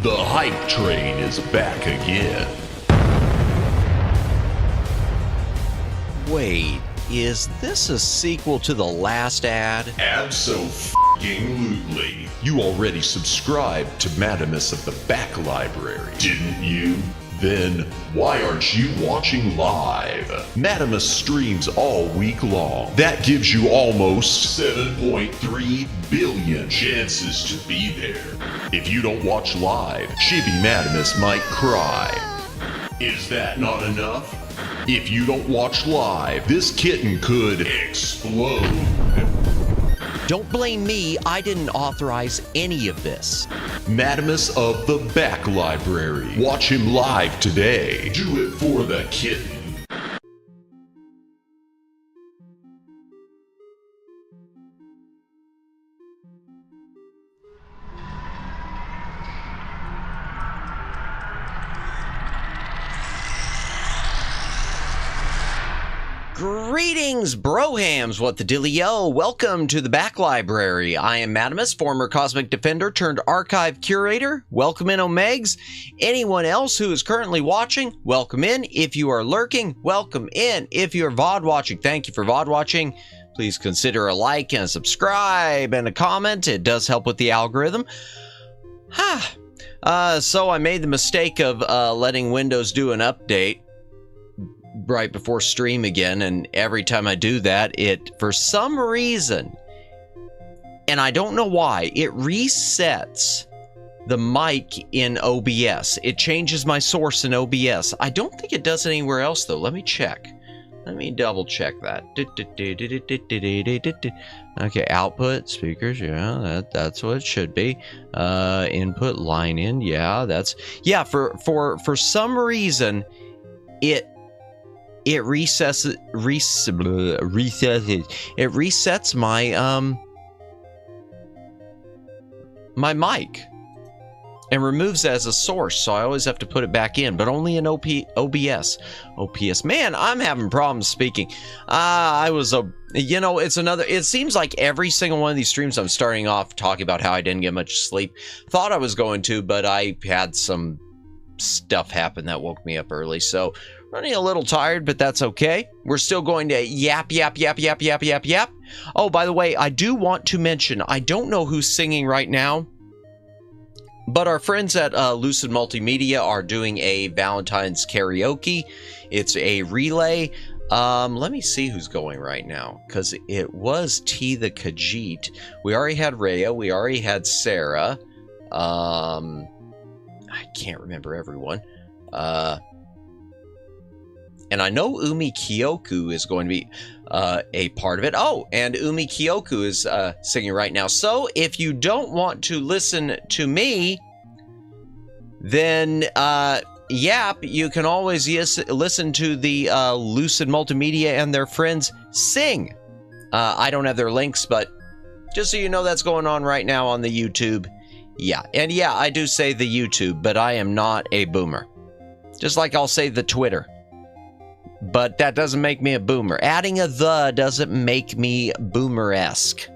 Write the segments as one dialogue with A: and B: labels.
A: The hype train is back again.
B: Wait, is this a sequel to the last ad?
A: Abso-f***ing-lutely. You already subscribed to Madamus of the Back Library, didn't you? Then why aren't you watching live? Madamus streams all week long. That gives you almost 7.3 billion chances to be there. If you don't watch live, Chibi Madamus might cry. Is that not enough? If you don't watch live, this kitten could explode.
B: Don't blame me, I didn't authorize any of this.
A: Madamus of the Back Library. Watch him live today. Do it for the kitten.
B: Greetings, brohams, what the dillio? Welcome to the Back Library. I am Madamus, former Cosmic Defender turned archive curator. Welcome in, Omegs. Anyone else who is currently watching, welcome in. If you are lurking, welcome in. If you are VOD watching, thank you for VOD watching. Please consider a like and a subscribe and a comment. It does help with the algorithm. So I made the mistake of letting Windows do an update right before stream again, and every time I do that, it, for some reason, and I don't know why, it resets the mic in OBS. It changes my source in OBS. I don't think it does anywhere else, though. Let me check. Let me double check that. Okay, output, speakers, yeah, that's what it should be. Input, line in, yeah, that's, yeah, for some reason, it resets my my mic and removes it as a source, so I always have to put it back in, but only in OBS. Man, I'm having problems speaking. You know, it seems like every single one of these streams I'm starting off talking about how I didn't get much sleep. Thought I was going to, but I had some stuff happen that woke me up early, so running a little tired, but that's okay. We're still going to yap. Oh, by the way, I do want to mention, I don't know who's singing right now, but our friends at Lucid Multimedia are doing a Valentine's karaoke. It's a relay. Let me see who's going right now, because it was T the Khajiit. We already had Rhea. We already had Sarah. I can't remember everyone. And I know Umi Kyoku is going to be a part of it. Oh, and Umi Kyoku is singing right now. So if you don't want to listen to me, then yap, you can always listen to the Lucid Multimedia and their friends sing. I don't have their links, but just so you know, that's going on right now on the YouTube. Yeah, and yeah, I do say the YouTube, but I am not a boomer. Just like I'll say the Twitter. But that doesn't make me a boomer. Adding a "the" doesn't make me boomer-esque.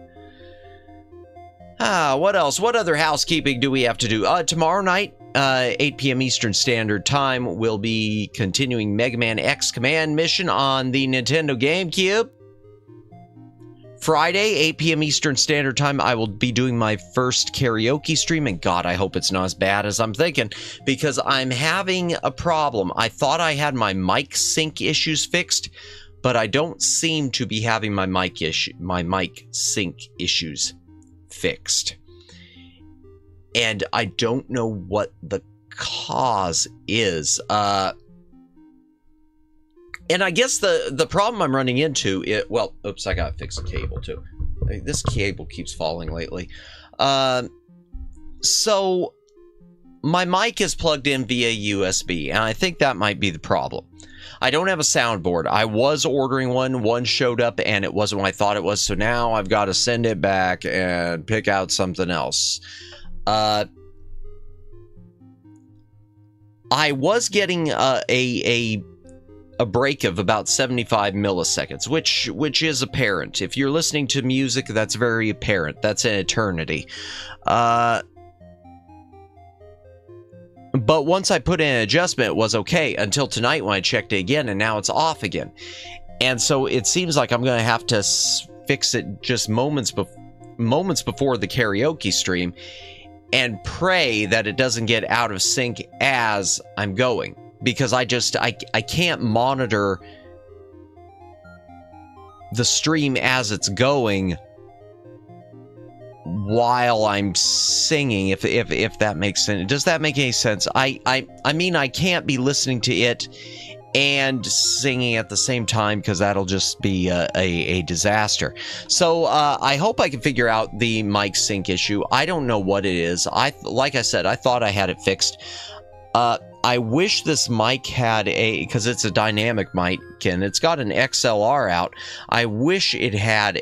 B: What else? What other housekeeping do we have to do? Tomorrow night, 8 p.m. Eastern Standard Time, we'll be continuing Mega Man X Command mission on the Nintendo GameCube. Friday, 8 p.m. Eastern Standard Time, I will be doing my first karaoke stream, and God, I hope it's not as bad as I'm thinking, because I'm having a problem. I thought I had my mic sync issues fixed, but I don't seem to be having my mic sync issues fixed. And I don't know what the cause is. And I guess the problem I'm running into, well, oops, I gotta fix the cable too. This cable keeps falling lately. So my mic is plugged in via USB, and I think that might be the problem. I don't have a soundboard. I was ordering one showed up, and it wasn't what I thought it was, so now I've got to send it back and pick out something else. I was getting a break of about 75 milliseconds, which is apparent. If you're listening to music, that's very apparent. That's an eternity. But once I put in an adjustment, it was okay until tonight when I checked it again, and now it's off again. And so it seems like I'm going to have to fix it just moments before the karaoke stream and pray that it doesn't get out of sync as I'm going, because I can't monitor the stream as it's going while I'm singing, if that makes sense. Does that make any sense? I mean, I can't be listening to it and singing at the same time, because that'll just be a disaster. So I hope I can figure out the mic sync issue. I don't know what it is. Like I said, I thought I had it fixed. I wish this mic had because it's a dynamic mic and it's got an XLR out. I wish it had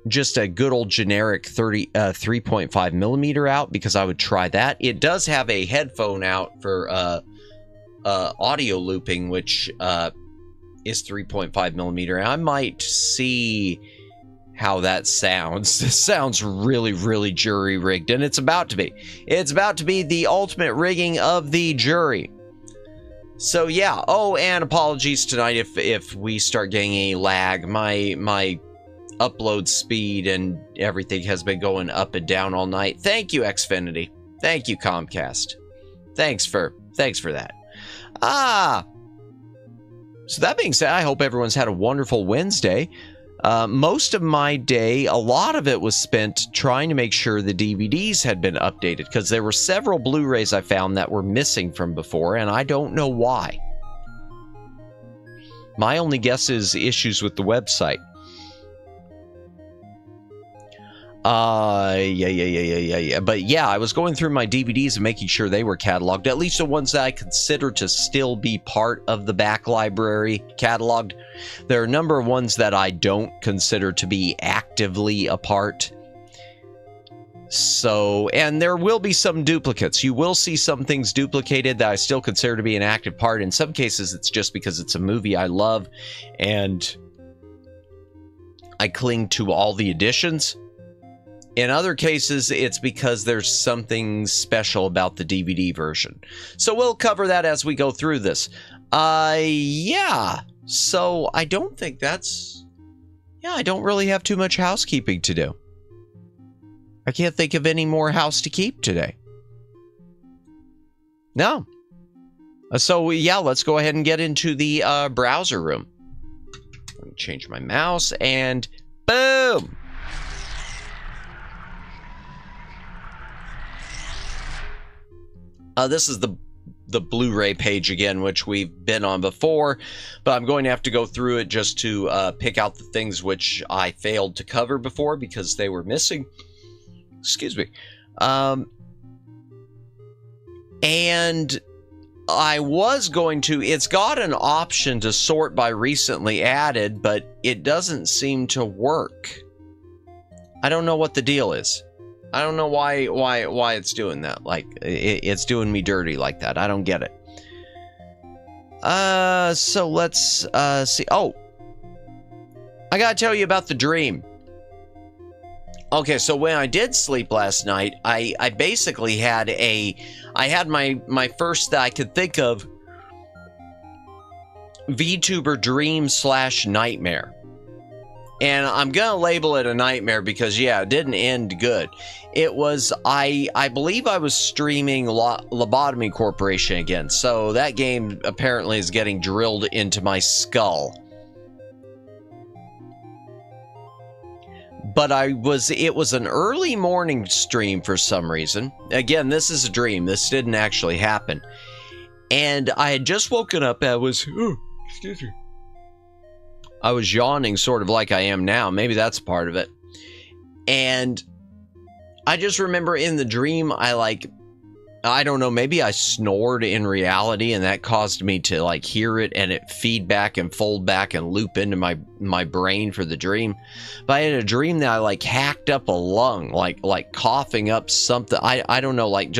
B: just a good old generic 3.5 millimeter out, because I would try that. It does have a headphone out for audio looping, which is 3.5 millimeter. I might see how that sounds. This sounds really, really jury rigged, and it's about to be. It's about to be the ultimate rigging of the jury. So yeah. Oh, and apologies tonight if we start getting any lag. My upload speed and everything has been going up and down all night. Thank you, Xfinity. Thank you, Comcast. Thanks for that. So that being said, I hope everyone's had a wonderful Wednesday. Most of my day, a lot of it was spent trying to make sure the DVDs had been updated, because there were several Blu-rays I found that were missing from before, and I don't know why. My only guess is issues with the website. Yeah. But yeah, I was going through my DVDs and making sure they were cataloged, at least the ones that I consider to still be part of the back library cataloged. There are a number of ones that I don't consider to be actively a part. So, and there will be some duplicates. You will see some things duplicated that I still consider to be an active part. In some cases, it's just because it's a movie I love and I cling to all the editions. In other cases, it's because there's something special about the DVD version. So we'll cover that as we go through this. Yeah. So I don't think that's... Yeah, I don't really have too much housekeeping to do. I can't think of any more house to keep today. No. So yeah, let's go ahead and get into the browser room. Let me change my mouse and boom! This is the Blu-ray page again, which we've been on before, but I'm going to have to go through it just to pick out the things which I failed to cover before because they were missing. Excuse me. And I was going to... It's got an option to sort by recently added, but it doesn't seem to work. I don't know what the deal is. I don't know why it's doing that. Like, it's doing me dirty like that. I don't get it. So let's see. Oh, I gotta tell you about the dream. Okay, so when I did sleep last night, I basically had my first that I could think of VTuber dream / nightmare. And I'm gonna label it a nightmare because, yeah, it didn't end good. It was, I believe I was streaming Lobotomy Corporation again. So that game apparently is getting drilled into my skull. But it was an early morning stream for some reason. Again, this is a dream. This didn't actually happen. And I had just woken up. Excuse me. I was yawning sort of like I am now. Maybe that's part of it. And I just remember in the dream, I don't know, maybe I snored in reality and that caused me to like hear it and it feed back and fold back and loop into my brain for the dream. But I had a dream that I like hacked up a lung, like coughing up something. I don't know, like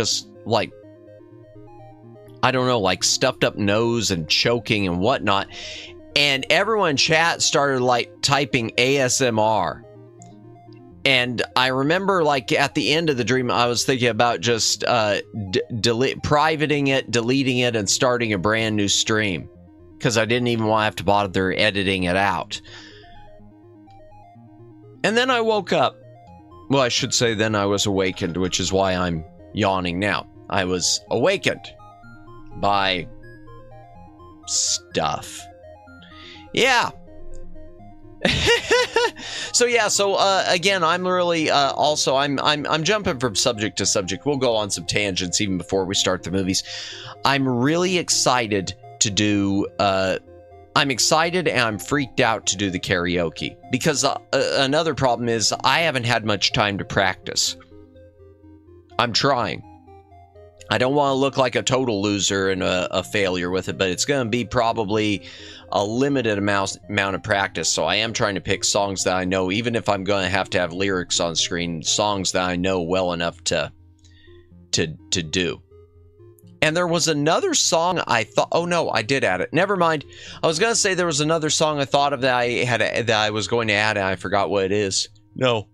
B: stuffed up nose and choking and whatnot. And everyone in chat started like typing ASMR. And I remember, like, at the end of the dream, I was thinking about just privating it, deleting it, and starting a brand new stream. Because I didn't even want to have to bother editing it out. And then I woke up. Well, I should say then I was awakened, which is why I'm yawning now. I was awakened by stuff. Yeah. So again, I'm really also I'm jumping from subject to subject. We'll go on some tangents even before we start the movies. I'm really excited to do I'm excited and I'm freaked out to do the karaoke because another problem is I haven't had much time to practice. I'm trying. I don't want to look like a total loser and a failure with it, but it's going to be probably a limited amount of practice. So I am trying to pick songs that I know, even if I'm going to have lyrics on screen, songs that I know well enough to do. And there was another song I thought, oh no, I did add it. Never mind. I was going to say there was another song I thought of that I was going to add and I forgot what it is. No.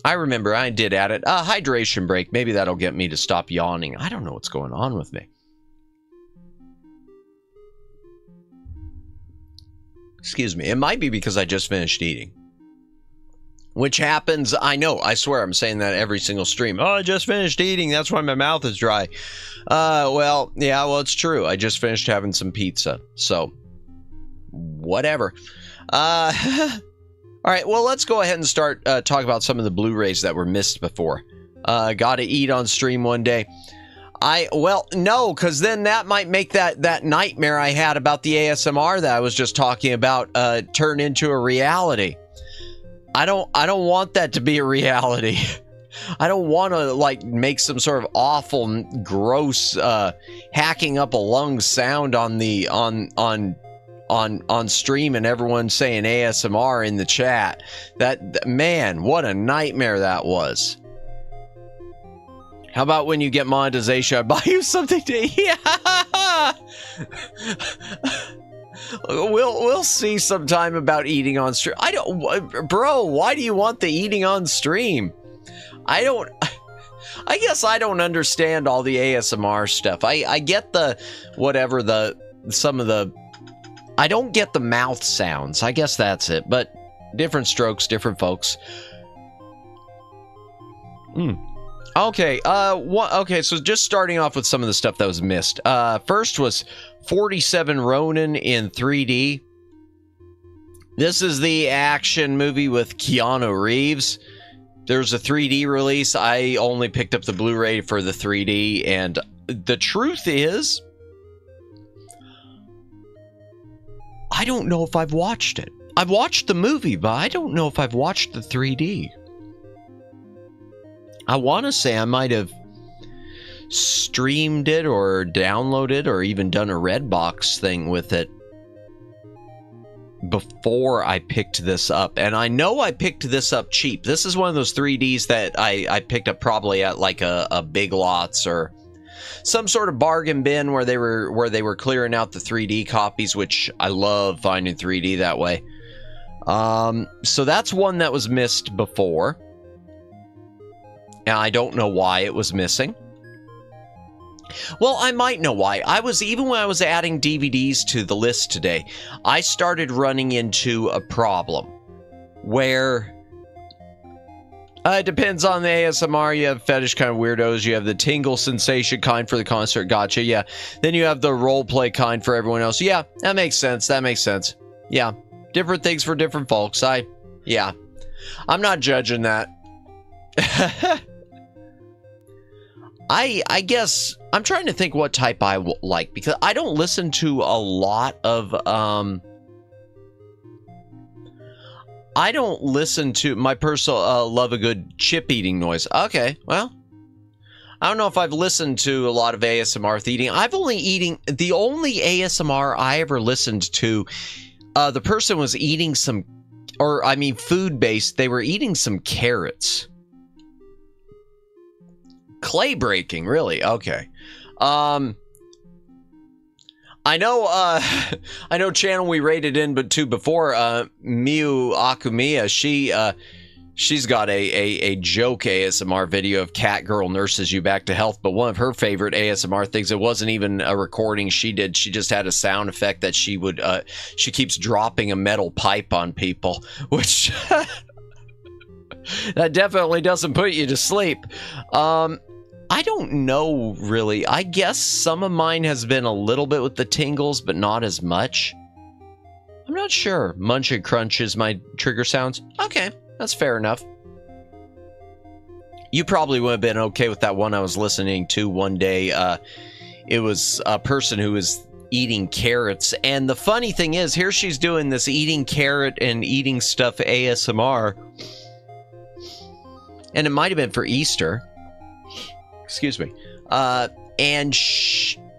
B: I remember I did add it. Hydration break. Maybe that'll get me to stop yawning. I don't know what's going on with me. Excuse me. It might be because I just finished eating. Which happens, I know, I swear I'm saying that every single stream. Oh, I just finished eating. That's why my mouth is dry. Well, it's true. I just finished having some pizza. So, whatever. All right, well, let's go ahead and start talking about some of the Blu-rays that were missed before. Gotta eat on stream one day. No, because then that might make that nightmare I had about the ASMR that I was just talking about turn into a reality. I don't want that to be a reality. I don't want to like make some sort of awful, gross, hacking up a lung sound on the on stream and everyone saying ASMR in the chat. That man, what a nightmare that was. How about when you get monetization, I'd buy you something to eat? Yeah. We'll see sometime about eating on stream. Bro, why do you want the eating on stream? I guess I don't understand all the ASMR stuff. I get I don't get the mouth sounds. I guess that's it. But different strokes, different folks. Okay, so just starting off with some of the stuff that was missed. First was 47 Ronin in 3D. This is the action movie with Keanu Reeves. There's a 3D release. I only picked up the Blu-ray for the 3D, and the truth is, I don't know if I've watched it. I've watched the movie, but I don't know if I've watched the 3D. I want to say I might have streamed it or downloaded or even done a Redbox thing with it before I picked this up. And I know I picked this up cheap. This is one of those 3Ds that I picked up probably at like a Big Lots or some sort of bargain bin where they were clearing out the 3D copies, which I love finding 3D that way. So that's one that was missed before. And I don't know why it was missing. Well, I might know why. Even when I was adding DVDs to the list today, I started running into a problem where it depends on the ASMR. You have fetish kind of weirdos. You have the tingle sensation kind for the concert. Gotcha. Yeah. Then you have the role play kind for everyone else. Yeah, that makes sense. Yeah. Different things for different folks. I'm not judging that. I guess I'm trying to think what type I like, because I don't listen to a lot of I don't listen to my personal love a good chip eating noise. Okay, well, I don't know if I've listened to a lot of ASMR eating. The only ASMR I ever listened to, the person was eating food based. They were eating some carrots. Clay breaking, really? Okay. I know channel we rated in but two before, Miu Akumiya, She's got a joke ASMR video of cat girl nurses you back to health, but one of her favorite ASMR things, it wasn't even a recording she did. She just had a sound effect that she would, she keeps dropping a metal pipe on people, which that definitely doesn't put you to sleep. I don't know, really. I guess some of mine has been a little bit with the tingles, but not as much. I'm not sure. Munch and crunch is my trigger sounds. Okay. That's fair enough. You probably would have been okay with that one I was listening to one day. It was a person who was eating carrots. And the funny thing is, here she's doing this eating carrot and eating stuff ASMR. And it might have been for Easter. Excuse me. And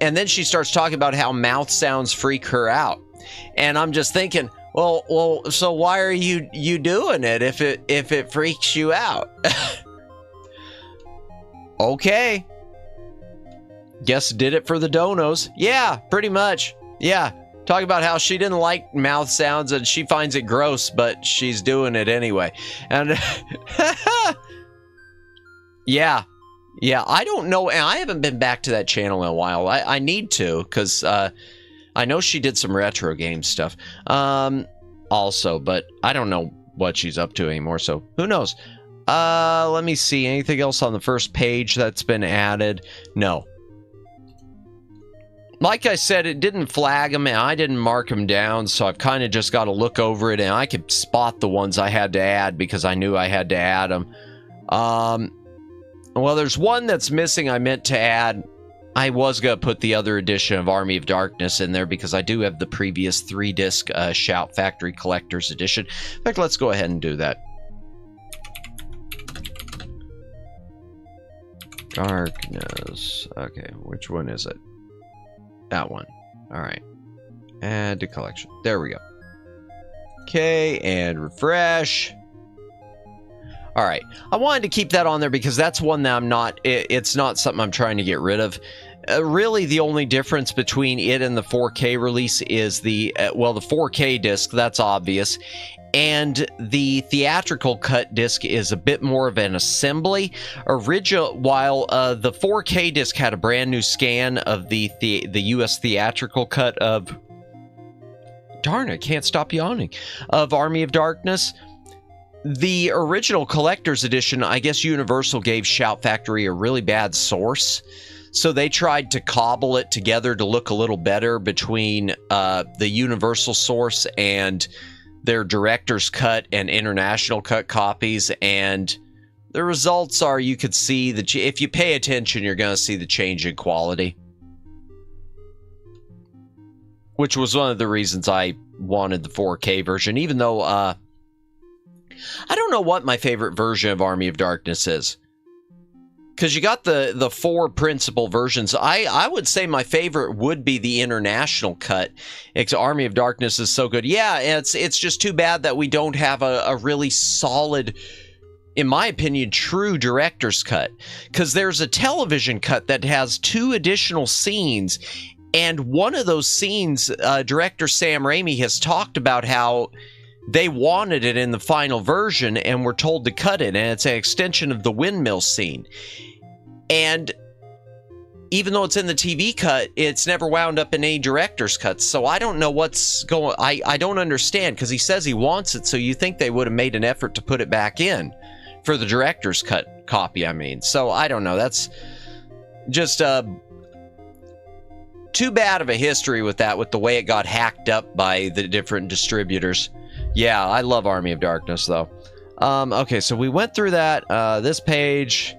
B: then she starts talking about how mouth sounds freak her out. And I'm just thinking, well, so why are you doing it if it freaks you out? Okay. Guess did it for the donos. Yeah, pretty much. Yeah. Talk about how she didn't like mouth sounds and she finds it gross, but she's doing it anyway. And yeah. Yeah, I don't know. And I haven't been back to that channel in a while. I need to, because I know she did some retro game stuff also, but I don't know what she's up to anymore, so who knows? Let me see. Anything else on the first page that's been added? No. Like I said, it didn't flag them, and I didn't mark them down, so I've kind of just got to look over it, and I could spot the ones I had to add because I knew I had to add them. Well, there's one that's missing I meant to add. I was going to put the other edition of Army of Darkness in there because I do have the previous 3-disc Shout Factory Collector's Edition. In fact, let's go ahead and do that. Darkness. Okay, which one is it? That one. All right. Add to collection. There we go. Okay, and refresh. All right. I wanted to keep that on there because that's one that I'm not, it's not something I'm trying to get rid of. Really, the only difference between it and the 4K release is the, well, the 4K disc, that's obvious. And the theatrical cut disc is a bit more of an assembly. While the 4K disc had a brand new scan of the US theatrical cut of, darn, I can't stop yawning, of Army of Darkness. The original collector's edition, I guess Universal gave Shout Factory a really bad source. So they tried to cobble it together to look a little better between the Universal source and their director's cut and international cut copies. And the results are, you could see that if you pay attention, you're going to see the change in quality. Which was one of the reasons I wanted the 4K version, even though I don't know what my favorite version of Army of Darkness is. Because you got the 4 principal versions. I would say my favorite would be the international cut. Army of Darkness is so good. Yeah, it's just too bad that we don't have a really solid, in my opinion, true director's cut. Because there's a television cut that has 2 additional scenes. And one of those scenes, director Sam Raimi has talked about how they wanted it in the final version and were told to cut it, and it's an extension of the windmill scene. And even though it's in the TV cut, it's never wound up in any director's cuts. So I don't know what's going. I don't understand, because he says he wants it, so you think they would have made an effort to put it back in for the director's cut copy. I mean, so I don't know. That's just too bad of a history with that, with the way it got hacked up by the different distributors. Yeah, I love Army of Darkness, though. Okay, so we went through that. This page,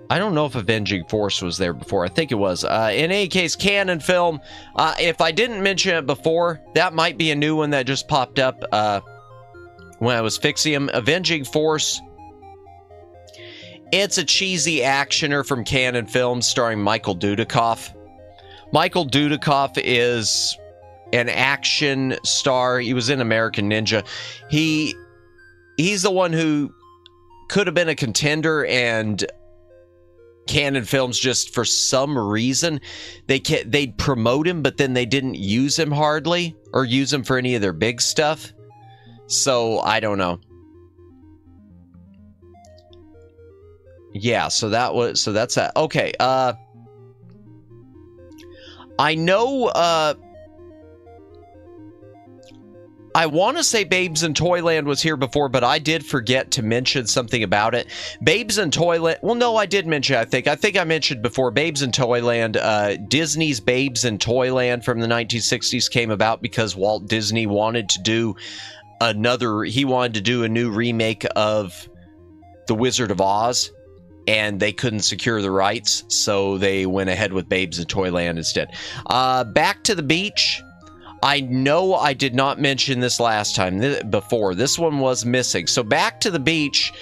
B: I don't know if Avenging Force was there before. I think it was. In any case, Canon Film. If I didn't mention it before, that might be a new one that just popped up when I was fixing them. Avenging Force. It's a cheesy actioner from Canon Film starring Michael Dudikoff. Michael Dudikoff is an action star. He was in American Ninja. He's the one who could have been a contender, and Canon Films, just for some reason, they'd promote him, but then they didn't use him hardly, or use him for any of their big stuff. So I don't know. yeah, so that's that. Okay, I know, I want to say Babes in Toyland was here before, but I did forget to mention something about it. Babes in Toyland, well, no, I did mention, I think I mentioned before, Babes in Toyland, Disney's Babes in Toyland from the 1960s came about because Walt Disney wanted to do a new remake of The Wizard of Oz, and they couldn't secure the rights, so they went ahead with Babes in Toyland instead. Back to the Beach. I know I did not mention this last time before. This one was missing. So Back to the Beach,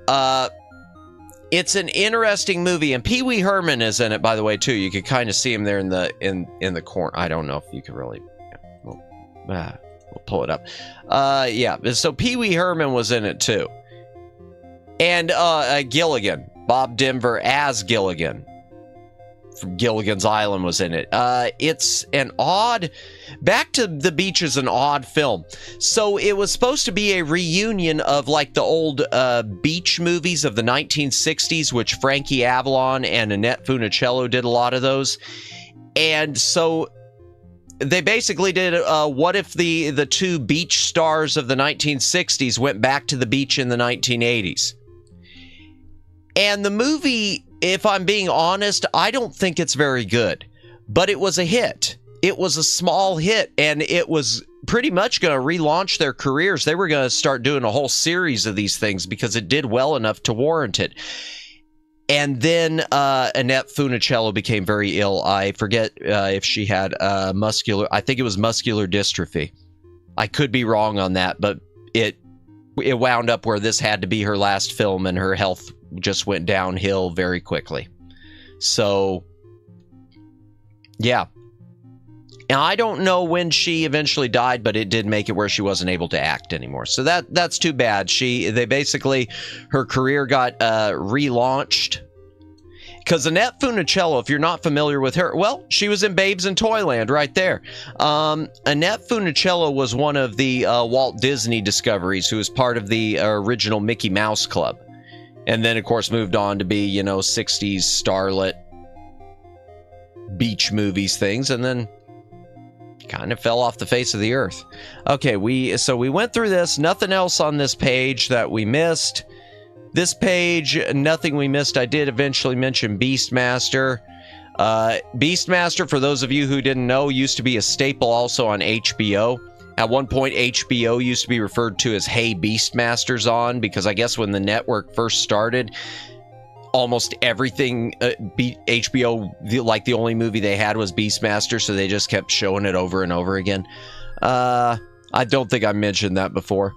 B: it's an interesting movie, and Pee Wee Herman is in it, by the way, too. You could kind of see him there in the corner. I don't know if you could really. We'll pull it up. Yeah. So Pee Wee Herman was in it too, and Gilligan, Bob Denver as Gilligan from Gilligan's Island was in it. It's an odd. Back to the Beach is an odd film. So it was supposed to be a reunion of like the old beach movies of the 1960s, which Frankie Avalon and Annette Funicello did a lot of those. And so they basically did what if the two beach stars of the 1960s went back to the beach in the 1980s. And the movie, if I'm being honest, I don't think it's very good, but it was a hit. It was a small hit, and it was pretty much going to relaunch their careers. They were going to start doing a whole series of these things because it did well enough to warrant it. And then Annette Funicello became very ill. I forget if she had I think it was muscular dystrophy. I could be wrong on that, but it wound up where this had to be her last film, and her health just went downhill very quickly. So, yeah. And I don't know when she eventually died, but it did make it where she wasn't able to act anymore. So that's too bad. Her career got relaunched. Because Annette Funicello, if you're not familiar with her, well, she was in Babes in Toyland right there. Annette Funicello was one of the Walt Disney discoveries, who was part of the original Mickey Mouse Club. And then, of course, moved on to be, 60s starlet beach movies things, and then kind of fell off the face of the earth. Okay, we went through this. Nothing else on this page that we missed. This page, nothing we missed. I did eventually mention Beastmaster. Beastmaster, for those of you who didn't know, used to be a staple also on HBO. At one point, HBO used to be referred to as Hey Beastmasters on, because I guess when the network first started, almost everything HBO, the only movie they had was Beastmaster, so they just kept showing it over and over again. I don't think I mentioned that before.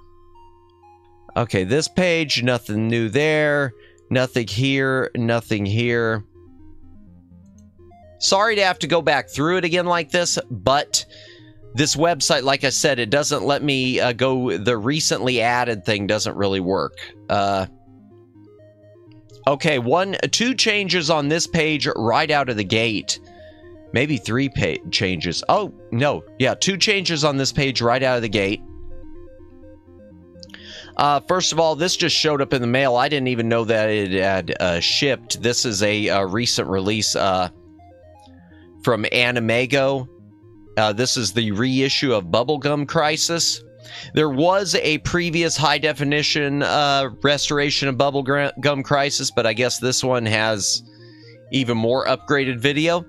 B: Okay, this page, nothing new there. Nothing here, nothing here. Sorry to have to go back through it again like this, but this website, like I said, it doesn't let me go. The recently added thing doesn't really work. Okay, two changes on this page right out of the gate. Maybe three changes. Oh, no. Yeah, two changes on this page right out of the gate. First of all, this just showed up in the mail. I didn't even know that it had shipped. This is a recent release from Animago. This is the reissue of Bubblegum Crisis. There was a previous high-definition restoration of Bubblegum Crisis, but I guess this one has even more upgraded video.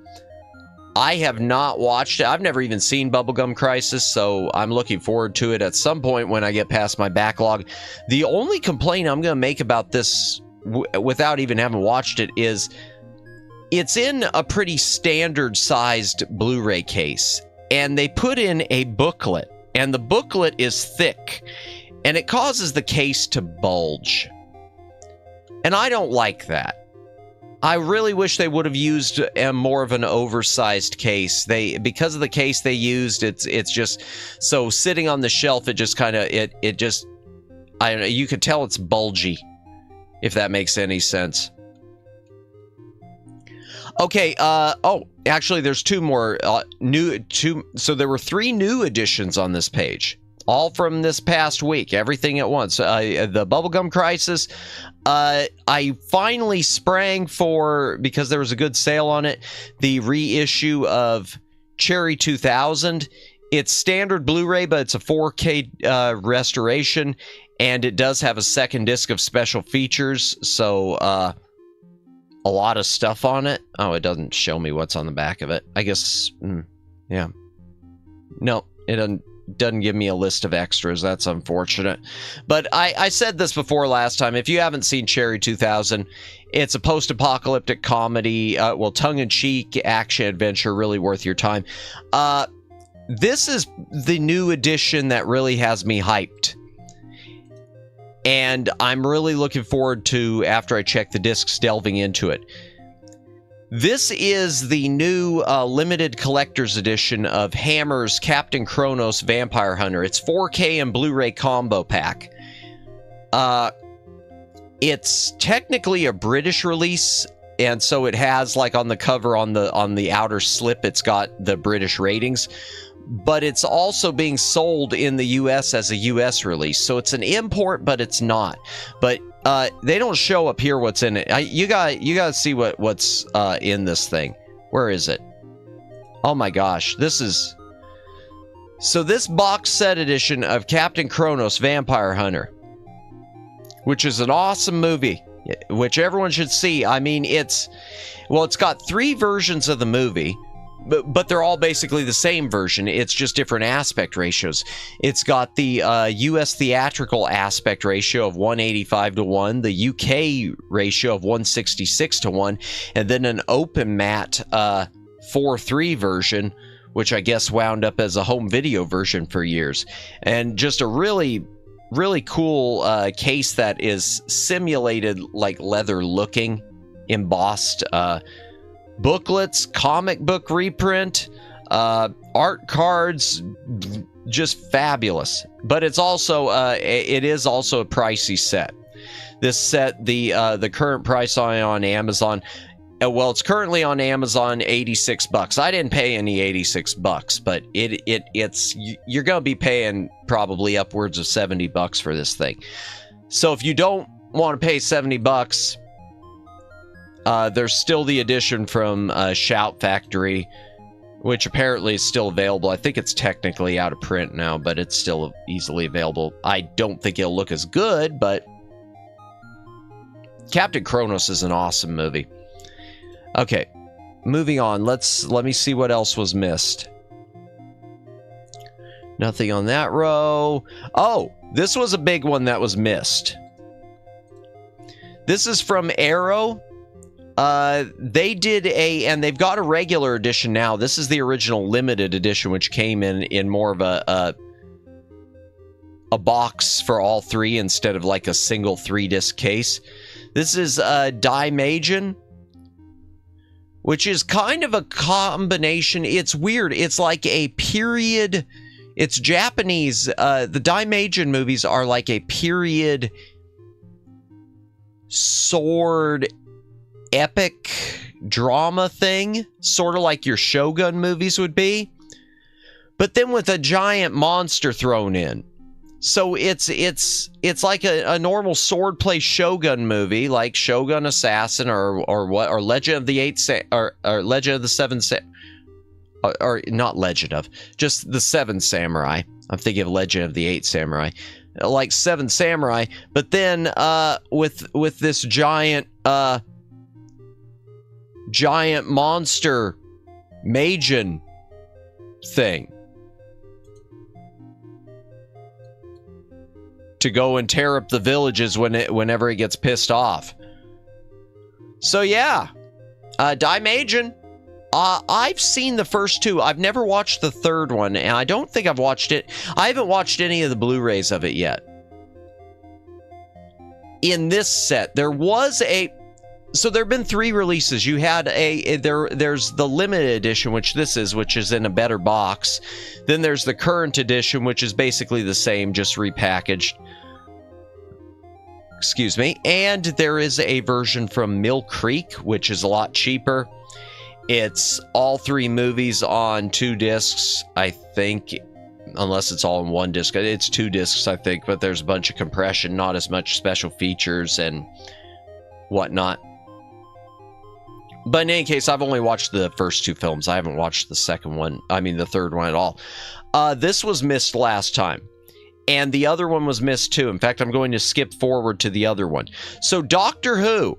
B: I have not watched it. I've never even seen Bubblegum Crisis, so I'm looking forward to it at some point when I get past my backlog. The only complaint I'm going to make about this, without even having watched it, is it's in a pretty standard-sized Blu-ray case, and they put in a booklet, and the booklet is thick, and it causes the case to bulge. And I don't like that. I really wish they would have used more of an oversized case. Because of the case they used, it's just so sitting on the shelf. It just kind of it just, I don't know. You could tell it's bulgy, if that makes any sense. Okay. Oh, actually, there's two more so there were 3 new editions on this page. all from this past week, everything at once. The Bubblegum Crisis, I finally sprang for, because there was a good sale on it, the reissue of Cherry 2000. It's standard Blu-ray, but it's a 4K restoration, and it does have a second disc of special features, so a lot of stuff on it. Oh, it doesn't show me what's on the back of it. I guess, yeah. No, it doesn't give me a list of extras. That's unfortunate. But I said this before last time. If you haven't seen Cherry 2000, it's a post-apocalyptic comedy, well, tongue-in-cheek action-adventure, really worth your time. This is the new edition that really has me hyped. And I'm really looking forward to, after I check the discs, delving into it. This is the new limited collector's edition of Hammer's Captain Kronos Vampire Hunter. It's 4K and Blu-ray combo pack. It's technically a British release, and so it has, like, on the cover, on the outer slip, it's got the British ratings. But it's also being sold in the US as a US release. So it's an import, but it's not. But they don't show up here what's in it. You gotta see what's in this thing. Where is it? Oh my gosh, this is... So this box set edition of Captain Kronos Vampire Hunter, which is an awesome movie, which everyone should see. I mean, it's got 3 versions of the movie. But they're all basically the same version. It's just different aspect ratios. It's got the US theatrical aspect ratio of 185:1, the UK ratio of 166:1, and then an open matte 4:3 version, which I guess wound up as a home video version for years. And just a really, really cool case that is simulated like leather looking, embossed booklets, comic book reprint, art cards, just fabulous. But it's also it is also a pricey set. This set, the current price on Amazon, well, it's currently on Amazon $86. I didn't pay any $86, but it's you're gonna be paying probably upwards of $70 for this thing. So if you don't want to pay $70, there's still the edition from Shout Factory, which apparently is still available. I think it's technically out of print now, but it's still easily available. I don't think it'll look as good, but Captain Kronos is an awesome movie. Okay, moving on. Let me see what else was missed. Nothing on that row. Oh, this was a big one that was missed. This is from Arrow. They did and they've got a regular edition now. This is the original limited edition, which came in more of a box for all 3 instead of like a single 3-disc case. This is Daimagen, which is kind of a combination. It's weird. It's like a period. It's Japanese. The Daimagen movies are like a period sword epic drama thing, sort of like your Shogun movies would be, but then with a giant monster thrown in. So it's like a normal swordplay Shogun movie, like Shogun Assassin or Legend of the Legend of the Seven or not Legend of, just the Seven Samurai. I'm thinking of Legend of the 8 Samurai, like Seven Samurai, but then with this giant monster Magen thing to go and tear up the villages whenever it gets pissed off. So yeah, Daimagen. I've seen the first 2. I've never watched the third one, and I don't think I've watched it. I haven't watched any of the Blu-rays of it yet. In this set, there was so there have been 3 releases. You had there's the limited edition, which is in a better box. Then there's the current edition, which is basically the same, just repackaged. Excuse me. And there is a version from Mill Creek, which is a lot cheaper. It's all 3 movies on 2 discs, I think. unless it's all in one disc. It's 2 discs, I think, but there's a bunch of compression, not as much special features and whatnot. But in any case, I've only watched the first 2 films. I haven't watched the second one, the third one at all. This was missed last time, and the other one was missed too. In fact, I'm going to skip forward to the other one. So Doctor Who.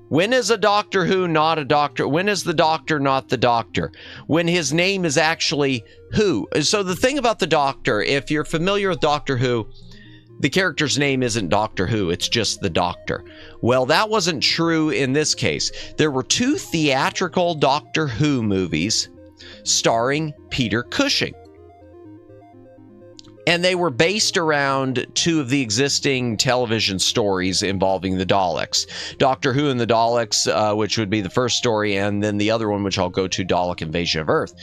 B: When is a Doctor Who not a doctor? When is the Doctor not the Doctor? When his name is actually Who. So the thing about the Doctor, if you're familiar with Doctor Who, the character's name isn't Doctor Who, it's just the Doctor. Well, that wasn't true in this case. There were 2 theatrical Doctor Who movies starring Peter Cushing. And they were based around 2 of the existing television stories involving the Daleks. Doctor Who and the Daleks, which would be the first story, and then the other one, which I'll go to, Dalek Invasion of Earth.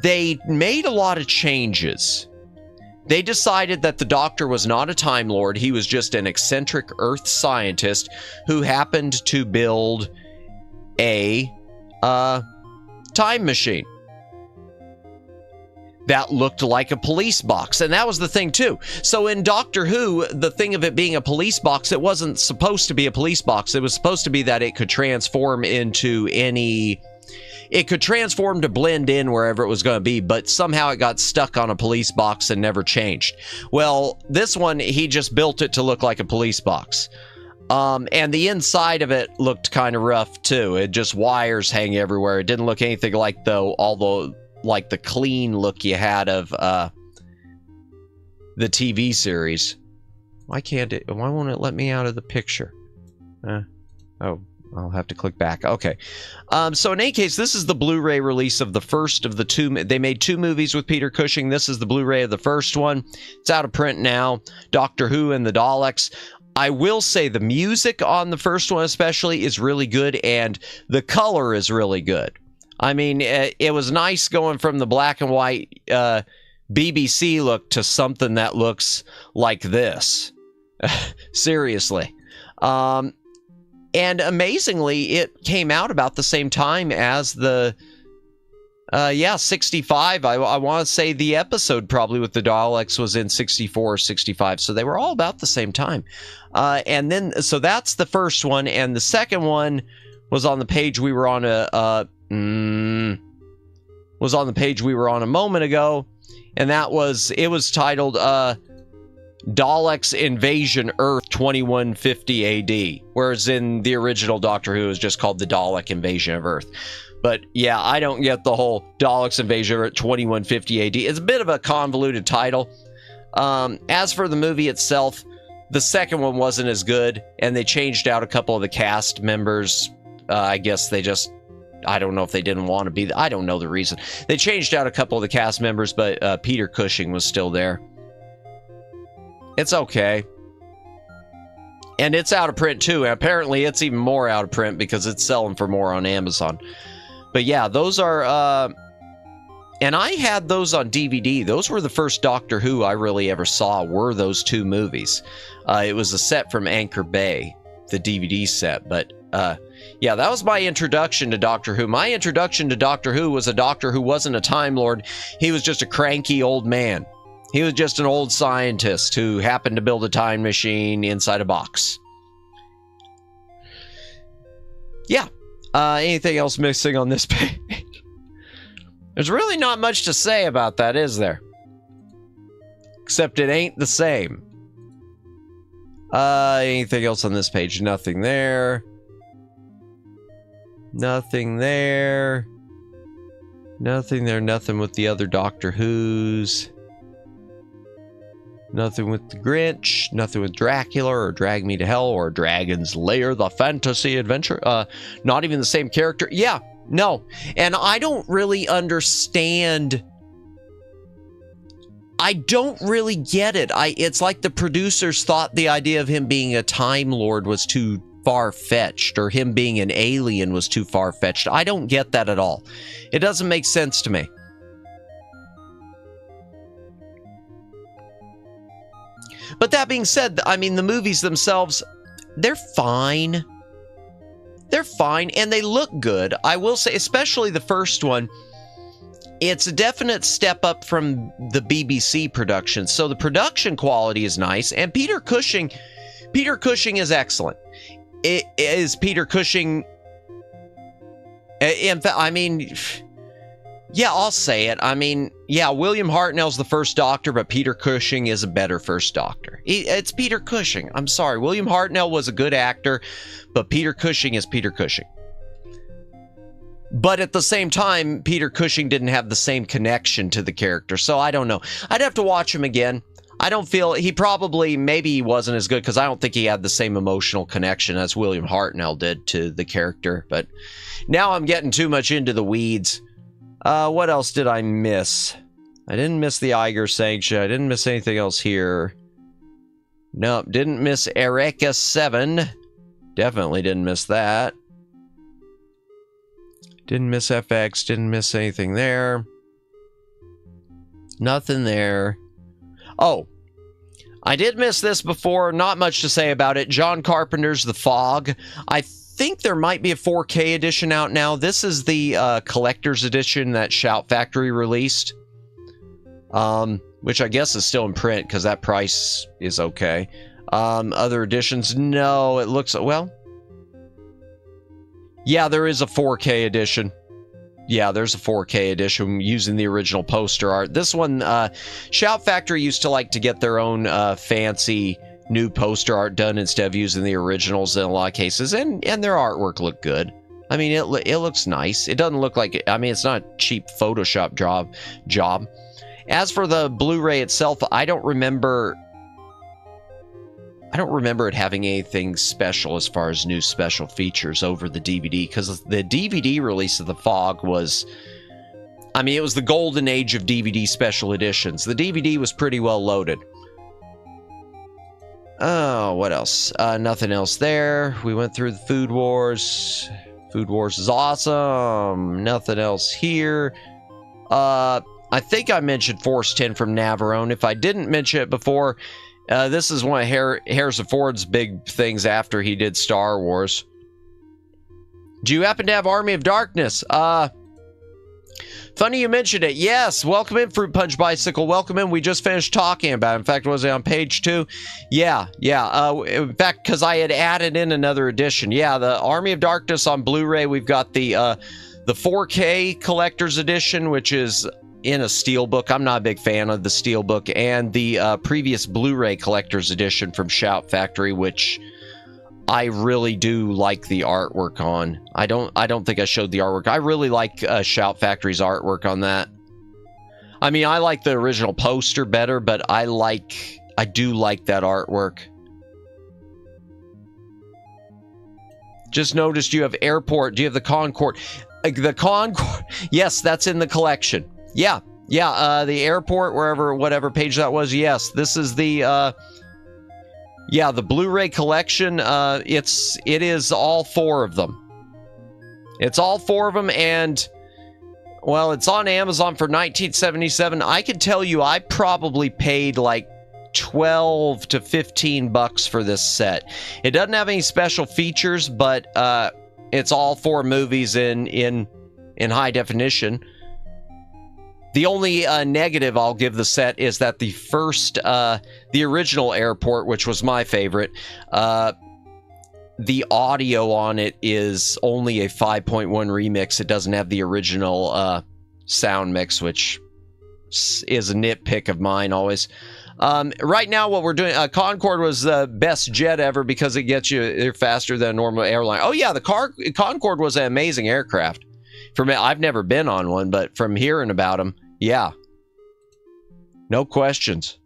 B: They made a lot of changes. They decided that the Doctor was not a Time Lord. He was just an eccentric Earth scientist who happened to build a time machine that looked like a police box. And that was the thing too. So in Doctor Who, the thing of it being a police box, it wasn't supposed to be a police box. It was supposed to be that it could transform into any... It could transform to blend in wherever it was going to be, but somehow it got stuck on a police box and never changed. Well, this one, he just built it to look like a police box. And the inside of it looked kind of rough too. It just wires hang everywhere. It didn't look anything like the clean look you had of the TV series. Why won't it let me out of the picture? Oh, I'll have to click back. Okay. So in any case, this is the Blu-ray release of the first of the 2. They made 2 movies with Peter Cushing. This is the Blu-ray of the first one. It's out of print now. Doctor Who and the Daleks. I will say the music on the first one especially is really good, and the color is really good. I mean, it was nice going from the black and white BBC look to something that looks like this. Seriously. And amazingly, it came out about the same time as the, 65. I want to say the episode probably with the Daleks was in 64 or 65. So they were all about the same time. And then, so that's the first one. And the second one was on the page we were on a moment ago. And it was titled, Daleks Invasion Earth 2150 AD, whereas in the original Doctor Who it was just called the Dalek Invasion of Earth. But yeah, I don't get the whole Daleks Invasion of Earth 2150 AD. It's a bit of a convoluted title. As for the movie itself, the second one wasn't as good, and they changed out a couple of the cast members. I guess they just... I don't know if they didn't want to be... I don't know the reason. They changed out a couple of the cast members, but Peter Cushing was still there. It's okay. And it's out of print too. And apparently it's even more out of print because it's selling for more on Amazon. But yeah, those are... and I had those on DVD. Those were the first Doctor Who I really ever saw, were those 2 movies. It was a set from Anchor Bay, the DVD set. But yeah, that was my introduction to Doctor Who. My introduction to Doctor Who was a Doctor who wasn't a Time Lord. He was just a cranky old man. He was just an old scientist who happened to build a time machine inside a box. Yeah. Anything else missing on this page? There's really not much to say about that, is there? Except it ain't the same. Anything else on this page? Nothing there. Nothing there. Nothing there. Nothing with the other Doctor Who's. Nothing with the Grinch, nothing with Dracula or Drag Me to Hell or Dragon's Lair, the fantasy adventure. Not even the same character. Yeah, no. And I don't really understand. I don't really get it. It's like the producers thought the idea of him being a Time Lord was too far-fetched, or him being an alien was too far-fetched. I don't get that at all. It doesn't make sense to me. But that being said, I mean, the movies themselves, they're fine. they're fine, and they look good. I will say, especially the first one, it's a definite step up from the BBC production. So the production quality is nice, and Peter Cushing is excellent. It is Peter Cushing. In fact, I mean, yeah, I'll say it. I mean, yeah, William Hartnell's the first Doctor, but Peter Cushing is a better first Doctor. It's Peter Cushing. I'm sorry. William Hartnell was a good actor, but Peter Cushing is Peter Cushing. But at the same time, Peter Cushing didn't have the same connection to the character, so I don't know. I'd have to watch him again. I don't feel... maybe he wasn't as good, because I don't think he had the same emotional connection as William Hartnell did to the character. But now I'm getting too much into the weeds. What else did I miss? I didn't miss the Iger sanction. I didn't miss anything else here. Nope, didn't miss Eureka 7. Definitely didn't miss that. Didn't miss FX. Didn't miss anything there. Nothing there. Oh, I did miss this before. Not much to say about it. John Carpenter's The Fog. I think there might be a 4K edition out now. This is the collector's edition that Shout Factory released. Which I guess is still in print because that price is okay. Other editions? No, it looks... well... yeah, there is a 4K edition. Yeah, there's a 4K edition using the original poster art. This one, Shout Factory used to like to get their own fancy new poster art done instead of using the originals in a lot of cases, and their artwork looked good. I mean, it looks nice. It doesn't look like... I mean, it's not a cheap Photoshop job. As for the Blu-ray itself, I don't remember it having anything special as far as new special features over the DVD, because the DVD release of The Fog was... I mean, it was the golden age of DVD special editions. The DVD was pretty well loaded. Oh, what else? Nothing else there. We went through the Food Wars. Food Wars is awesome. Nothing else here. I think I mentioned Force 10 from Navarone. If I didn't mention it before, this is one of Harrison Ford's big things after he did Star Wars. Do you happen to have Army of Darkness? Funny you mentioned it. Yes, welcome in, Fruit Punch Bicycle. Welcome in. We just finished talking about it. In fact, was it on page 2? Yeah. In fact, because I had added in another edition. Yeah, the Army of Darkness on Blu-ray. We've got the 4K collector's edition, which is in a steelbook. I'm not a big fan of the steelbook, and the previous Blu-ray collector's edition from Shout Factory, which I really do like the artwork on. I don't think I showed the artwork. I really like Shout Factory's artwork on that. I mean, I like the original poster better, but I do like that artwork. Just noticed you have Airport. Do you have the Concorde? The Concorde, yes, that's in the collection. Yeah, the Airport, whatever page that was, yes. This is the, the Blu-ray collection. It is all 4 of them. It's all 4 of them, and, well, it's on Amazon for $19.77. I can tell you I probably paid like $12 to $15 for this set. It doesn't have any special features, but it's all 4 movies in high definition. The only negative I'll give the set is that the original Airport, which was my favorite, the audio on it is only a 5.1 remix. It doesn't have the original sound mix, which is a nitpick of mine always. Right now, what we're doing, Concorde was the best jet ever because it gets you there faster than a normal airline. Oh yeah, the Concorde was an amazing aircraft. I've never been on one, but from hearing about them, yeah. No questions.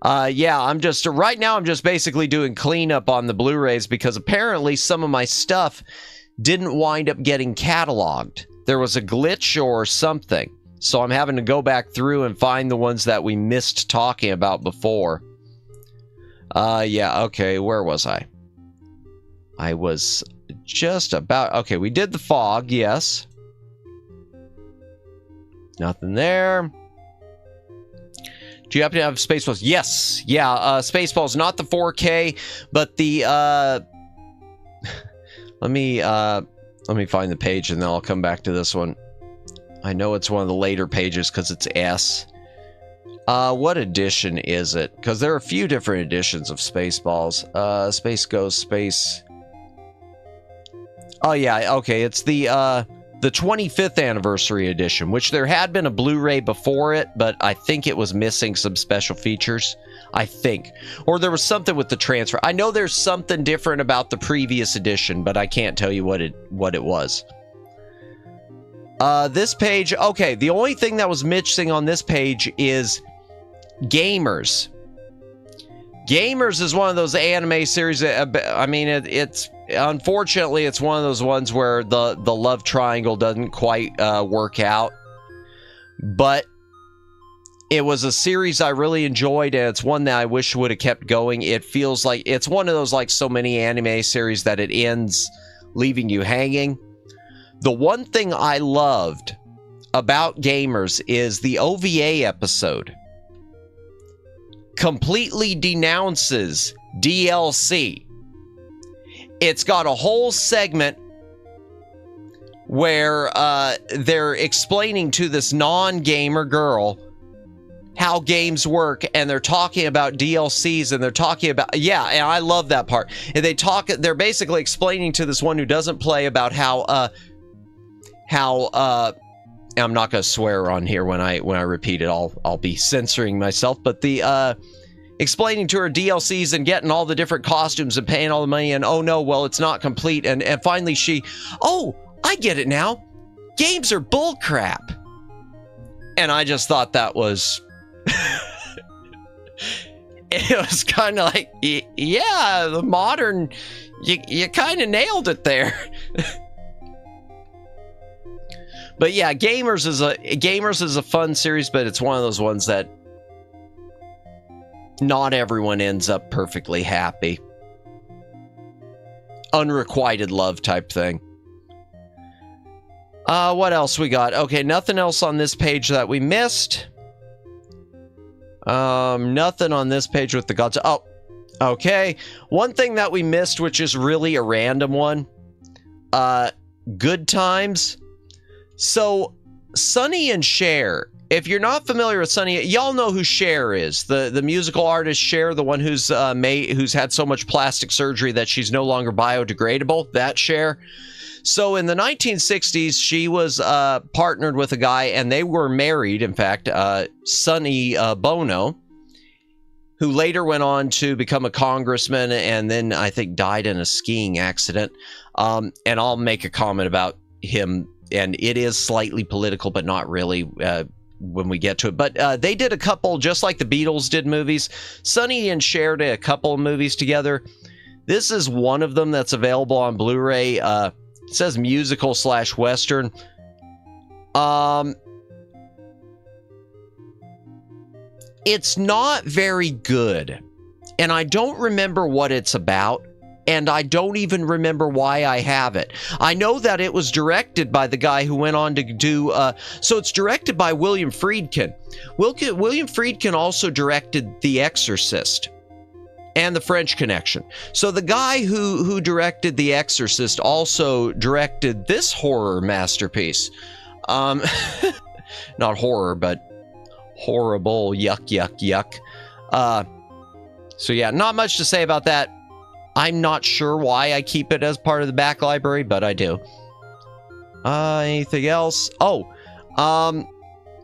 B: Yeah, right now I'm just basically doing cleanup on the Blu-rays because apparently some of my stuff didn't wind up getting cataloged. There was a glitch or something. So I'm having to go back through and find the ones that we missed talking about before. Yeah, okay, where was I? I was just about... Okay, we did The Fog, yes. Nothing there. Do you happen to have Spaceballs? Yes, yeah, Spaceballs, not the 4K, but the, Let me find the page and then I'll come back to this one. I know it's one of the later pages because it's S. What edition is it? Because there are a few different editions of Spaceballs. Space Ghost, Space... Oh yeah, okay, it's the 25th anniversary edition, which there had been a Blu-ray before it, but I think it was missing some special features. I think. Or there was something with the transfer. I know there's something different about the previous edition, but I can't tell you what it was. This page, okay, the only thing that was missing on this page is Gamers. Gamers is one of those anime series that, I mean, it's unfortunately, it's one of those ones where the love triangle doesn't quite work out. But it was a series I really enjoyed, and it's one that I wish would have kept going. It feels like it's one of those, like so many anime series, that it ends leaving you hanging. The one thing I loved about Gamers is the OVA episode completely denounces DLC. It's got a whole segment where they're explaining to this non-gamer girl how games work, and they're talking about DLCs, and they're talking about, yeah, and I love that part. And they're basically explaining to this one who doesn't play about how I'm not going to swear on here when I repeat it. I'll be censoring myself, but the explaining to her DLCs and getting all the different costumes and paying all the money, and oh no, well, it's not complete, and finally oh, I get it now. Games are bullcrap. And I just thought that was it was kind of like, yeah, the modern, you kind of nailed it there. But yeah, Gamers is a fun series, but it's one of those ones that not everyone ends up perfectly happy. Unrequited love type thing. What else we got? Okay, nothing else on this page that we missed. Nothing on this page with the gods. Oh, okay. One thing that we missed, which is really a random one. Good Times. So, Sonny and Cher. If you're not familiar with Sonny, y'all know who Cher is. The musical artist Cher, the one who's had so much plastic surgery that she's no longer biodegradable. That Cher. So in the 1960s, she was partnered with a guy, and they were married, in fact, Sonny Bono, who later went on to become a congressman and then I think died in a skiing accident. And I'll make a comment about him, and it is slightly political, but not really when we get to it. But they did a couple, just like the Beatles did movies. Sonny and Cher did a couple of movies together. This is one of them that's available on Blu-ray. It says musical/western. It's not very good, and I don't remember what it's about, and I don't even remember why I have it. I know that it was directed by the guy who went on to do, so it's directed by William Friedkin. William Friedkin also directed The Exorcist and The French Connection. So the guy who directed The Exorcist also directed this horror masterpiece. Not horror, but horrible. Yuck, yuck, yuck. So yeah, not much to say about that. I'm not sure why I keep it as part of the back library, but I do. Anything else? Oh,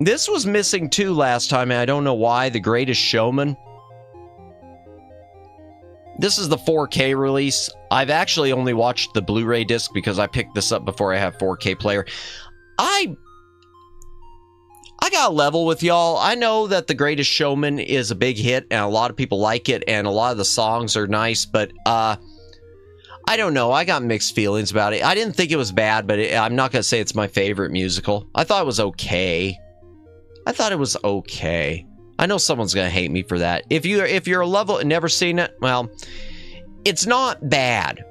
B: this was missing too last time, and I don't know why. The Greatest Showman. This is the 4K release. I've actually only watched the Blu-ray disc because I picked this up before I have 4K player. I got a level with y'all. I know that The Greatest Showman is a big hit and a lot of people like it and a lot of the songs are nice, but I don't know. I got mixed feelings about it. I didn't think it was bad, but I'm not going to say it's my favorite musical. I thought it was okay. I know someone's gonna hate me for that. If you're a level and never seen it, well, it's not bad.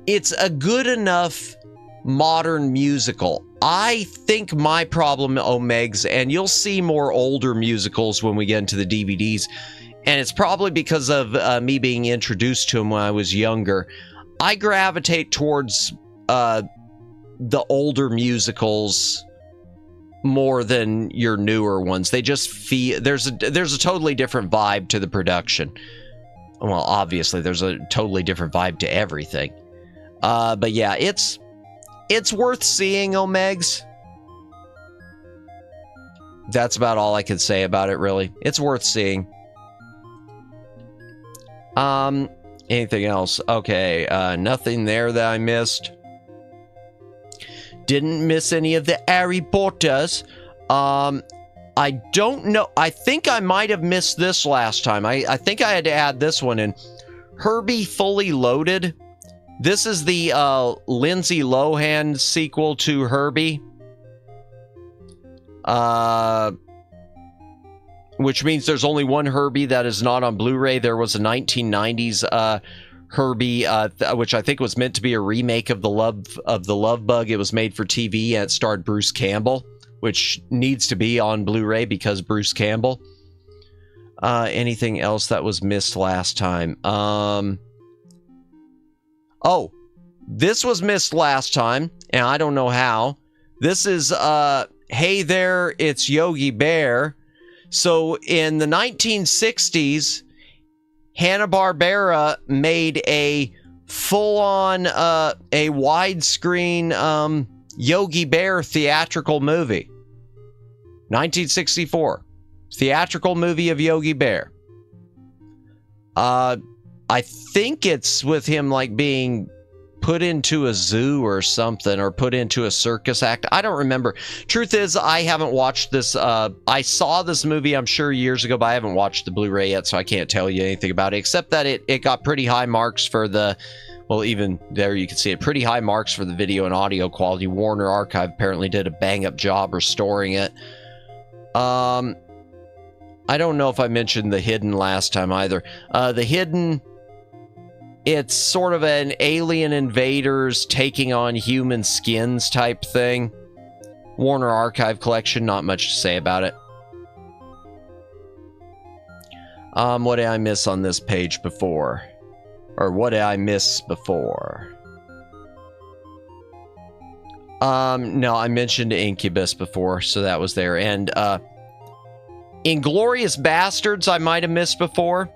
B: It's a good enough modern musical. I think my problem, Omegs, and you'll see more older musicals when we get into the DVDs, and it's probably because of me being introduced to them when I was younger. I gravitate towards the older musicals more than your newer ones. They just feel there's a totally different vibe to the production. Well, obviously there's a totally different vibe to everything. But yeah, it's worth seeing, Omegs. That's about all I can say about it, really. It's worth seeing. Anything else? Okay, nothing there that I missed. Didn't miss any of the Harry Potters. I don't know. I think I might have missed this last time. I think I had to add this one in. Herbie Fully Loaded. This is the Lindsay Lohan sequel to Herbie. Which means there's only one Herbie that is not on Blu-ray. There was a 1990s Herbie, which I think was meant to be a remake of the Love Bug. It was made for TV and it starred Bruce Campbell, which needs to be on Blu-ray because Bruce Campbell. Anything else that was missed last time? Oh, this was missed last time, and I don't know how. This is Hey There, It's Yogi Bear. So in the 1960s, Hanna-Barbera made a full-on, a widescreen Yogi Bear theatrical movie. 1964. Theatrical movie of Yogi Bear. I think it's with him like being put into a zoo or something, or put into a circus act. I don't remember. Truth is, I haven't watched this. I saw this movie, I'm sure, years ago, but I haven't watched the Blu-ray yet, so I can't tell you anything about it, except that it got pretty high marks for the, well, even there you can see it, pretty high marks for the video and audio quality. Warner Archive apparently did a bang-up job restoring it. I don't know if I mentioned The Hidden last time either. The Hidden... It's sort of an alien invaders taking on human skins type thing. Warner Archive collection, not much to say about it. What did I miss on this page before? Or what did I miss before? No, I mentioned Incubus before, so that was there. And, Inglourious Bastards I might have missed before.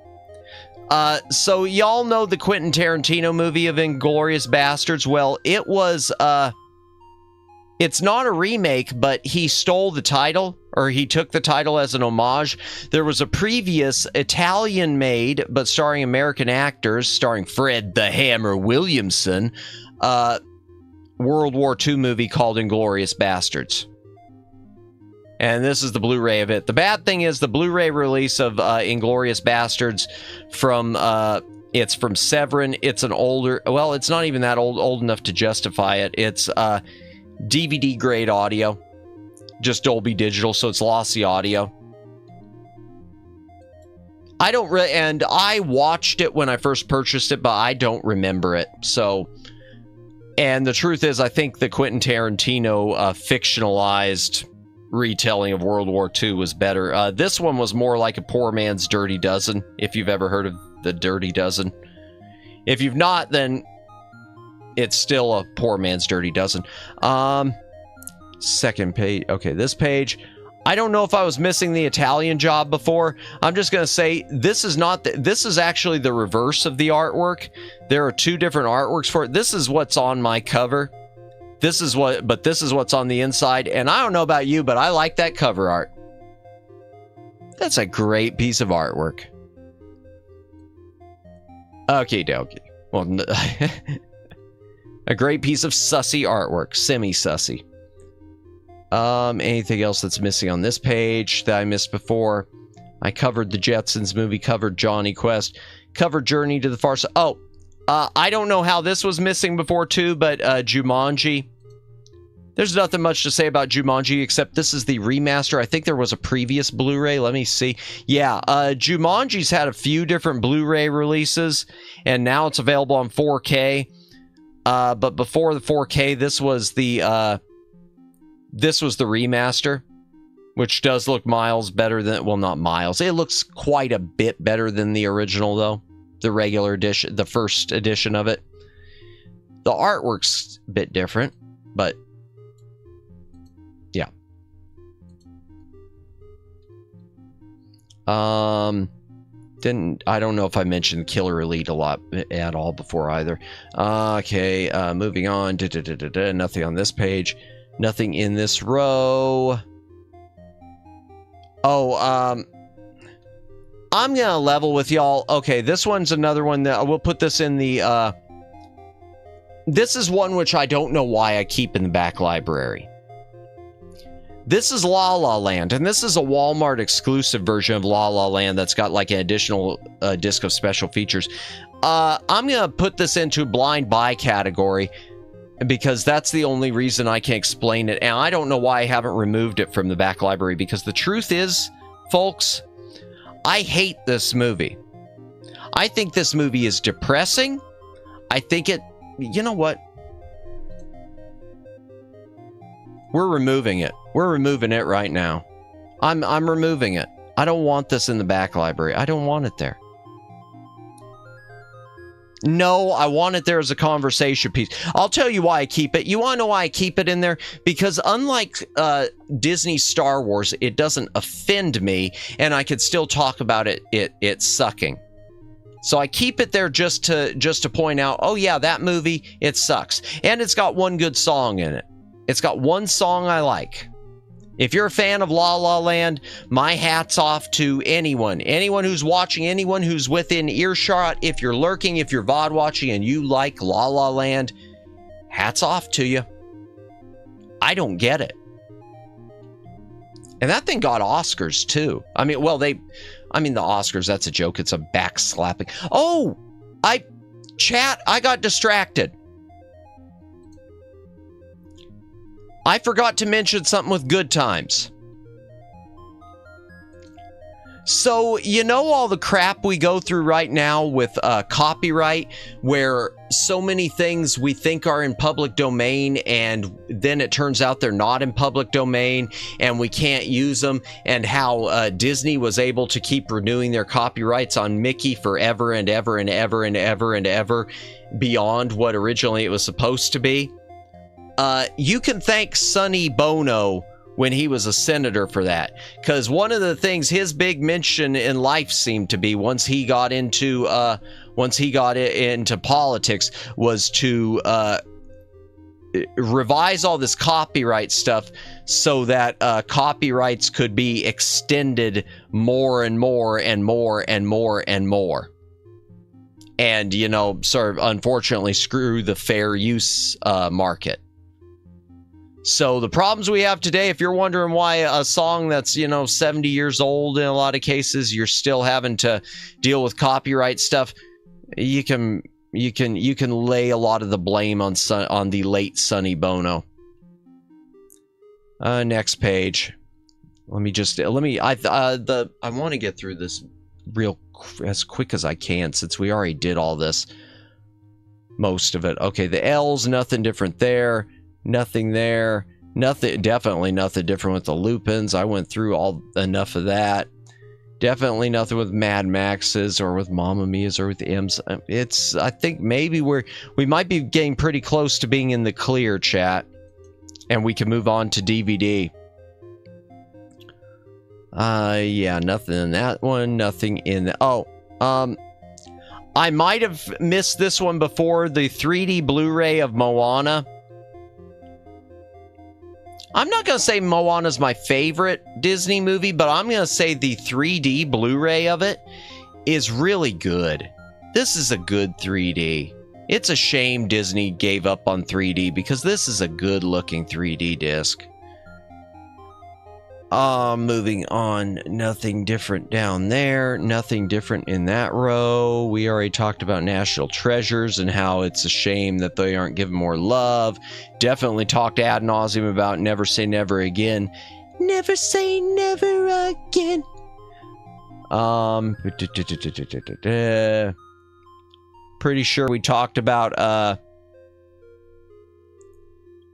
B: So y'all know the Quentin Tarantino movie of Inglourious Bastards? Well, it was, it's not a remake, but he stole the title, or he took the title as an homage. There was a previous Italian-made, but starring American actors, starring Fred the Hammer Williamson, World War II movie called Inglourious Bastards. And this is the Blu-ray of it. The bad thing is the Blu-ray release of Inglourious Bastards from, it's from Severin. It's an older, well, it's not even that old enough to justify it. It's DVD grade audio, just Dolby Digital, so it's lossy audio. I don't really, and I watched it when I first purchased it, but I don't remember it. So, and the truth is, I think the Quentin Tarantino fictionalized retelling of World War II was better. This one was more like a poor man's Dirty Dozen, if you've ever heard of the Dirty Dozen. If you've not, then it's still a poor man's Dirty Dozen. Second page. Okay, this page. I don't know if I was missing the Italian job before. I'm just going to say this is not this is actually the reverse of the artwork. There are two different artworks for it. This is what's on my cover. This is what's on the inside, and I don't know about you, but I like that cover art. That's a great piece of artwork. Okay, dokie. Well, a great piece of sussy artwork, semi-sussy. Anything else that's missing on this page that I missed before? I covered the Jetsons movie, covered Johnny Quest, covered Journey to the Far Side. Oh. I don't know how this was missing before too, but Jumanji. There's nothing much to say about Jumanji except this is the remaster. I think there was a previous Blu-ray. Let me see. Yeah, Jumanji's had a few different Blu-ray releases, and now it's available on 4K. But before the 4K, this was the remaster, which does look miles better than, well, not miles. It looks quite a bit better than the original, though. The regular edition, the first edition of it. The artwork's a bit different, but yeah. I don't know if I mentioned Killer Elite a lot at all before either. Okay, moving on. Nothing on this page. Nothing in this row. Oh, I'm gonna level with y'all. Okay, this one's another one that we'll put this in the, this is one which I don't know why I keep in the back library. This is La La Land, and this is a Walmart exclusive version of La La Land that's got like an additional disc of special features. I'm gonna put this into blind buy category because that's the only reason I can explain it, and I don't know why I haven't removed it from the back library, because the truth is, folks, I hate this movie. I think this movie is depressing. I think it, you know what? We're removing it. We're removing it right now. I'm removing it. I don't want this in the back library. I don't want it there. No, I want it there as a conversation piece. I'll tell you why I keep it. You want to know why I keep it in there? Because unlike Disney Star Wars, it doesn't offend me, and I could still talk about it sucking. So I keep it there just to point out, oh yeah, that movie, it sucks. And it's got one good song in it. It's got one song I like. If you're a fan of La La Land, my hat's off to anyone. Anyone who's watching, anyone who's within earshot, if you're lurking, if you're VOD watching and you like La La Land, hats off to you. I don't get it. And that thing got Oscars too. I mean, well, the Oscars, that's a joke. It's a backslapping. Oh, I got distracted. I forgot to mention something with Good Times. So, you know all the crap we go through right now with copyright, where so many things we think are in public domain, and then it turns out they're not in public domain, and we can't use them, and how Disney was able to keep renewing their copyrights on Mickey forever and ever and ever and ever and ever beyond what originally it was supposed to be. You can thank Sonny Bono when he was a senator for that, because one of the things his big mention in life seemed to be, once he got into politics, was to revise all this copyright stuff so that copyrights could be extended more and more and more and more and more. And, you know, sort of unfortunately screw the fair use market. So the problems we have today, if you're wondering why a song that's, 70 years old in a lot of cases, you're still having to deal with copyright stuff, you can lay a lot of the blame on the late Sonny Bono. Next page. I want to get through this as quick as I can, since we already did all this, most of it. Okay, the L's, nothing different there. Nothing there. Definitely nothing different with the Lupins. I went through enough of that. Definitely nothing with Mad Maxes or with Mamma Mia's or with M's. I think maybe we might be getting pretty close to being in the clear, chat. And we can move on to DVD. Yeah, nothing in that one. Nothing in the... I might have missed this one before. The 3D Blu-ray of Moana. I'm not going to say Moana's my favorite Disney movie, but I'm going to say the 3D Blu-ray of it is really good. This is a good 3D. It's a shame Disney gave up on 3D, because this is a good looking 3D disc. Moving on. Nothing different down there. Nothing different in that row. We already talked about National Treasures and how it's a shame that they aren't given more love. Definitely talked ad nauseum about Never Say Never Again. Never say never again. Pretty sure we talked about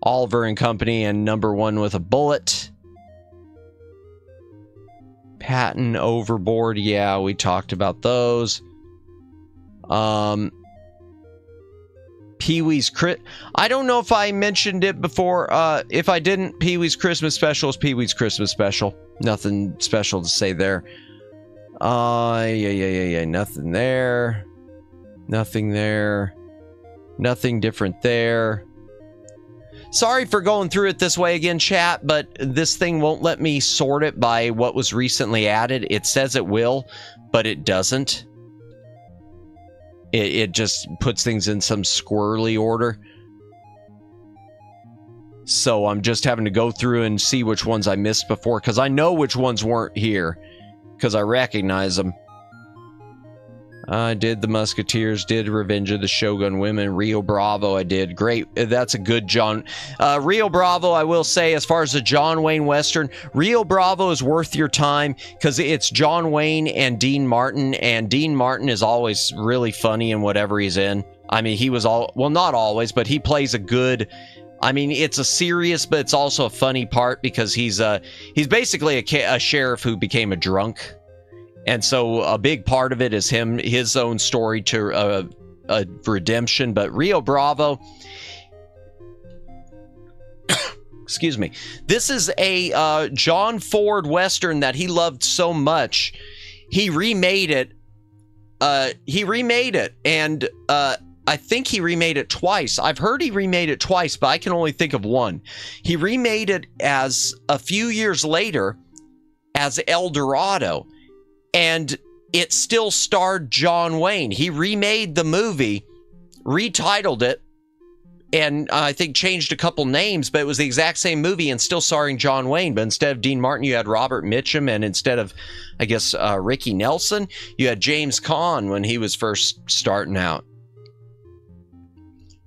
B: Oliver and Company and Number One with a Bullet. Patton Overboard, yeah, we talked about those. Pee-wee's I don't know if I mentioned it before. If I didn't, Pee-wee's Christmas Special is Pee-wee's Christmas Special. Nothing special to say there. Yeah. Nothing there. Nothing there. Nothing different there. Sorry for going through it this way again, chat, but this thing won't let me sort it by what was recently added. It says it will, but it doesn't. It just puts things in some squirrely order. So I'm just having to go through and see which ones I missed before, because I know which ones weren't here, because I recognize them. I did The Musketeers, did Revenge of the Shogun Women, Rio Bravo I did. Great, that's a good John. Rio Bravo, I will say, as far as a John Wayne Western, Rio Bravo is worth your time because it's John Wayne and Dean Martin is always really funny in whatever he's in. I mean, he was well, not always, but he plays a good... I mean, it's a serious, but it's also a funny part because he's basically a sheriff who became a drunk. And so a big part of it is his own story to a redemption. But Rio Bravo, excuse me, this is a John Ford Western that he loved so much. He remade it. And I think he remade it twice. I've heard he remade it twice, but I can only think of one. He remade it as a few years later as El Dorado. And it still starred John Wayne. He remade the movie, retitled it, and I think changed a couple names, but it was the exact same movie and still starring John Wayne. But instead of Dean Martin, you had Robert Mitchum, and instead of, I guess, Ricky Nelson, you had James Caan when he was first starting out.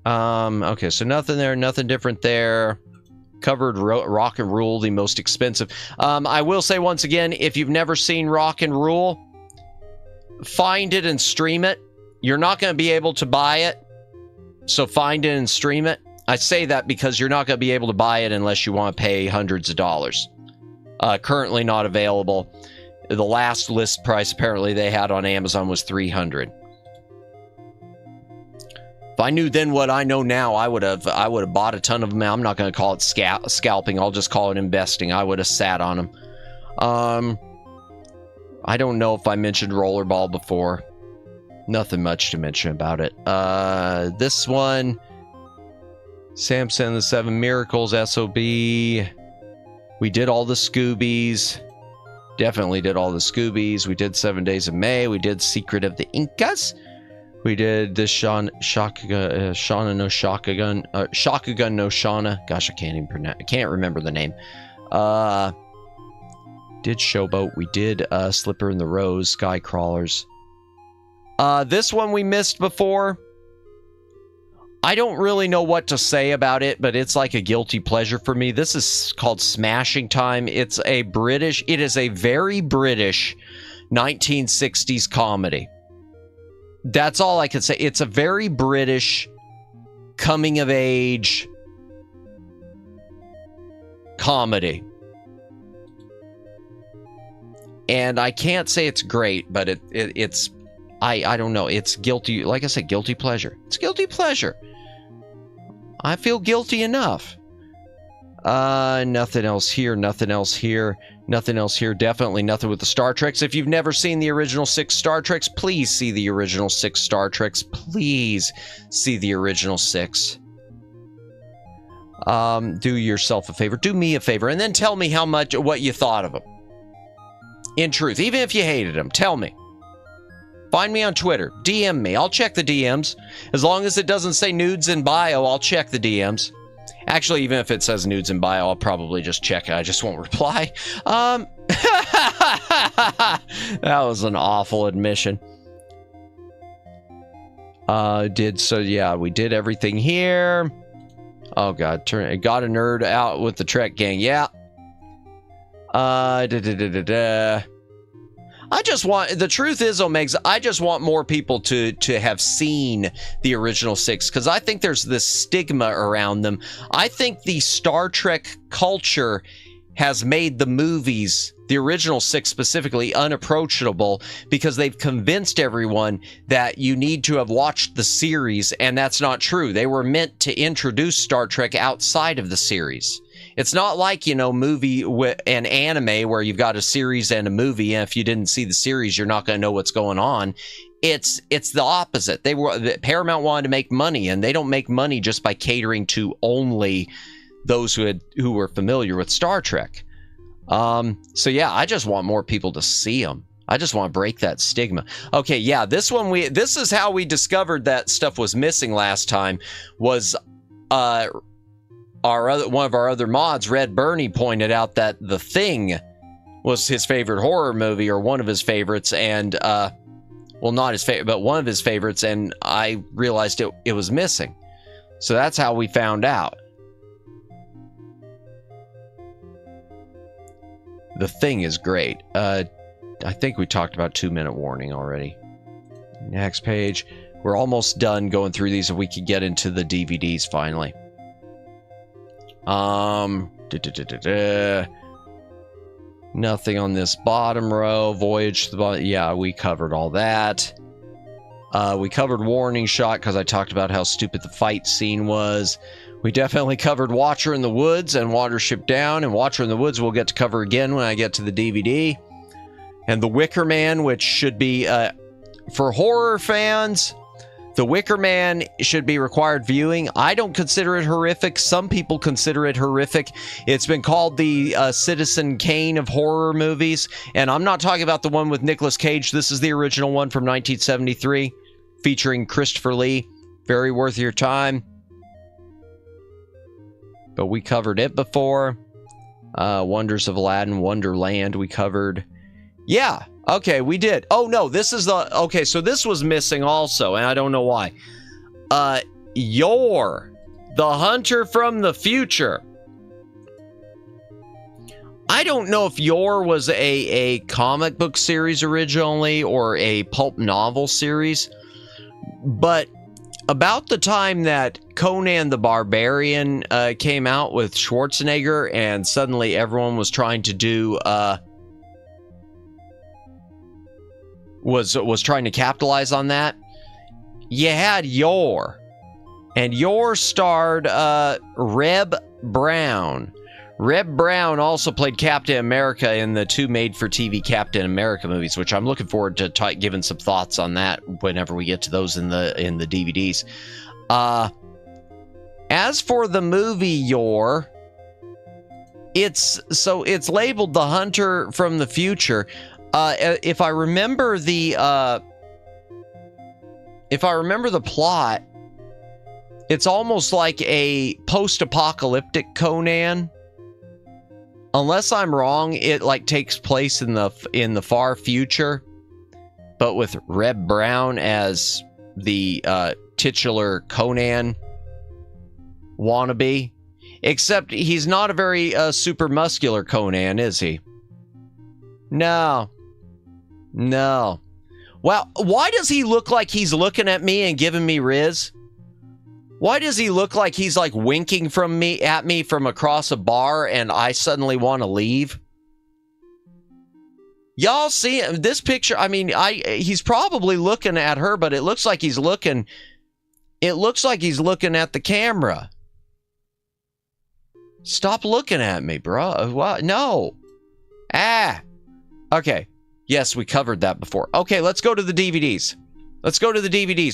B: Okay, so nothing there, nothing different there. Covered Rock and Rule, the most expensive. I will say once again, if you've never seen Rock and Rule, find it and stream it. You're not going to be able to buy it, so find it and stream it. I say that because you're not going to be able to buy it unless you want to pay hundreds of dollars. Currently not available. The last list price apparently they had on Amazon was $300. If I knew then what I know now, I would have bought a ton of them. I'm not going to call it scalping. I'll just call it investing. I would have sat on them. I don't know if I mentioned Rollerball before. Nothing much to mention about it. This one, Samson and the Seven Miracles, SOB. We did all the Scoobies. Definitely did all the Scoobies. We did 7 Days of May. We did Secret of the Incas. We did this Shauna no Shakagun no Shauna. Gosh, I can't even pronounce. I can't remember the name. Did Showboat. We did Slipper in the Rose, Sky Crawlers. This one we missed before. I don't really know what to say about it, but it's like a guilty pleasure for me. This is called Smashing Time. It is a very British 1960s comedy. That's all I can say. It's a very British coming of age comedy. And I can't say it's great, but it's I don't know. It's guilty. Like I said, guilty pleasure. It's guilty pleasure. I feel guilty enough. Nothing else here. Nothing else here. Nothing else here. Definitely nothing with the Star Treks. If you've never seen the original 6 Star Treks, please see the original 6 Star Treks. Please see the original 6. Do yourself a favor. Do me a favor. And then tell me what you thought of them. In truth, even if you hated them, tell me. Find me on Twitter. DM me. I'll check the DMs. As long as it doesn't say nudes in bio, I'll check the DMs. Actually, even if it says nudes in bio, I'll probably just check it. I just won't reply. That was an awful admission. Yeah, we did everything here. Oh god, got a nerd out with the Trek gang. Yeah. I just want, the truth is, Omegs, I just want more people to have seen the original 6, because I think there's this stigma around them. I think the Star Trek culture has made the movies, the original 6 specifically, unapproachable because they've convinced everyone that you need to have watched the series, and that's not true. They were meant to introduce Star Trek outside of the series. It's not like, you know, movie and anime where you've got a series and a movie, and if you didn't see the series, you're not going to know what's going on. It's the opposite. Paramount wanted to make money, and they don't make money just by catering to only those who were familiar with Star Trek. So yeah, I just want more people to see them. I just want to break that stigma. Okay, yeah, this is how we discovered that stuff was missing last time. Was one of our other mods, Red Bernie, pointed out that The Thing was his favorite horror movie, or one of his favorites, and well, not his favorite, but one of his favorites, and I realized it was missing. So that's how we found out. The Thing is great. I think we talked about 2-minute warning already. Next page. We're almost done going through these, and we could get into the DVDs finally. Nothing on this bottom row. Voyage to the bottom. Yeah, we covered all that. We covered Warning Shot because I talked about how stupid the fight scene was. We definitely covered Watcher in the Woods and Watership Down, and Watcher in the Woods we'll get to cover again when I get to the DVD. And The Wicker Man, which should be, for horror fans, The Wicker Man should be required viewing. I don't consider it horrific. Some people consider it horrific. It's been called the Citizen Kane of horror movies, and I'm not talking about the one with Nicolas Cage. This is the original one from 1973, featuring Christopher Lee. Very worth your time. But we covered it before. Wonders of Aladdin, Wonderland, we covered. Yeah, okay, we did. Oh, no, this is the... Okay, so this was missing also, and I don't know why. Yor, the Hunter from the Future. I don't know if Yor was a comic book series originally or a pulp novel series, but about the time that Conan the Barbarian came out with Schwarzenegger, and suddenly everyone was trying to do was trying to capitalize on that. You had Yor, and Yor starred Reb Brown. Reb Brown also played Captain America in the 2 made-for-TV Captain America movies, which I'm looking forward to giving some thoughts on that whenever we get to those in the DVDs. As for the movie Yor, it's labeled The Hunter from the Future. If I remember the plot, it's almost like a post-apocalyptic Conan. Unless I'm wrong, it like takes place in the far future, but with Reb Brown as the titular Conan wannabe. Except he's not a very super muscular Conan, is he? No. Well, why does he look like he's looking at me and giving me riz? Why does he look like he's like winking at me from across a bar and I suddenly want to leave? Y'all see this picture? I mean, he's probably looking at her, but it looks like he's looking at the camera. Stop looking at me, bro. What? No. Okay. Yes, we covered that before. Okay, let's go to the DVDs.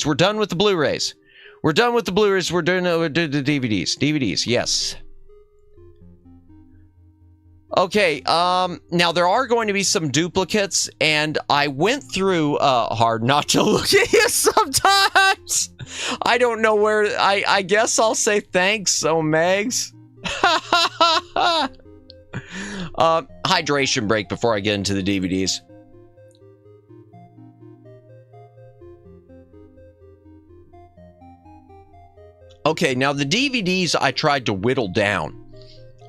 B: We're done with the Blu-rays. We're done with the Blu-rays. We're doing the DVDs. DVDs, yes. Okay, now there are going to be some duplicates, and I went through, hard not to look at you sometimes. I don't know where, I guess I'll say thanks, Megs. Hydration break before I get into the DVDs. Okay, now the DVDs I tried to whittle down.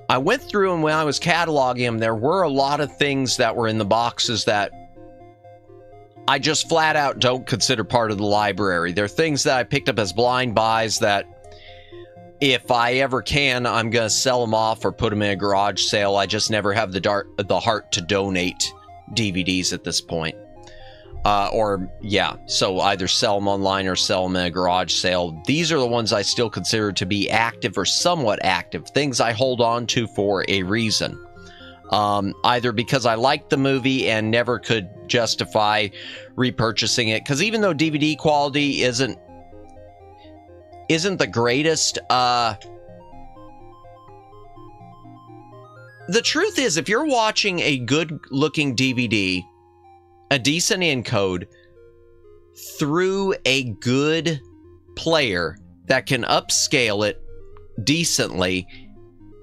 B: I went through and when I was cataloging them, there were a lot of things that were in the boxes that I just flat out don't consider part of the library. They're things that I picked up as blind buys that if I ever can, I'm gonna sell them off or put them in a garage sale. I just never have the heart to donate DVDs at this point. So either sell them online or sell them in a garage sale. These are the ones I still consider to be active or somewhat active, things I hold on to for a reason. Either because I liked the movie and never could justify repurchasing it, because even though DVD quality isn't the greatest, the truth is, if you're watching a good looking DVD, a decent encode, through a good player that can upscale it decently,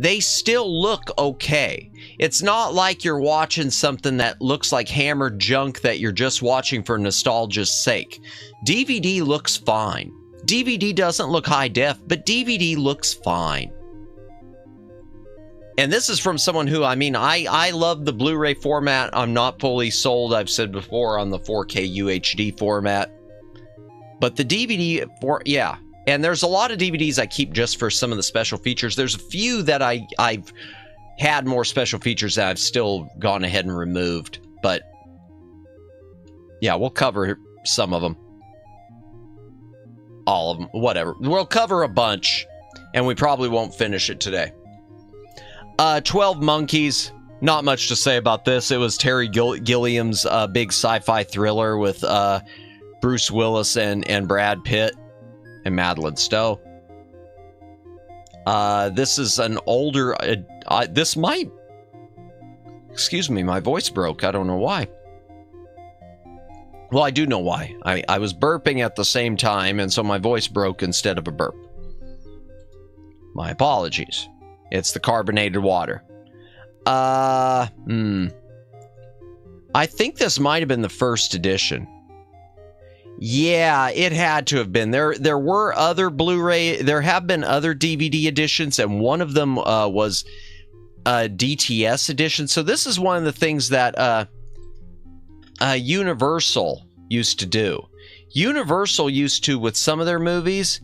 B: they still look okay. It's not like you're watching something that looks like hammered junk that you're just watching for nostalgia's sake. DVD looks fine. DVD doesn't look high def, but DVD looks fine. And this is from someone who, I love the Blu-ray format. I'm not fully sold, I've said before, on the 4K UHD format. But the DVD, and there's a lot of DVDs I keep just for some of the special features. There's a few that I've had more special features that I've still gone ahead and removed. But, yeah, we'll cover some of them. All of them, whatever. We'll cover a bunch, and we probably won't finish it today. 12 Monkeys. Not much to say about this. It was Terry Gilliam's big sci-fi thriller with Bruce Willis and Brad Pitt and Madeline Stowe. This is an older... this might... Excuse me, my voice broke. I don't know why. Well, I do know why. I was burping at the same time, and so my voice broke instead of a burp. My apologies. It's the carbonated water. I think this might have been the first edition. Yeah, it had to have been. There were other Blu-ray, there have been other DVD editions, and one of them was a DTS edition. So this is one of the things that Universal used to do. Universal used to, with some of their movies,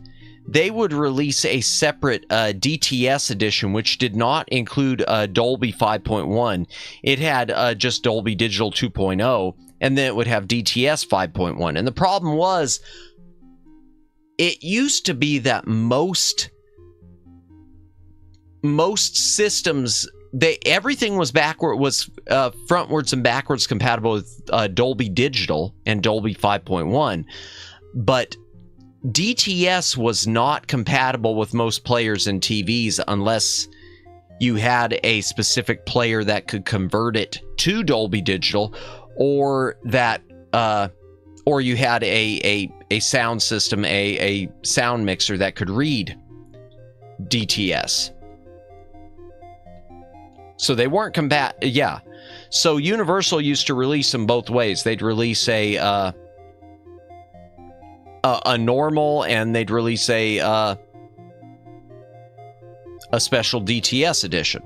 B: they would release a separate DTS edition, which did not include Dolby 5.1. It had just Dolby Digital 2.0, and then it would have DTS 5.1. And the problem was, it used to be that most systems, everything was frontwards and backwards compatible with Dolby Digital and Dolby 5.1, but DTS was not compatible with most players and TVs unless you had a specific player that could convert it to Dolby Digital, or that or you had a sound system, a sound mixer that could read DTS. So they weren't So Universal used to release them both ways. They'd release a normal, and they'd release a special DTS edition.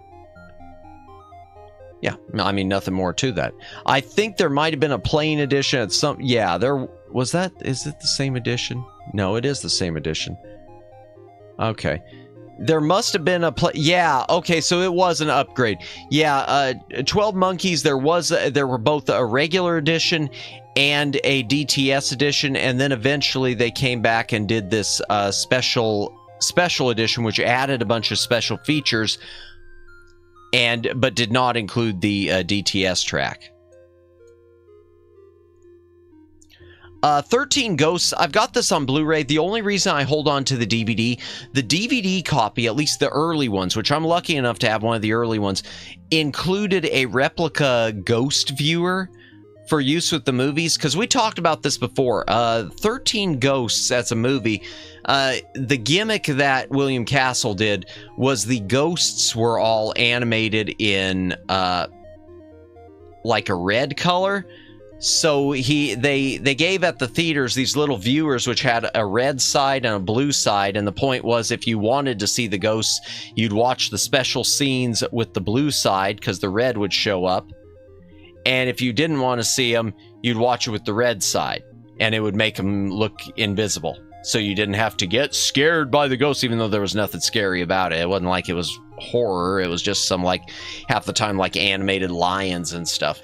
B: Yeah, nothing more to that. I think there might have been a plain edition at some... Yeah, there was that. Is it the same edition? No, it is the same edition. Okay. There must have been yeah, okay, so it was an upgrade. Yeah, 12 Monkeys, there were both a regular edition and a DTS edition, and then eventually they came back and did this special edition, which added a bunch of special features, but did not include the DTS track. 13 Ghosts, I've got this on Blu-ray. The only reason I hold on to the DVD copy, at least the early ones, which I'm lucky enough to have one of the early ones, included a replica ghost viewer for use with the movies, because we talked about this before. 13 Ghosts as a movie, the gimmick that William Castle did was the ghosts were all animated in like a red color. So they gave at the theaters these little viewers which had a red side and a blue side, and the point was, if you wanted to see the ghosts, you'd watch the special scenes with the blue side because the red would show up, and if you didn't want to see them, you'd watch it with the red side, and it would make them look invisible. So you didn't have to get scared by the ghosts, even though there was nothing scary about it. It wasn't like it was horror. It was just some, like, half the time, like, animated lions and stuff.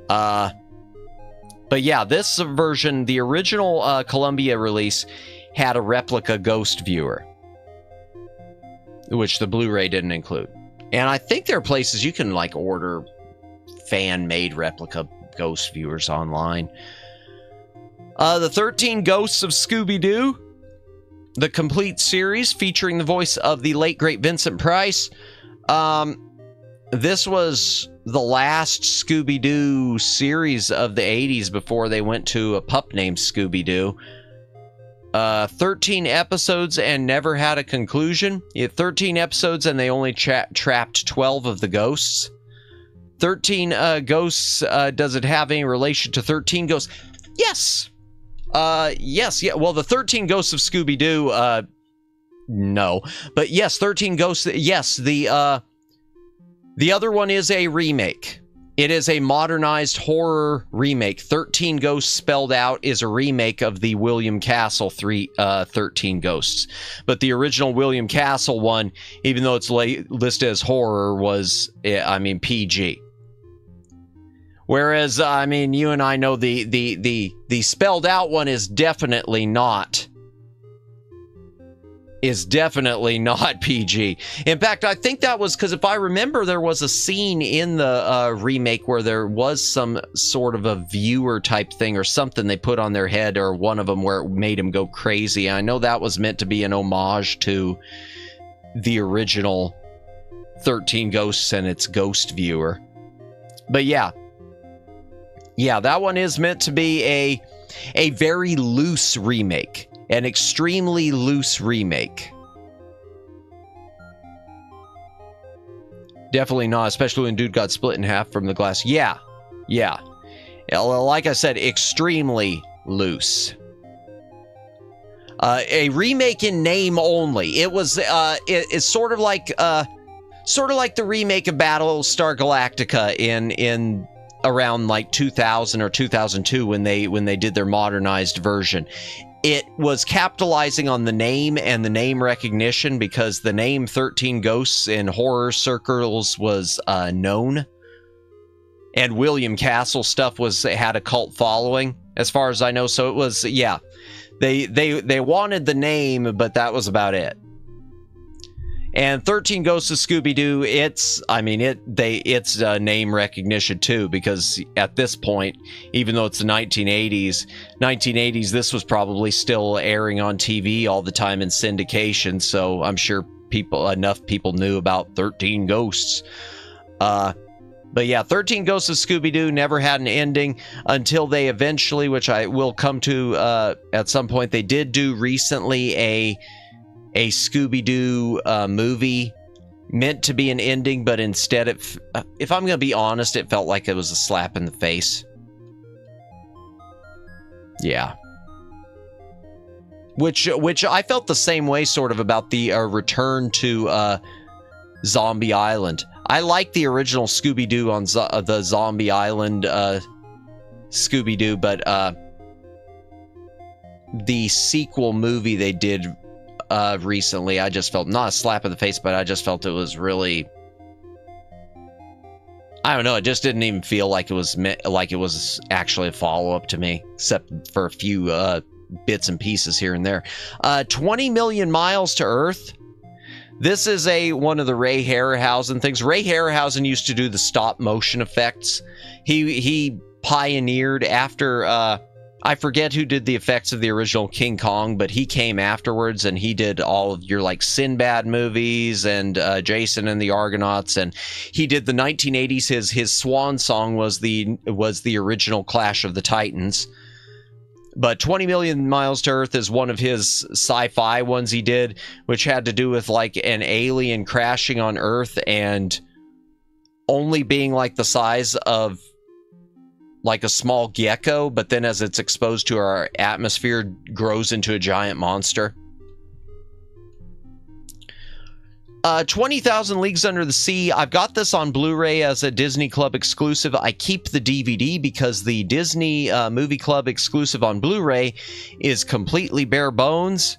B: But yeah, this version, the original Columbia release, had a replica ghost viewer, which the Blu-ray didn't include. And I think there are places you can, like, order fan-made replica ghost viewers online. The 13 Ghosts of Scooby-Doo, the complete series featuring the voice of the late great Vincent Price. This was the last Scooby-Doo series of the 80s before they went to a pup named Scooby-Doo. 13 episodes and never had a conclusion. You had 13 episodes and they only trapped 12 of the ghosts. 13 ghosts, does it have any relation to 13 ghosts? Yes! Yes, yeah. Well, the 13 Ghosts of Scooby-Doo, no. But yes, 13 Ghosts, yes, the other one is a remake. It is a modernized horror remake. 13 Ghosts spelled out is a remake of the William Castle 13 Ghosts. But the original William Castle one, even though it's listed as horror, was, I mean, PG. Whereas, I mean, you and I know the spelled out one is definitely not PG. In fact, I think that was because if I remember, there was a scene in the remake where there was some sort of a viewer type thing or something they put on their head, or one of them where it made him go crazy. I know that was meant to be an homage to the original 13 Ghosts and its ghost viewer. But yeah. Yeah, that one is meant to be a very loose remake. An extremely loose remake. Definitely not, especially when dude got split in half from the glass. Yeah. Like I said, extremely loose. A remake in name only. It was it's sort of like the remake of Battlestar Galactica in around like 2000 or 2002 when they did their modernized version. It was capitalizing on the name and the name recognition because the name 13 Ghosts in horror circles was known, and William Castle stuff had a cult following as far as I know. So it was, yeah, they wanted the name, but that was about it. And 13 Ghosts of Scooby-Doo, it's name recognition too, because at this point, even though it's the 1980s, this was probably still airing on TV all the time in syndication, so I'm sure enough people knew about 13 Ghosts. But yeah, 13 Ghosts of Scooby-Doo never had an ending until they eventually, which I will come to at some point, they did do recently a Scooby-Doo movie meant to be an ending, but instead, if I'm going to be honest, it felt like it was a slap in the face. Yeah. Which I felt the same way sort of about the return to Zombie Island. I like the original Scooby-Doo on the Zombie Island Scooby-Doo, but the sequel movie they did recently, I just felt not a slap in the face, but I just felt it was really, I don't know, it just didn't even feel like it was actually a follow-up to me, except for a few bits and pieces here and there. 20 Million Miles to Earth. This is one of the Ray Harryhausen things. Ray Harryhausen used to do the stop motion effects. He pioneered after I forget who did the effects of the original King Kong, but he came afterwards and he did all of your like Sinbad movies and Jason and the Argonauts, and he did the 1980s. His swan song was the original Clash of the Titans. But 20 Million Miles to Earth is one of his sci-fi ones he did, which had to do with like an alien crashing on Earth and only being like the size of like a small gecko, but then as it's exposed to our atmosphere, grows into a giant monster. 20,000 Leagues Under the Sea. I've got this on Blu-ray as a Disney Club exclusive. I keep the DVD because the Disney Movie Club exclusive on Blu-ray is completely bare bones.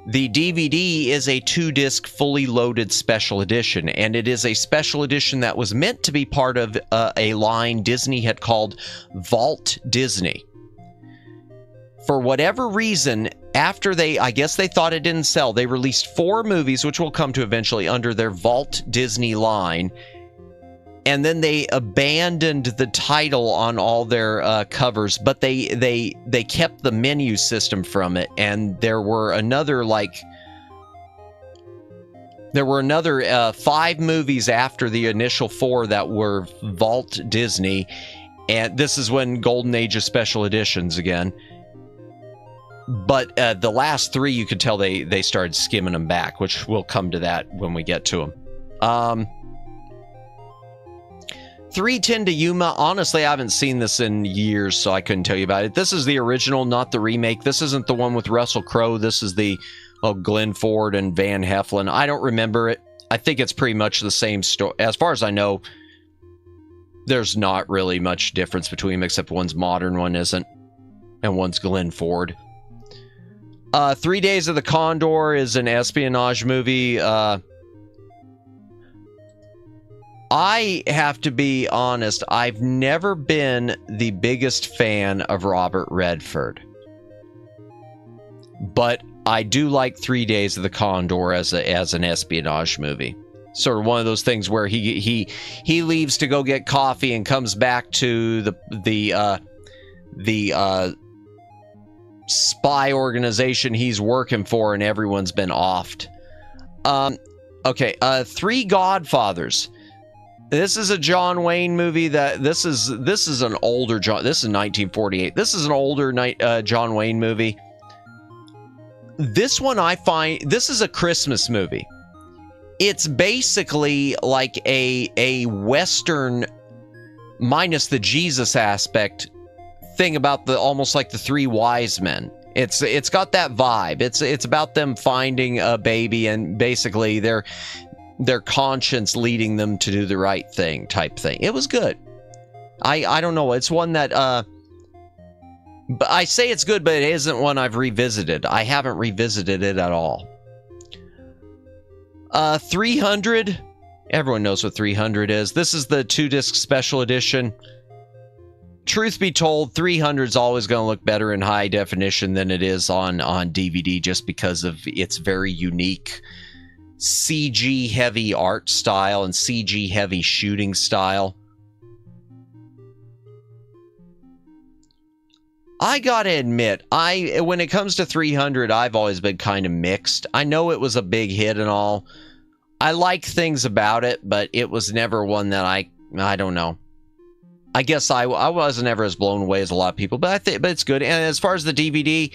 B: The DVD is a 2-disc fully loaded special edition, and it is a special edition that was meant to be part of a line Disney had called Vault Disney. For whatever reason, after I guess they thought it didn't sell, they released 4 movies, which we'll come to eventually, under their Vault Disney line. And then they abandoned the title on all their covers, but they kept the menu system from it. And there were another 5 movies after the initial 4 that were Vault Disney. And this is when Golden Age of special editions again. But the last 3, you could tell they started skimming them back, which we'll come to that when we get to them. 3:10 to Yuma. Honestly, I haven't seen this in years, so I couldn't tell you about it. This is the original, not the remake. This isn't the one with Russell Crowe. This is the Glenn Ford and Van Heflin. I don't remember it. I think it's pretty much the same story. As far as I know, there's not really much difference between them, except one's modern, one isn't, and one's Glenn Ford. 3 Days of the Condor is an espionage movie. I have to be honest, I've never been the biggest fan of Robert Redford. But I do like 3 Days of the Condor as an espionage movie. Sort of one of those things where he leaves to go get coffee and comes back to the spy organization he's working for, and everyone's been offed. Okay, Three Godfathers. This is a John Wayne movie that this is an older John. This is 1948. This is an older John Wayne movie. This one this is a Christmas movie. It's basically like a Western minus the Jesus aspect thing about almost like the 3 wise men. It's got that vibe. It's about them finding a baby and basically their conscience leading them to do the right thing type thing. It was good. I don't know. It's one that but I say it's good, but it isn't one I've revisited. I haven't revisited it at all. 300. Everyone knows what 300 is. This is the 2-disc special edition. Truth be told, 300 is always going to look better in high definition than it is on DVD, just because of its very unique CG heavy art style and CG heavy shooting style. I gotta admit, when it comes to 300, I've always been kind of mixed. I know it was a big hit and all. I like things about it, but it was never one that I don't know. I guess I wasn't ever as blown away as a lot of people, but it's good. And as far as the DVD,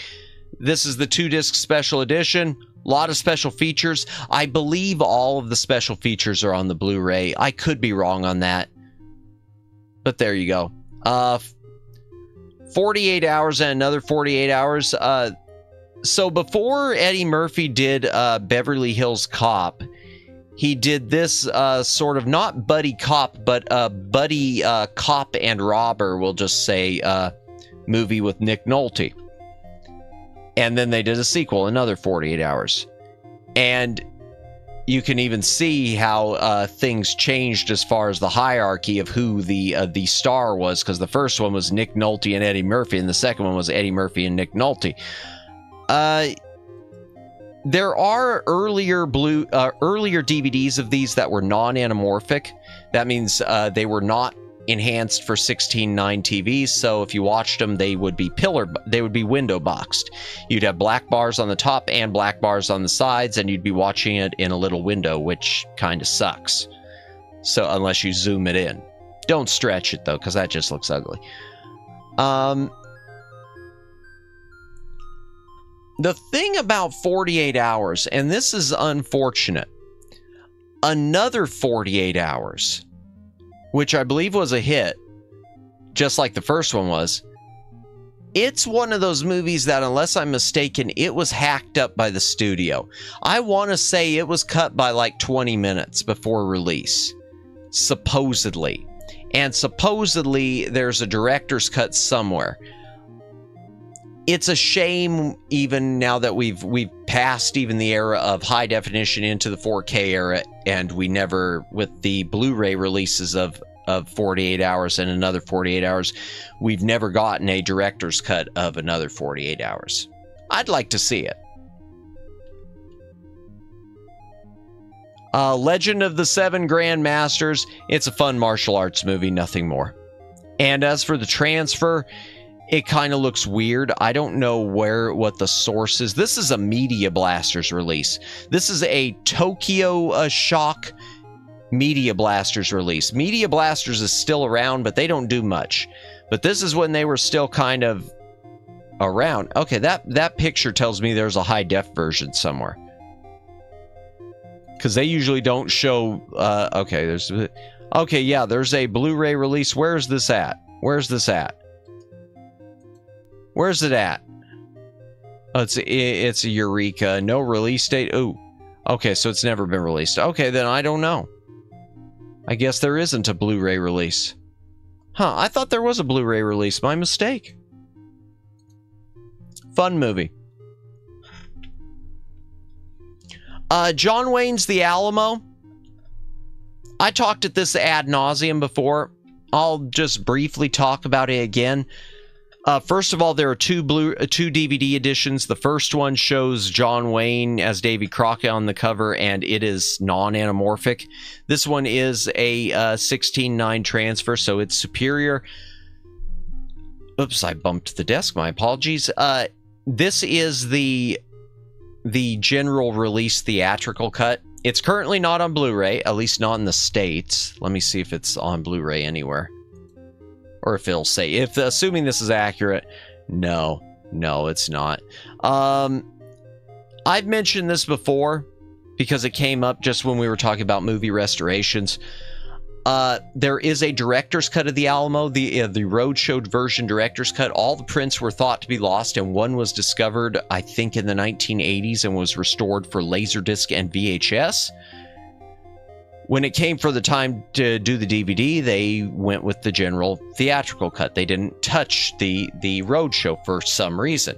B: this is the 2-disc special edition. A lot of special features. I believe all of the special features are on the Blu-ray. I could be wrong on that, but there you go. 48 hours and another 48 hours. So before Eddie Murphy did Beverly Hills Cop, he did this sort of not buddy cop, but buddy cop and robber, we'll just say, movie with Nick Nolte. And then they did a sequel, another 48 hours. And you can even see how things changed as far as the hierarchy of who the star was, because the first one was Nick Nolte and Eddie Murphy, and the second one was Eddie Murphy and Nick Nolte. There are earlier DVDs of these that were non-anamorphic. That means they were not enhanced for 16:9 TVs, so if you watched them, they would be window boxed. You'd have black bars on the top and black bars on the sides, and you'd be watching it in a little window, which kind of sucks. So unless you zoom it in. Don't stretch it though, because that just looks ugly. The thing about 48 hours, and this is unfortunate, another 48 hours, which I believe was a hit, just like the first one was, It's one of those movies that, unless I'm mistaken, it was hacked up by the studio. I want to say it was cut by like 20 minutes before release, supposedly. And supposedly there's a director's cut somewhere. It's a shame, even now that we've passed even the era of high definition into the 4K era, and we never, with the Blu-ray releases of 48 hours and another 48 hours, we've never gotten a director's cut of another 48 hours. I'd like to see it. Legend of the Seven Grandmasters. It's a fun martial arts movie, nothing more. And as for the transfer, it kind of looks weird. I don't know what the source is. This is a Media Blasters release. This is a Tokyo Shock Media Blasters release. Media Blasters is still around, but they don't do much. But this is when they were still kind of around. Okay, that picture tells me there's a high def version somewhere, because they usually don't show. Okay, yeah, there's a Blu-ray release. Where's this at? Where's this at? Where's it at? Oh, it's a Eureka. No release date. Ooh. Okay, so it's never been released. Okay, then I don't know. I guess there isn't a Blu-ray release. Huh, I thought there was a Blu-ray release. My mistake. Fun movie. John Wayne's The Alamo. I talked at this ad nauseum before. I'll just briefly talk about it again. First of all, there are two DVD editions. The first one shows John Wayne as Davy Crockett on the cover, and it is non-anamorphic. This one is a 16:9 transfer, so it's superior. Oops, I bumped the desk. My apologies. This is the general release theatrical cut. It's currently not on Blu-ray, at least not in the States. Let me see if it's on Blu-ray anywhere. Or if it'll say, assuming this is accurate, no, it's not. I've mentioned this before because it came up just when we were talking about movie restorations. There is a director's cut of The Alamo, the roadshow version director's cut. All the prints were thought to be lost, and one was discovered, I think, in the 1980s and was restored for Laserdisc and VHS. When it came for the time to do the DVD, they went with the general theatrical cut. They didn't touch the roadshow for some reason.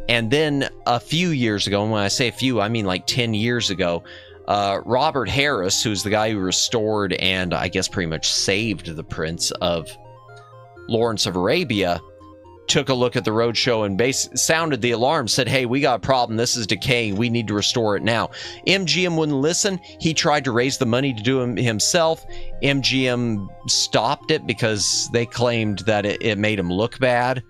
B: And then a few years ago, and when I say a few, I mean like 10 years ago, Robert Harris, who's the guy who restored and I guess pretty much saved the prints of Lawrence of Arabia, took a look at the roadshow and sounded the alarm, said, hey, we got a problem. This is decaying. We need to restore it now. MGM wouldn't listen. He tried to raise the money to do it himself. MGM stopped it because they claimed that it made him look bad.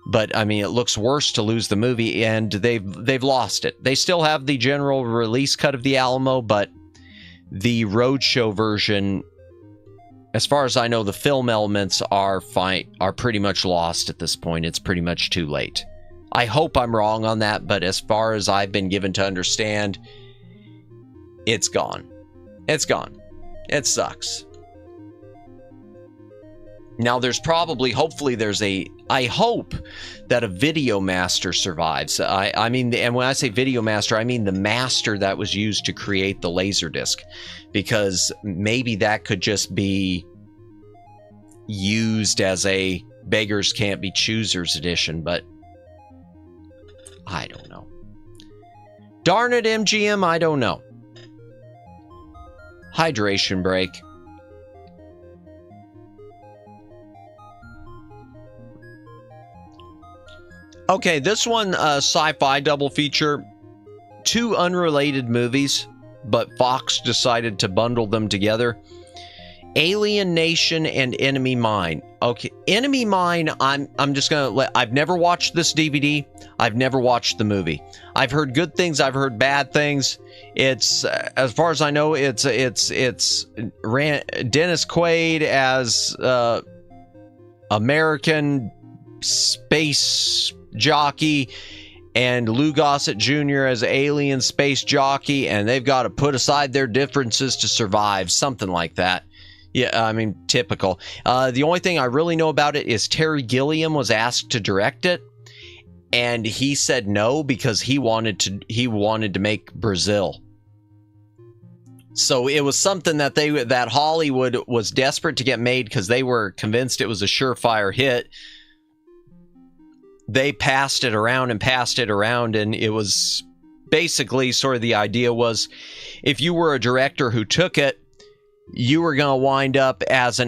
B: But, I mean, it looks worse to lose the movie, and they've lost it. They still have the general release cut of The Alamo, but the roadshow version, as far as I know, the film elements are pretty much lost at this point. It's pretty much too late. I hope I'm wrong on that, but as far as I've been given to understand, it's gone. It's gone. It sucks. Now, hopefully there's I hope that a video master survives. I mean, and when I say video master, I mean the master that was used to create the Laserdisc, because maybe that could just be used as a beggars can't be choosers edition, but I don't know. Darn it, MGM, I don't know. Hydration break. Okay, this one, sci-fi double feature. Two unrelated movies, but Fox decided to bundle them together. Alien Nation and Enemy Mine. Okay, Enemy Mine, I'm just gonna I've never watched this DVD. I've never watched the movie. I've heard good things. I've heard bad things. It's as far as I know, it's Dennis Quaid as American space jockey and Lou Gossett Jr. as alien space jockey, and they've got to put aside their differences to survive, something like that. Yeah, I mean, typical. The only thing I really know about it is Terry Gilliam was asked to direct it. and he said no because he wanted to make Brazil. So it was something that Hollywood was desperate to get made because they were convinced it was a surefire hit. They passed it around, and it was basically sort of the idea was if you were a director who took it, you were going to wind up as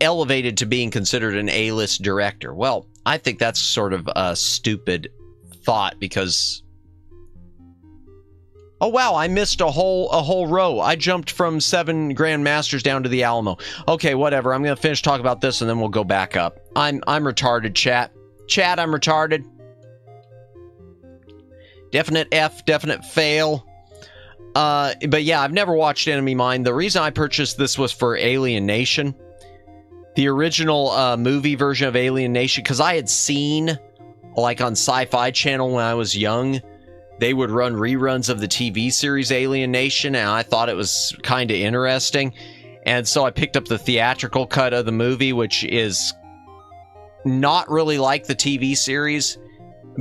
B: elevated to being considered an A-list director. Well, I think that's sort of a stupid thought because... Oh wow, I missed a whole row. I jumped from 7 Grandmasters down to the Alamo. Okay, whatever. I'm gonna finish talking about this and then we'll go back up. I'm retarded, chat. Chat, I'm retarded. Definite F, definite fail. But yeah, I've never watched Enemy Mine. The reason I purchased this was for Alien Nation. The original movie version of Alien Nation, because I had seen, like on Sci-Fi Channel when I was young, they would run reruns of the TV series Alien Nation, and I thought it was kind of interesting. And so I picked up the theatrical cut of the movie, which is not really like the TV series.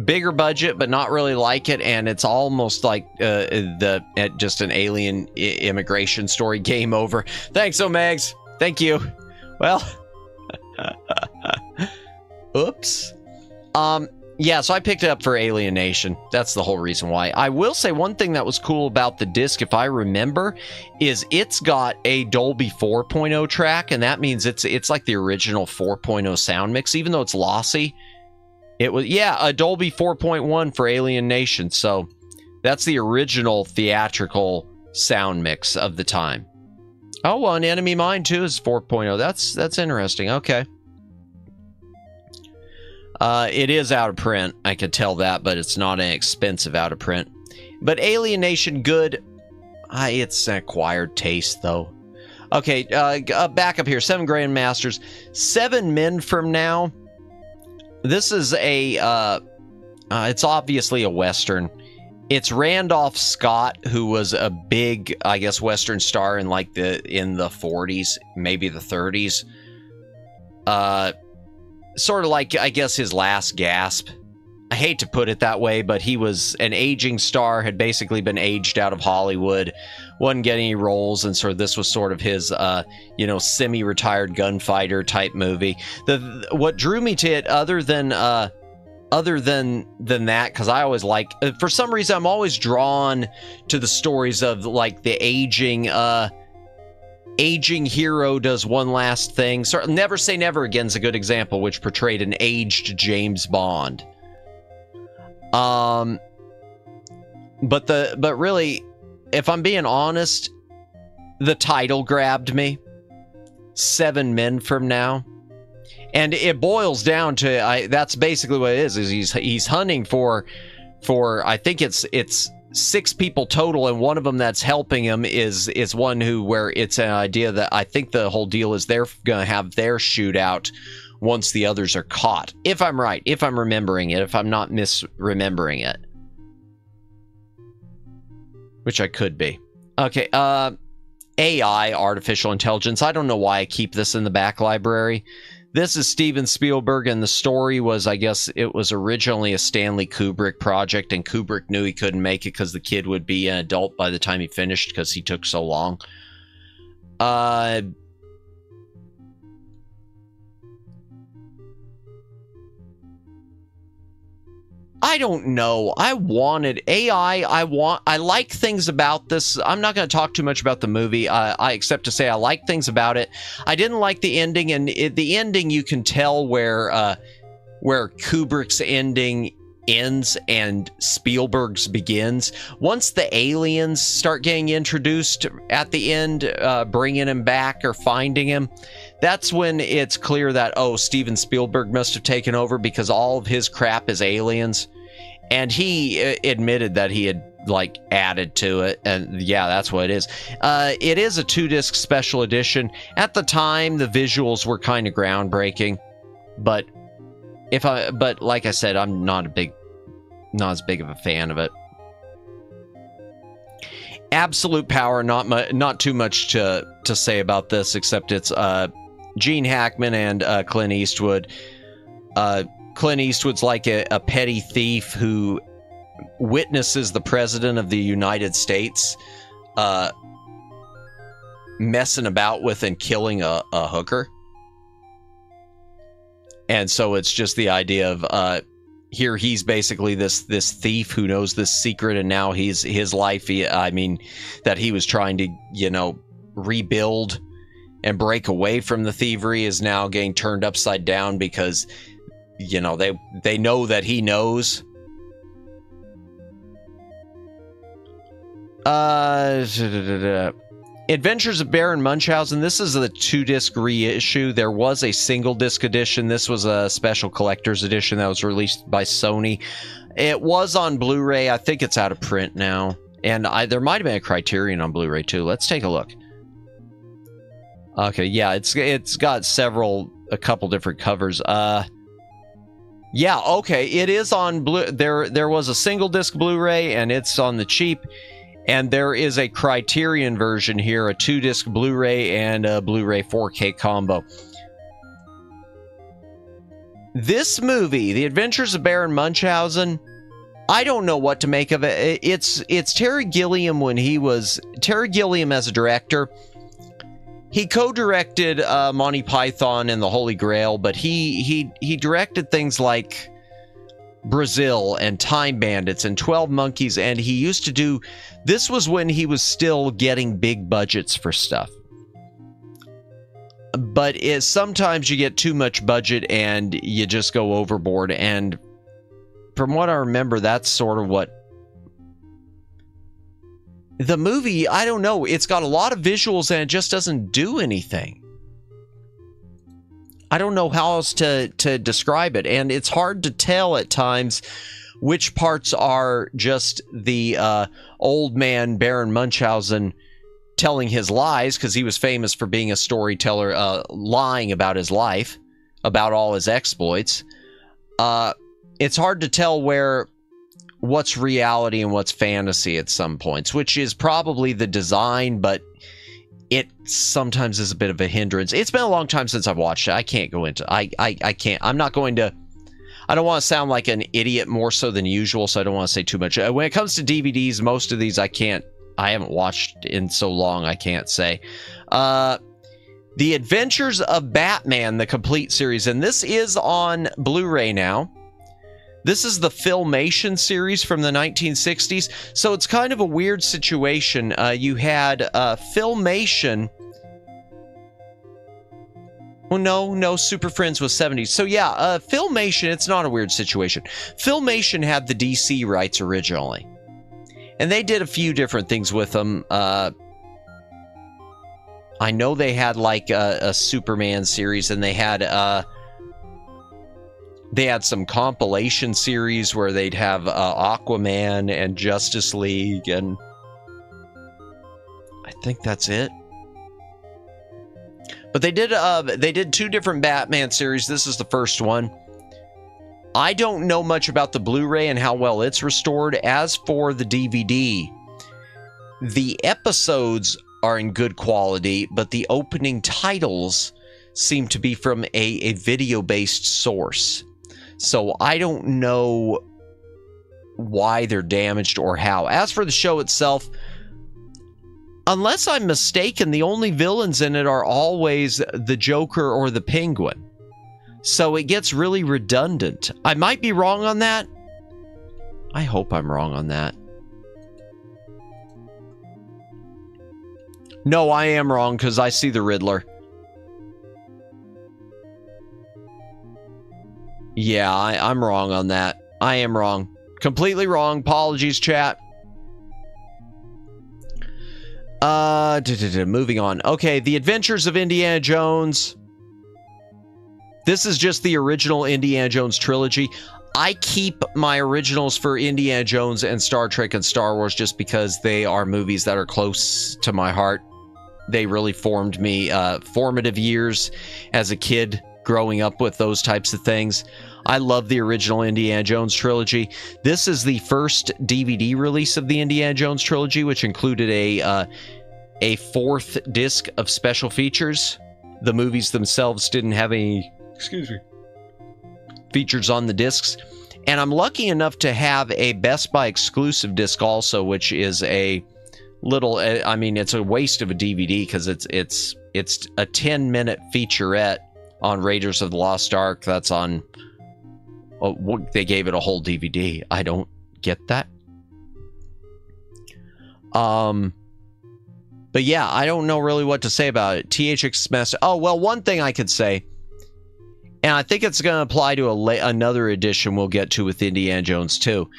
B: Bigger budget, but not really like it, and it's almost like just an alien immigration story. Game over. Thanks, Omegs. Thank you. Well, oops. Yeah, so I picked it up for Alien Nation. That's the whole reason why. I will say one thing that was cool about the disc, if I remember, is it's got a Dolby 4.0 track, and that means it's like the original 4.0 sound mix, even though it's lossy. It was, yeah, a Dolby 4.1 for Alien Nation, so that's the original theatrical sound mix of the time. Oh, well, and Enemy Mine, too, is 4.0. That's interesting. Okay. It is out of print. I could tell that, but it's not an expensive out of print. But Alien Nation, good. It's an acquired taste, though. Okay, back up here. 7 Grandmasters. 7 Men From Now. This is it's obviously a Western. It's Randolph Scott, who was a big, I guess, Western star in in the 40s, maybe the 30s. Sort of like, I guess, his last gasp. I hate to put it that way, but he was an aging star, had basically been aged out of Hollywood, wasn't getting any roles, and so this was sort of his, semi-retired gunfighter type movie. What drew me to it, other than that, because I always like, for some reason, I'm always drawn to the stories of like the aging hero does one last thing. So Never Say Never Again is a good example, which portrayed an aged James Bond. But really, if I'm being honest, the title grabbed me. 7 Men From Now. And it boils down to, that's basically what it is he's hunting for I think it's 6 people total, and one of them that's helping him is one where it's an idea that I think the whole deal is they're going to have their shootout once the others are caught. If I'm right, if I'm remembering it, if I'm not misremembering it. Which I could be. Okay, AI, artificial intelligence. I don't know why I keep this in the back library. This is Steven Spielberg, and the story was, I guess, it was originally a Stanley Kubrick project, and Kubrick knew he couldn't make it because the kid would be an adult by the time he finished because he took so long. I don't know. I wanted AI. I like things about this. I'm not going to talk too much about the movie. Except to say I like things about it. I didn't like the ending, and the ending you can tell where Kubrick's ending ends and Spielberg's begins. Once the aliens start getting introduced at the end, bringing him back or finding him, that's when it's clear that, oh, Steven Spielberg must have taken over because all of his crap is aliens. And he admitted that he had, like, added to it. And yeah, that's what it is. It is a 2-disc special edition. At the time, the visuals were kind of groundbreaking. But like I said, I'm not as big of a fan of it. Absolute Power, not too much to say about this, except it's Gene Hackman and Clint Eastwood. Clint Eastwood's like a petty thief who witnesses the president of the United States messing about with and killing a hooker. And so it's just the idea of here he's basically this thief who knows this secret, and now his life, that he was trying to, rebuild and break away from the thievery, is now getting turned upside down because, they know that he knows. Adventures of Baron Munchausen. This is a 2-disc reissue. There was a single-disc edition. This was a special collector's edition that was released by Sony. It was on Blu-ray. I think it's out of print now. And there might have been a Criterion on Blu-ray too. Let's take a look. Okay, yeah, it's got a couple different covers. Yeah, okay, it is on there was a single-disc Blu-ray, and it's on the cheap. And there is a Criterion version here, a 2-disc Blu-ray and a Blu-ray 4K combo. This movie, The Adventures of Baron Munchausen, I don't know what to make of it. It's Terry Gilliam Terry Gilliam as a director. He co-directed Monty Python and the Holy Grail, but he directed things like Brazil and Time Bandits and 12 Monkeys, and he used to do... This was when he was still getting big budgets for stuff. But sometimes you get too much budget and you just go overboard, and from what I remember, that's sort of what... The movie, I don't know, it's got a lot of visuals and it just doesn't do anything. I don't know how else to describe it, and it's hard to tell at times which parts are just the old man Baron Munchausen telling his lies, because he was famous for being a storyteller, lying about his life, about all his exploits. It's hard to tell what's reality and what's fantasy at some points, which is probably the design, but it sometimes is a bit of a hindrance. It's been a long time since I've watched it. I can't go into... I can't... I'm not going to... I don't want to sound like an idiot more so than usual, so I don't want to say too much. When it comes to DVDs, most of these I haven't watched in so long, I can't say. The Adventures of Batman, the complete series, and this is on Blu-ray now. This is the Filmation series from the 1960s, so it's kind of a weird situation. You had Filmation... Well, no, Super Friends was 70s. So yeah, Filmation, it's not a weird situation. Filmation had the DC rights originally. And they did a few different things with them. I know they had like a Superman series, and they had some compilation series where they'd have Aquaman and Justice League, and I think that's it. But they did 2 different Batman series. This is the first one. I don't know much about the Blu-ray and how well it's restored. As for the DVD, the episodes are in good quality, but the opening titles seem to be from a video-based source. So I don't know why they're damaged or how. As for the show itself, unless I'm mistaken, the only villains in it are always the Joker or the Penguin. So it gets really redundant. I might be wrong on that. I hope I'm wrong on that. No, I am wrong because I see the Riddler. Yeah, I'm wrong on that. I am wrong. Completely wrong. Apologies, chat. Moving on. Okay, The Adventures of Indiana Jones. This is just the original Indiana Jones trilogy. I keep my originals for Indiana Jones and Star Trek and Star Wars just because they are movies that are close to my heart. They really formed me, formative years as a kid, growing up with those types of things. I love the original Indiana Jones trilogy. This is the first DVD release of the Indiana Jones trilogy, which included a 4th disc of special features. The movies themselves didn't have any... Excuse me. features on the discs. And I'm lucky enough to have a Best Buy exclusive disc also, which is a little, I mean, it's a waste of a DVD because it's a 10-minute featurette on Raiders of the Lost Ark. That's on, they gave it a whole DVD. I don't get that. But yeah, I don't know really what to say about it. THX Master. Oh, well, one thing I could say, and I think it's going to apply to another edition we'll get to with Indiana Jones 2.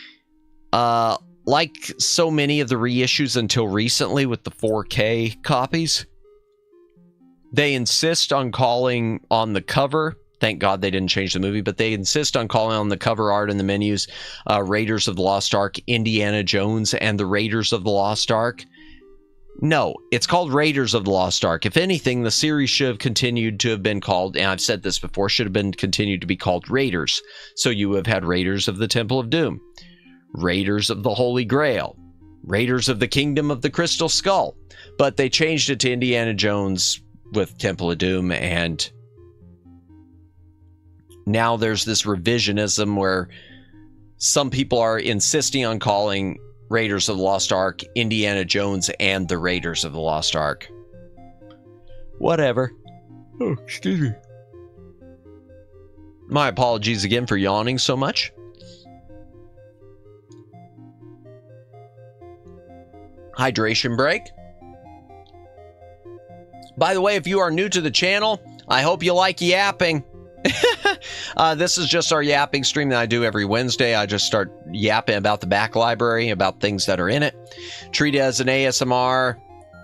B: Like so many of the reissues until recently with the 4K copies, they insist on calling on the cover. Thank God they didn't change the movie, but they insist on calling on the cover art and the menus Raiders of the Lost Ark, Indiana Jones, and the Raiders of the Lost Ark. No, it's called Raiders of the Lost Ark. If anything, the series should have continued to have been called, and I've said this before, should have been continued to be called Raiders. So you have had Raiders of the Temple of Doom, Raiders of the Holy Grail, Raiders of the Kingdom of the Crystal Skull. But they changed it to Indiana Jones with Temple of Doom, and now there's this revisionism where some people are insisting on calling Raiders of the Lost Ark Indiana Jones and the Raiders of the Lost Ark. Whatever. Oh, excuse me. My apologies again for yawning so much. Hydration break. By the way, if you are new to the channel, I hope you like yapping. This is just our yapping stream that I do every Wednesday. I just start yapping about the back library, about things that are in it. Treat it as an ASMR.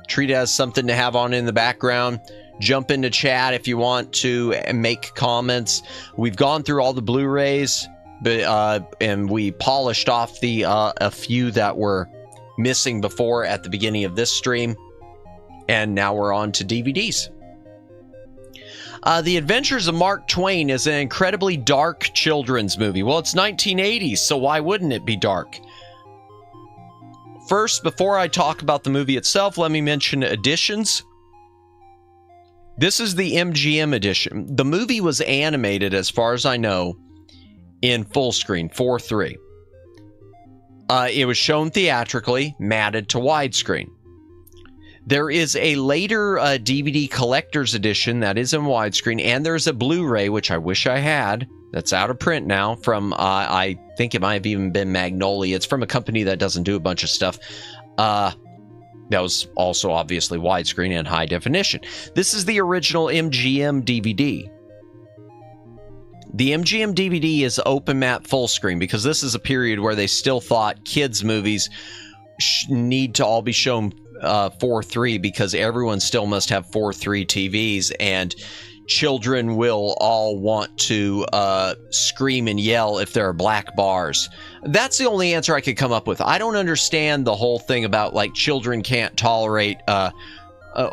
B: Treat it as something to have on in the background. Jump into chat if you want to make comments. We've gone through all the Blu-rays, and we polished off the a few that were missing before at the beginning of this stream. And now we're on to DVDs. The Adventures of Mark Twain is an incredibly dark children's movie. Well, it's 1980s, so why wouldn't it be dark? First, before I talk about the movie itself, let me mention editions. This is the MGM edition. The movie was animated, as far as I know, in full screen, 4:3. It was shown theatrically, matted to widescreen. There is a later DVD collector's edition that is in widescreen, and there's a Blu-ray, which I wish I had, that's out of print now, from, I think it might have even been Magnolia. It's from a company that doesn't do a bunch of stuff. That was also obviously widescreen and high definition. This is the original MGM DVD. The MGM DVD is open matte full screen because this is a period where they still thought kids' movies need to all be shown 4:3 because everyone still must have 4:3 TVs, and children will all want to scream and yell if there are black bars. That's the only answer I could come up with. I don't understand the whole thing about like children can't tolerate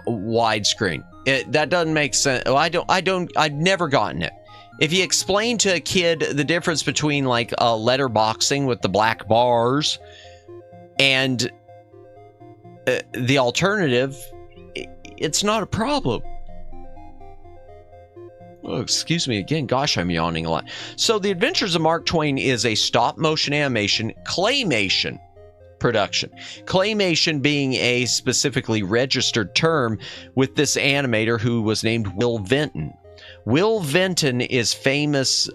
B: widescreen. That doesn't make sense. I've never gotten it. If you explain to a kid the difference between like letterboxing with the black bars and the alternative, it's not a problem. Oh, excuse me again. Gosh, I'm yawning a lot. So The Adventures of Mark Twain is a stop-motion animation claymation production. Claymation being a specifically registered term with this animator who was named Will Vinton. Will Vinton is famous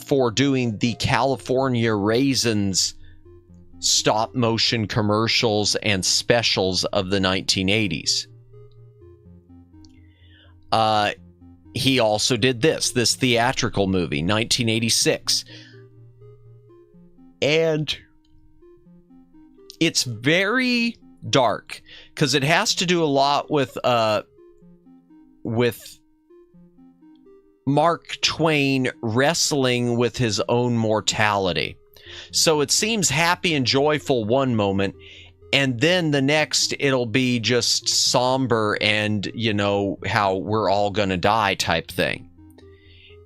B: for doing the California Raisins stop-motion commercials and specials of the 1980s. He also did this theatrical movie, 1986. And it's very dark because it has to do a lot with Mark Twain wrestling with his own mortality. So it seems happy and joyful one moment, and then the next it'll be just somber and, you know, how we're all gonna die type thing.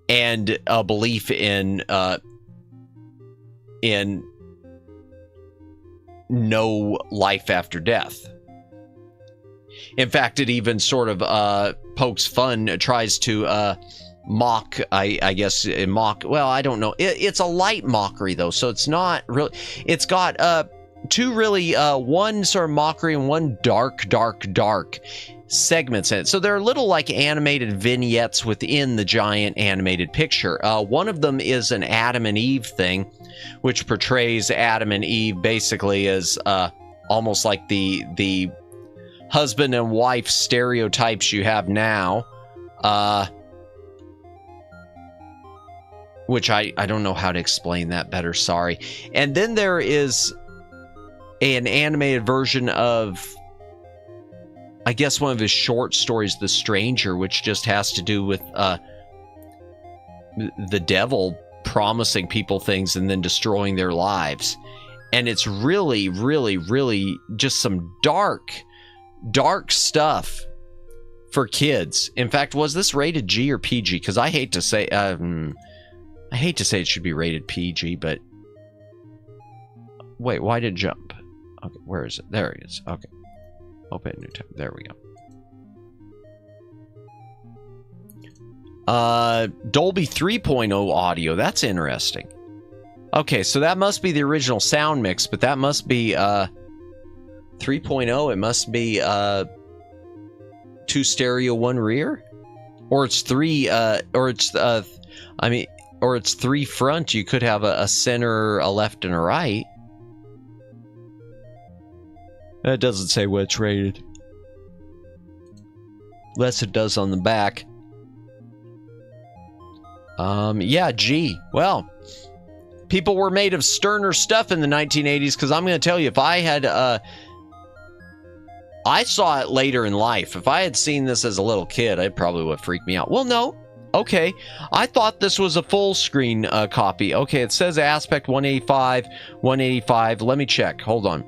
B: And a belief in no life after death. In fact, it even sort of pokes fun, tries to mock, I guess, mock. Well, I don't know. It's a light mockery though, so it's not really. It's got two really one sort of mockery and one dark segments in it. So there are little like animated vignettes within the giant animated picture. One of them is an Adam and Eve thing, which portrays Adam and Eve basically as almost like the husband and wife stereotypes you have now. Which I don't know how to explain that better, sorry. And then there is an animated version of, I guess, one of his short stories, The Stranger, which just has to do with the devil promising people things and then destroying their lives. And it's really, really, really just some dark stuff for kids. In fact, was this rated G or PG? Because I hate to say it should be rated PG, but wait, why did it jump? Okay, where is it? There it is. Okay. Open new tab. There we go. Dolby 3.0 audio. That's interesting. Okay, so that must be the original sound mix, but that must be 3.0. It must be 2 stereo, 1 rear, or it's 3. Or it's or it's 3 front. You could have a center, a left, and a right. That doesn't say what it's rated. Less it does on the back. Yeah, G. Well, people were made of sterner stuff in the 1980s, because I'm going to tell you, if I had... I saw it later in life. If I had seen this as a little kid, it probably would freak me out. Well, no. Okay. I thought this was a full screen copy. Okay, it says aspect 185, 185. Let me check. Hold on.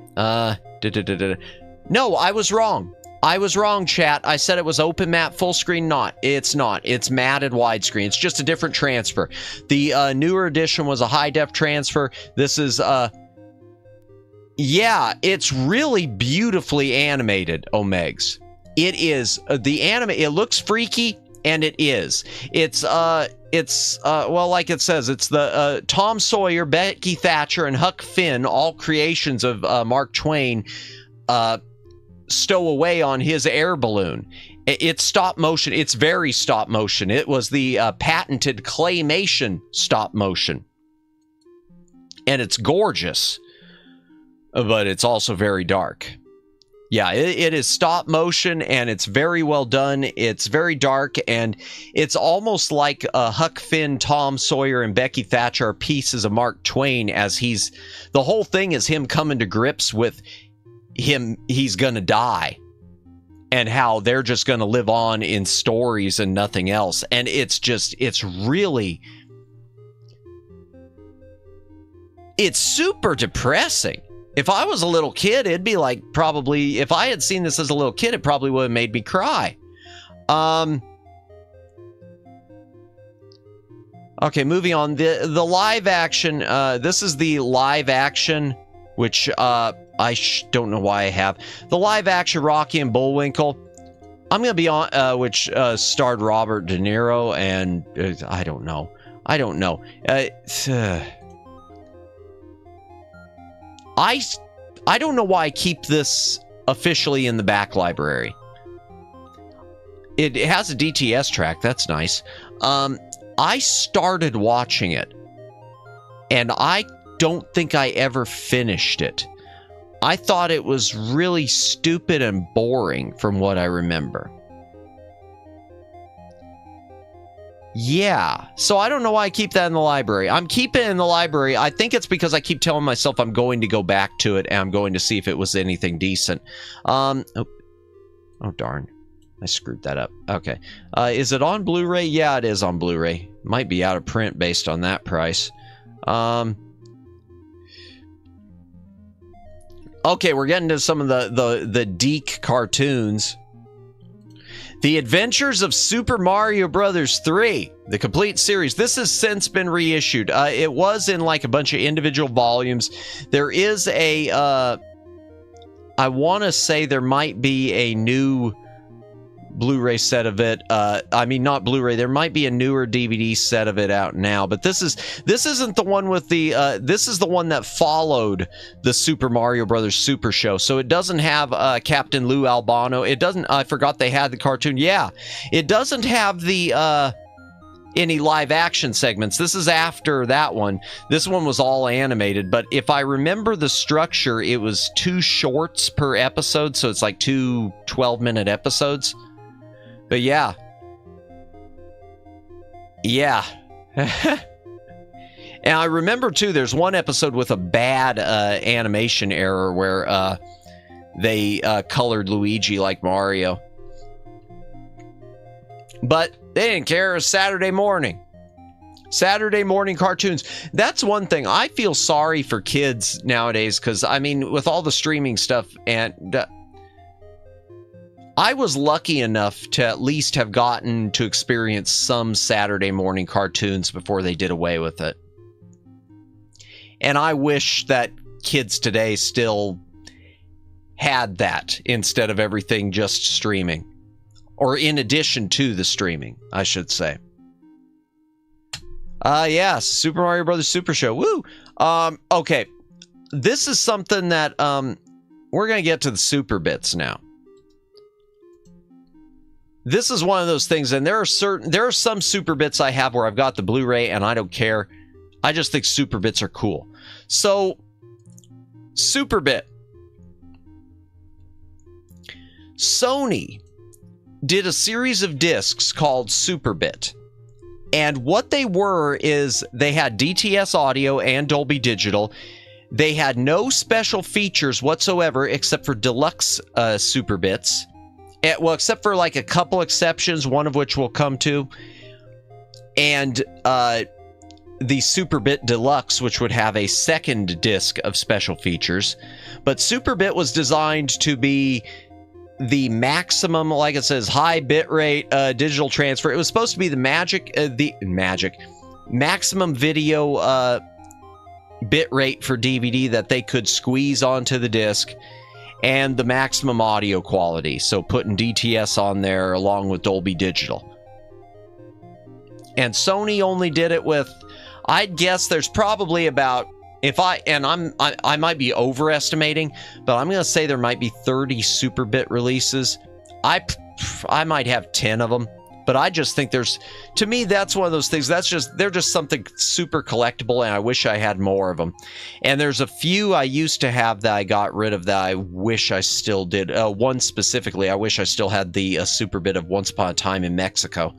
B: No, I was wrong. I was wrong, chat. I said it was open map full screen. It's not. It's matted widescreen. It's just a different transfer. The newer edition was a high def transfer. This is yeah, it's really beautifully animated, Omegs. It is it looks freaky, and it is. It's well, like it says, it's the Tom Sawyer, Becky Thatcher, and Huck Finn, all creations of Mark Twain, stow away on his air balloon. It's stop motion. It's very stop motion. It was the patented claymation stop motion. And it's gorgeous, but it's also very dark. Yeah, it is stop motion, and it's very well done. It's very dark, and it's almost like Huck Finn, Tom Sawyer, and Becky Thatcher are pieces of Mark Twain, as the whole thing is him coming to grips with he's gonna die, and how they're just gonna live on in stories and nothing else. And it's super depressing. If I was a little kid, it'd be like, probably, if I had seen this as a little kid, it probably would have made me cry. Okay, moving on. The live action, this is the live action, which I don't know why I have. The live action Rocky and Bullwinkle. I'm going to be on, which starred Robert De Niro, and I don't know. I don't know why I keep this officially in the back library. It has a DTS track. That's nice. I started watching it, and I don't think I ever finished it. I thought it was really stupid and boring from what I remember. Yeah, so I don't know why I keep that in the library. I'm keeping it in the library. I think it's because I keep telling myself I'm going to go back to it, and I'm going to see if it was anything decent. Oh darn. I screwed that up. Okay. Is it on Blu-ray? Yeah, it is on Blu-ray. Might be out of print based on that price. Okay, we're getting to some of the Deke cartoons. The Adventures of Super Mario Bros. 3, the complete series. This has since been reissued. It was in like a bunch of individual volumes. There is a, I want to say there might be a new Blu-ray set of it. I mean, not Blu-ray. There might be a newer DVD set of it out now, but this isn't the one with the. This is the one that followed the Super Mario Brothers Super Show. So it doesn't have Captain Lou Albano. It doesn't. I forgot they had the cartoon. Yeah, it doesn't have the any live action segments. This is after that one. This one was all animated, but if I remember the structure, it was 2 shorts per episode, so it's like 2 12-minute episodes. But yeah. And I remember too, there's one episode with a bad animation error where they colored Luigi like Mario. But they didn't care. It was Saturday morning. Saturday morning cartoons. That's one thing. I feel sorry for kids nowadays because, I mean, with all the streaming stuff, and I was lucky enough to at least have gotten to experience some Saturday morning cartoons before they did away with it. And I wish that kids today still had that instead of everything just streaming. Or in addition to the streaming, I should say. Yeah, Super Mario Brothers Super Show. Woo! Okay. This is something that, we're going to get to the super bits now. This is one of those things, and there are some super bits I have where I've got the Blu-ray and I don't care. I just think super bits are cool. So, super bit. Sony did a series of discs called Superbit. And what they were is they had DTS audio and Dolby Digital. They had no special features whatsoever except for deluxe Superbits. Well, except for like a couple exceptions, one of which we'll come to. And the Superbit Deluxe, which would have a second disc of special features. But Superbit was designed to be the maximum, like it says, high bitrate digital transfer. It was supposed to be the maximum video bitrate for DVD that they could squeeze onto the disc, and the maximum audio quality. So putting DTS on there along with Dolby Digital. And Sony only did it with, I'd guess there's probably about, I might be overestimating, but I'm going to say there might be 30 Superbit releases. I might have 10 of them, but I just think to me, that's one of those things. They're just something super collectible, and I wish I had more of them. And there's a few I used to have that I got rid of that I wish I still did. One specifically, I wish I still had the Superbit of Once Upon a Time in Mexico.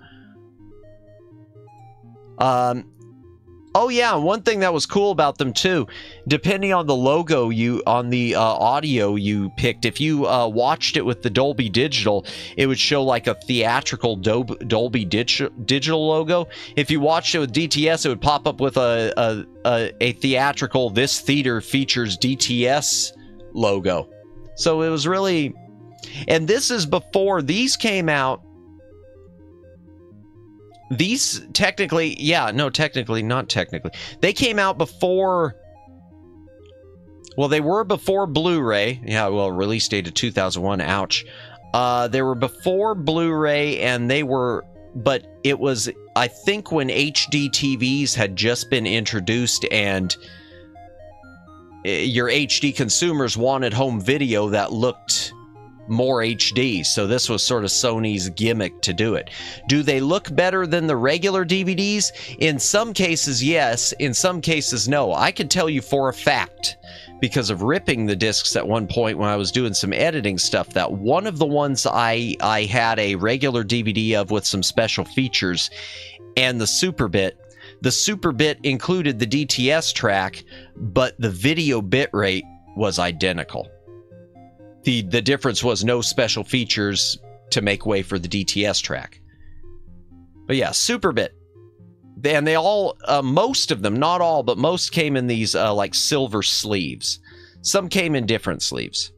B: Oh yeah, one thing that was cool about them too, depending on the logo on the audio you picked, if you watched it with the Dolby Digital, it would show like a theatrical Dolby Digital logo. If you watched it with DTS, it would pop up with a theatrical, this theater features DTS logo. So it was really, and this is before these came out. These technically, not technically. They came out before, well, they were before Blu-ray. Yeah, well, release date of 2001, ouch. They were before Blu-ray, and but it was, I think, when HD TVs had just been introduced, and your HD consumers wanted home video that looked more HD, so this was sort of Sony's gimmick to do it. Do they look better than the regular DVDs? In some cases, yes. In some cases, no. I can tell you for a fact, because of ripping the discs at one point when I was doing some editing stuff, that one of the ones I had a regular DVD of with some special features, and the Superbit included the DTS track, but the video bitrate was identical. The difference was no special features to make way for the DTS track. But yeah, Superbit. And they all, most of them, not all, but most came in these like silver sleeves. Some came in different sleeves.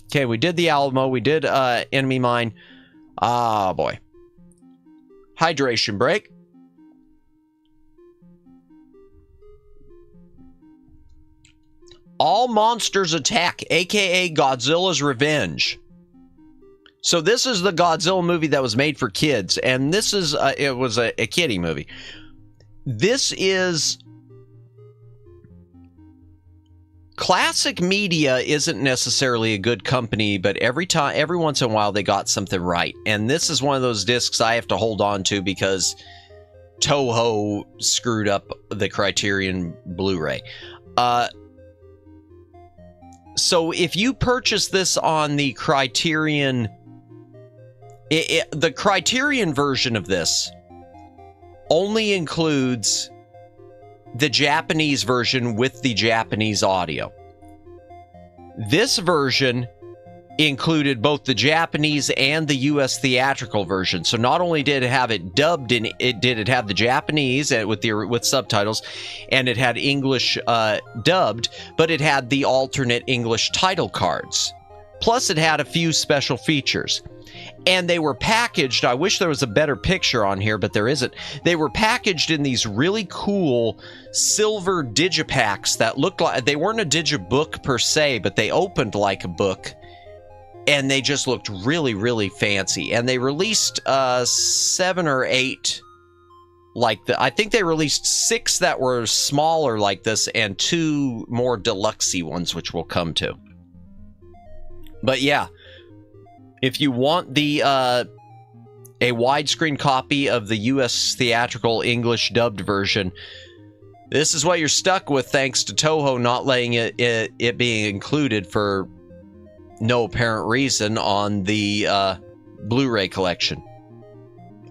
B: Okay, we did the Alamo. We did Enemy Mine. Ah, boy. Hydration break. All Monsters Attack, aka Godzilla's Revenge. So this is the Godzilla movie that was made for kids, and this is it was a kiddie movie. This is Classic Media isn't necessarily a good company, but every once in a while they got something right. And this is one of those discs I have to hold on to because Toho screwed up the Criterion Blu-ray. So if you purchase this on the Criterion, the Criterion version of this only includes the Japanese version with the Japanese audio. This version included both the Japanese and the US theatrical version. So not only did it have it dubbed in, it have the Japanese with subtitles, and it had English dubbed, but it had the alternate English title cards. Plus it had a few special features. And they were packaged, I wish there was a better picture on here, but there isn't. They were packaged in these really cool silver digipacks that looked like, they weren't a digibook per se, but they opened like a book. And they just looked really, really fancy. And they released 7 or 8 I think they released 6 that were smaller like this and 2 more deluxe-y ones, which we'll come to. But yeah, if you want the a widescreen copy of the US theatrical English dubbed version, this is what you're stuck with, thanks to Toho not letting it being included for no apparent reason on the Blu-ray collection.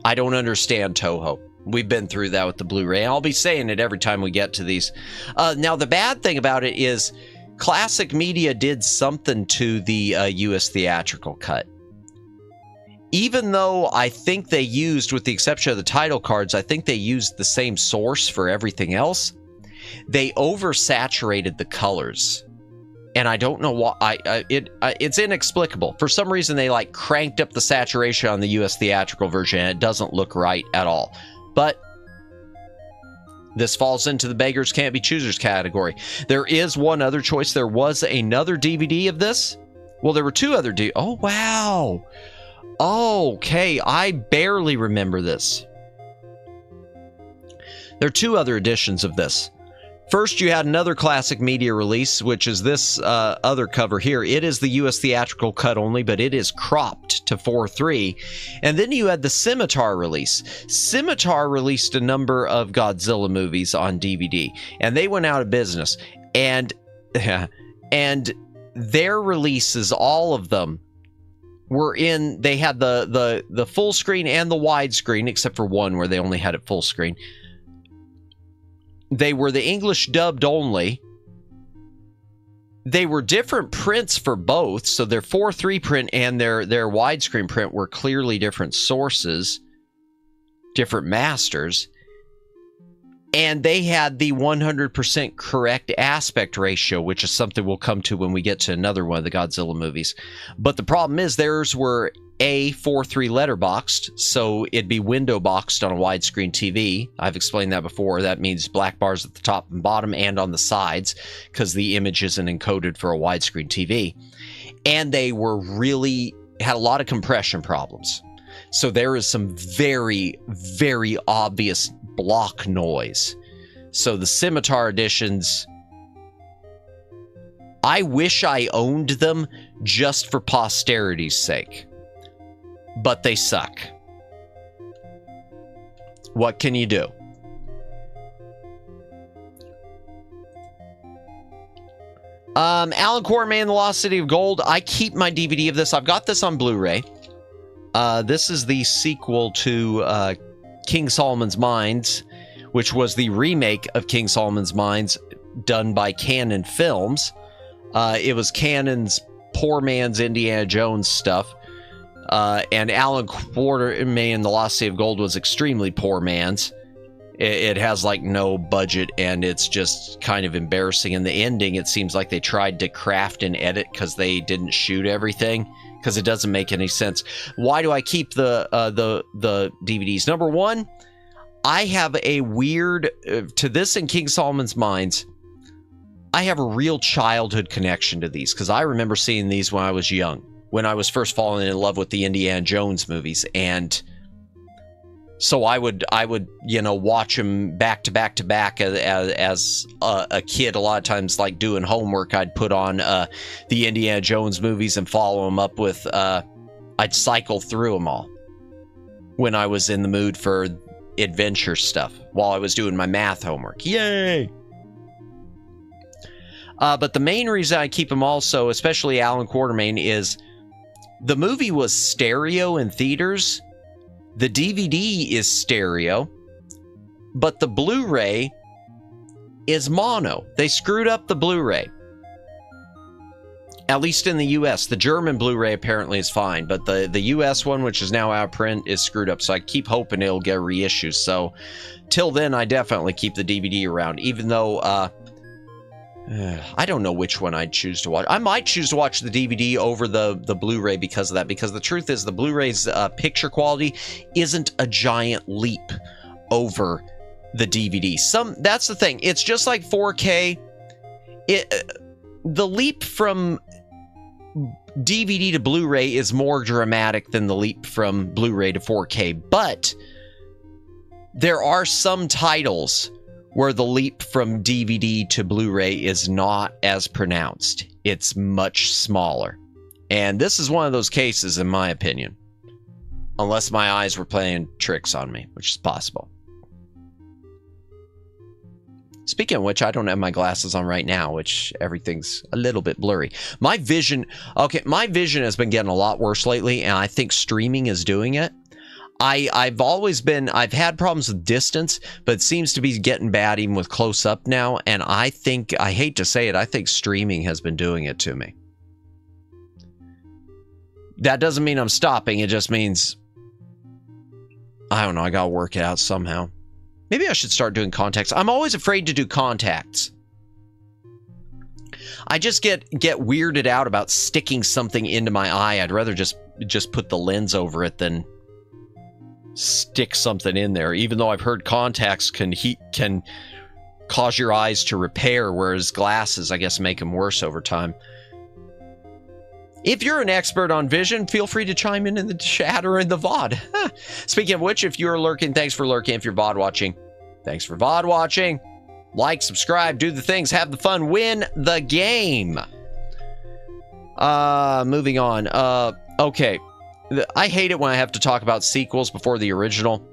B: I don't understand Toho. We've been through that with the Blu-ray. I'll be saying it every time we get to these. Now, the bad thing about it is Classic Media did something to the US theatrical cut. Even though I think they used, with the exception of the title cards, I think they used the same source for everything else, they oversaturated the colors. And I don't know why. It's inexplicable. For some reason, they like cranked up the saturation on the US theatrical version, and it doesn't look right at all. But this falls into the beggars can't be choosers category. There is one other choice. There was another DVD of this. Well, there were 2 other Oh, wow. Okay, I barely remember this. There are 2 other editions of this. First, you had another Classic Media release, which is this other cover here. It is the US theatrical cut only, but it is cropped to 4:3. And then you had the Scimitar release. Scimitar released a number of Godzilla movies on DVD, and they went out of business. And their releases, all of them, were in, they had the full screen and the widescreen, except for one where they only had it full screen. They were the English dubbed only. They were different prints for both, so their 4:3 print and their widescreen print were clearly different sources, different masters. And they had the 100% correct aspect ratio, which is something we'll come to when we get to another one of the Godzilla movies. But the problem is theirs were A, 4:3 letterboxed, so it'd be window boxed on a widescreen TV. I've explained that before. That means black bars at the top and bottom and on the sides, because the image isn't encoded for a widescreen TV. And they were really, had a lot of compression problems. So there is some very, very obvious block noise. So the Scimitar editions, I wish I owned them just for posterity's sake. But they suck. What can you do? Alan Quartermain, The Lost City of Gold. I keep my DVD of this. I've got this on Blu-ray. This is the sequel to King Solomon's Mines, which was the remake of King Solomon's Mines done by Cannon Films. It was Cannon's poor man's Indiana Jones stuff. And Alan Quartermain, The Lost City of Gold was extremely poor man's. It has like no budget, and it's just kind of embarrassing. In the ending, it seems like they tried to craft and edit because they didn't shoot everything, because it doesn't make any sense. Why do I keep the DVDs? Number one, I have a weird, to this and King Solomon's Mines, I have a real childhood connection to these, because I remember seeing these when I was young. when I was first falling in love with the Indiana Jones movies. And so I would, you know, watch them back to back to back as a kid. A lot of times, like doing homework, I'd put on the Indiana Jones movies and follow them up with, I'd cycle through them all when I was in the mood for adventure stuff while I was doing my math homework. Yay! But the main reason I keep them also, especially Alan Quartermain, is the movie was stereo in theaters. The DVD is stereo, but the Blu-ray is mono. They screwed up the Blu-ray. At least in the US. The German Blu-ray apparently is fine, but the US one, which is now out of print, is screwed up. So I keep hoping it'll get reissued. So till then, I definitely keep the DVD around, even though I don't know which one I'd choose to watch. I might choose to watch the DVD over the Blu-ray because of that, because the truth is the Blu-ray's picture quality isn't a giant leap over the DVD. That's the thing. It's just like 4K. The leap from DVD to Blu-ray is more dramatic than the leap from Blu-ray to 4K, but there are some titles where the leap from DVD to Blu-ray is not as pronounced. It's much smaller. And this is one of those cases, in my opinion. Unless my eyes were playing tricks on me, which is possible. Speaking of which, I don't have my glasses on right now, which everything's a little bit blurry. My vision has been getting a lot worse lately, and I think streaming is doing it. I've had problems with distance, but it seems to be getting bad even with close up now. And I hate to say it, I think streaming has been doing it to me. That doesn't mean I'm stopping. It just means, I don't know, I gotta work it out somehow. Maybe I should start doing contacts. I'm always afraid to do contacts. I just get weirded out about sticking something into my eye. I'd rather just put the lens over it than stick something in there, even though I've heard contacts can cause your eyes to repair, whereas glasses, I guess, make them worse over time. If you're an expert on vision, feel free to chime in the chat or in the VOD. Speaking of which, if you're lurking, thanks for lurking. If you're VOD watching, thanks for VOD watching. Like, subscribe, do the things, have the fun, win the game. Moving on. Okay. I hate it when I have to talk about sequels before the original.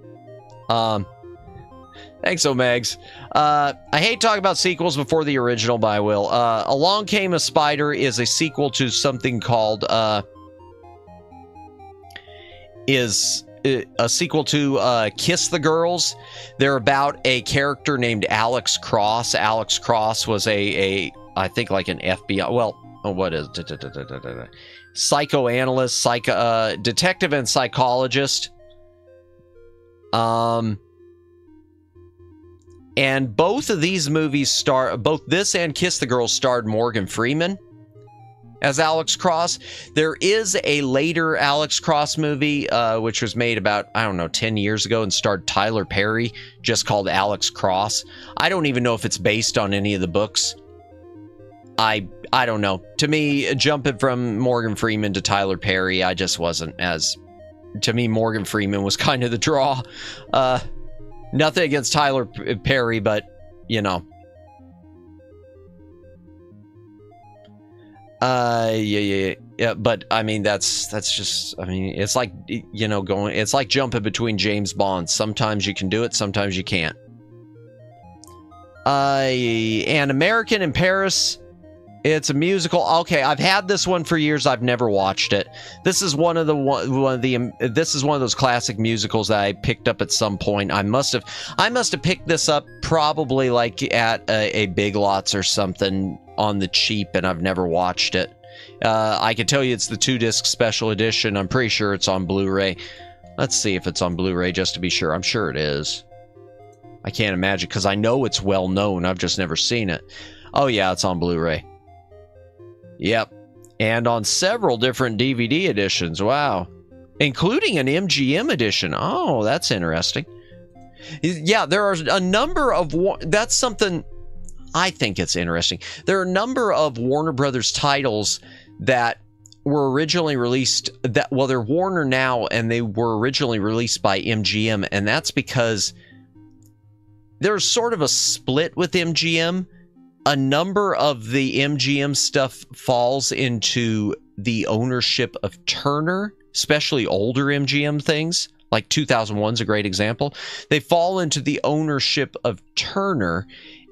B: Thanks, Omegs. I hate talking about sequels before the original, but I will. Along Came a Spider is a sequel to something called, Kiss the Girls. They're about a character named Alex Cross. Alex Cross was I think like an FBI, well, what is it? Psychoanalyst, detective and psychologist. And both of these movies both this and Kiss the Girls starred Morgan Freeman as Alex Cross. There is a later Alex Cross movie, which was made about, I don't know, 10 years ago and starred Tyler Perry, just called Alex Cross. I don't even know if it's based on any of the books. I don't know. To me, jumping from Morgan Freeman to Tyler Perry, I just wasn't as... To me, Morgan Freeman was kind of the draw. Nothing against Tyler Perry, but, you know. Yeah, but, I mean, that's just... I mean, it's like, you know, it's like jumping between James Bonds. Sometimes you can do it, sometimes you can't. An American in Paris... It's a musical. Okay, I've had this one for years. I've never watched it. This is one of those classic musicals that I picked up at some point. I must have picked this up probably like at a Big Lots or something on the cheap, and I've never watched it. I can tell you it's the 2-disc special edition. I'm pretty sure it's on Blu-ray. Let's see if it's on Blu-ray just to be sure. I'm sure it is. I can't imagine because I know it's well known. I've just never seen it. Oh yeah, it's on Blu-ray. Yep, and on several different DVD editions. Wow, including an MGM edition. Oh, that's interesting. Yeah, there are a number of... That's something I think it's interesting. There are a number of Warner Brothers titles that were originally released that, well, they're Warner now, and they were originally released by MGM, and that's because there's sort of a split with MGM. A number of the MGM stuff falls into the ownership of Turner, especially older MGM things, like 2001's a great example. They fall into the ownership of Turner,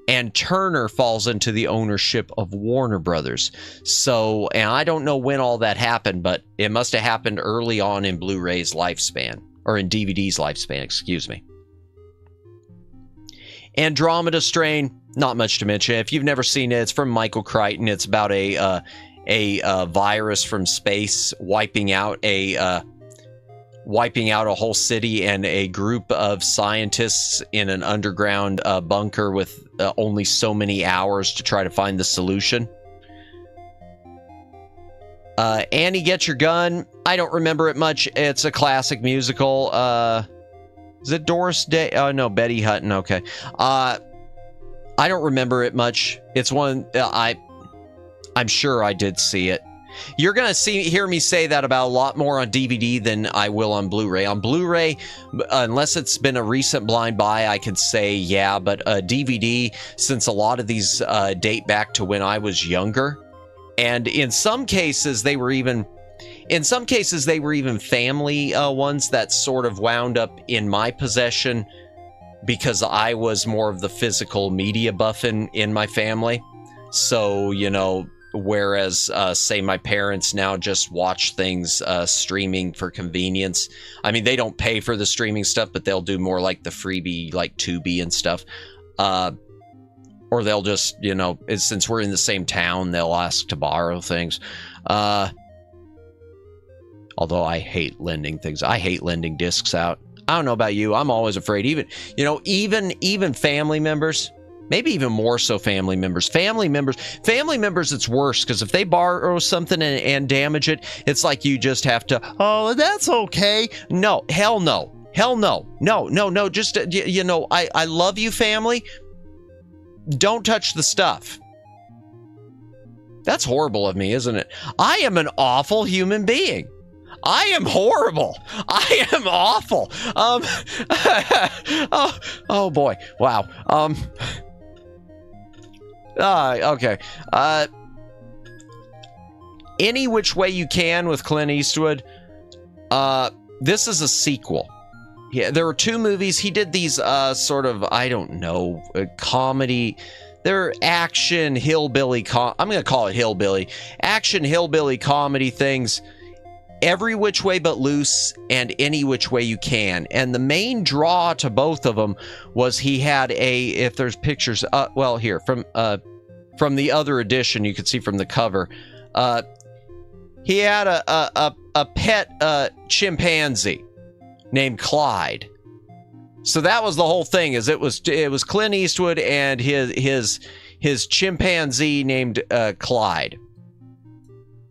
B: and Turner falls into the ownership of Warner Brothers. So, and I don't know when all that happened, but it must have happened early on in Blu-ray's lifespan, or in DVD's lifespan, excuse me. Andromeda Strain, not much to mention. If you've never seen it, it's from Michael Crichton. It's about a virus from space wiping out a whole city and a group of scientists in an underground bunker with only so many hours to try to find the solution. Annie, Get Your Gun. I don't remember it much. It's a classic musical. Is it Doris Day? Oh, no, Betty Hutton. Okay. I don't remember it much. It's one I'm sure I did see it. You're going to hear me say that about a lot more on DVD than I will on Blu-ray. On Blu-ray, unless it's been a recent blind buy, I could say, yeah, but DVD, since a lot of these date back to when I was younger, and in some cases they were even family ones that sort of wound up in my possession because I was more of the physical media buff in my family. So, you know, whereas, say, my parents now just watch things streaming for convenience. I mean, they don't pay for the streaming stuff, but they'll do more like the freebie, like Tubi and stuff. Or they'll just, you know, since we're in the same town, they'll ask to borrow things. Although I hate lending things. I hate lending discs out. I don't know about you. I'm always afraid. Even family members. Maybe even more so family members. Family members, it's worse because if they borrow something and damage it, it's like you just have to, oh, that's okay. No, hell no. Hell no. No. Just, you know, I love you, family. Don't touch the stuff. That's horrible of me, isn't it? I am an awful human being. I am horrible. I am awful. Oh boy. Wow. Okay. Any Which Way You Can with Clint Eastwood. This is a sequel. Yeah, there were two movies. He did these sort of, I don't know, comedy. They're action hillbilly. I'm going to call it hillbilly. Action hillbilly comedy things. Every Which Way But Loose and Any Which Way You Can. And the main draw to both of them was he had if there's pictures, well, here, from the other edition, you can see from the cover, he had a pet chimpanzee named Clyde. So that was the whole thing, is it was Clint Eastwood and his chimpanzee named Clyde.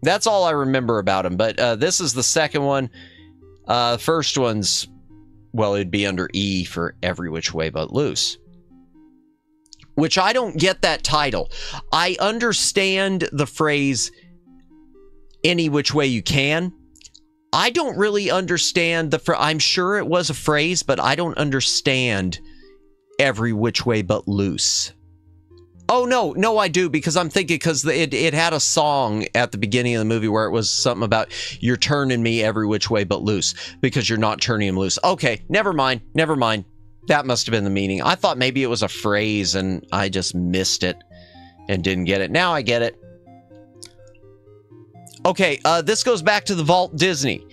B: That's all I remember about him, but this is the second one. First one's, well, it'd be under E for Every Which Way But Loose. Which I don't get that title. I understand the phrase Any Which Way You Can. I don't really understand I'm sure it was a phrase, but I don't understand Every Which Way But Loose. Oh, no, I do, because I'm thinking, because it had a song at the beginning of the movie where it was something about, you're turning me every which way but loose, because you're not turning him loose. Okay, never mind. That must have been the meaning. I thought maybe it was a phrase, and I just missed it and didn't get it. Now I get it. Okay, this goes back to the Vault Disney.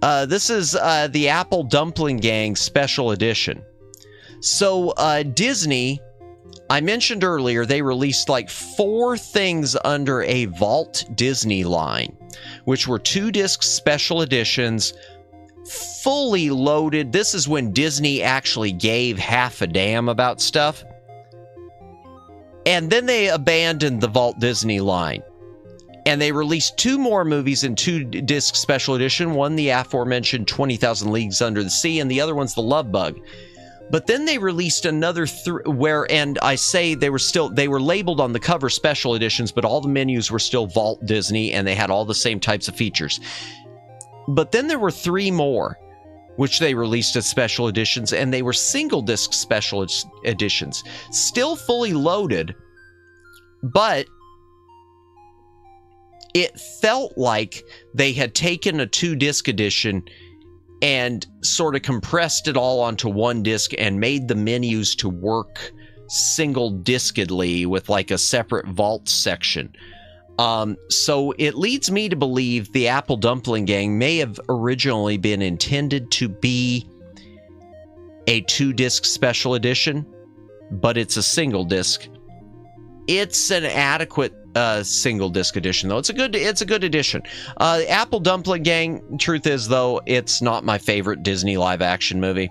B: This is the Apple Dumpling Gang Special Edition. So, Disney, I mentioned earlier, they released like 4 things under a Vault Disney line, which were 2-disc special editions, fully loaded. This is when Disney actually gave half a damn about stuff. And then they abandoned the Vault Disney line. And they released 2 more movies in 2-disc special edition. One, the aforementioned 20,000 Leagues Under the Sea, and the other one's The Love Bug. But then they released another and I say they were labeled on the cover special editions, but all the menus were still Vault Disney and they had all the same types of features. But then there were 3 more, which they released as special editions, and they were single disc special editions. Still fully loaded, but it felt like they had taken a 2-disc edition and sort of compressed it all onto 1 disc and made the menus to work single-discedly with like a separate vault section. So it leads me to believe the Apple Dumpling Gang may have originally been intended to be a 2-disc special edition, but it's a single disc. It's an adequate single disc edition, though. It's a good edition. Apple Dumpling Gang, truth is though, it's not my favorite Disney live action movie.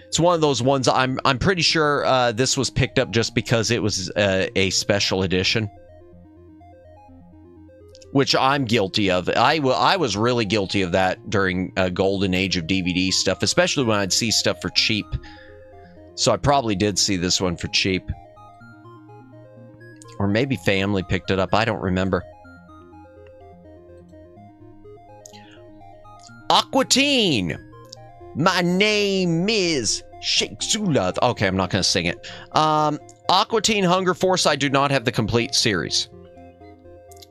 B: It's one of those ones I'm pretty sure this was picked up just because it was a special edition, which I'm guilty of. I was really guilty of that during a golden age of DVD stuff, especially when I'd see stuff for cheap. So I probably did see this one for cheap. Or maybe family picked it up. I don't remember. Aqua Teen. My name is Sheikh Zula. Okay, I'm not going to sing it. Aqua Teen Hunger Force, I do not have the complete series.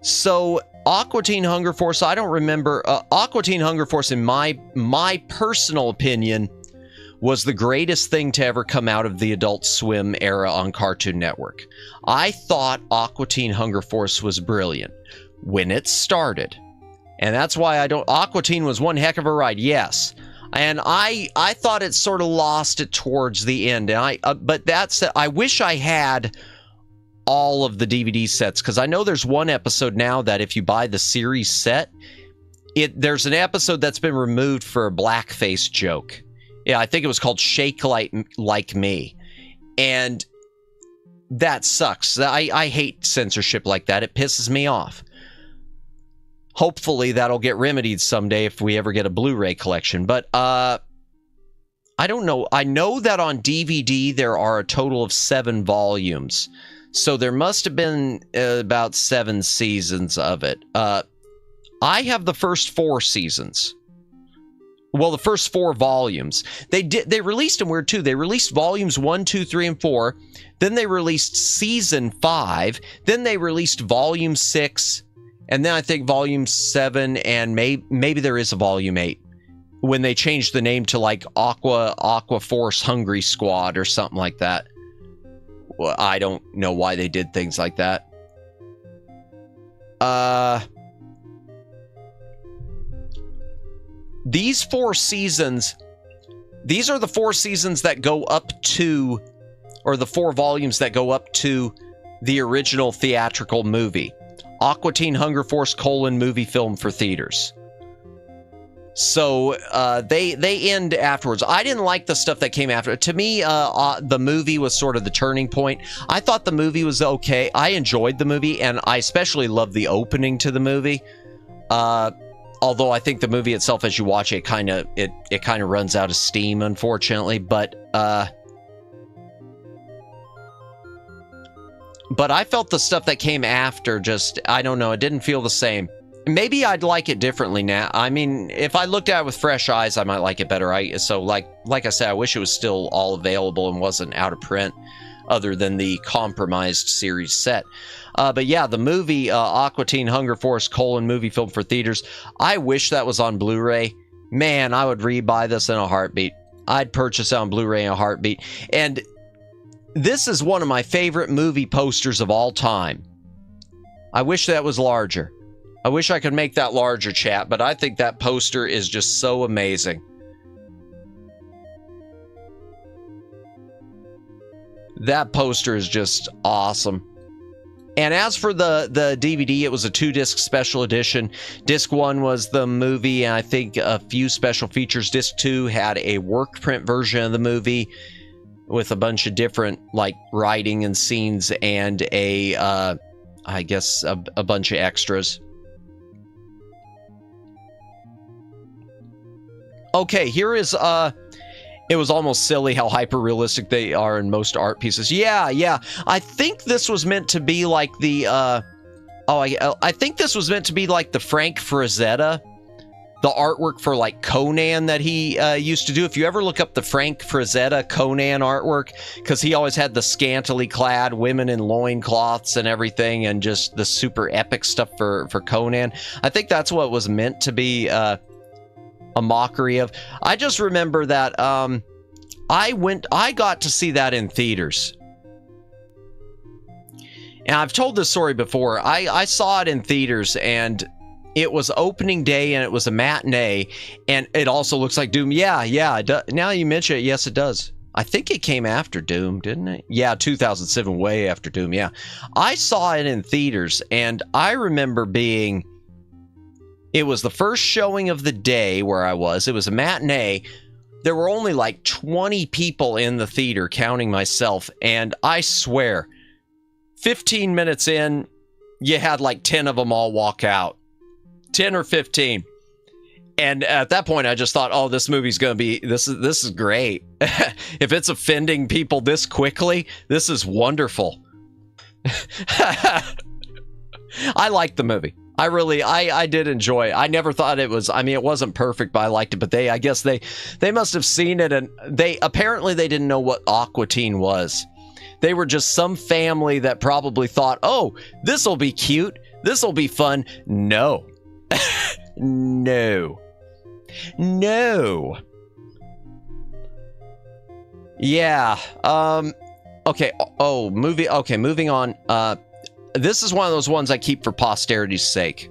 B: So, Aqua Teen Hunger Force, I don't remember. Aqua Teen Hunger Force, in my personal opinion, was the greatest thing to ever come out of the Adult Swim era on Cartoon Network. I thought Aqua Teen Hunger Force was brilliant when it started. And that's why Aqua Teen was one heck of a ride, yes. And I thought it sort of lost it towards the end. And but I wish I had all of the DVD sets, because I know there's one episode now that if you buy the series set, there's an episode that's been removed for a blackface joke. Yeah, I think it was called Shake Like Me. And that sucks. I hate censorship like that. It pisses me off. Hopefully that'll get remedied someday if we ever get a Blu-ray collection. But I don't know. I know that on DVD there are a total of 7 volumes. So there must have been about 7 seasons of it. I have the first 4 seasons. Well, the first 4 volumes. They released them weird too. They released volumes 1, 2, 3, and 4. Then they released season 5. Then they released volume 6. And then I think volume 7, and maybe there is a volume 8. When they changed the name to like Aqua Force Hungry Squad or something like that. Well, I don't know why they did things like that. These 4 seasons, these are the 4 seasons that go up to, or the 4 volumes that go up to the original theatrical movie. Aqua Teen Hunger Force : movie film for theaters. So they end afterwards. I didn't like the stuff that came after. To me, the movie was sort of the turning point. I thought the movie was okay. I enjoyed the movie, and I especially loved the opening to the movie. Although I think the movie itself, as you watch it, it kind of runs out of steam, unfortunately. But I felt the stuff that came after just, I don't know, it didn't feel the same. Maybe I'd like it differently now. I mean, if I looked at it with fresh eyes, I might like it better. So like I said, I wish it was still all available and wasn't out of print, other than the compromised series set. But yeah, the movie Aqua Teen Hunger Force : movie film for theaters. I wish that was on Blu-ray. Man, I would rebuy this in a heartbeat. I'd purchase it on Blu-ray in a heartbeat. And this is one of my favorite movie posters of all time. I wish that was larger. I wish I could make that larger, chat, but I think that poster is just so amazing. That poster is just awesome. And as for the DVD, it was a 2-disc special edition. Disc 1 was the movie, and I think a few special features. Disc 2 had a work print version of the movie with a bunch of different, like, writing and scenes and I guess, a bunch of extras. Okay, here is, it was almost silly how hyper realistic they are in most art pieces. Yeah. I think this was meant to be like the I think this was meant to be like the Frank Frazetta, the artwork for like Conan that he used to do. If you ever look up the Frank Frazetta Conan artwork, because he always had the scantily clad women in loincloths and everything, and just the super epic stuff for Conan. I think that's what was meant to be a mockery of. I just remember that I got to see that in theaters. And I've told this story before. I saw it in theaters, and it was opening day, and it was a matinee, and it also looks like Doom. Yeah, it does. Now you mention it, yes, it does. I think it came after Doom, didn't it? Yeah, 2007, way after Doom, yeah. I saw it in theaters, and I remember it was the first showing of the day where I was. It was a matinee. There were only like 20 people in the theater, counting myself, and I swear, 15 minutes in, you had like 10 of them all walk out. 10 or 15. And at that point, I just thought, oh, this movie's going to be, this is great. If it's offending people this quickly, this is wonderful. I liked the movie. I did enjoy it. I never thought it was, it wasn't perfect, but I liked it. But I guess they must have seen it, and apparently they didn't know what Aqua Teen was. They were just some family that probably thought, oh, this'll be cute. This'll be fun. No. No. Yeah. Okay. Oh, movie. Okay, moving on. This is one of those ones I keep for posterity's sake.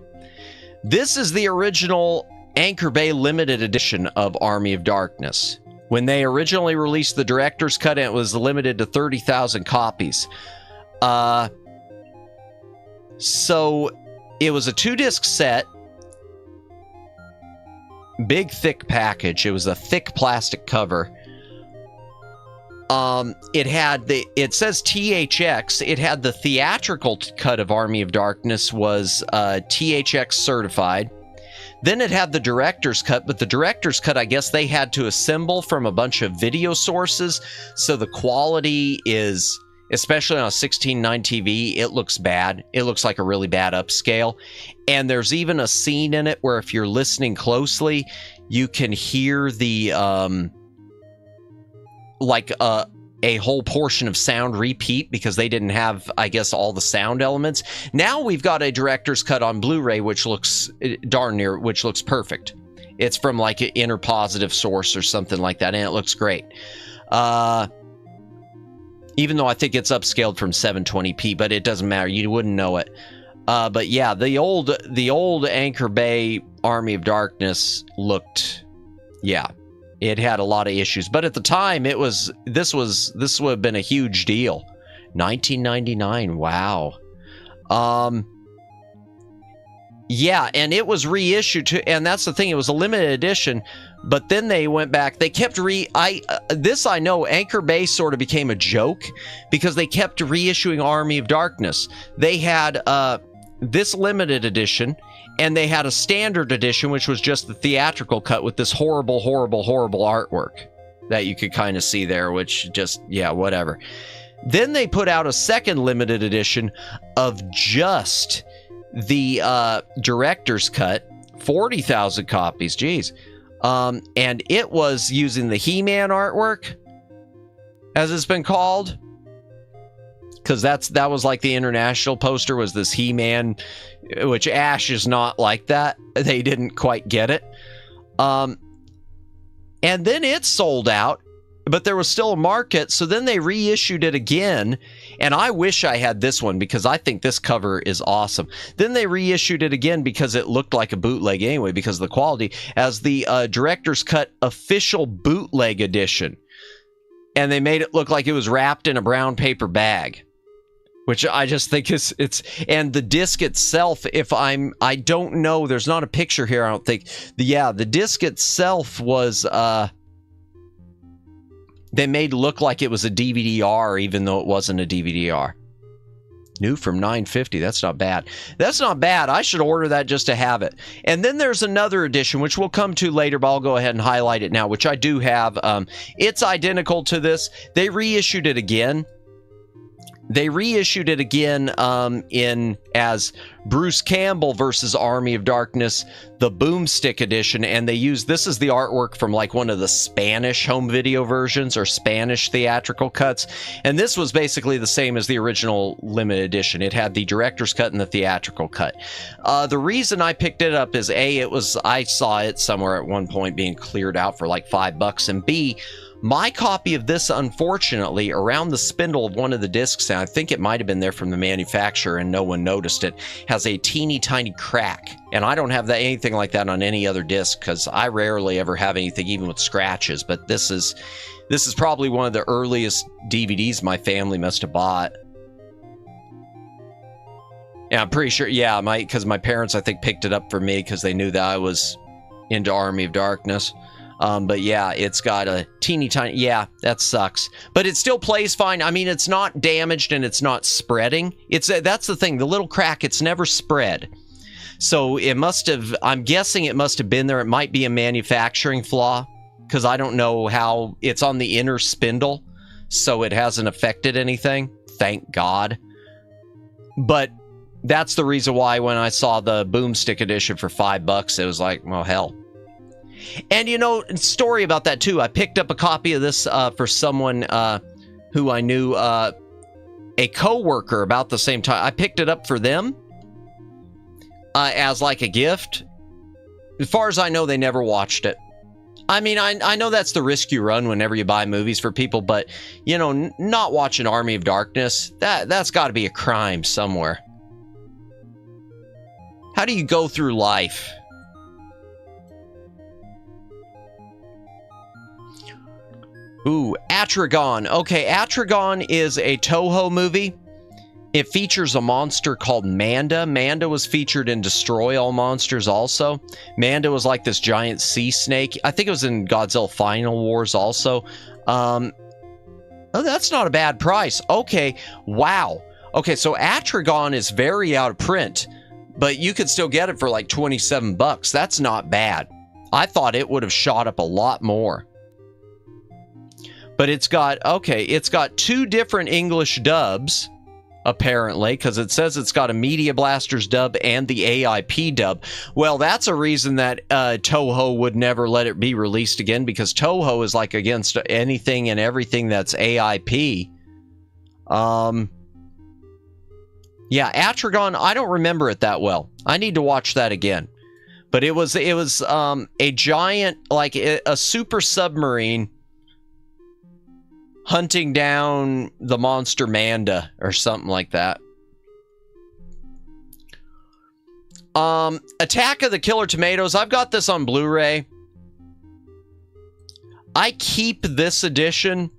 B: This is the original Anchor Bay limited edition of Army of Darkness. When they originally released the director's cut, it was limited to 30,000 copies. So it was a 2-disc set. Big, thick package. It was a thick plastic cover. It says THX. It had the theatrical cut of Army of Darkness was THX certified. Then it had the director's cut, but the director's cut, I guess they had to assemble from a bunch of video sources. So the quality is, especially on a 16:9 TV, it looks bad. It looks like a really bad upscale. And there's even a scene in it where if you're listening closely, you can hear the, a whole portion of sound repeat because they didn't have, I guess, all the sound elements. Now we've got a director's cut on Blu-ray, which looks which looks perfect. It's from like an inner positive source or something like that, and it looks great. Even though I think it's upscaled from 720p, but it doesn't matter. You wouldn't know it. But yeah, the old Anchor Bay Army of Darkness looked, yeah. It had a lot of issues, but at the time, this would have been a huge deal. 1999, wow. Yeah, and it was reissued too, and that's the thing. It was a limited edition, but then they went back. They kept I know Anchor Bay sort of became a joke because they kept reissuing Army of Darkness. They had this limited edition. And they had a standard edition, which was just the theatrical cut with this horrible, horrible, horrible artwork that you could kind of see there, which just, yeah, whatever. Then they put out a second limited edition of just the director's cut, 40,000 copies, geez. And it was using the He-Man artwork, as it's been called. Because that was like the international poster was this He-Man, which Ash is not like that. They didn't quite get it. And then it sold out, but there was still a market. So then they reissued it again. And I wish I had this one because I think this cover is awesome. Then they reissued it again because it looked like a bootleg anyway because of the quality as the director's cut official bootleg edition. And they made it look like it was wrapped in a brown paper bag. Which I just think it's and the disc itself, I don't know, there's not a picture here, I don't think. The disc itself was, they made it look like it was a DVD-R, even though it wasn't a DVD-R. New from 950. That's not bad. That's not bad. I should order that just to have it. And then there's another edition, which we'll come to later, but I'll go ahead and highlight it now, which I do have. It's identical to this. They reissued it again. They reissued it again in as Bruce Campbell versus Army of Darkness, the Boomstick edition, and they use, this is the artwork from like one of the Spanish home video versions or Spanish theatrical cuts, and this was basically the same as the original limited edition. It had the director's cut and the theatrical cut. The reason I picked it up is A, I saw it somewhere at one point being cleared out for like $5, and B, my copy of this, unfortunately, around the spindle of one of the discs, and I think it might have been there from the manufacturer and no one noticed it, has a teeny tiny crack. And I don't have anything like that on any other disc because I rarely ever have anything even with scratches. But this is probably one of the earliest DVDs my family must have bought. Yeah, I'm pretty sure. Yeah, because my parents, I think, picked it up for me because they knew that I was into Army of Darkness. But yeah, it's got a teeny tiny, yeah, that sucks. But it still plays fine. I mean, it's not damaged and it's not spreading. That's the thing, the little crack, it's never spread. So it must have, I'm guessing it must have been there. It might be a manufacturing flaw because I don't know how, it's on the inner spindle. So it hasn't affected anything, thank God. But that's the reason why when I saw the Boomstick edition for $5, it was like, well, hell. And, you know, story about that, too. I picked up a copy of this for someone who I knew, a co-worker about the same time. I picked it up for them as like a gift. As far as I know, they never watched it. I mean, I know that's the risk you run whenever you buy movies for people, but, you know, not watching Army of Darkness, that's got to be a crime somewhere. How do you go through life? Ooh, Atragon. Okay, Atragon is a Toho movie. It features a monster called Manda. Manda was featured in Destroy All Monsters also. Manda was like this giant sea snake. I think it was in Godzilla Final Wars also. Oh, that's not a bad price. Okay, wow. Okay, so Atragon is very out of print, but you could still get it for like $27. That's not bad. I thought it would have shot up a lot more. But it's got, okay, it's got 2 different English dubs, apparently, because it says it's got a Media Blasters dub and the AIP dub. Well, that's a reason that Toho would never let it be released again, because Toho is like against anything and everything that's AIP. Yeah, Atragon, I don't remember it that well. I need to watch that again. But it was a giant, like a super submarine hunting down the monster Manda or something like that. Attack of the Killer Tomatoes. I've got this on Blu-ray. I keep this edition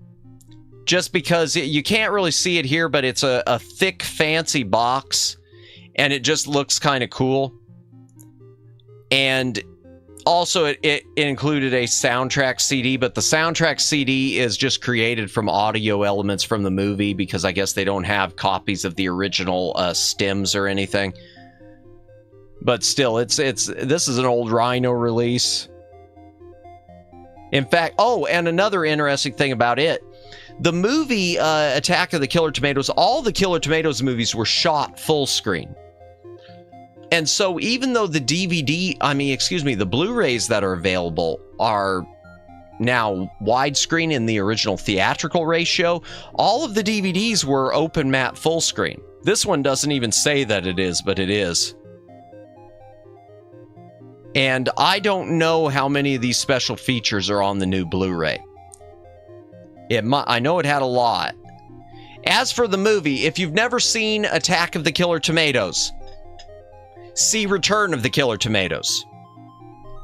B: just because you can't really see it here, but it's a thick, fancy box, and it just looks kind of cool. And also, it included a soundtrack CD, but the soundtrack CD is just created from audio elements from the movie because I guess they don't have copies of the original stems or anything. But still, this is an old Rhino release. In fact, oh, and another interesting thing about it, the movie Attack of the Killer Tomatoes, all the Killer Tomatoes movies were shot full screen. And so even though the the Blu-rays that are available are now widescreen in the original theatrical ratio, all of the DVDs were open matte full screen. This one doesn't even say that it is, but it is. And I don't know how many of these special features are on the new Blu-ray. I know it had a lot. As for the movie, if you've never seen Attack of the Killer Tomatoes, see Return of the Killer Tomatoes.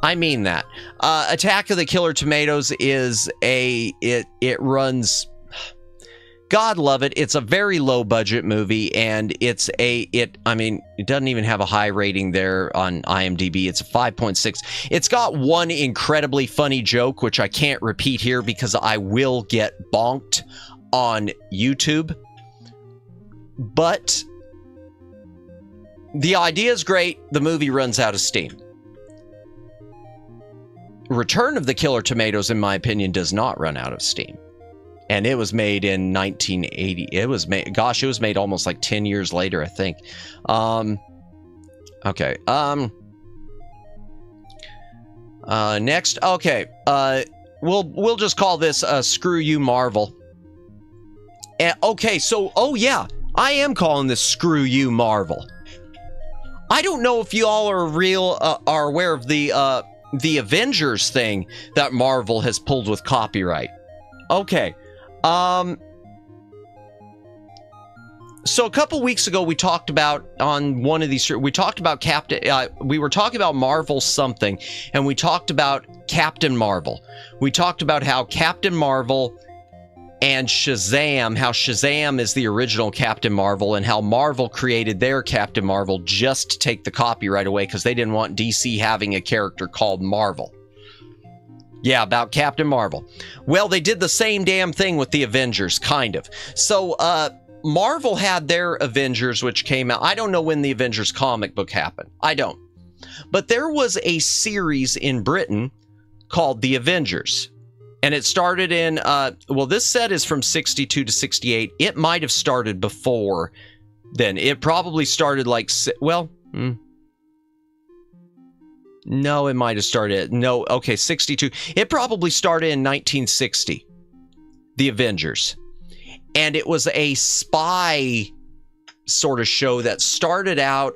B: I mean that. Attack of the Killer Tomatoes is it runs, God love it. It's a very low budget movie, and it doesn't even have a high rating there on IMDb. It's a 5.6. It's got one incredibly funny joke, which I can't repeat here because I will get bonked on YouTube. But the idea is great. The movie runs out of steam. Return of the Killer Tomatoes, in my opinion, does not run out of steam. And it was made in 1980. It was made almost like 10 years later, I think. Okay. Next. Okay. We'll just call this Screw You Marvel. Okay, so, oh yeah, I am calling this Screw You Marvel. I don't know if you all are aware of the Avengers thing that Marvel has pulled with copyright. Okay. So a couple weeks ago, we talked about on one of these, we talked about we were talking about Marvel something, and we talked about Captain Marvel. We talked about how Captain Marvel and Shazam, how Shazam is the original Captain Marvel, and how Marvel created their Captain Marvel just to take the copyright away because they didn't want DC having a character called Marvel. Yeah, about Captain Marvel. Well, they did the same damn thing with the Avengers, kind of. So, Marvel had their Avengers, which came out. I don't know when the Avengers comic book happened. I don't. But there was a series in Britain called The Avengers. And it started in, well, this set is from 62 to 68. It might have started before then. It probably started like, well, no, it might have started, no, okay, 62. It probably started in 1960, The Avengers. And it was a spy sort of show that started out,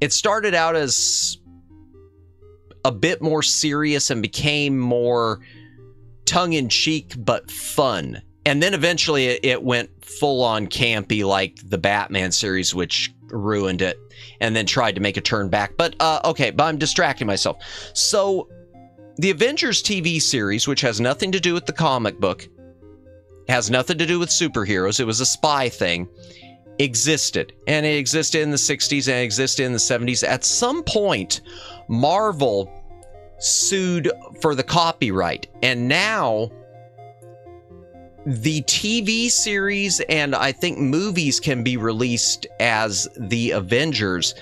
B: it started out as a bit more serious and became more tongue-in-cheek but fun. And then eventually it went full-on campy like the Batman series, which ruined it, and then tried to make a turn back. But, okay, but I'm distracting myself. So, the Avengers TV series, which has nothing to do with the comic book, has nothing to do with superheroes, it was a spy thing, existed. And it existed in the 60s and it existed in the 70s. At some point, Marvel sued for the copyright, and now the TV series and I think movies can be released as the Avengers,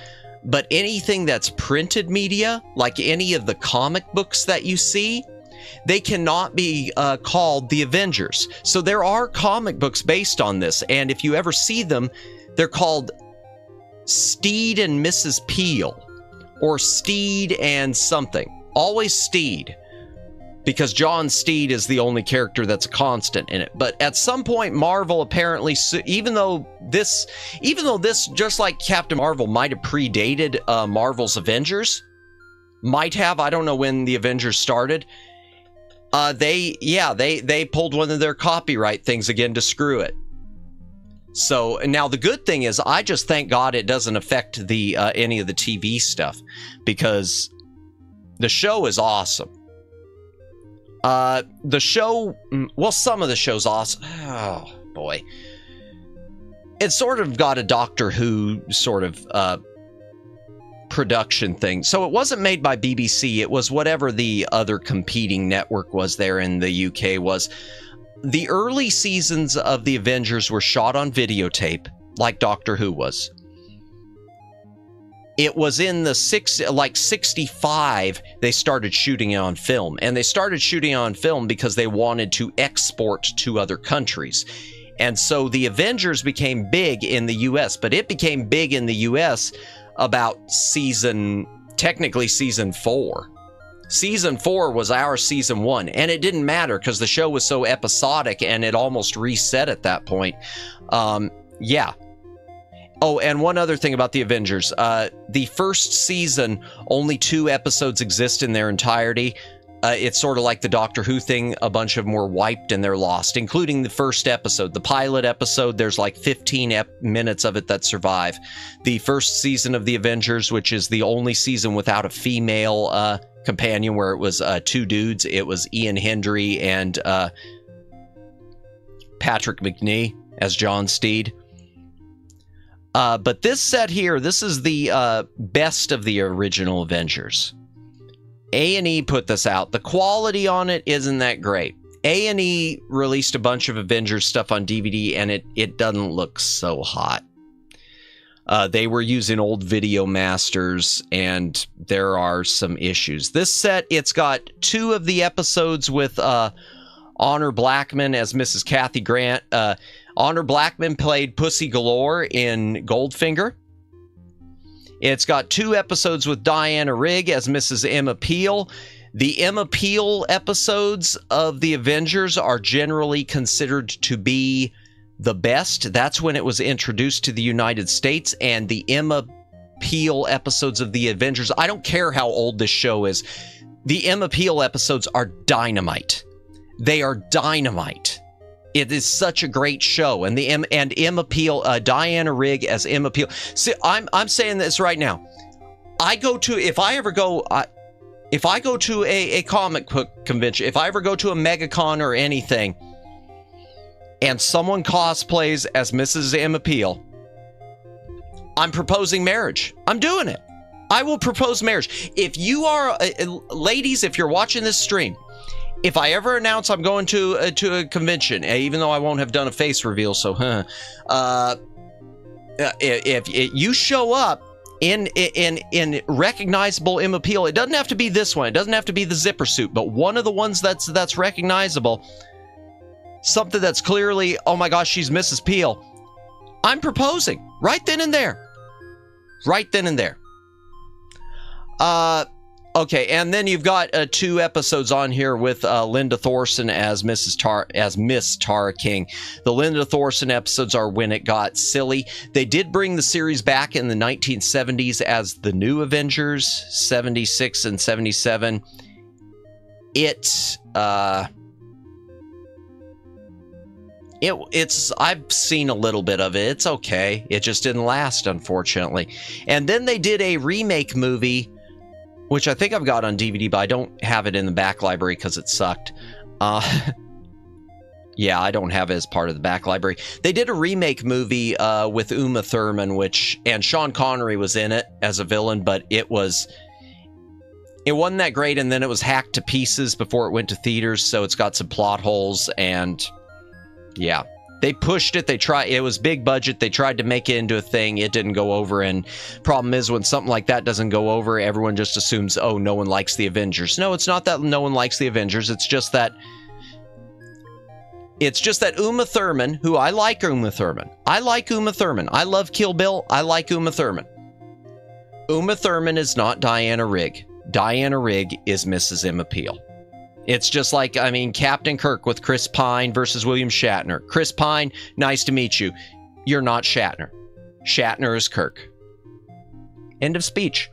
B: but anything that's printed media, like any of the comic books that you see, they cannot be called the Avengers. So there are comic books based on this, and if you ever see them, they're called Steed and Mrs. Peel, or Steed and something. Always Steed, because John Steed is the only character that's a constant in it. But at some point, Marvel apparently, even though this, just like Captain Marvel, might have predated Marvel's Avengers, might have. I don't know when the Avengers started. They pulled one of their copyright things again to screw it. So now the good thing is, I just thank God it doesn't affect the any of the TV stuff, because the show is awesome. The show, well, some of the show's awesome. Oh, boy. It's sort of got a Doctor Who sort of production thing. So it wasn't made by BBC. It was whatever the other competing network was there in the UK was. The early seasons of The Avengers were shot on videotape, like Doctor Who was. It was in the 65, they started shooting it on film. And they started shooting it on film because they wanted to export to other countries. And so the Avengers became big in the US, but it became big in the US about technically season 4. Season 4 was our season 1, and it didn't matter because the show was so episodic and it almost reset at that point. Yeah. Oh, and one other thing about the Avengers. The first season, only 2 episodes exist in their entirety. It's sort of like the Doctor Who thing. A bunch of them were wiped and they're lost, including the first episode. The pilot episode, there's like 15 minutes of it that survive. The first season of the Avengers, which is the only season without a female companion, where it was 2 dudes. It was Ian Hendry and Patrick Macnee as John Steed. But this set here, this is the best of the original Avengers. A&E put this out. The quality on it isn't that great. A&E released a bunch of Avengers stuff on DVD, and it doesn't look so hot. They were using old video masters, and there are some issues. This set, it's got 2 of the episodes with Honor Blackman as Mrs. Kathy Grant. Honor Blackman played Pussy Galore in Goldfinger. It's got 2 episodes with Diana Rigg as Mrs. Emma Peel. The Emma Peel episodes of The Avengers are generally considered to be the best. That's when it was introduced to the United States, and the Emma Peel episodes of The Avengers, I don't care how old this show is, the Emma Peel episodes are dynamite. They are dynamite. It is such a great show, and Emma Peel, Diana Rigg as Emma Peel. See, I'm saying this right now. If I go to a comic book convention, if I ever go to a MegaCon or anything, and someone cosplays as Mrs. Emma Peel, I'm proposing marriage. I'm doing it. I will propose marriage. If you are, ladies, if you're watching this stream, if I ever announce I'm going to a convention, even though I won't have done a face reveal, so if you show up in recognizable Emma Peel, it doesn't have to be this one, it doesn't have to be the zipper suit, but one of the ones that's recognizable, something that's clearly, oh my gosh, she's Mrs. Peel, I'm proposing right then and there. Right then and there. Okay, and then you've got 2 episodes on here with Linda Thorson as Miss Tara King. The Linda Thorson episodes are when it got silly. They did bring the series back in the 1970s as the New Avengers, 76 and 77. It's I've seen a little bit of it. It's okay. It just didn't last, unfortunately. And then they did a remake movie, which I think I've got on DVD, but I don't have it in the back library because it sucked. Yeah, I don't have it as part of the back library. They did a remake movie with Uma Thurman, and Sean Connery was in it as a villain, but it wasn't that great, and then it was hacked to pieces before it went to theaters, so it's got some plot holes, and yeah. They pushed it. It was big budget. They tried to make it into a thing. It didn't go over. And problem is, when something like that doesn't go over, everyone just assumes, oh, no one likes the Avengers. No, it's not that no one likes the Avengers. It's just that Uma Thurman, who I like Uma Thurman. I like Uma Thurman. I love Kill Bill. I like Uma Thurman. Uma Thurman is not Diana Rigg. Diana Rigg is Mrs. Emma Peel. It's just like, I mean, Captain Kirk with Chris Pine versus William Shatner. Chris Pine, nice to meet you. You're not Shatner. Shatner is Kirk. End of speech.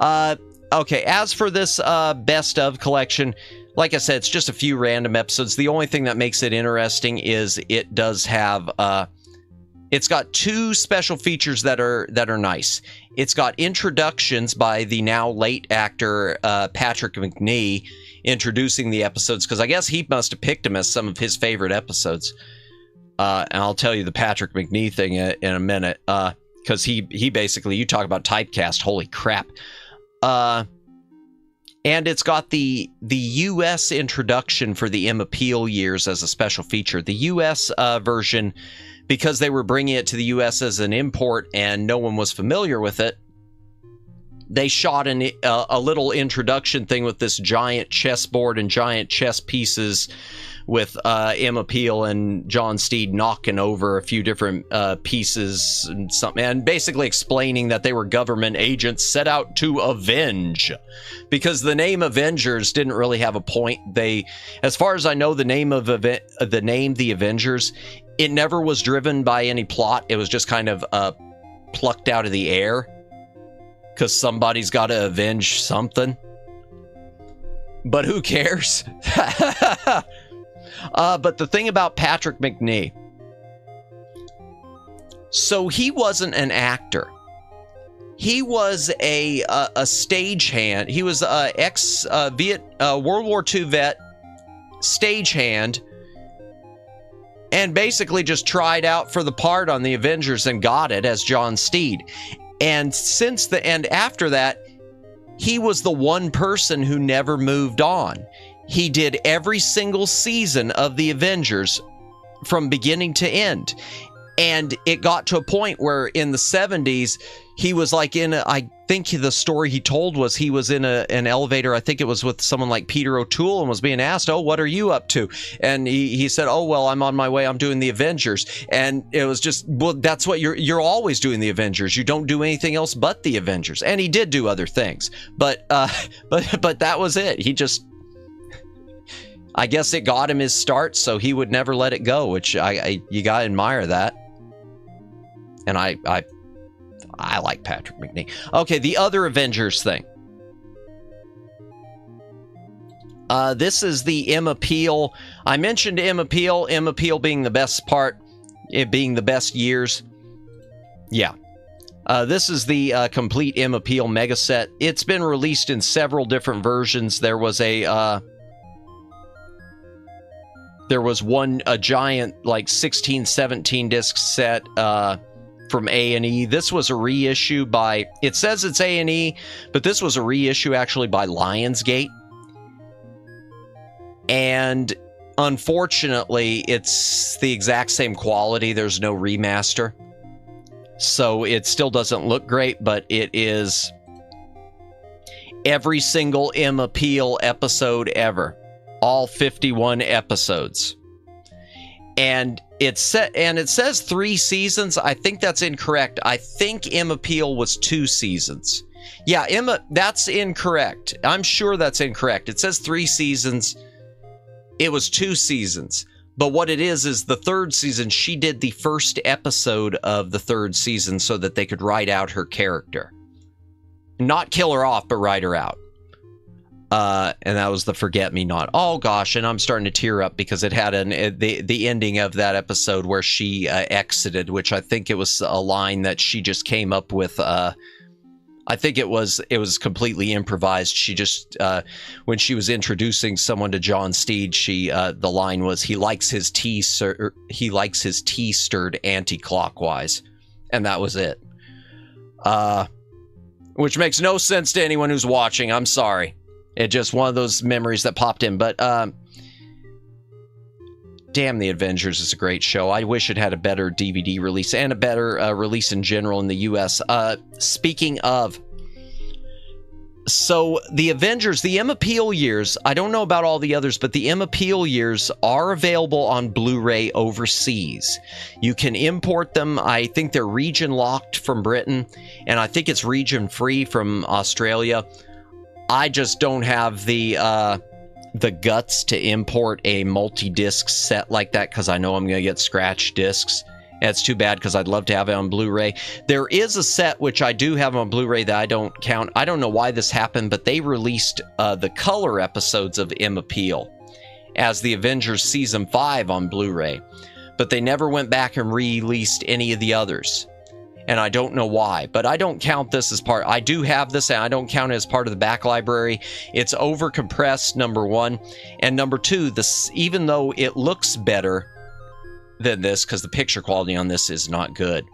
B: Okay, as for this best of collection, like I said, it's just a few random episodes. The only thing that makes it interesting is it does have, it's got 2 special features that are nice. It's got introductions by the now late actor Patrick McNee, introducing the episodes, because I guess he must have picked them as some of his favorite episodes. And I'll tell you the Patrick McNee thing in a minute, because he basically, you talk about typecast, holy crap. And it's got the U.S. introduction for the Emma Peel years as a special feature. The U.S. version, because they were bringing it to the U.S. as an import and no one was familiar with it, they shot a little introduction thing with this giant chessboard and giant chess pieces with Emma Peel and John Steed knocking over a few different pieces and something, and basically explaining that they were government agents set out to avenge, because the name Avengers didn't really have a point. As far as I know, the name The Avengers, it never was driven by any plot. It was just kind of plucked out of the air, because somebody's got to avenge something. But who cares? But the thing about Patrick McNee, so he wasn't an actor. He was a stagehand. He was a World War II vet, stagehand, and basically just tried out for the part on the Avengers and got it as John Steed. And after that, he was the one person who never moved on. He did every single season of the Avengers from beginning to end. And it got to a point where in the 70s, he was like I think the story he told was he was in an elevator. I think it was with someone like Peter O'Toole and was being asked, oh, what are you up to? And he said, oh, well, I'm on my way. I'm doing the Avengers. And it was just, well, that's what you're always doing, the Avengers. You don't do anything else but the Avengers. And he did do other things. But that was it. He just, I guess it got him his start, so he would never let it go, which you gotta admire that. And I like Patrick McNee. Okay, the other Avengers thing. This is the M Appeal. I mentioned M Appeal. M Appeal being the best part, it being the best years. Yeah. This is the complete M Appeal mega set. It's been released in several different versions. There was a giant like 16, 17 disc set from A&E. This was a reissue by, it says it's A&E, but this was a reissue actually by Lionsgate. And unfortunately, it's the exact same quality. There's no remaster. So it still doesn't look great, but it is every single M Appeal episode ever. All 51 episodes. And it says 3 seasons. I think that's incorrect. I think M Appeal was 2 seasons. Yeah, that's incorrect. I'm sure that's incorrect. It says 3 seasons. It was 2 seasons. But what it is the 3rd season, she did the first episode of the 3rd season so that they could write out her character. Not kill her off, but write her out. And that was the Forget Me Not. Oh gosh, and I'm starting to tear up because it had the ending of that episode where she exited, which I think it was a line that she just came up with. I think it was completely improvised. She just when she was introducing someone to John Steed, the line was, he likes his tea stirred anti-clockwise, and that was it. Which makes no sense to anyone who's watching. I'm sorry. It's just one of those memories that popped in. But damn, The Avengers is a great show. I wish it had a better DVD release and a better release in general in the US. Speaking of, so the Avengers, the M Appeal years, I don't know about all the others, but the M Appeal years are available on Blu-ray overseas. You can import them. I think they're region locked from Britain, and I think it's region free from Australia. I just don't have the guts to import a multi-disc set like that because I know I'm going to get scratched discs. And it's too bad because I'd love to have it on Blu-ray. There is a set which I do have on Blu-ray that I don't count. I don't know why this happened, but they released the color episodes of M Appeal as the Avengers Season 5 on Blu-ray. But they never went back and released any of the others. And I don't know why, but I don't count this as part. I do have this, and I don't count it as part of the back library. It's overcompressed, number one, and number two. This, even though it looks better than this, because the picture quality on this is not good.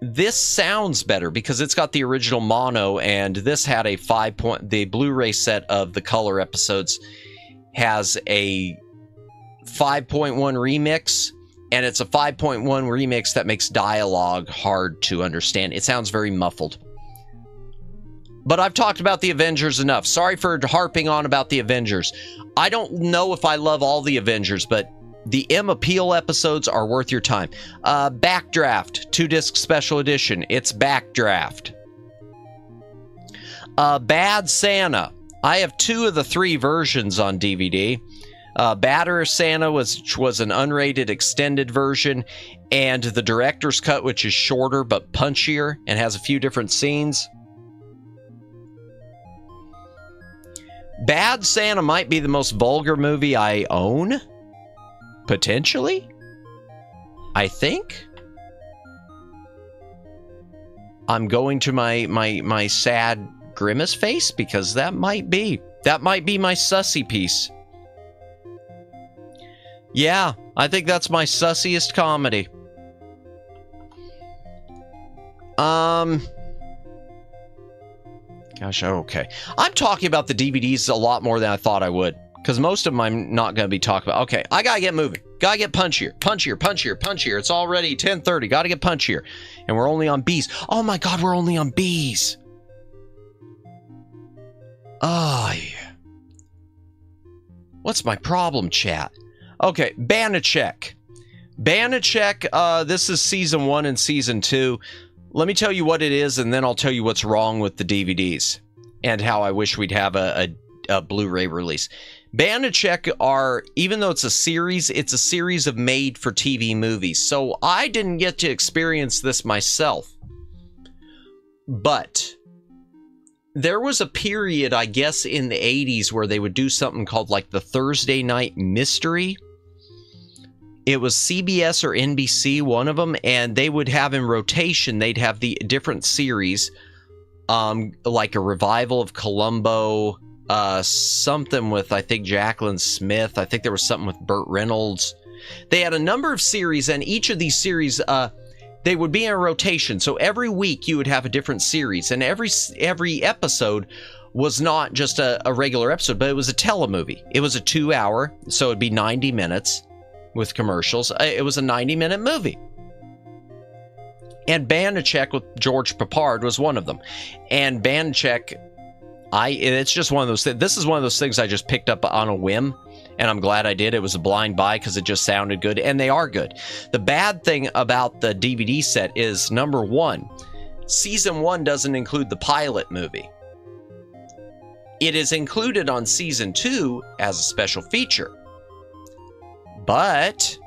B: This sounds better because it's got the original mono, and this had a 5. The Blu-ray set of the color episodes has a 5.1 remix. And it's a 5.1 remix that makes dialogue hard to understand. It sounds very muffled. But I've talked about the Avengers enough. Sorry for harping on about the Avengers. I don't know if I love all the Avengers, but the M Appeal episodes are worth your time. Backdraft, 2-disc special edition. It's Backdraft. Bad Santa. I have 2 of the 3 versions on DVD. Badder Santa was an unrated extended version, and the director's cut, which is shorter but punchier and has a few different scenes. Bad Santa might be the most vulgar movie I own, potentially. I think. I'm going to my sad grimace face because that might be my sussy piece. Yeah, I think that's my sussiest comedy. Gosh, okay. I'm talking about the DVDs a lot more than I thought I would, because most of them I'm not going to be talking about. Okay, I gotta get moving. Gotta get punchier, punchier, punchier, punchier. It's already 10:30. Gotta get punchier. And we're only on B's. Oh my God, we're only on B's. Oh, yeah. What's my problem, chat? Okay, Banachek. Banachek, this is season 1 and season 2. Let me tell you what it is, and then I'll tell you what's wrong with the DVDs and how I wish we'd have a Blu-ray release. Banachek are, even though it's a series of made-for-TV movies. So I didn't get to experience this myself. But there was a period, I guess, in the 80s where they would do something called like the Thursday Night Mystery. It was CBS or NBC, one of them, and they would have in rotation, they'd have the different series, like a revival of Columbo, something with, I think, Jacqueline Smith. I think there was something with Burt Reynolds. They had a number of series, and each of these series, they would be in a rotation. So every week you would have a different series, and every episode was not just a regular episode, but it was a telemovie. It was a 2-hour, so it'd be 90 minutes with commercials. It was a 90-minute movie. And Banachek with George Peppard was one of them. And Banachek, it's just one of those things. This is one of those things I just picked up on a whim, and I'm glad I did. It was a blind buy because it just sounded good, and they are good. The bad thing about the DVD set is, number one, season 1 doesn't include the pilot movie. It is included on season 2 as a special feature. But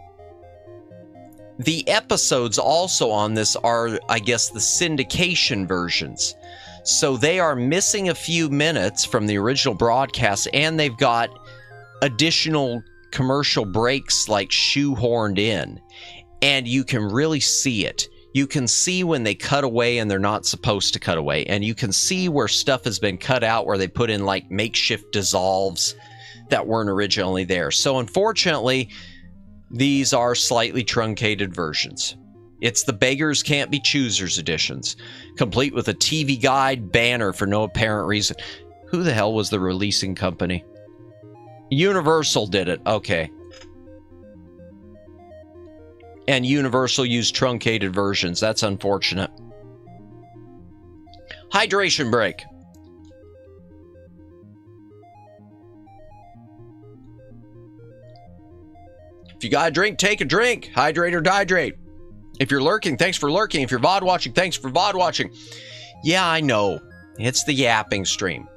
B: the episodes also on this are, I guess, the syndication versions. So they are missing a few minutes from the original broadcast, and they've got additional commercial breaks like shoehorned in. And you can really see it. You can see when they cut away and they're not supposed to cut away. And you can see where stuff has been cut out, where they put in like makeshift dissolves that weren't originally there. So unfortunately, these are slightly truncated versions. It's the Beggars Can't Be Choosers editions, complete with a TV guide, banner for no apparent reason. Who the hell was the releasing company? Universal did it. Okay. And Universal used truncated versions. That's unfortunate. Hydration break. If you got a drink, take a drink. Hydrate or dihydrate. If you're lurking, thanks for lurking. If you're VOD watching, thanks for VOD watching. Yeah, I know. It's the yapping stream.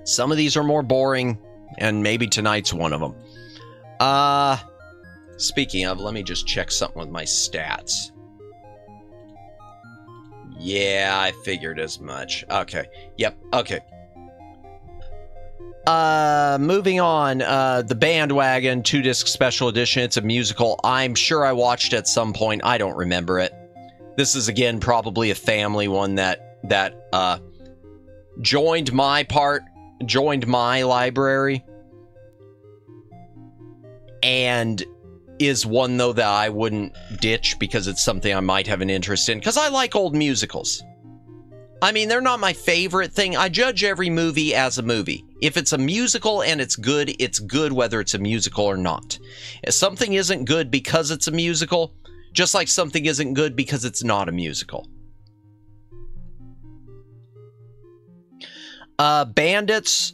B: Some of these are more boring, and maybe tonight's one of them. Speaking of, let me just check something with my stats. Yeah, I figured as much. Okay. Yep, okay. Moving on, The Bandwagon 2-disc special edition. It's a musical. I'm sure I watched at some point. I don't remember it. This is, again, probably a family one that joined my library, and is one, though, that I wouldn't ditch because it's something I might have an interest in, because I like old musicals. I mean, they're not my favorite thing. I judge every movie as a movie. If it's a musical and it's good whether it's a musical or not. If something isn't good because it's a musical, just like something isn't good because it's not a musical. Bandits.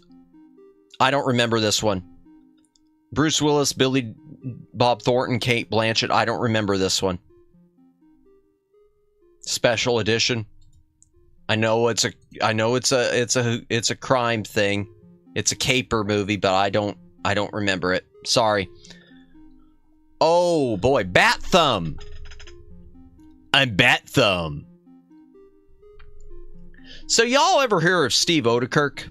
B: I don't remember this one. Bruce Willis, Billy Bob Thornton, Kate Blanchett. I don't remember this one. Special edition. I know it's a crime thing. It's a caper movie, but I don't remember it. Sorry. Oh boy, Bat Thumb. I'm Bat Thumb. So y'all ever hear of Steve Odekirk?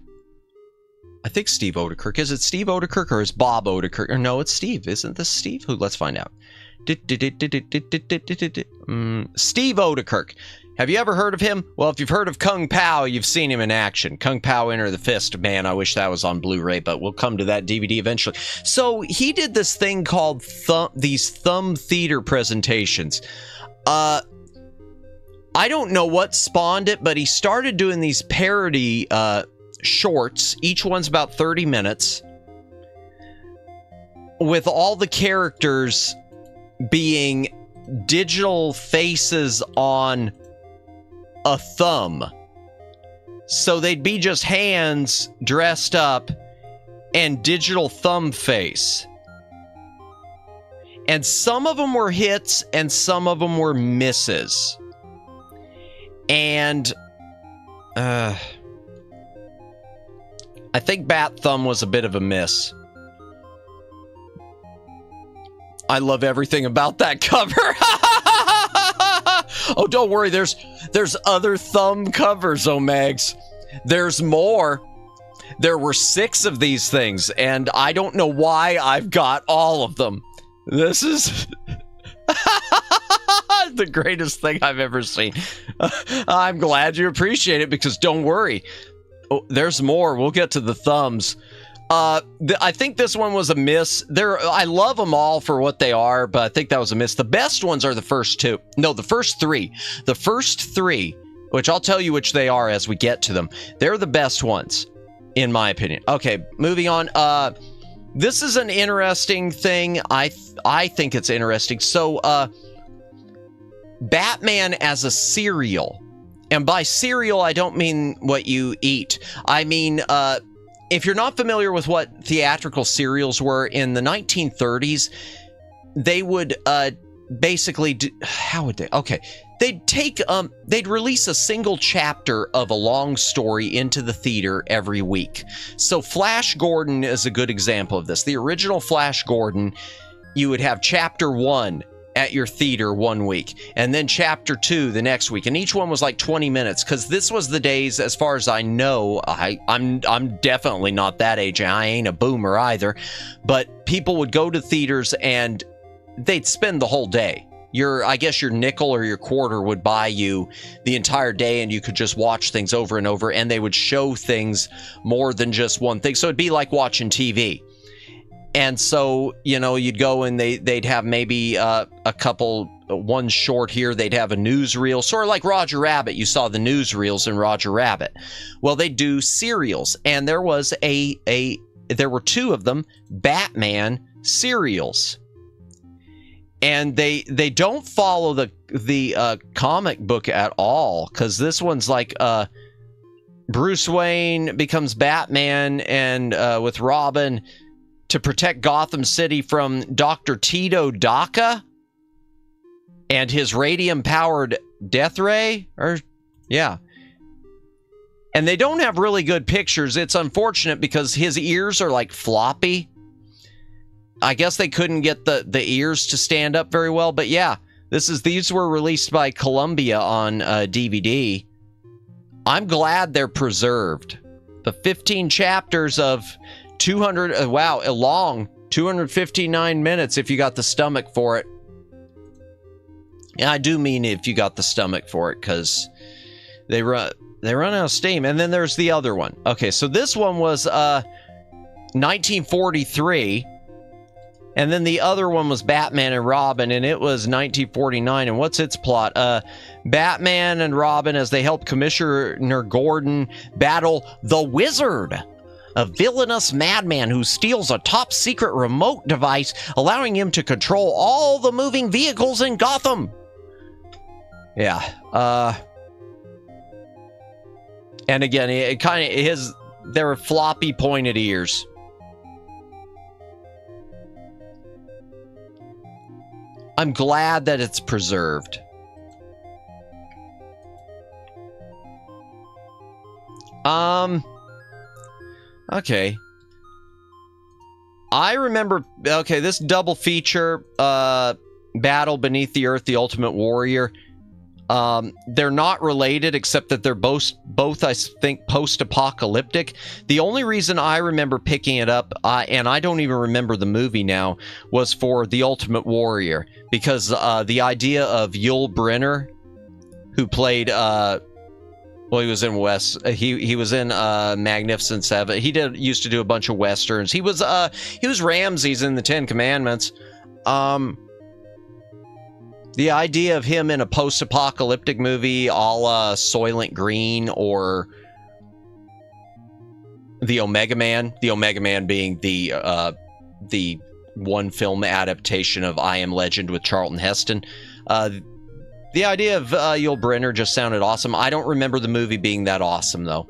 B: I think Steve Odekirk. Is it Steve Odekirk or is Bob Odekirk? Or no, it's Steve. Isn't this Steve? Who? Let's find out. Steve Odekirk. Have you ever heard of him? Well, if you've heard of Kung Pao, you've seen him in action. Kung Pao Enter the Fist. Man, I wish that was on Blu-ray, but we'll come to that DVD eventually. So he did this thing called these thumb theater presentations. I don't know what spawned it, but he started doing these parody shorts. Each one's about 30 minutes. with all the characters being digital faces on a thumb. So they'd be just hands dressed up and digital thumb face. And some of them were hits and some of them were misses. And I think Bat Thumb was a bit of a miss. I love everything about that cover. Oh, don't worry. There's other thumb covers, Omegs. There's more. There were 6 of these things, and I don't know why I've got all of them. This is the greatest thing I've ever seen. I'm glad you appreciate it, because don't worry. Oh, there's more. We'll get to the thumbs. I think this one was a miss. I love them all for what they are, but I think that was a miss. The best ones are the first 2. No, the first 3. The first 3, which I'll tell you which they are as we get to them. They're the best ones, in my opinion. Okay, moving on. This is an interesting thing. I think it's interesting. So, Batman as a cereal. And by cereal, I don't mean what you eat. I mean, if you're not familiar with what theatrical serials were, in the 1930s, they would basically do, how would they? Okay, they'd release a single chapter of a long story into the theater every week. So Flash Gordon is a good example of this. The original Flash Gordon, you would have chapter 1 at your theater one week, and then chapter 2 the next week, and each one was like 20 minutes, because this was the days, as far as I know, I'm definitely not that age, and I ain't a boomer either, but people would go to theaters and they'd spend the whole day. I guess your nickel or your quarter would buy you the entire day, and you could just watch things over and over, and they would show things more than just one thing. So it'd be like watching TV. And so, you know, you'd go and they'd have maybe a couple, one short here. They'd have a newsreel, sort of like Roger Rabbit. You saw the newsreels in Roger Rabbit. Well, they do serials, and there was there were 2 of them, Batman serials. And they don't follow the comic book at all, because this one's like Bruce Wayne becomes Batman, and with Robin, to protect Gotham City from Dr. Tito Daka and his radium-powered death ray. Yeah. And they don't have really good pictures. It's unfortunate because his ears are like floppy. I guess they couldn't get the ears to stand up very well. But yeah, these were released by Columbia on DVD. I'm glad they're preserved. The 15 chapters of 200, wow, a long 259 minutes if you got the stomach for it. Yeah, I do mean if you got the stomach for it, because they run out of steam. And then there's the other one. Okay, so this one was 1943, and then the other one was Batman and Robin, and it was 1949. And what's its plot? Batman and Robin, as they help Commissioner Gordon battle the Wizard, a villainous madman who steals a top-secret remote device, allowing him to control all the moving vehicles in Gotham. Yeah. And again, it kind of there were floppy, pointed ears. I'm glad that it's preserved. Okay. I remember, okay, this double feature, Battle Beneath the Earth, The Ultimate Warrior, they're not related, except that they're both I think, post-apocalyptic. The only reason I remember picking it up, and I don't even remember the movie now, was for The Ultimate Warrior, because the idea of Yul Brynner, who played, well, he was in he was in Magnificent Seven. He used to do a bunch of westerns. He was Ramses in the Ten Commandments. The idea of him in a post-apocalyptic movie, a la Soylent Green or the Omega Man being the one film adaptation of I Am Legend with Charlton Heston. The idea of Yul Brynner just sounded awesome. I don't remember the movie being that awesome, though.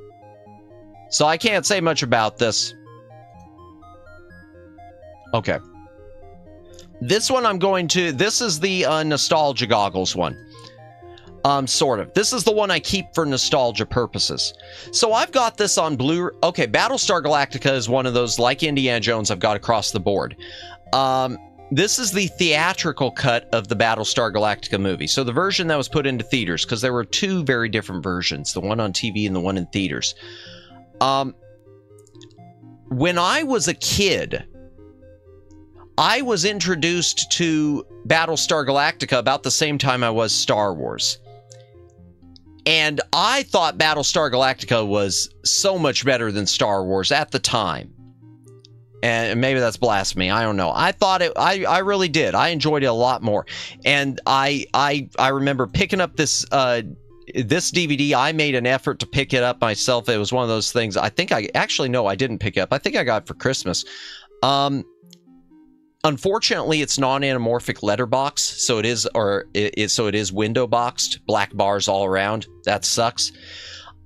B: So I can't say much about this. Okay. This one I'm going to... This is the nostalgia goggles one. Sort of. This is the one I keep for nostalgia purposes. So I've got this on Blu-ray. Okay, Battlestar Galactica is one of those, like Indiana Jones, I've got across the board. This is the theatrical cut of the Battlestar Galactica movie. So the version that was put into theaters, because there were two very different versions, the one on TV and the one in theaters. When I was a kid, I was introduced to Battlestar Galactica about the same time I was Star Wars. And I thought Battlestar Galactica was so much better than Star Wars at the time. And maybe that's blasphemy. I don't know. I thought it. I really did. I enjoyed it a lot more. And I remember picking up this this DVD. I made an effort to pick it up myself. It was one of those things. I think I actually no, I didn't pick it up. I think I got it for Christmas. Unfortunately, it's non-anamorphic letterbox, so it is window boxed, black bars all around. That sucks.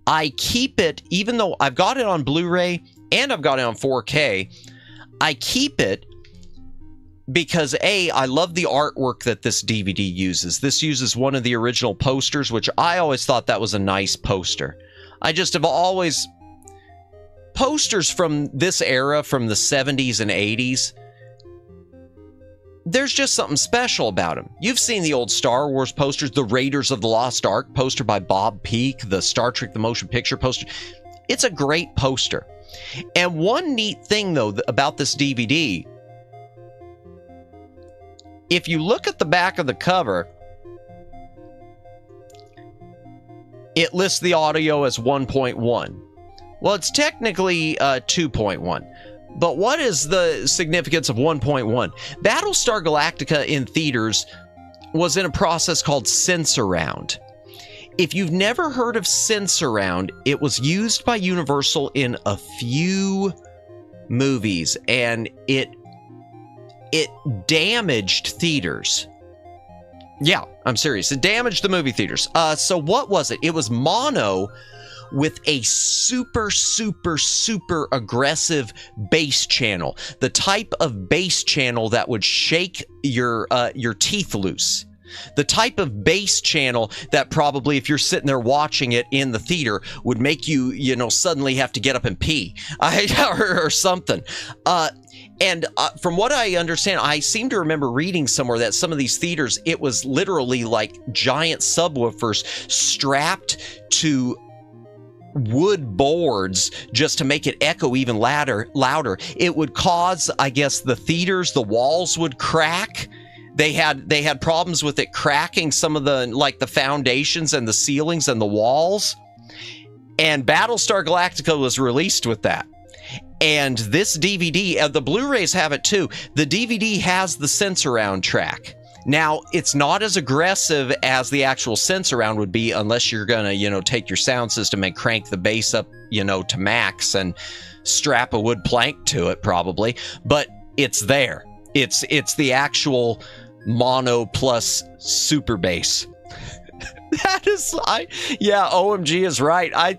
B: I keep it, even though I've got it on Blu-ray and I've got it on 4K. I keep it because A, I love the artwork that this DVD uses. This uses one of the original posters, which I always thought that was a nice poster. I just have always... Posters from this era, from the 70s and 80s, there's just something special about them. You've seen the old Star Wars posters, the Raiders of the Lost Ark poster by Bob Peak, the Star Trek The Motion Picture poster. It's a great poster. And one neat thing, though, about this DVD, if you look at the back of the cover, it lists the audio as 1.1. Well, it's technically 2.1. But what is the significance of 1.1? Battlestar Galactica in theaters was in a process called Sensurround. If you've never heard of Sensurround, it was used by Universal in a few movies, and it damaged theaters. Yeah, I'm serious. It damaged the movie theaters. So what was it? It was mono with a super aggressive bass channel. The type of bass channel that would shake your teeth loose. The type of bass channel that probably, if you're sitting there watching it in the theater, would make you, suddenly have to get up and pee or something. And from what I understand, I seem to remember reading somewhere that some of these theaters, it was literally like giant subwoofers strapped to wood boards just to make it echo even louder. It would cause, I guess, the theaters, the walls would crack. They had problems with it cracking some of the foundations and the ceilings and the walls. And Battlestar Galactica was released with that. And this DVD, the Blu-rays have it too. The DVD has the Sensurround track. Now, it's not as aggressive as the actual Sensurround would be unless you're gonna, take your sound system and crank the bass up, to max and strap a wood plank to it probably. But it's there. It's the actual mono plus super bass. That is, OMG is right. I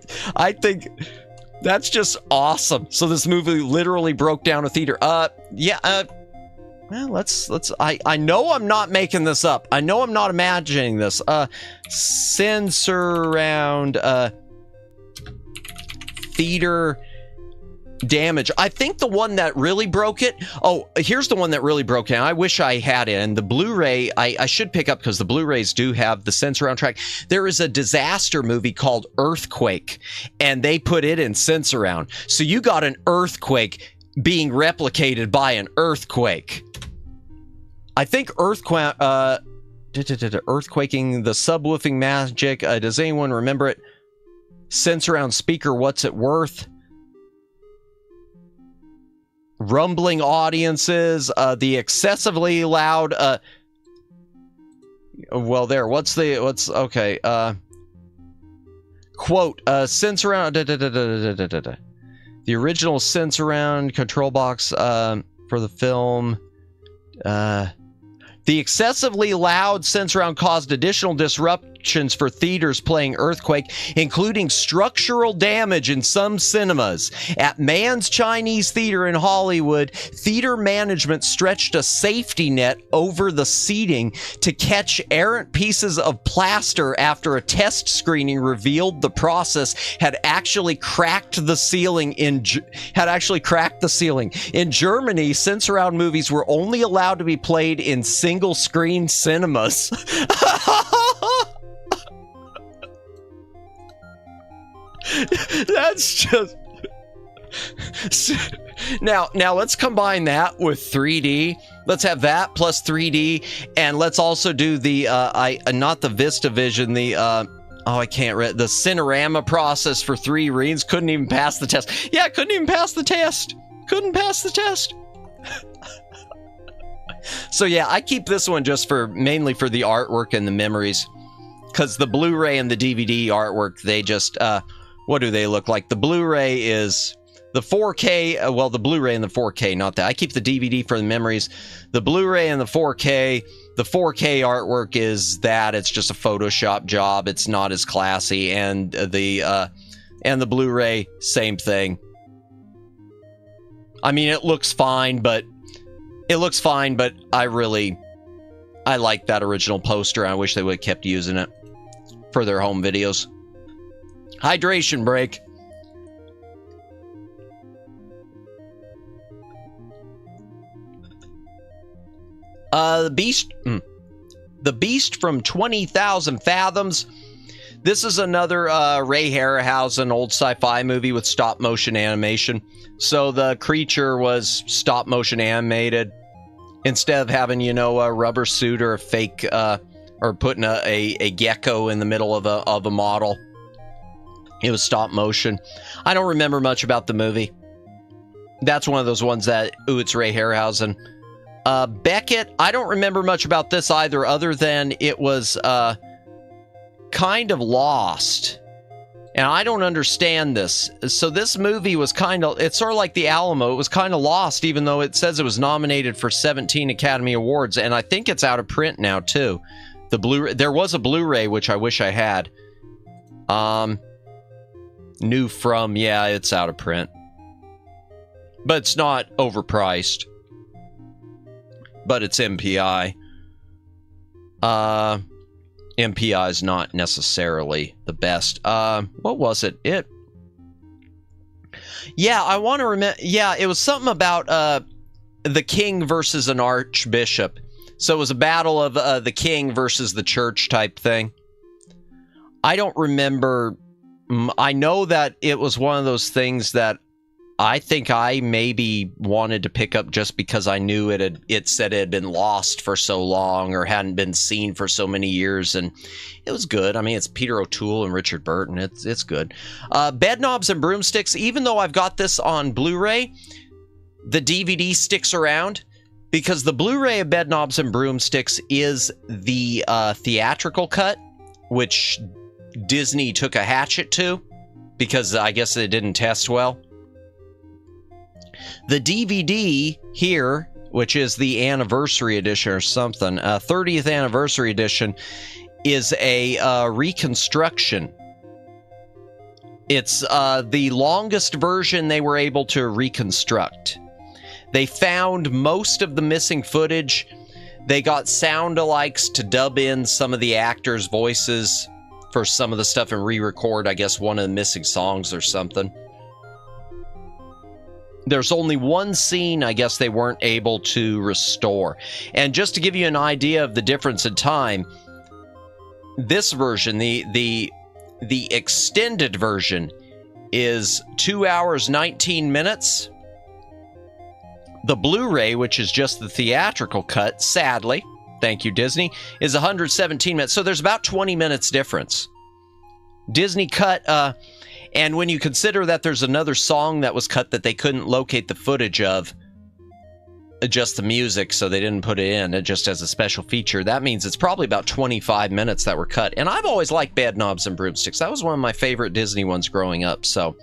B: think that's just awesome. So this movie literally broke down a theater. Well, I know I'm not making this up. I know I'm not imagining this. Sensurround theater damage. I think the one that really broke it. Oh, here's the one that really broke it. I wish I had it. And the Blu-ray, I should pick up because the Blu-rays do have the Sensurround track. There is a disaster movie called Earthquake, and they put it in Sensurround. So you got an earthquake being replicated by an earthquake. I think earthquaking the subwoofing magic. Does anyone remember it? Sensurround speaker, what's it worth? Rumbling audiences, the excessively loud, well, there, okay, quote, Sensurround, the original Sensurround control box, for the film, The excessively loud sense round caused additional disruptions for theaters playing Earthquake, including structural damage in some cinemas. At Mann's Chinese Theater in Hollywood, theater management stretched a safety net over the seating to catch errant pieces of plaster after a test screening revealed the process had actually cracked the ceiling. In Germany, sense round movies were only allowed to be played in single screen cinemas. That's just now let's combine that with 3D. Let's have that plus 3D, and let's also do the not the VistaVision, the I can't read the Cinerama process for 3 readings. Couldn't even pass the test. Yeah, couldn't even pass the test. Couldn't pass the test. So yeah, I keep this one just mainly for the artwork and the memories, because the Blu-ray and the DVD artwork, they just what do they look like? The Blu-ray is the 4K, well, the Blu-ray and the 4K, not that. I keep the DVD for the memories. The Blu-ray and the 4K artwork is that it's just a Photoshop job. It's not as classy, and the Blu-ray, same thing. I mean, it looks fine, but I like that original poster. I wish they would have kept using it for their home videos. Hydration break. The Beast from 20,000 Fathoms. This is another Ray Harryhausen old sci-fi movie with stop motion animation. So the creature was stop motion animated instead of having, you know, a rubber suit or a fake or putting a gecko in the middle of a model. It was stop motion. I don't remember much about the movie. That's one of those ones that, ooh, it's Ray Harryhausen. Beckett, I don't remember much about this either, other than it was kind of lost. And I don't understand this. So this movie was kind of, it's sort of like The Alamo. It was kind of lost, even though it says it was nominated for 17 Academy Awards. And I think it's out of print now, too. The Blu-ray, there was a Blu-ray, which I wish I had. New from, yeah, it's out of print. But it's not overpriced. But it's MPI. MPI is not necessarily the best. What was it? Yeah, I want to remember. Yeah, it was something about the king versus an archbishop. So it was a battle of the king versus the church type thing. I don't remember. I know that it was one of those things that I think I maybe wanted to pick up just because I knew it said it had been lost for so long or hadn't been seen for so many years, and it was good. I mean, it's Peter O'Toole and Richard Burton. It's good. Bedknobs and Broomsticks, even though I've got this on Blu-ray, the DVD sticks around because the Blu-ray of Bedknobs and Broomsticks is the theatrical cut, which Disney took a hatchet to because I guess it didn't test well. The DVD here, which is the anniversary edition or something, 30th anniversary edition, is a reconstruction. It's the longest version they were able to reconstruct. They found most of the missing footage. They got sound-alikes to dub in some of the actors' voices for some of the stuff and re-record, I guess, one of the missing songs or something. There's only one scene, I guess, they weren't able to restore. And just to give you an idea of the difference in time, this version, the extended version, is 2 hours, 19 minutes. The Blu-ray, which is just the theatrical cut, sadly, thank you, Disney, is 117 minutes. So there's about 20 minutes difference. Disney cut... and when you consider that there's another song that was cut that they couldn't locate the footage of, just the music, so they didn't put it in, it just as a special feature, that means it's probably about 25 minutes that were cut. And I've always liked Bedknobs and Broomsticks. That was one of my favorite Disney ones growing up, so...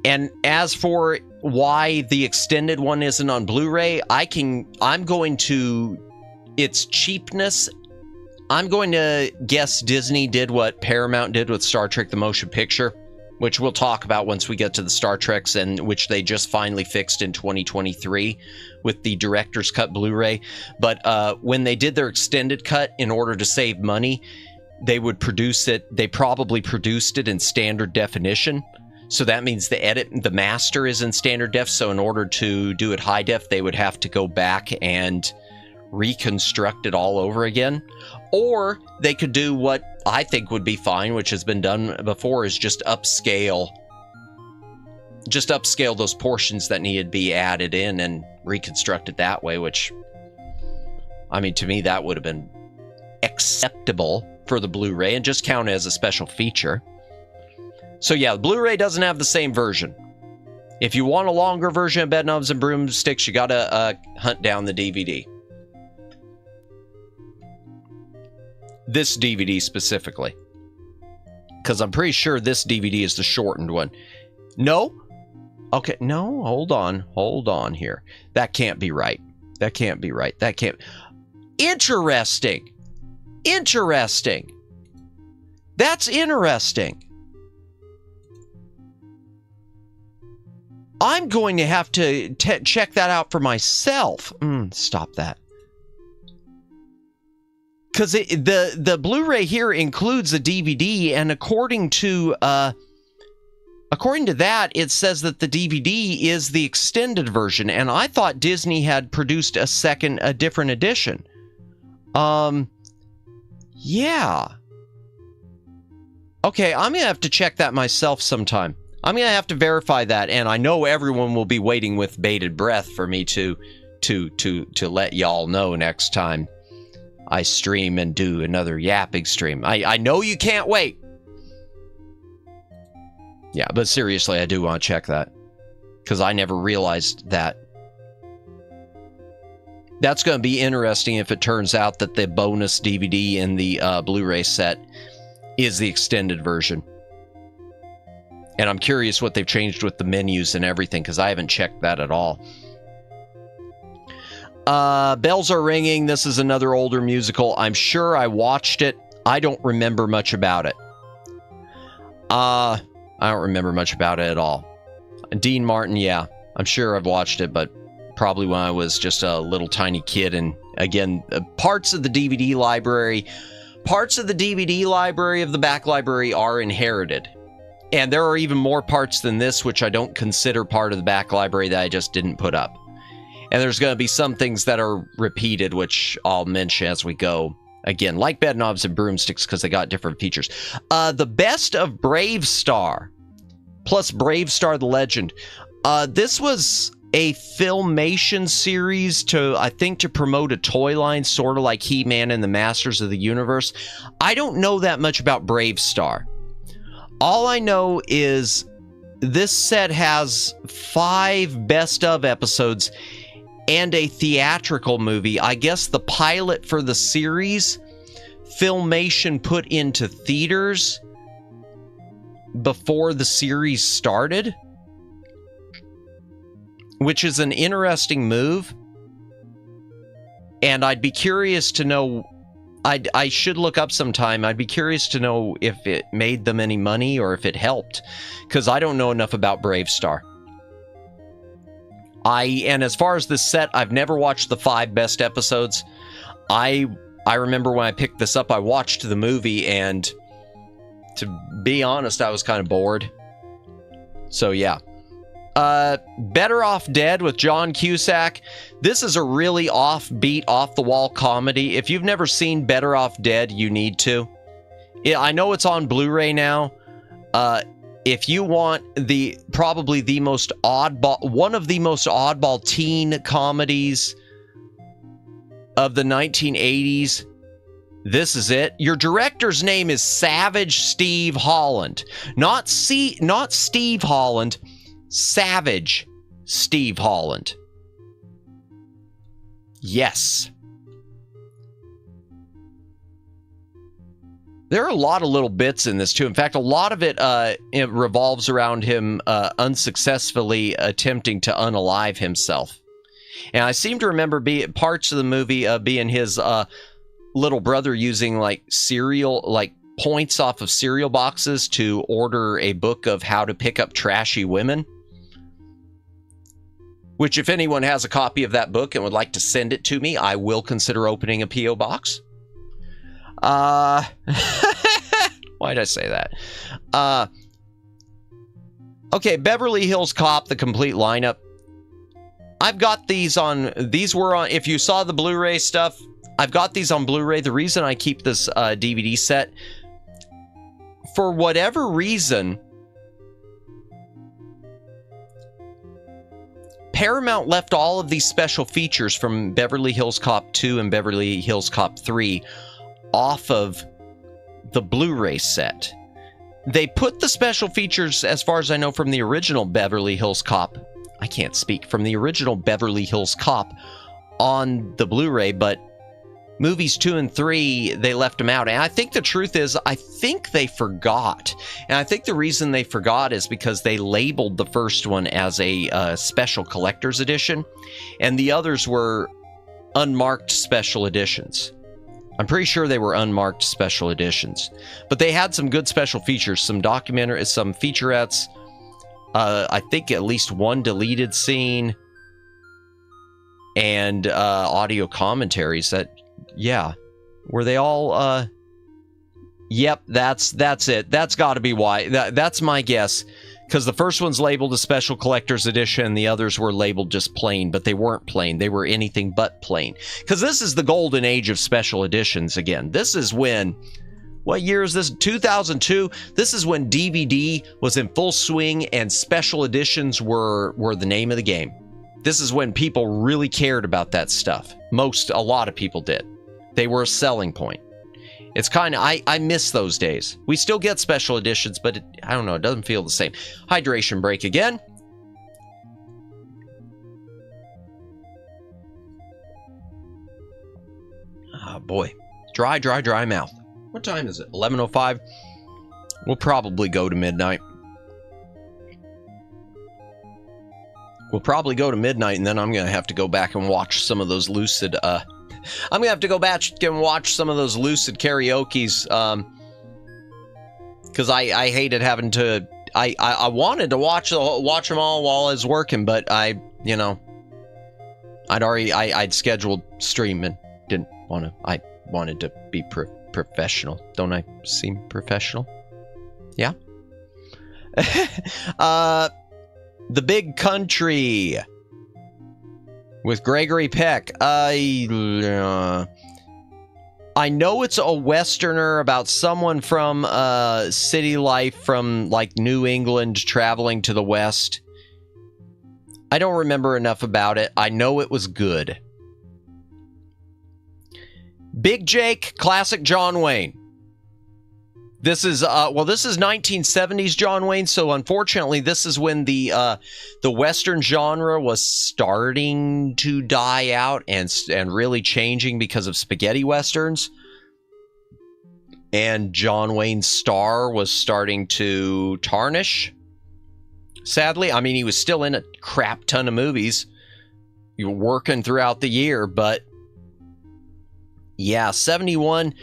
B: And as for why the extended one isn't on Blu-ray, I'm going to its cheapness. I'm going to guess Disney did what Paramount did with Star Trek: The Motion Picture, which we'll talk about once we get to the Star Treks, and which they just finally fixed in 2023 with the director's cut Blu-ray. But when they did their extended cut, in order to save money, they probably produced it in standard definition. So that means the master is in standard def. So in order to do it high def, they would have to go back and reconstruct it all over again. Or they could do what I think would be fine, which has been done before, is just upscale those portions that needed to be added in and reconstruct it that way, which, I mean, to me, that would have been acceptable for the Blu-ray and just count as a special feature. So yeah, the Blu-ray doesn't have the same version. If you want a longer version of Bedknobs and Broomsticks, you gotta hunt down the DVD. This DVD specifically. Because I'm pretty sure this DVD is the shortened one. No? Okay, no, hold on here. That can't be right. That can't be right. That can't... Interesting! Interesting! That's interesting. I'm going to have to check that out for myself. Stop that. Because the Blu-ray here includes a DVD, and according to that, it says that the DVD is the extended version, and I thought Disney had produced a different edition. Yeah. Okay, I'm gonna have to check that myself sometime. I'm gonna have to verify that, and I know everyone will be waiting with bated breath for me to let y'all know next time I stream and do another yapping stream. I know you can't wait. Yeah, but seriously, I do want to check that, because I never realized that. That's going to be interesting if it turns out that the bonus DVD in the Blu-ray set is the extended version. And I'm curious what they've changed with the menus and everything, because I haven't checked that at all. Bells Are Ringing. This is another older musical. I'm sure I watched it. I don't remember much about it. I don't remember much about it at all. Dean Martin, yeah. I'm sure I've watched it, but probably when I was just a little tiny kid. And again, parts of the DVD library of the back library are inherited. And there are even more parts than this, which I don't consider part of the back library, that I just didn't put up. And there's going to be some things that are repeated, which I'll mention as we go. Again, like Bedknobs and Broomsticks, because they got different features. The Best of Brave Star, plus Brave Star the Legend. This was a Filmation series I think to promote a toy line, sort of like He-Man and the Masters of the Universe. I don't know that much about Brave Star. All I know is this set has 5 best of episodes and a theatrical movie. I guess the pilot for the series, Filmation put into theaters before the series started, which is an interesting move. And I'd be curious to know, I should look up sometime. I'd be curious to know if it made them any money or if it helped, because I don't know enough about Brave Star. And as far as this set, I've never watched the 5 best episodes. I remember when I picked this up, I watched the movie, and to be honest, I was kind of bored. So yeah. Better Off Dead with John Cusack. This is a really offbeat, off-the-wall comedy. If you've never seen Better Off Dead, you need to. I know it's on Blu-ray now. If you want probably the most oddball, one of the most oddball teen comedies of the 1980s, this is it. Your director's name is Savage Steve Holland. Not Steve Holland, Savage Steve Holland. Yes. There are a lot of little bits in this too. In fact, a lot of it revolves around him unsuccessfully attempting to unalive himself. And I seem to remember parts of the movie being his little brother using like points off of cereal boxes to order a book of how to pick up trashy women. Which, if anyone has a copy of that book and would like to send it to me, I will consider opening a P.O. box. Why did I say that? Okay, Beverly Hills Cop, the complete lineup. I've got these were on, if you saw the Blu-ray stuff, I've got these on Blu-ray. The reason I keep this DVD set, for whatever reason, Paramount left all of these special features from Beverly Hills Cop 2 and Beverly Hills Cop 3 off of the Blu-ray set. They put the special features, as far as I know, from the original Beverly Hills Cop. I can't speak. From the original Beverly Hills Cop on the Blu-ray, but movies 2 and 3, they left them out. And I think the truth is, I think they forgot. And I think the reason they forgot is because they labeled the first one as a special collector's edition, and the others were unmarked special editions. I'm pretty sure they were unmarked special editions. But they had some good special features, some documentaries, some featurettes, I think at least one deleted scene, and audio commentaries that, yeah. Were they all, yep, that's it. That's got to be why. That's my guess. Because the first one's labeled a special collector's edition, and the others were labeled just plain, but they weren't plain. They were anything but plain. Because this is the golden age of special editions again. This is when, what year is this? 2002? This is when DVD was in full swing and special editions were the name of the game. This is when people really cared about that stuff. A lot of people did. They were a selling point. It's kind of, I miss those days. We still get special editions, but I don't know, it doesn't feel the same. Hydration break again. Oh boy. Dry mouth. What time is it? 11:05? We'll probably go to midnight. We'll probably go to midnight, and then I'm going to have to go back and watch some of those lucid, I'm going to have to go back and watch some of those lucid karaokes, because I hated having to, I wanted to watch them all while I was working, but I'd scheduled stream and didn't want to, I wanted to be professional. Don't I seem professional? Yeah? The Big Country with Gregory Peck. I know it's a Westerner about someone from city life from like New England traveling to the West. I don't remember enough about it. I know it was good. Big Jake, classic John Wayne. This is this is 1970s John Wayne, so unfortunately this is when the Western genre was starting to die out and really changing because of spaghetti Westerns. And John Wayne's star was starting to tarnish. Sadly, I mean, he was still in a crap ton of movies. You were working throughout the year, but yeah, 71.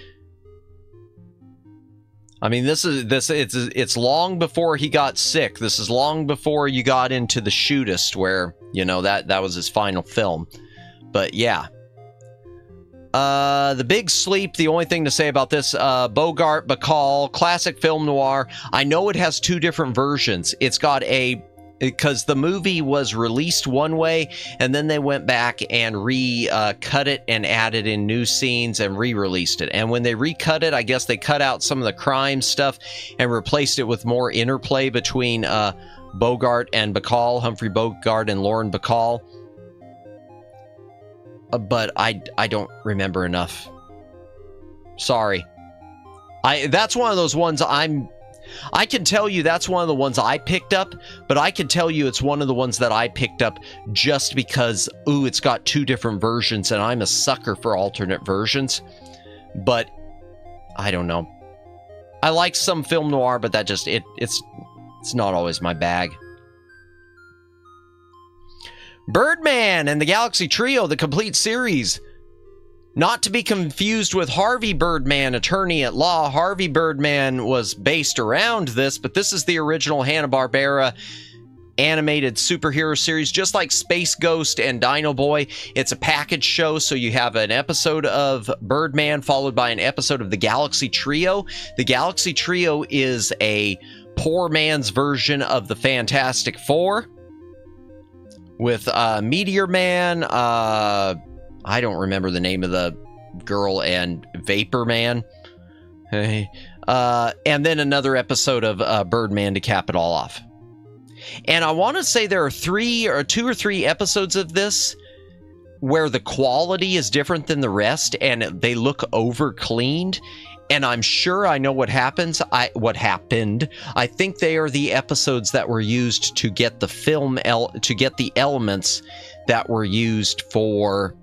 B: I mean, it's long before he got sick. This is long before you got into The Shootist, where, that was his final film. But yeah. The Big Sleep, the only thing to say about this, Bogart, Bacall, classic film noir. I know it has two different versions. It's got because the movie was released one way, and then they went back and cut it and added in new scenes and re-released it. And when they recut it, I guess they cut out some of the crime stuff and replaced it with more interplay between Bogart and Bacall, Humphrey Bogart and Lauren Bacall. But I don't remember enough. Sorry. That's one of those ones I can tell you that's one of the ones I picked up, but I can tell you it's one of the ones that I picked up just because, it's got two different versions, and I'm a sucker for alternate versions. But I don't know. I like some film noir, but that just it's not always my bag. Birdman and the Galaxy Trio, the complete series. Not to be confused with Harvey Birdman, attorney at law. Harvey Birdman was based around this, but this is the original Hanna-Barbera animated superhero series, just like Space Ghost and Dino Boy. It's a package show, so you have an episode of Birdman followed by an episode of the Galaxy Trio. The Galaxy Trio is a poor man's version of the Fantastic Four with Meteor Man, I don't remember the name of the girl, and Vapor Man. And then another episode of Birdman to cap it all off. And I want to say there are two or three episodes of this where the quality is different than the rest and they look over cleaned. And I'm sure I know what happened. I think they are the episodes that were used to get the to get the elements that were used for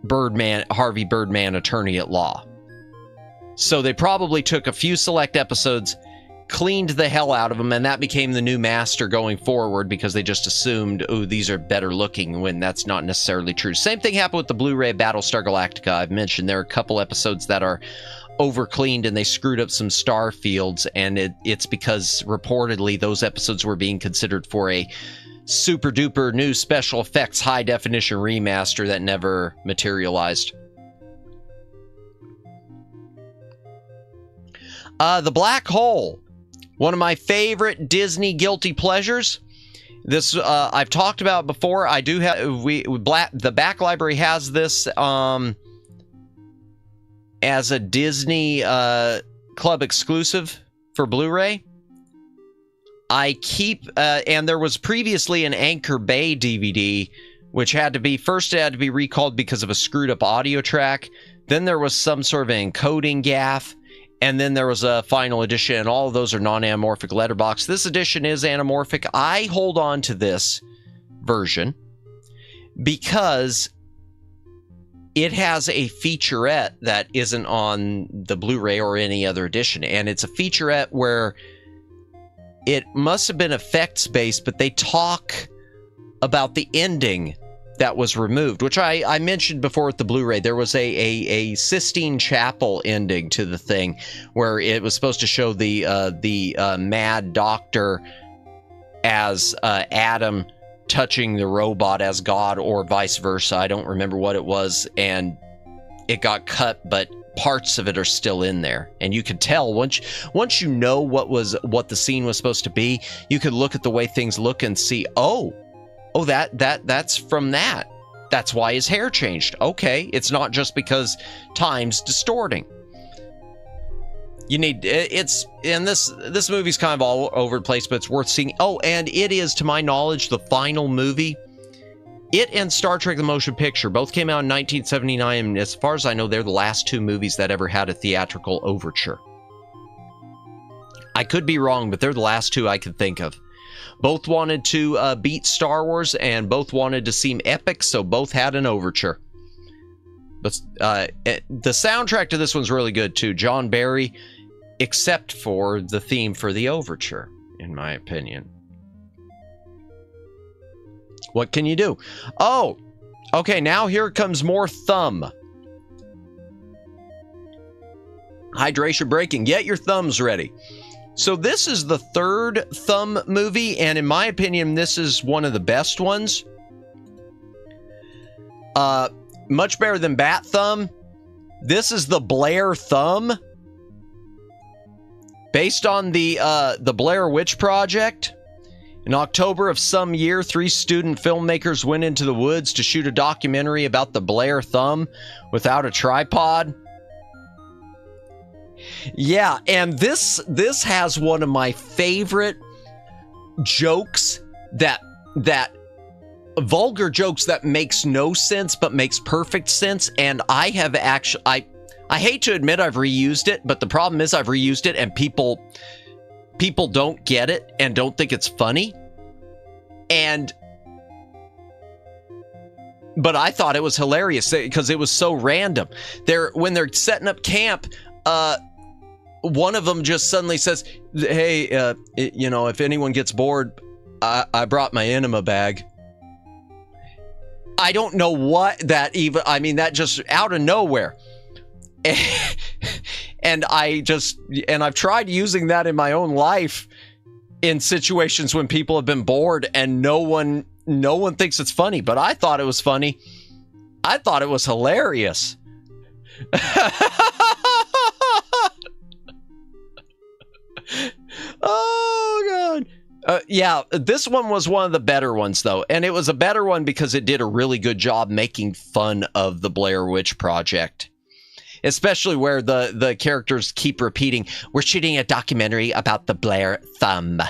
B: Harvey Birdman, attorney at law. So they probably took a few select episodes, cleaned the hell out of them, and that became the new master going forward because they just assumed, oh, these are better looking, when that's not necessarily true. Same thing happened with the Blu-ray Battlestar Galactica. I've mentioned there are a couple episodes that are over cleaned and they screwed up some star fields, and it's because reportedly those episodes were being considered for a super duper new special effects high definition remaster that never materialized. The Black Hole, one of my favorite Disney guilty pleasures. This I've talked about before. I do have the back library has this as a Disney Club exclusive for Blu-ray. I keep and there was previously an Anchor Bay DVD, which had to be recalled because of a screwed up audio track. Then there was some sort of an encoding gaffe. And then there was a final edition, and all of those are non-anamorphic letterbox. This edition is anamorphic. I hold on to this version because it has a featurette that isn't on the Blu-ray or any other edition. And it's a featurette where it must have been effects-based, but they talk about the ending that was removed, which I mentioned before with the Blu-ray. There was a Sistine Chapel ending to the thing where it was supposed to show the mad doctor as Adam touching the robot as God, or vice versa. I don't remember what it was, and it got cut, but parts of it are still in there, and you could tell once you know what the scene was supposed to be, you could look at the way things look and see, oh, that's from that. That's why his hair changed. Okay, it's not just because time's distorting. You need and this movie's kind of all over the place, but it's worth seeing. Oh, and it is, to my knowledge, the final movie. It and Star Trek: The Motion Picture both came out in 1979, and as far as I know, they're the last two movies that ever had a theatrical overture. I could be wrong, but they're the last two I could think of. Both wanted to beat Star Wars, and both wanted to seem epic, so both had an overture. But the soundtrack to this one's really good, too. John Barry, except for the theme for the overture, in my opinion. What can you do? Oh, okay, now here comes more thumb. Hydration breaking. Get your thumbs ready. So this is the third Thumb movie, and in my opinion, this is one of the best ones. Much better than Bat Thumb. This is the Blair Thumb, based on the Blair Witch Project. In October of some year, 3 student filmmakers went into the woods to shoot a documentary about the Blair Thumb without a tripod. Yeah, and this has one of my favorite jokes that vulgar jokes that makes no sense but makes perfect sense, and I have actually I hate to admit I've reused it, but the problem is I've reused it and people don't get it and don't think it's funny. But I thought it was hilarious because it was so random. When they're setting up camp, one of them just suddenly says, hey, you know, if anyone gets bored, I brought my enema bag. I don't know what that even, I mean, that just out of nowhere. And I've tried using that in my own life in situations when people have been bored and no one thinks it's funny, but I thought it was funny. I thought it was hilarious. Oh God. Yeah, this one was one of the better ones though, and it was a better one because it did a really good job making fun of the Blair Witch Project. Especially where the characters keep repeating, we're shooting a documentary about the Blair Thumb.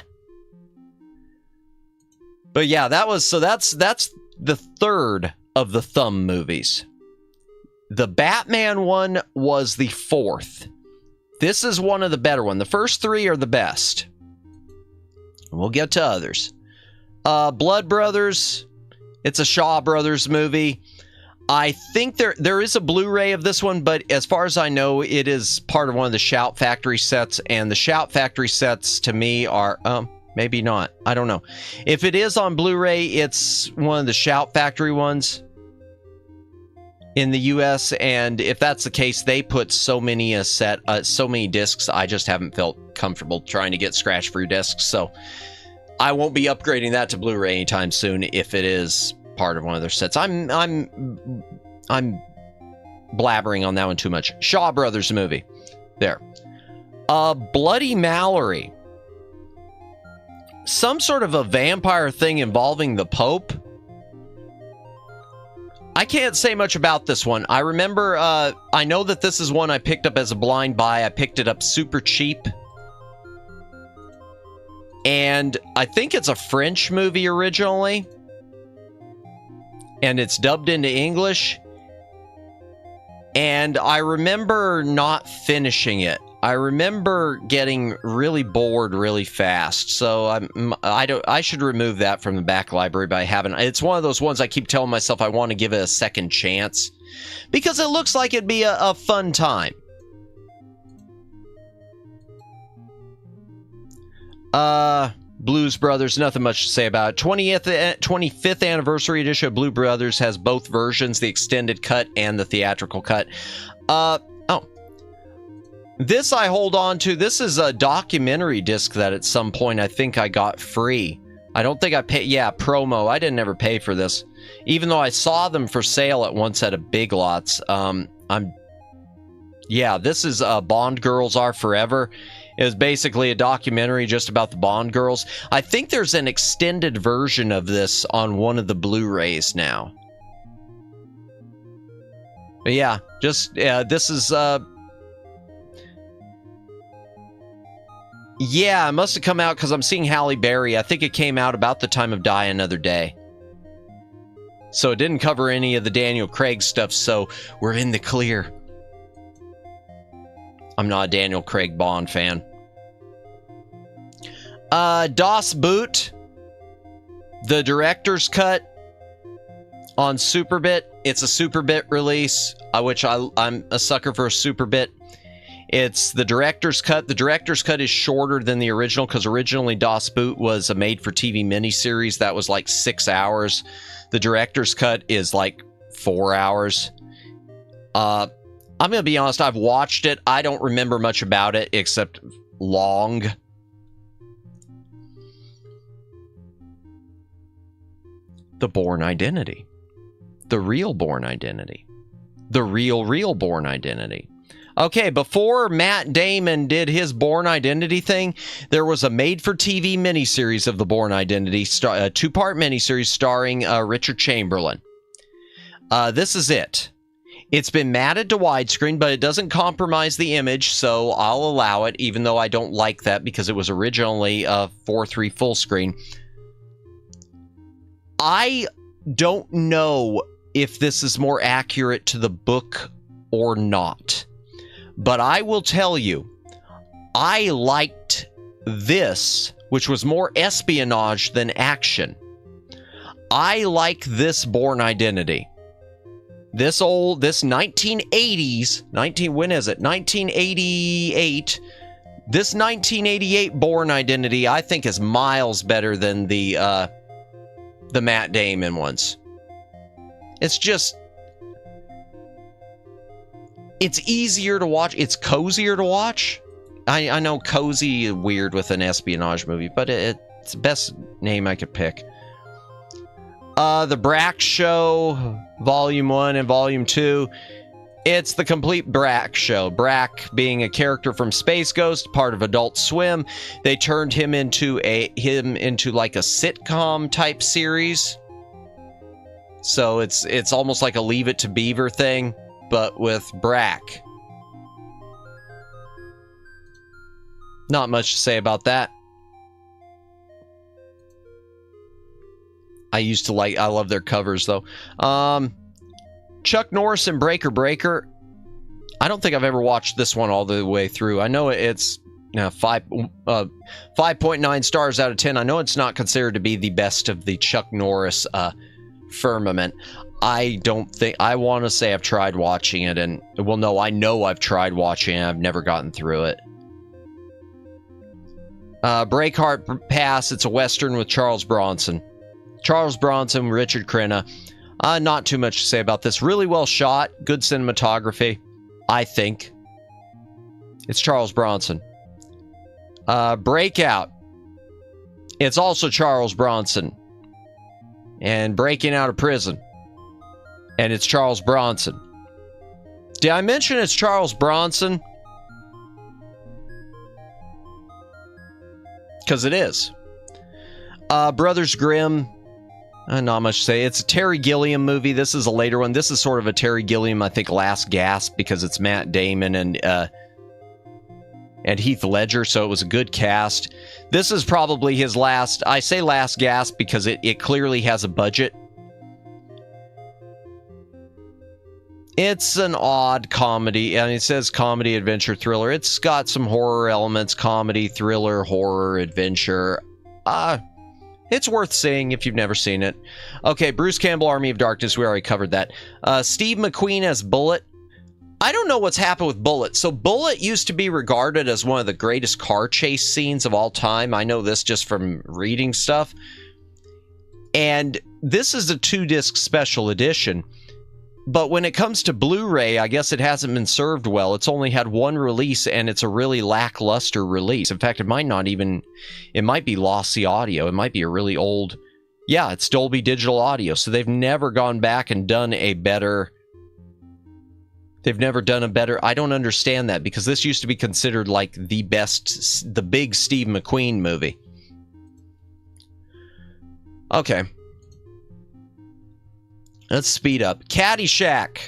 B: But yeah, that's the third of the Thumb movies. The Batman one was the fourth. This is one of the better ones. The first three are the best. We'll get to others. Blood Brothers. It's a Shaw Brothers movie. I think there is a Blu-ray of this one, but as far as I know, it is part of one of the Shout Factory sets, and the Shout Factory sets to me are, maybe not. I don't know. If it is on Blu-ray, it's one of the Shout Factory ones in the US, and if that's the case, they put so many so many discs, I just haven't felt comfortable trying to get scratch-free discs, so I won't be upgrading that to Blu-ray anytime soon if it is part of one of their sets. I'm blabbering on that one too much. Shaw Brothers movie. There. Bloody Mallory. Some sort of a vampire thing involving the Pope. I can't say much about this one. I remember, I know that this is one I picked up as a blind buy. I picked it up super cheap. And I think it's a French movie originally. And it's dubbed into English. And I remember not finishing it. I remember getting really bored really fast. So I should remove that from the back library, but I haven't. It's one of those ones I keep telling myself I want to give it a second chance. Because it looks like it'd be a fun time. Blues Brothers, nothing much to say about it. 25th anniversary edition of Blue Brothers has both versions, the extended cut and the theatrical cut. This I hold on to. This is a documentary disc that at some point I think I got free. I don't think I paid. Yeah, promo. I didn't ever pay for this, even though I saw them for sale at once at a Big Lots. Yeah, this is Bond Girls Are Forever. It was basically a documentary just about the Bond girls. I think there's an extended version of this on one of the Blu-rays now. But yeah, this is... Yeah, it must have come out because I'm seeing Halle Berry. I think it came out about the time of Die Another Day. So it didn't cover any of the Daniel Craig stuff, so we're in the clear. I'm not a Daniel Craig Bond fan. Das Boot, the director's cut on Superbit. It's a Superbit release, which I'm a sucker for a Superbit. It's the director's cut. The director's cut is shorter than the original because originally Das Boot was a made-for-TV miniseries that was like 6 hours. The director's cut is like 4 hours. I'm going to be honest, I've watched it. I don't remember much about it except long. The Bourne Identity. The real Bourne Identity. The real Bourne Identity. Okay, before Matt Damon did his Bourne Identity thing, there was a made-for-TV miniseries of the Bourne Identity, a two-part miniseries starring Richard Chamberlain. This is it. It's been matted to widescreen, but it doesn't compromise the image, so I'll allow it, even though I don't like that because it was originally a 4:3 full screen. I don't know if this is more accurate to the book or not, but I will tell you, I liked this, which was more espionage than action. I like this Bourne Identity. This 1980s, when is it? 1988 This 1988 Bourne Identity, I think, is miles better than the Matt Damon ones. It's just... It's easier to watch. It's cozier to watch. I know cozy is weird with an espionage movie, but it's the best name I could pick. The Brack Show, Volume 1 and Volume 2. It's the complete Brack Show. Brack being a character from Space Ghost, part of Adult Swim. They turned him into like a sitcom type series. So it's almost like a Leave It to Beaver thing, but with Brack. Not much to say about that. I love their covers though. Chuck Norris and Breaker Breaker. I don't think I've ever watched this one all the way through. I know it's 5.9 stars out of 10. I know it's not considered to be the best of the Chuck Norris firmament. I want to say I've tried watching it, and well, no, I know I've tried watching it. I've never gotten through it. Breakheart Pass. It's a Western with Charles Bronson. Charles Bronson, Richard Crenna. Not too much to say about this. Really well shot. Good cinematography, I think. It's Charles Bronson. Breakout. It's also Charles Bronson. And breaking out of prison. And it's Charles Bronson. Did I mention it's Charles Bronson? Because it is. Brothers Grimm. Not much to say. It's a Terry Gilliam movie. This is a later one. This is sort of a Terry Gilliam, I think, last gasp, because it's Matt Damon and Heath Ledger, so it was a good cast. This is probably his last. I say last gasp because it clearly has a budget. It's an odd comedy. I mean, it says comedy, adventure, thriller. It's got some horror elements. Comedy, thriller, horror, adventure. It's worth seeing if you've never seen it. Okay, Bruce Campbell, Army of Darkness. We already covered that. Steve McQueen as Bullet. I don't know what's happened with Bullet. So Bullet used to be regarded as one of the greatest car chase scenes of all time. I know this just from reading stuff. And this is a 2-disc special edition. But when it comes to Blu-ray, I guess it hasn't been served well. It's only had one release, and it's a really lackluster release. In fact, it might be lossy audio. It might be a really old... Yeah, it's Dolby Digital Audio. So they've never gone back and done a better... I don't understand that, because this used to be considered like the big Steve McQueen movie. Okay. Let's speed up. Caddyshack.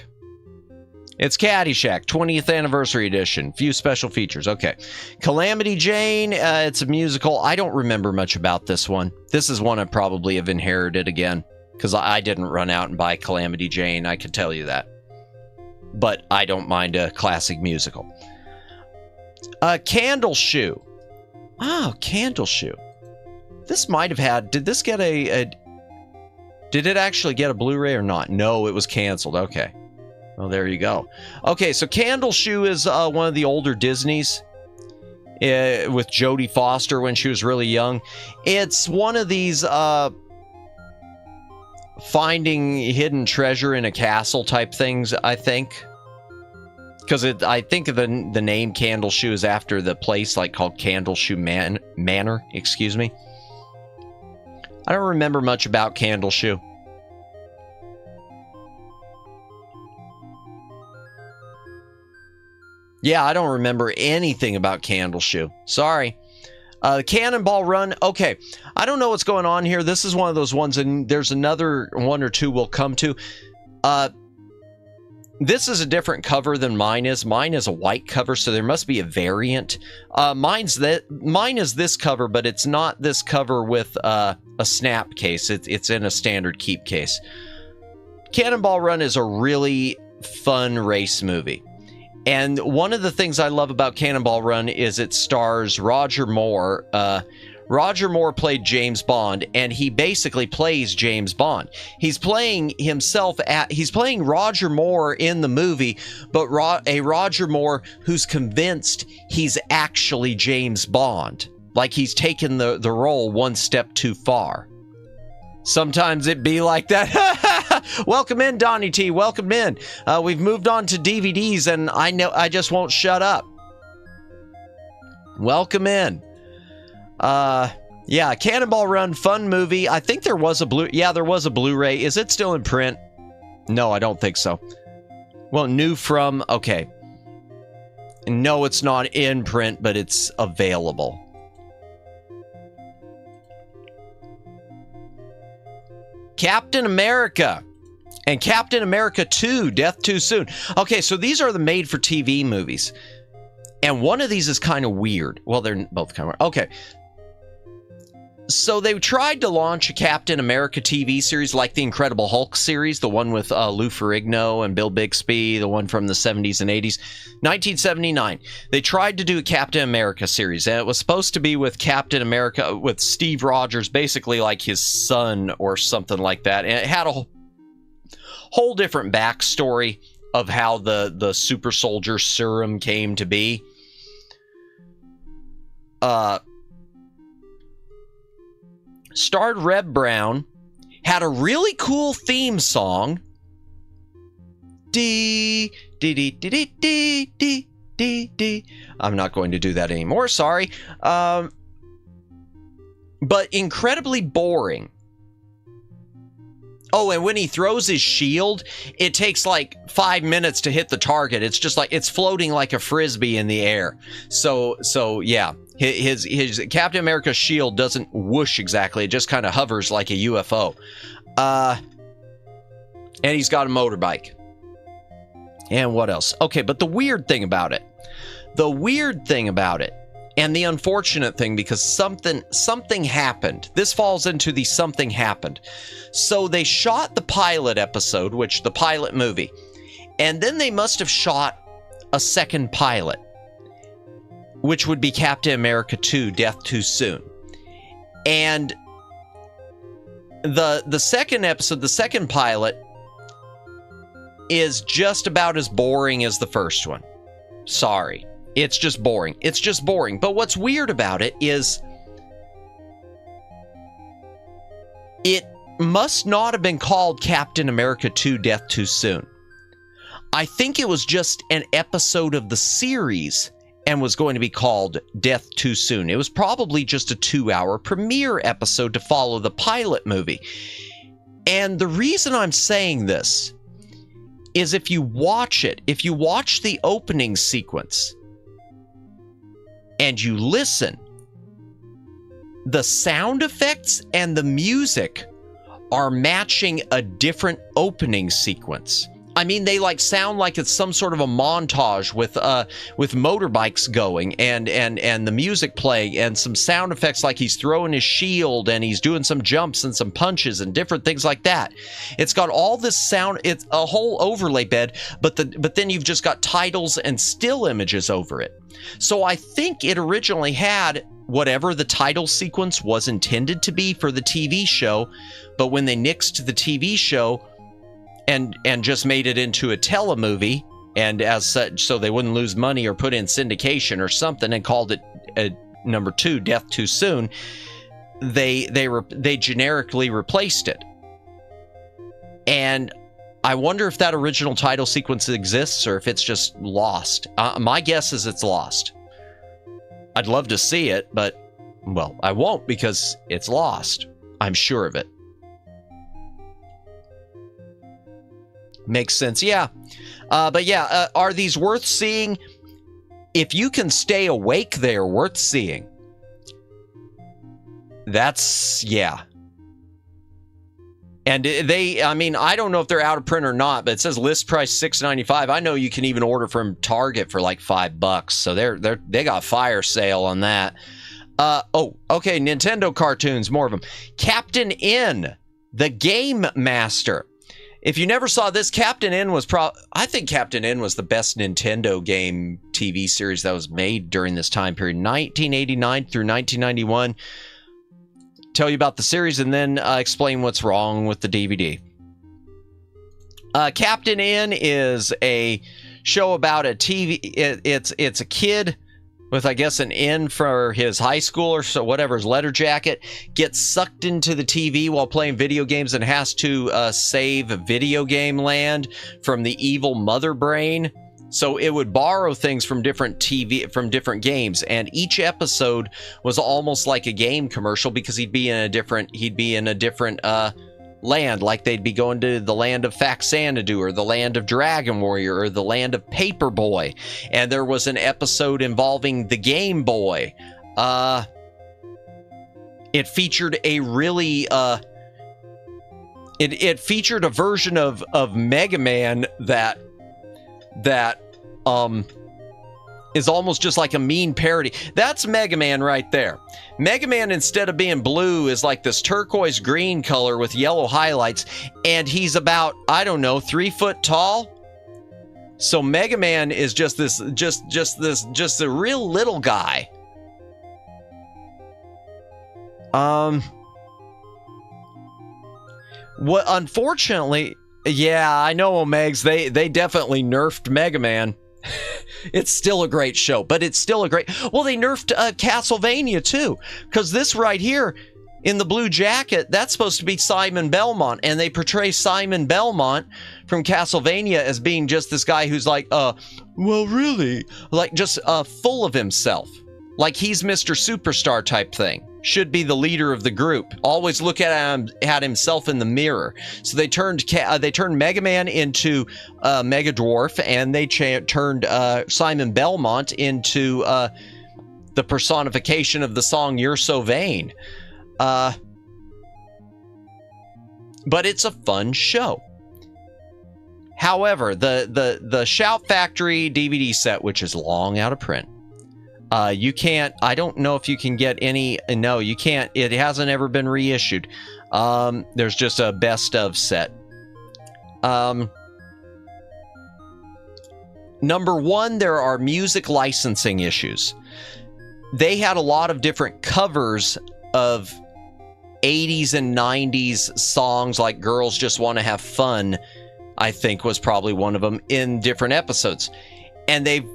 B: It's Caddyshack, 20th Anniversary Edition. Few special features. Okay. Calamity Jane. It's a musical. I don't remember much about this one. This is one I probably have inherited again, because I didn't run out and buy Calamity Jane. I can tell you that. But I don't mind a classic musical. Candle Shoe. Oh, Candle Shoe. This might have had... Did this get Did it actually get a Blu-ray or not? No, it was canceled. Okay. Well, there you go. Okay, so Candle Shoe is one of the older Disneys with Jodie Foster when she was really young. It's one of these finding hidden treasure in a castle type things, I think. Because I think the name Candle Shoe is after the place called Candle Shoe Manor. Excuse me. I don't remember much about Candle Shoe. Yeah, I don't remember anything about Candle Shoe. Sorry. Cannonball Run. Okay, I don't know what's going on here. This is one of those ones, and there's another one or two we'll come to. This is a different cover than mine is. Mine is a white cover, so there must be a variant. Mine is this cover, but it's not this cover with a snap case. It's in a standard keep case. Cannonball Run is a really fun race movie. And one of the things I love about Cannonball Run is it stars Roger Moore. Roger Moore played James Bond, and he basically plays James Bond. He's playing he's playing Roger Moore in the movie, but a Roger Moore who's convinced he's actually James Bond. Like he's taken the role one step too far. Sometimes it be like that. Welcome in, Donnie T. Welcome in. We've moved on to DVDs, and I just won't shut up. Welcome in. Yeah, Cannonball Run, fun movie. I think there was a there was a Blu-ray. Is it still in print? No, I don't think so. Well, new from, okay. No, it's not in print, but it's available. Captain America and Captain America 2, Death Too Soon. Okay, so these are the made-for-TV movies. And one of these is kind of weird. Well, they're both kind of weird. Okay. So they tried to launch a Captain America TV series like the Incredible Hulk series, the one with Lou Ferrigno and Bill Bixby, the one from the 70s and 80s. 1979, they tried to do a Captain America series, and it was supposed to be with Captain America, with Steve Rogers, basically like his son or something like that. And it had a whole different backstory of how the super soldier serum came to be. Starred Reb Brown, had a really cool theme song. D D D D D D D D D. I'm not going to do that anymore. Sorry. But incredibly boring. Oh, and when he throws his shield, it takes like 5 minutes to hit the target. It's just like it's floating like a frisbee in the air. So yeah. His Captain America's shield doesn't whoosh exactly. It just kind of hovers like a UFO. And he's got a motorbike. And what else? Okay, but the weird thing about it, and the unfortunate thing, because something happened. This falls into the something happened. So they shot the pilot episode, the pilot movie, and then they must have shot a second pilot, which would be Captain America 2, Death Too Soon. And the second episode, the second pilot, is just about as boring as the first one. Sorry. It's just boring. It's just boring. But what's weird about it is it must not have been called Captain America 2, Death Too Soon. I think it was just an episode of the series and was going to be called Death Too Soon. It was probably just a 2-hour premiere episode to follow the pilot movie. And the reason I'm saying this is if you watch the opening sequence and you listen, the sound effects and the music are matching a different opening sequence. I mean, they like sound like it's some sort of a montage with motorbikes going and the music playing and some sound effects like he's throwing his shield and he's doing some jumps and some punches and different things like that. It's got all this sound. It's a whole overlay bed, but then you've just got titles and still images over it. So I think it originally had whatever the title sequence was intended to be for the TV show, but when they nixed the TV show and just made it into a telemovie, and as such, so they wouldn't lose money or put in syndication or something, and called it number 2, Death Too Soon, they generically replaced it. And I wonder if that original title sequence exists or if it's just lost. My guess is it's lost. I'd love to see it, but, well, I won't because it's lost. I'm sure of it. Makes sense, yeah. But yeah, are these worth seeing? If you can stay awake, they are worth seeing. That's, yeah. And I mean, I don't know if they're out of print or not, but it says list price $6.95. I know you can even order from Target for like $5, so they got fire sale on that. Oh, okay, Nintendo cartoons, more of them. Captain N, the Game Master. If you never saw this, Captain N was I think Captain N was the best Nintendo game TV series that was made during this time period, 1989 through 1991. tell you about the series, and then explain what's wrong with the DVD. Captain N is a show about a TV. It's a kid with, I guess, an N for his high school or so, whatever, his letter jacket, gets sucked into the TV while playing video games and has to save video game land from the evil mother brain. So it would borrow things from different games, and each episode was almost like a game commercial because he'd be in a different land, like they'd be going to the land of Faxanadu or the land of Dragon Warrior or the land of Paperboy. And there was an episode involving the Game Boy. It featured a really it featured a version of Mega Man that is almost just like a mean parody. That's Mega Man right there. Mega Man, instead of being blue, is like this turquoise green color with yellow highlights, and he's about, I don't know, 3 foot tall. So Mega Man is just a real little guy. What, unfortunately, yeah, I know, Omegs, they definitely nerfed Mega Man. It's still a great show, but it's still a great... Well, they nerfed Castlevania, too, because this right here, in the blue jacket, that's supposed to be Simon Belmont, and they portray Simon Belmont from Castlevania as being just this guy who's like, well, really? Like, just full of himself. Like, he's Mr. Superstar type thing. Should be the leader of the group. Always look at himself in the mirror. So they turned Mega Man into Mega Dwarf, and they turned Simon Belmont into the personification of the song "You're So Vain." But it's a fun show. However, the Shout Factory DVD set, which is long out of print. You can't, I don't know if you can get any, no, you can't, it hasn't ever been reissued. There's just a best of set. Number one, there are music licensing issues. They had a lot of different covers of 80s and 90s songs, like Girls Just Want to Have Fun, I think was probably one of them, in different episodes. And they've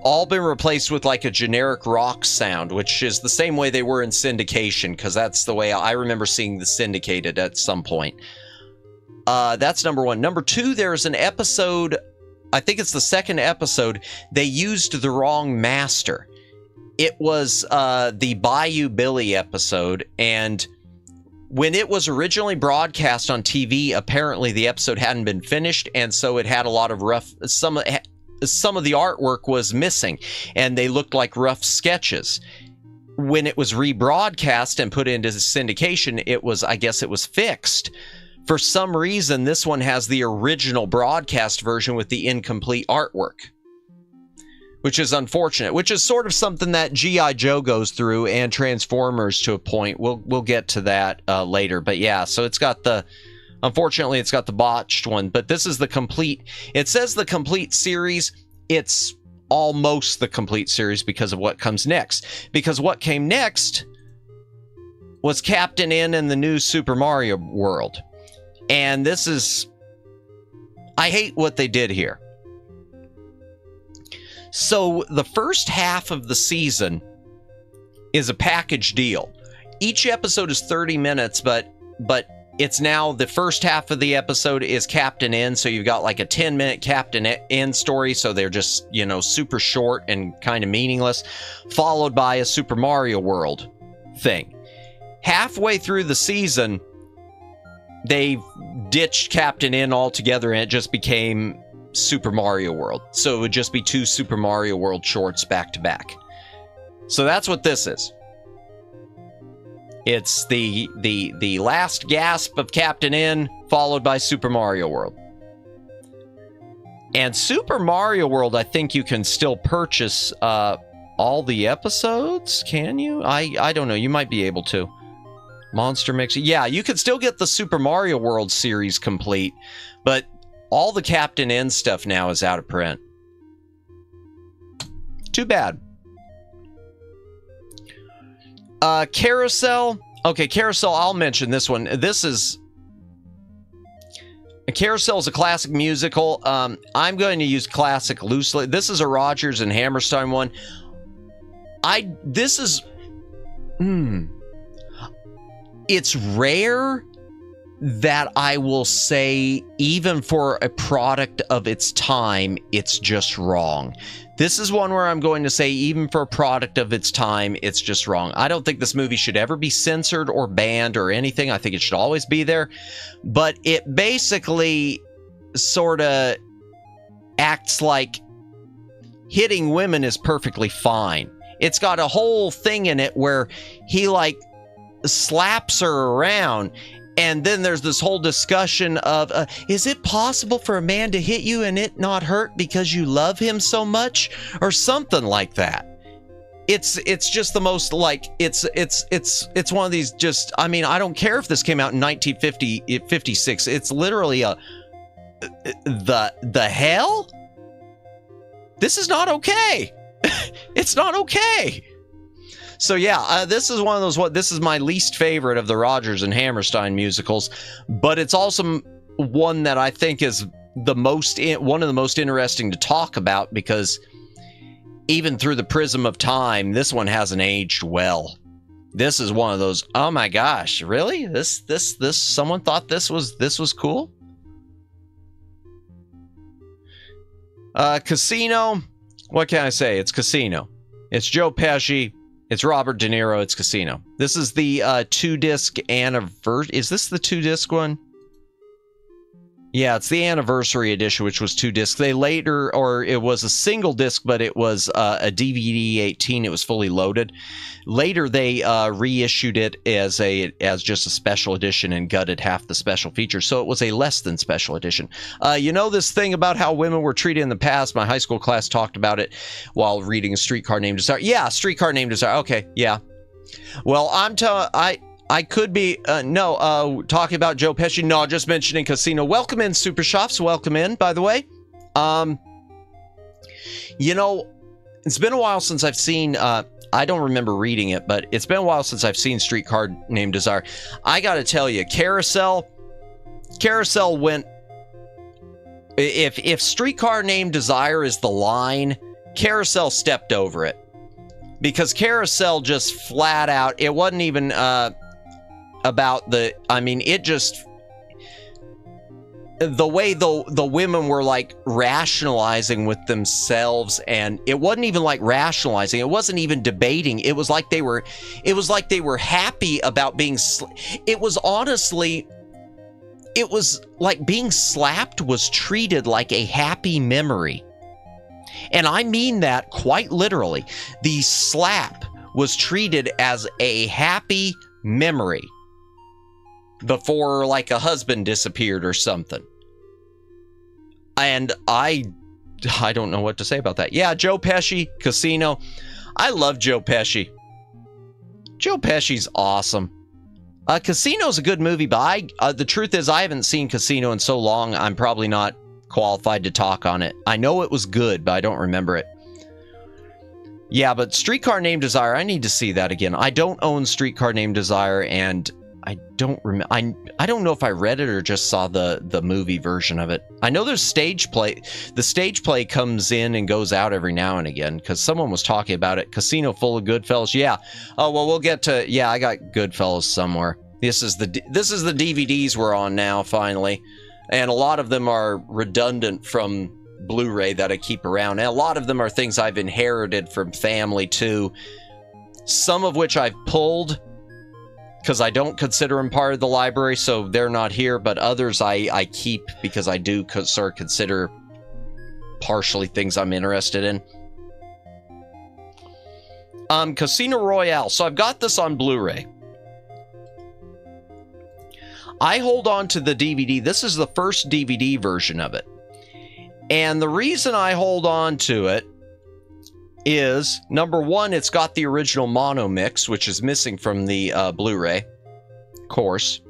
B: all been replaced with like a generic rock sound, which is the same way they were in syndication, because that's the way I remember seeing the syndicated at some point. That's number one. Number two, there's an episode, I think it's the second episode, they used the wrong master. It was the Bayou Billy episode, and when it was originally broadcast on TV, apparently the episode hadn't been finished, and so it had a lot of rough, some of the artwork was missing, and they looked like rough sketches. When it was rebroadcast and put into syndication, I guess it was fixed. For some reason, this one has the original broadcast version with the incomplete artwork, which is unfortunate, which is sort of something that G.I. Joe goes through, and Transformers to a point. We'll get to that later. But yeah, so it's got the... Unfortunately, it's got the botched one, but this is the complete... It says the complete series. It's almost the complete series because of what comes next. Because what came next was Captain N and the new Super Mario World. And this is... I hate what they did here. So the first half of the season is a package deal. Each episode is 30 minutes, but it's now the first half of the episode is Captain N, so you've got like a 10-minute Captain N story, so they're just, you know, super short and kind of meaningless, followed by a Super Mario World thing. Halfway through the season, they ditched Captain N altogether, and it just became Super Mario World. So it would just be 2 Super Mario World shorts back to back. So that's what this is. It's the last gasp of Captain N, followed by Super Mario World. And Super Mario World, I think you can still purchase all the episodes, can you? I don't know, you might be able to. Monster Mix, yeah, you can still get the Super Mario World series complete, but all the Captain N stuff now is out of print. Too bad. Carousel, Okay, Carousel, I'll mention this one. Carousel is a classic musical. I'm going to use classic loosely. This is a Rodgers and Hammerstein one. It's rare that I will say, even for a product of its time, it's just wrong. This is one where I'm going to say, even for a product of its time, it's just wrong. I don't think this movie should ever be censored or banned or anything. I think it should always be there. But it basically sort of acts like hitting women is perfectly fine. It's got a whole thing in it where he like slaps her around. And then there's this whole discussion of, is it possible for a man to hit you and it not hurt because you love him so much? Or something like that. It's just the most like, it's one of these just, I mean, I don't care if this came out in 1956. It's literally the hell? This is not okay. It's not okay. So yeah, this is one of those, this is my least favorite of the Rodgers and Hammerstein musicals, but it's also one that I think is one of the most interesting to talk about, because even through the prism of time, this one hasn't aged well. This is one of those, oh my gosh, really? This someone thought this was cool? Casino, what can I say? It's Casino. It's Joe Pesci. It's Robert De Niro. It's Casino. This is the 2-disc anniversary. Is this the 2-disc one? Yeah, it's the anniversary edition, which was 2 discs. They later, or it was a single disc, but it was a DVD 18. It was fully loaded. Later, they reissued it as just a special edition and gutted half the special features. So it was a less than special edition. You know this thing about how women were treated in the past? My high school class talked about it while reading A Streetcar Named Desire. Yeah, Streetcar Named Desire. Okay, yeah. Well, I could be, talking about Joe Pesci. No, just mentioning Casino. Welcome in, Super Shops. Welcome in, by the way. You know, it's been a while since I've seen, I don't remember reading it, but it's been a while since I've seen Streetcar Named Desire. I gotta tell you, Carousel went, if Streetcar Named Desire is the line, Carousel stepped over it. Because Carousel just flat out, it wasn't even, about the, I mean, it just, the way the women were like rationalizing with themselves, and it wasn't even like rationalizing, it wasn't even debating, it was like they were happy about being, it was honestly, it was like being slapped was treated like a happy memory. And I mean that quite literally. The slap was treated as a happy memory before like a husband disappeared or something. And I don't know what to say about that. Yeah, Joe Pesci, Casino. I love Joe Pesci. Joe Pesci's awesome. Casino's a good movie, but the truth is I haven't seen Casino in so long, I'm probably not qualified to talk on it. I know it was good, but I don't remember it. Yeah, but Streetcar Named Desire, I need to see that again. I don't own Streetcar Named Desire, and I don't remember. I don't know if I read it or just saw the movie version of it. I know there's stage play. The stage play comes in and goes out every now and again, because someone was talking about it. Casino full of Goodfellas. Yeah. Oh well, we'll get to. Yeah, I got Goodfellas somewhere. This is the DVDs we're on now finally, and a lot of them are redundant from Blu-ray that I keep around, and a lot of them are things I've inherited from family too. Some of which I've pulled, because I don't consider them part of the library, so they're not here, but others I keep because I do sort of consider partially things I'm interested in. Casino Royale. So I've got this on Blu-ray. I hold on to the DVD. This is the first DVD version of it. And the reason I hold on to it is, number one, it's got the original mono mix, which is missing from the Blu-ray, of course.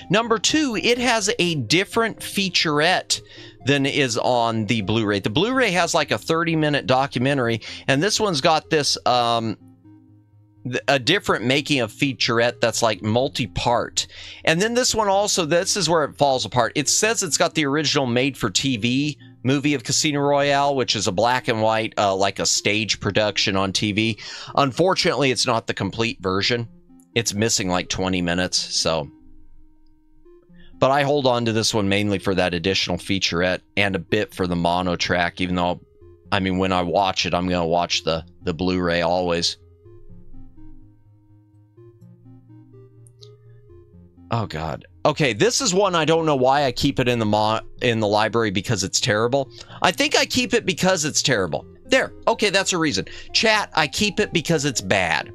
B: Number two, it has a different featurette than is on the Blu-ray. The Blu-ray has like a 30-minute documentary, and this one's got this a different making of featurette that's like multi-part. And then this one also, this is where it falls apart. It says it's got the original made-for-TV movie of Casino Royale, which is a black and white, like a stage production on TV. Unfortunately, it's not the complete version. It's missing like 20 minutes, so. But I hold on to this one mainly for that additional featurette and a bit for the mono track, even though, I mean, when I watch it, I'm going to watch the Blu-ray always. Oh God. Okay, this is one I don't know why I keep it in the library because it's terrible. I think I keep it because it's terrible. There. Okay, that's a reason. Chat, I keep it because it's bad.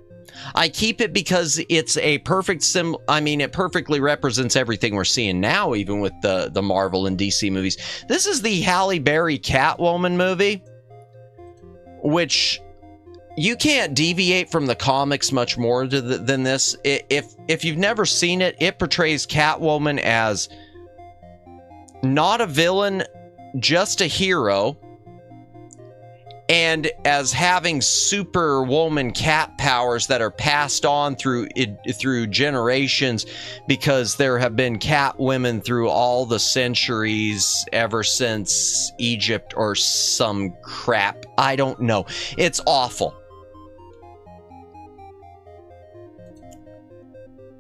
B: I keep it because it's a perfect it perfectly represents everything we're seeing now, even with the Marvel and DC movies. This is the Halle Berry Catwoman movie, which you can't deviate from the comics much more than this. If you've never seen it, it portrays Catwoman as not a villain, just a hero, and as having superwoman cat powers that are passed on through generations, because there have been cat women through all the centuries ever since Egypt or some crap. I don't know. It's awful.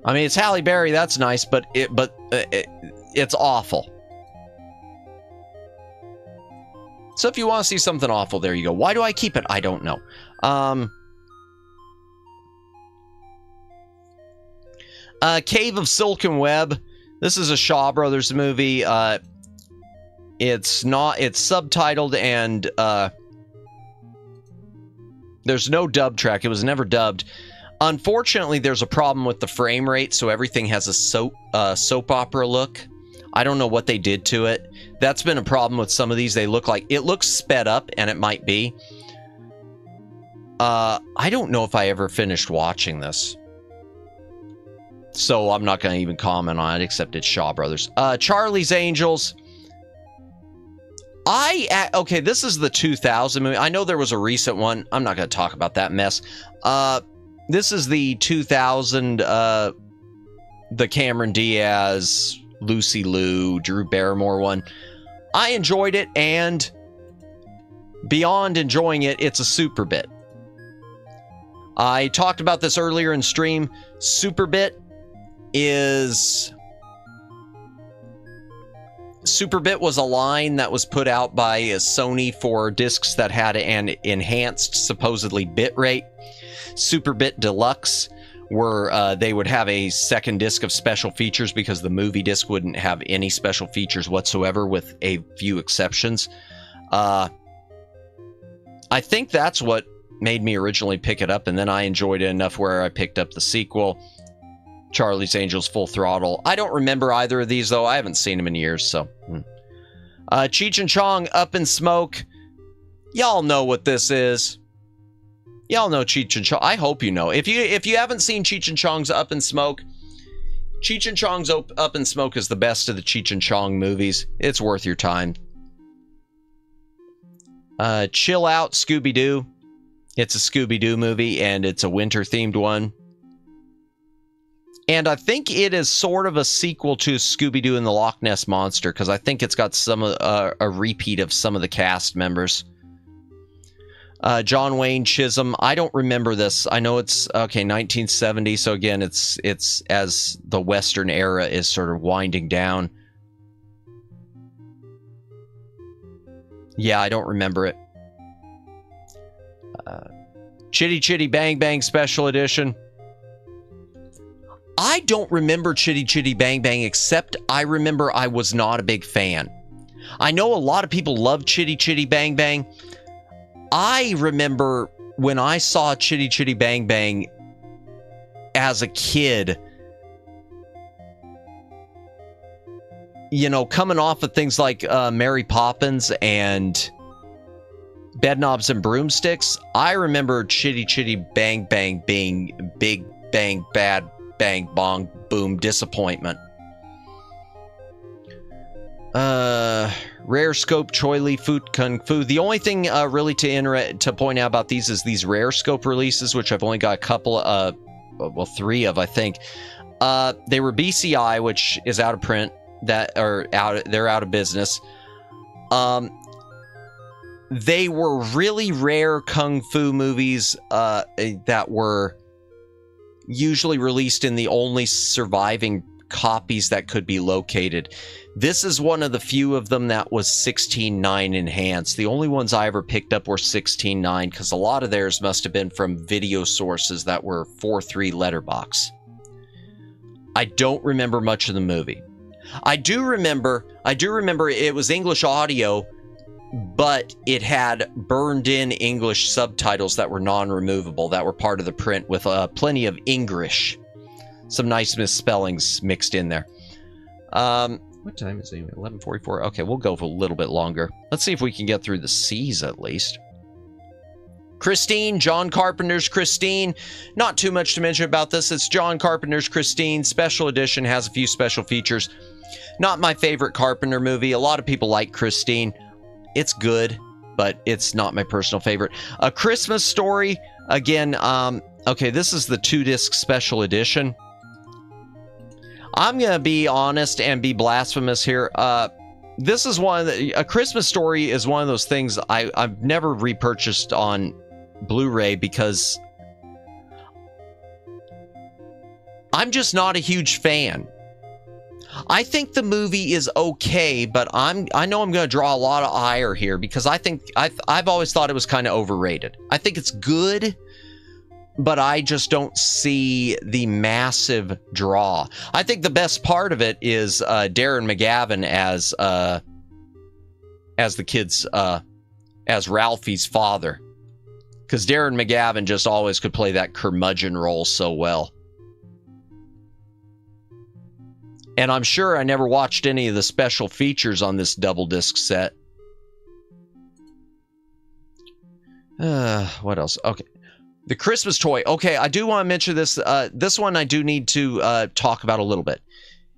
B: I mean, it's Halle Berry, that's nice, but it's awful. So if you want to see something awful, there you go. Why do I keep it? I don't know. Cave of Silken Web. This is a Shaw Brothers movie. It's subtitled, and there's no dub track. It was never dubbed. Unfortunately, there's a problem with the frame rate, so everything has a soap opera look. I don't know what they did to it. That's been a problem with some of these. They look like, it looks sped up, and it might be. I don't know if I ever finished watching this, so I'm not going to even comment on it, except it's Shaw Brothers. Charlie's Angels. Okay, this is the 2000 movie. I know there was a recent one. I'm not going to talk about that mess. This is the 2000, the Cameron Diaz, Lucy Liu, Drew Barrymore one. I enjoyed it, and beyond enjoying it, it's a super bit. I talked about this earlier in stream. Super bit was a line that was put out by Sony for discs that had an enhanced, supposedly, bit rate. Superbit Deluxe, where they would have a second disc of special features because the movie disc wouldn't have any special features whatsoever, with a few exceptions. I think that's what made me originally pick it up, and then I enjoyed it enough where I picked up the sequel, Charlie's Angels Full Throttle. I don't remember either of these, though. I haven't seen them in years, so. Cheech and Chong, Up in Smoke. Y'all know what this is. Y'all know Cheech and Chong. I hope you know. If you haven't seen Cheech and Chong's Up in Smoke, Cheech and Chong's Up in Smoke is the best of the Cheech and Chong movies. It's worth your time. Chill Out, Scooby-Doo. It's a Scooby-Doo movie, and it's a winter-themed one. And I think it is sort of a sequel to Scooby-Doo and the Loch Ness Monster, because I think it's got a repeat of some of the cast members. John Wayne Chisholm. I don't remember this. I know it's, okay, 1970, so again, it's as the Western era is sort of winding down. Yeah, I don't remember it. Chitty Chitty Bang Bang Special Edition. I don't remember Chitty Chitty Bang Bang, except I remember I was not a big fan. I know a lot of people love Chitty Chitty Bang Bang. I remember when I saw Chitty Chitty Bang Bang as a kid, you know, coming off of things like Mary Poppins and Bedknobs and Broomsticks, I remember Chitty Chitty Bang Bang being big bang bad bang bong boom disappointment. Rare Scope, Choi Li, Foot Kung Fu. The only thing really to point out about these is these Rare Scope releases, which I've only got a couple, well, 3 of, I think. They were BCI, which is out of print. They're out of business. They were really rare kung fu movies that were usually released in the only surviving copies that could be located. This is one of the few of them that was 16:9 enhanced. The only ones I ever picked up were 16:9 because a lot of theirs must have been from video sources that were 4:3 letterbox. I don't remember much of the movie. I do remember it was English audio, but it had burned in English subtitles that were non-removable, that were part of the print with plenty of English. Some nice misspellings mixed in there. What time is it? 11:44. Okay, we'll go for a little bit longer. Let's see if we can get through the C's at least. Christine, John Carpenter's Christine. Not too much to mention about this. It's John Carpenter's Christine. Special edition, has a few special features. Not my favorite Carpenter movie. A lot of people like Christine. It's good, but it's not my personal favorite. A Christmas Story. Again, okay, this is the 2-disc special edition. I'm going to be honest and be blasphemous here. This is A Christmas Story is one of those things I've never repurchased on Blu-ray because I'm just not a huge fan. I think the movie is okay, but I know I'm going to draw a lot of ire here because I've always thought it was kind of overrated. I think it's good, but I just don't see the massive draw. I think the best part of it is Darren McGavin as the kids, as Ralphie's father. Because Darren McGavin just always could play that curmudgeon role so well. And I'm sure I never watched any of the special features on this double disc set. What else? Okay. The Christmas Toy. Okay, I do want to mention this. This one I do need to talk about a little bit.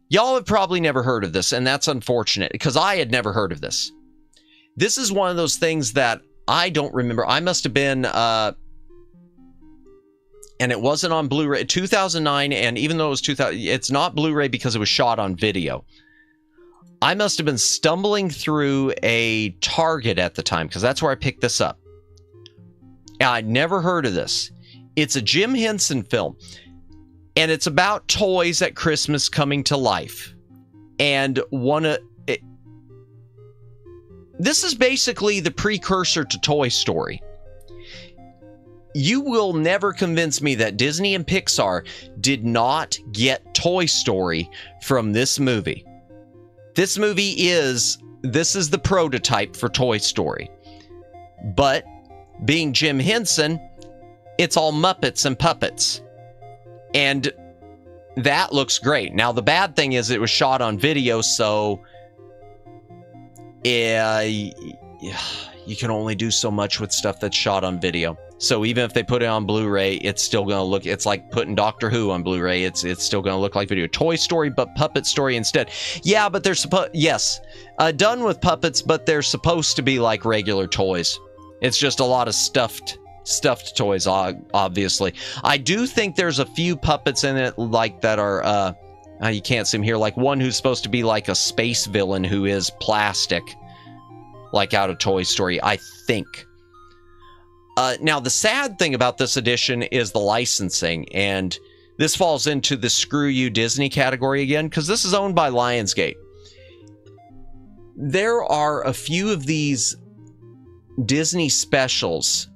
B: Y'all have probably never heard of this, and that's unfortunate, because I had never heard of this. This is one of those things that I don't remember. I must have been... and it wasn't on Blu-ray. 2009, and even though it was 2000, it's not Blu-ray because it was shot on video. I must have been stumbling through a Target at the time, because that's where I picked this up. I'd never heard of this. It's a Jim Henson film, and it's about toys at Christmas coming to life. And this is basically the precursor to Toy Story. You will never convince me that Disney and Pixar did not get Toy Story from this movie. This is the prototype for Toy Story. But being Jim Henson, it's all Muppets and puppets. And that looks great. Now, the bad thing is it was shot on video, so you can only do so much with stuff that's shot on video. So even if they put it on Blu-ray, it's still going to look... It's like putting Doctor Who on Blu-ray. It's still going to look like video. Toy Story, but Puppet Story instead. Yeah, but they're supposed... Yes, done with puppets, but they're supposed to be like regular toys. It's just a lot of stuffed toys, obviously. I do think there's a few puppets in it like that are... you can't see them here. Like one who's supposed to be like a space villain who is plastic. Like out of Toy Story, I think. Now, the sad thing about this edition is the licensing, and this falls into the screw you Disney category again, because this is owned by Lionsgate. There are a few of these Disney specials,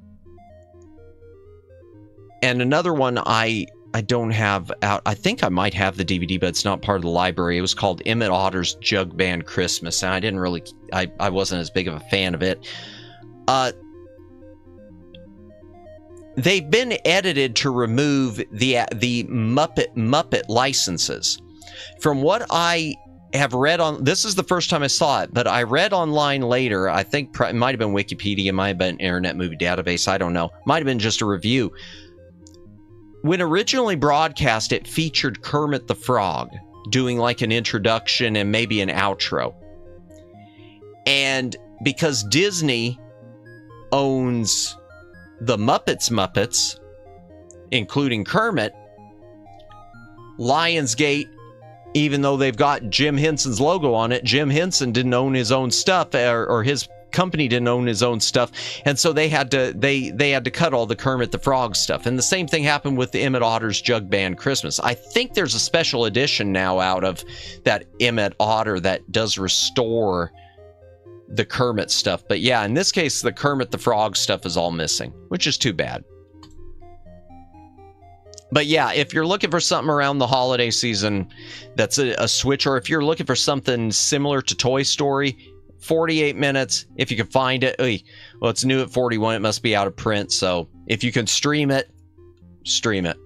B: and another one I don't have out. I think I might have the DVD, but it's not part of the library. It was called Emmett Otter's Jug Band Christmas, and I didn't really... I wasn't as big of a fan of it. They've been edited to remove the Muppet licenses. From what I have read on... This is the first time I saw it, but I read online later. I think it might have been Wikipedia, it might have been Internet Movie Database, I don't know. Might have been just a review. When originally broadcast, it featured Kermit the Frog doing like an introduction and maybe an outro. And because Disney owns the Muppets, including Kermit, Lionsgate, even though they've got Jim Henson's logo on it, Jim Henson didn't own his own stuff, or his company didn't own his own stuff, and so they had to cut all the Kermit the Frog stuff. And the same thing happened with the Emmett Otter's Jug Band Christmas. I think there's a special edition now out of that Emmett Otter that does restore the Kermit stuff. But yeah, in this case, the Kermit the Frog stuff is all missing, which is too bad. But yeah, if you're looking for something around the holiday season that's a switch, or if you're looking for something similar to Toy Story, 48 minutes, if you can find it. Well, it's new at 41. It must be out of print. So if you can stream it, stream it.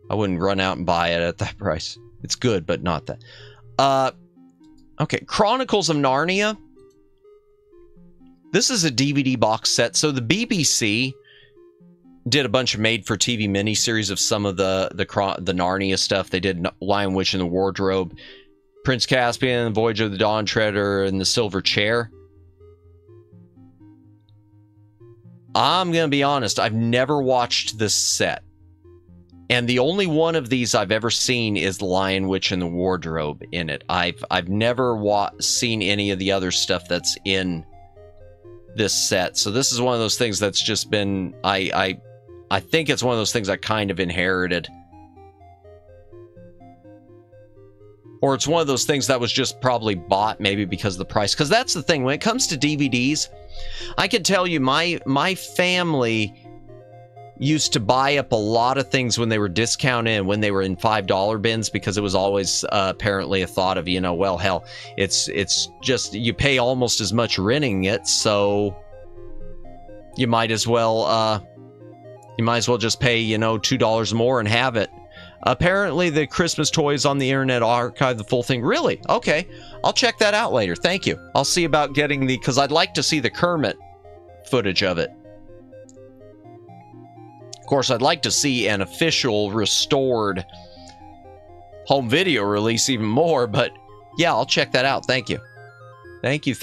B: I wouldn't run out and buy it at that price. It's good, but not that. Okay, Chronicles of Narnia. This is a DVD box set. So the BBC did a bunch of made-for-TV miniseries of some of the Narnia stuff. They did Lion, Witch, and the Wardrobe, Prince Caspian, Voyage of the Dawn Treader, and the Silver Chair. I'm going to be honest, I've never watched this set. And the only one of these I've ever seen is The Lion, Witch, and the Wardrobe in it. I've never seen any of the other stuff that's in this set. So this is one of those things that's just been... I think it's one of those things I kind of inherited. Or it's one of those things that was just probably bought maybe because of the price. Because that's the thing. When it comes to DVDs, I can tell you my family used to buy up a lot of things when they were discounted and when they were in $5 bins, because it was always apparently a thought of, well, hell, it's just you pay almost as much renting it, so you might as well just pay, $2 more and have it. Apparently, the Christmas Toys on the Internet archive the full thing. Really? Okay. I'll check that out later. Thank you. I'll see about getting because I'd like to see the Kermit footage of it. Of course, I'd like to see an official, restored home video release even more, but yeah, I'll check that out. Thank you. Thank you.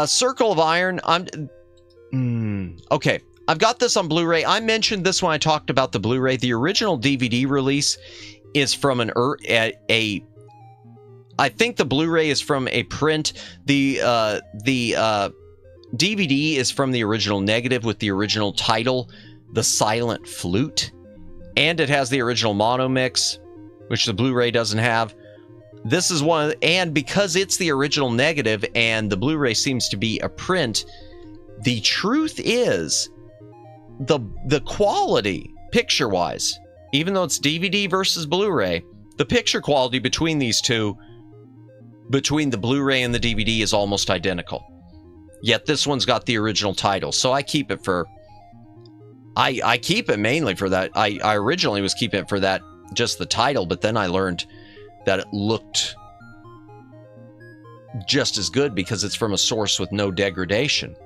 B: Circle of Iron. Okay. I've got this on Blu-ray. I mentioned this when I talked about the Blu-ray. The original DVD release is from I think the Blu-ray is from a print. The DVD is from the original negative with the original title, The Silent Flute. And it has the original mono mix, which the Blu-ray doesn't have. This is one, and because it's the original negative and the Blu-ray seems to be a print, the truth is the quality, picture-wise, even though it's DVD versus Blu-ray, the picture quality between these two, between the Blu-ray and the DVD, is almost identical. Yet this one's got the original title, so I keep it for... I keep it mainly for that. I originally was keeping it for that, just the title, but then I learned that it looked just as good because it's from a source with no degradation.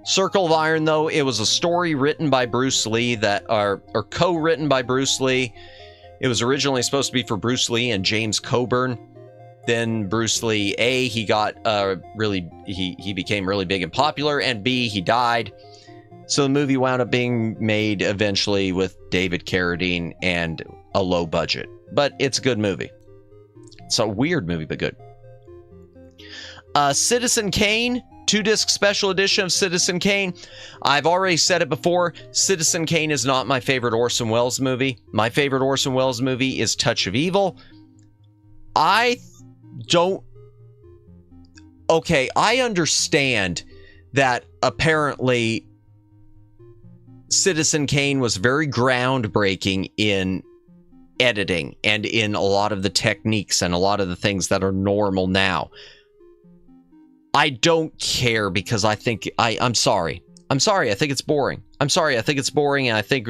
B: Circle of Iron, though, it was a story written by Bruce Lee or co-written by Bruce Lee. It was originally supposed to be for Bruce Lee and James Coburn. Then Bruce Lee, A, he got he became really big and popular, and B, he died. So the movie wound up being made eventually with David Carradine and a low budget. But it's a good movie. It's a weird movie, but good. Citizen Kane. 2-disc special edition of Citizen Kane. I've already said it before. Citizen Kane is not my favorite Orson Welles movie. My favorite Orson Welles movie is Touch of Evil. I understand that apparently Citizen Kane was very groundbreaking in editing and in a lot of the techniques and a lot of the things that are normal now. I don't care because I think I'm sorry. I think it's boring. And I think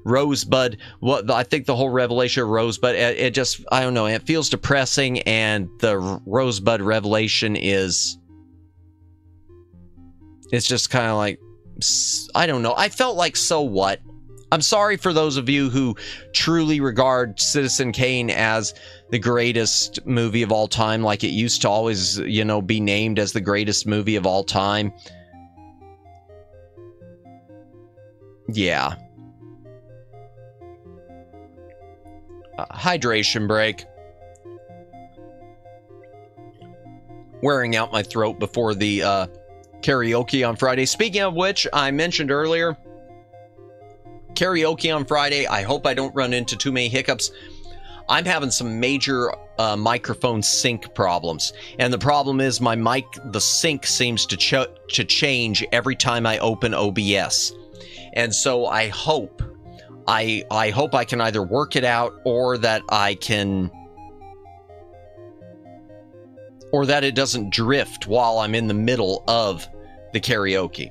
B: Rosebud, I think the whole revelation of Rosebud, it just, I don't know, it feels depressing, and the Rosebud revelation it's just kind of like, I don't know. I felt like, so what? I'm sorry for those of you who truly regard Citizen Kane as the greatest movie of all time, like it used to always, you know, be named as the greatest movie of all time. Yeah. Hydration break. Wearing out my throat before the karaoke on Friday. Speaking of which, I mentioned earlier, karaoke on Friday. I hope I don't run into too many hiccups. I'm having some major microphone sync problems. And the problem is my mic, the sync seems to change every time I open OBS. And so I hope I can either work it out or that I can, or that it doesn't drift while I'm in the middle of the karaoke.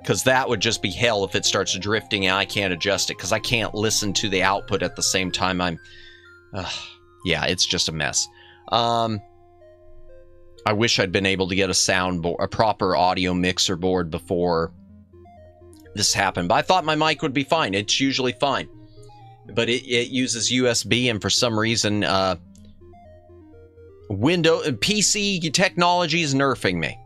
B: Because that would just be hell if it starts drifting and I can't adjust it, because I can't listen to the output at the same time I'm... yeah, it's just a mess. I wish I'd been able to get a soundboard, a proper audio mixer board before this happened. But I thought my mic would be fine. It's usually fine. But it uses USB, and for some reason, PC technology is nerfing me.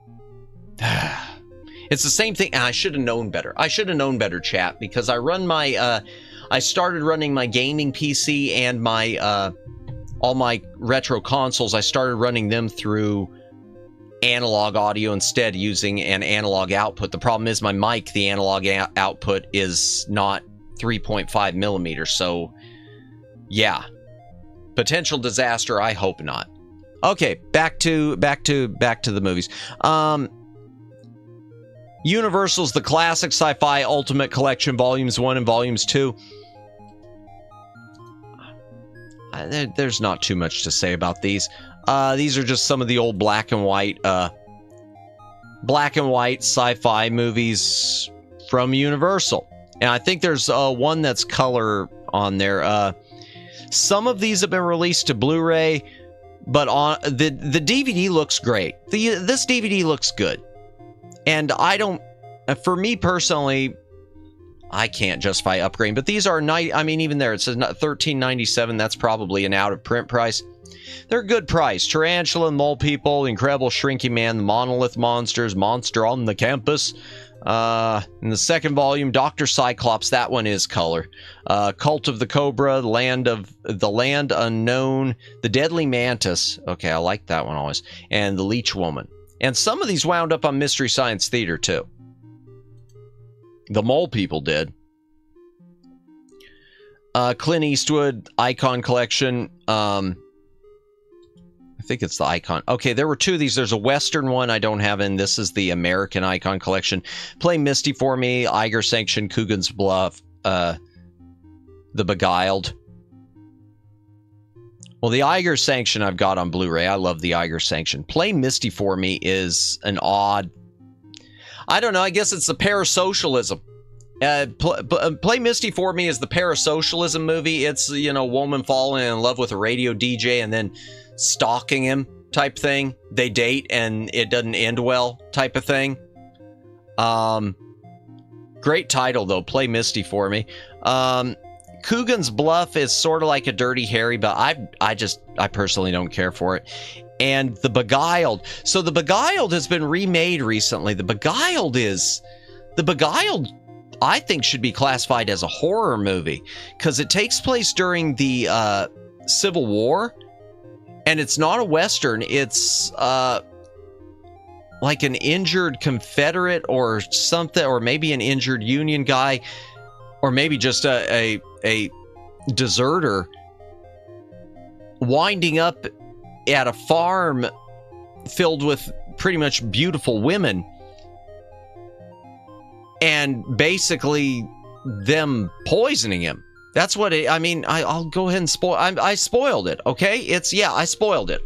B: It's the same thing. I should have known better. I should have known better, chat, because I run my, I started running my gaming PC and my, all my retro consoles. I started running them through analog audio instead, using an analog output. The problem is my mic, the analog output is not 3.5 millimeters. So yeah, potential disaster. I hope not. Okay, back to the movies. Universal's The Classic Sci-Fi Ultimate Collection Volumes 1 and Volumes 2. There's not too much to say about these. These are just some of the old black and white sci-fi movies from Universal. And I think there's one that's color on there. Some of these have been released to Blu-ray, but on the DVD looks great. This DVD looks good. And I don't, for me personally, I can't justify upgrading. But these are nice. I mean, even there it says $13.97. That's probably an out of print price. They're a good price. Tarantula and Mole People, Incredible Shrinking Man, the Monolith Monsters, Monster on the Campus. In the second volume, Dr. Cyclops. That one is color. Cult of the Cobra, the Land Unknown, The Deadly Mantis. Okay, I like that one always. And The Leech Woman. And some of these wound up on Mystery Science Theater, too. The Mole People did. Clint Eastwood, Icon Collection. I think it's the Icon. Okay, there were two of these. There's a Western one I don't have in. This is the American Icon Collection. Play Misty for Me, Iger Sanction, Coogan's Bluff, The Beguiled. Well, the Iger Sanction I've got on Blu-ray. I love the Iger Sanction. Play Misty for Me is an odd... I don't know. I guess it's the parasocialism. Play Misty for Me is the parasocialism movie. It's, you know, woman falling in love with a radio DJ and then stalking him type thing. They date and it doesn't end well type of thing. Great title, though. Play Misty for Me. Coogan's Bluff is sort of like a Dirty Harry, but I personally don't care for it. And The Beguiled. So The Beguiled has been remade recently. The Beguiled, I think, should be classified as a horror movie because it takes place during the Civil War, and it's not a Western. It's like an injured Confederate or something, or maybe an injured Union guy, or maybe just a deserter winding up at a farm filled with pretty much beautiful women, and basically them poisoning him. That's what it, I mean, I'll go ahead and spoil. I spoiled it. Okay, I spoiled it.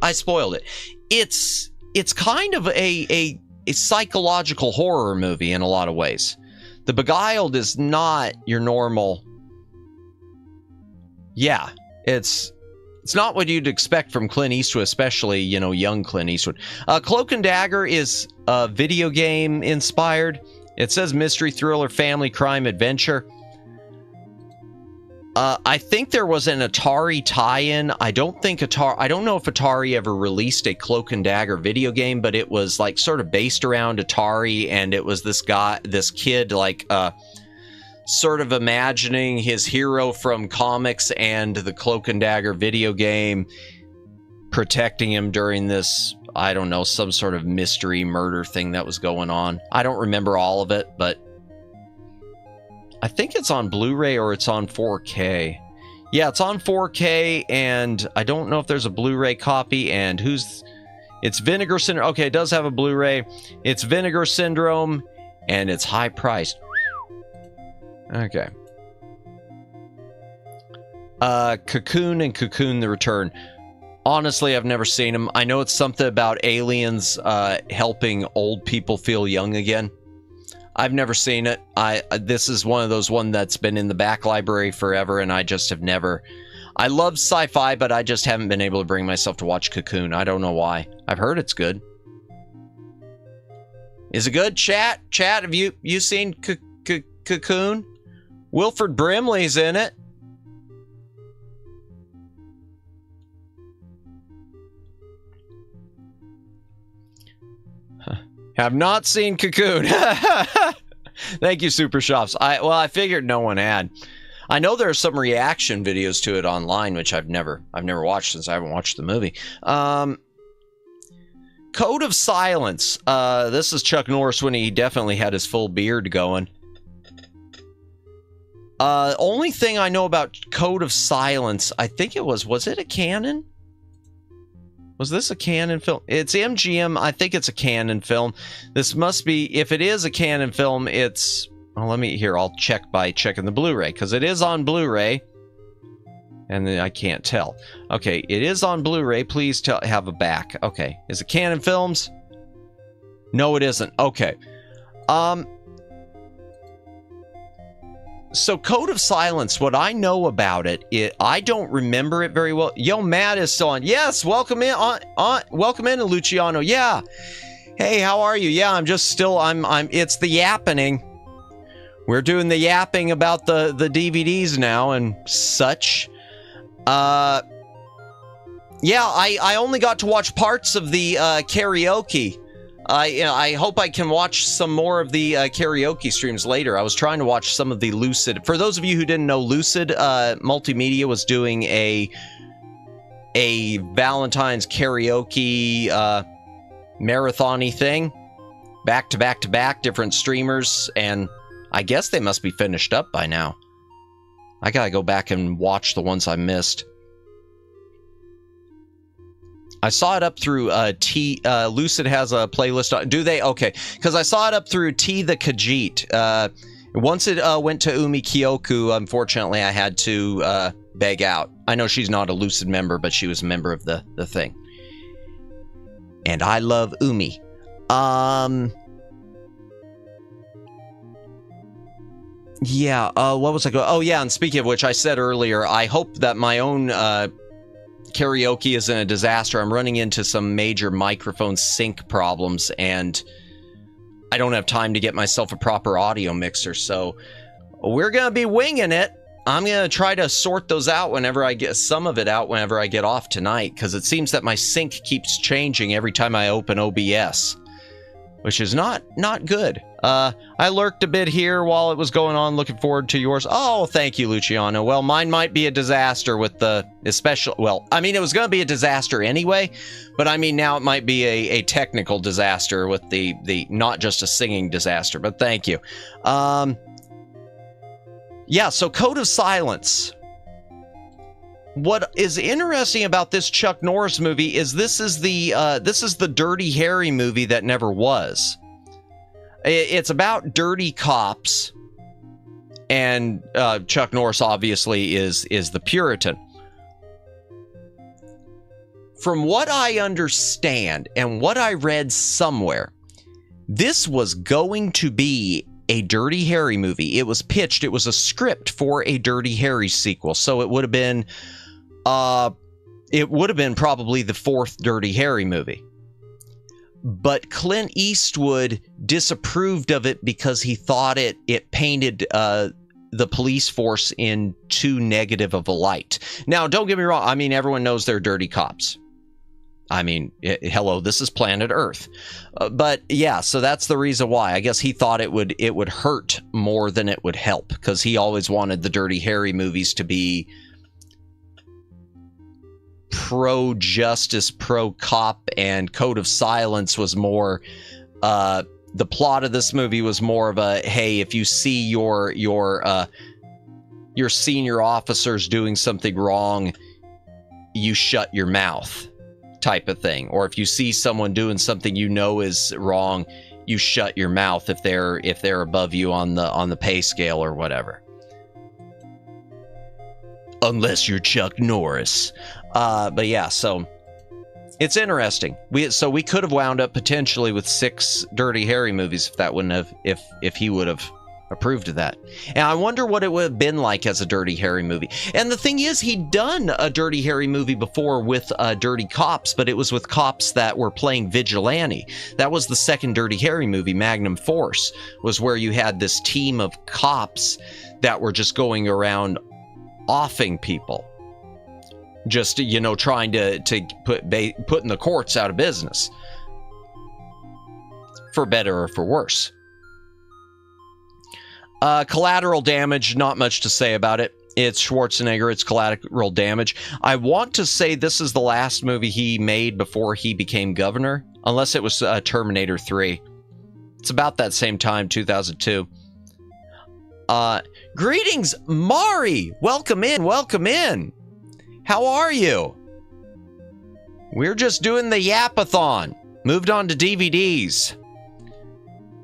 B: It's kind of a psychological horror movie in a lot of ways. The Beguiled is not your normal. Yeah, it's not what you'd expect from Clint Eastwood, especially, you know, young Clint Eastwood. Cloak and Dagger is video game inspired. It says mystery, thriller, family, crime, adventure. I think there was an Atari tie-in. I don't know if Atari ever released a Cloak and Dagger video game, but it was like sort of based around Atari, and it was this kid, like sort of imagining his hero from comics and the Cloak and Dagger video game protecting him during this, I don't know, some sort of mystery murder thing that was going on. I don't remember all of it, but I think it's on Blu-ray or it's on 4K. Yeah, it's on 4K, and I don't know if there's a Blu-ray copy, and it's Vinegar Syndrome. Okay, it does have a Blu-ray. It's Vinegar Syndrome, and it's high priced. Okay. Cocoon and Cocoon the Return. Honestly, I've never seen them. I know it's something about aliens helping old people feel young again. I've never seen it. This is one of those that's been in the back library forever, and I just have never. I love sci-fi, but I just haven't been able to bring myself to watch Cocoon. I don't know why. I've heard it's good. Is it good, chat? Chat, have you seen Cocoon? Wilford Brimley's in it. Have not seen Cocoon. Thank you, Super Shops. I figured no one had. I know there are some reaction videos to it online, which I've never watched since I haven't watched the movie. Code of Silence. This is Chuck Norris when he definitely had his full beard going. Only thing I know about Code of Silence, I think it was it a canon? Was this a canon film? It's MGM. I think it's a canon film. This must be, if it is a canon film, it's, well, I'll check by checking the Blu-ray, because it is on Blu-ray. And then I can't tell. Okay, it is on Blu-ray. Please have a back. Okay, is it canon films? No, it isn't. Okay. So Code of Silence, what I know about it, I don't remember it very well. Yo, Matt is still on. Yes, welcome in, welcome in, Luciano. Yeah. Hey, how are you? Yeah, it's the yapping. We're doing the yapping about the DVDs now and such. Yeah, I only got to watch parts of the karaoke. I hope I can watch some more of the karaoke streams later. I was trying to watch some of the Lucid. For those of you who didn't know, Lucid Multimedia was doing a Valentine's karaoke marathon-y thing. Back to back to back, different streamers, and I guess they must be finished up by now. I gotta go back and watch the ones I missed. I saw it up through Lucid has a playlist. Do they? Okay. Because I saw it up through T the Khajiit. Once it went to Umi Kyoku, unfortunately, I had to beg out. I know she's not a Lucid member, but she was a member of the thing. And I love Umi. Yeah, what was I going? Oh, yeah, and speaking of which, I said earlier, I hope that my own karaoke isn't a disaster. I'm running into some major microphone sync problems, and I don't have time to get myself a proper audio mixer, so we're going to be winging it. I'm going to try to sort those out whenever I get some of it out whenever I get off tonight, because it seems that my sync keeps changing every time I open OBS, which is not good. I lurked a bit here while it was going on. Looking forward to yours. Oh, thank you, Luciano. Well, mine might be a disaster with the especially. Well, I mean, it was going to be a disaster anyway, but I mean, now it might be a technical disaster with the not just a singing disaster. But thank you. Yeah. So, Code of Silence. What is interesting about this Chuck Norris movie is this is the Dirty Harry movie that never was. It's about dirty cops, and Chuck Norris obviously is the Puritan. From what I understand and what I read somewhere, this was going to be a Dirty Harry movie. It was pitched. It was a script for a Dirty Harry sequel, so it would have been probably the fourth Dirty Harry movie. But Clint Eastwood disapproved of it because he thought it painted the police force in too negative of a light. Now, don't get me wrong. I mean, everyone knows they're dirty cops. I mean, hello, this is planet Earth. But yeah, so that's the reason why. I guess he thought it would hurt more than it would help, because he always wanted the Dirty Harry movies to be pro-justice, pro-cop, and Code of Silence was more, the plot of this movie was more of a, hey, if you see your senior officers doing something wrong, you shut your mouth, type of thing. Or if you see someone doing something you know is wrong, you shut your mouth if they're above you on the pay scale or whatever. Unless you're Chuck Norris. But yeah, so it's interesting. We could have wound up potentially with 6 Dirty Harry movies if that wouldn't have if he would have approved of that. And I wonder what it would have been like as a Dirty Harry movie. And the thing is, he'd done a Dirty Harry movie before with Dirty Cops, but it was with cops that were playing vigilante. That was the second Dirty Harry movie, Magnum Force, was where you had this team of cops that were just going around offing people. Just, you know, trying to putting the courts out of business. For better or for worse. Collateral Damage, not much to say about it. It's Schwarzenegger, it's Collateral Damage. I want to say this is the last movie he made before he became governor, unless it was Terminator 3. It's about that same time, 2002. Greetings, Mari! Welcome in, welcome in! How are you? We're just doing the Yapathon. Moved on to DVDs.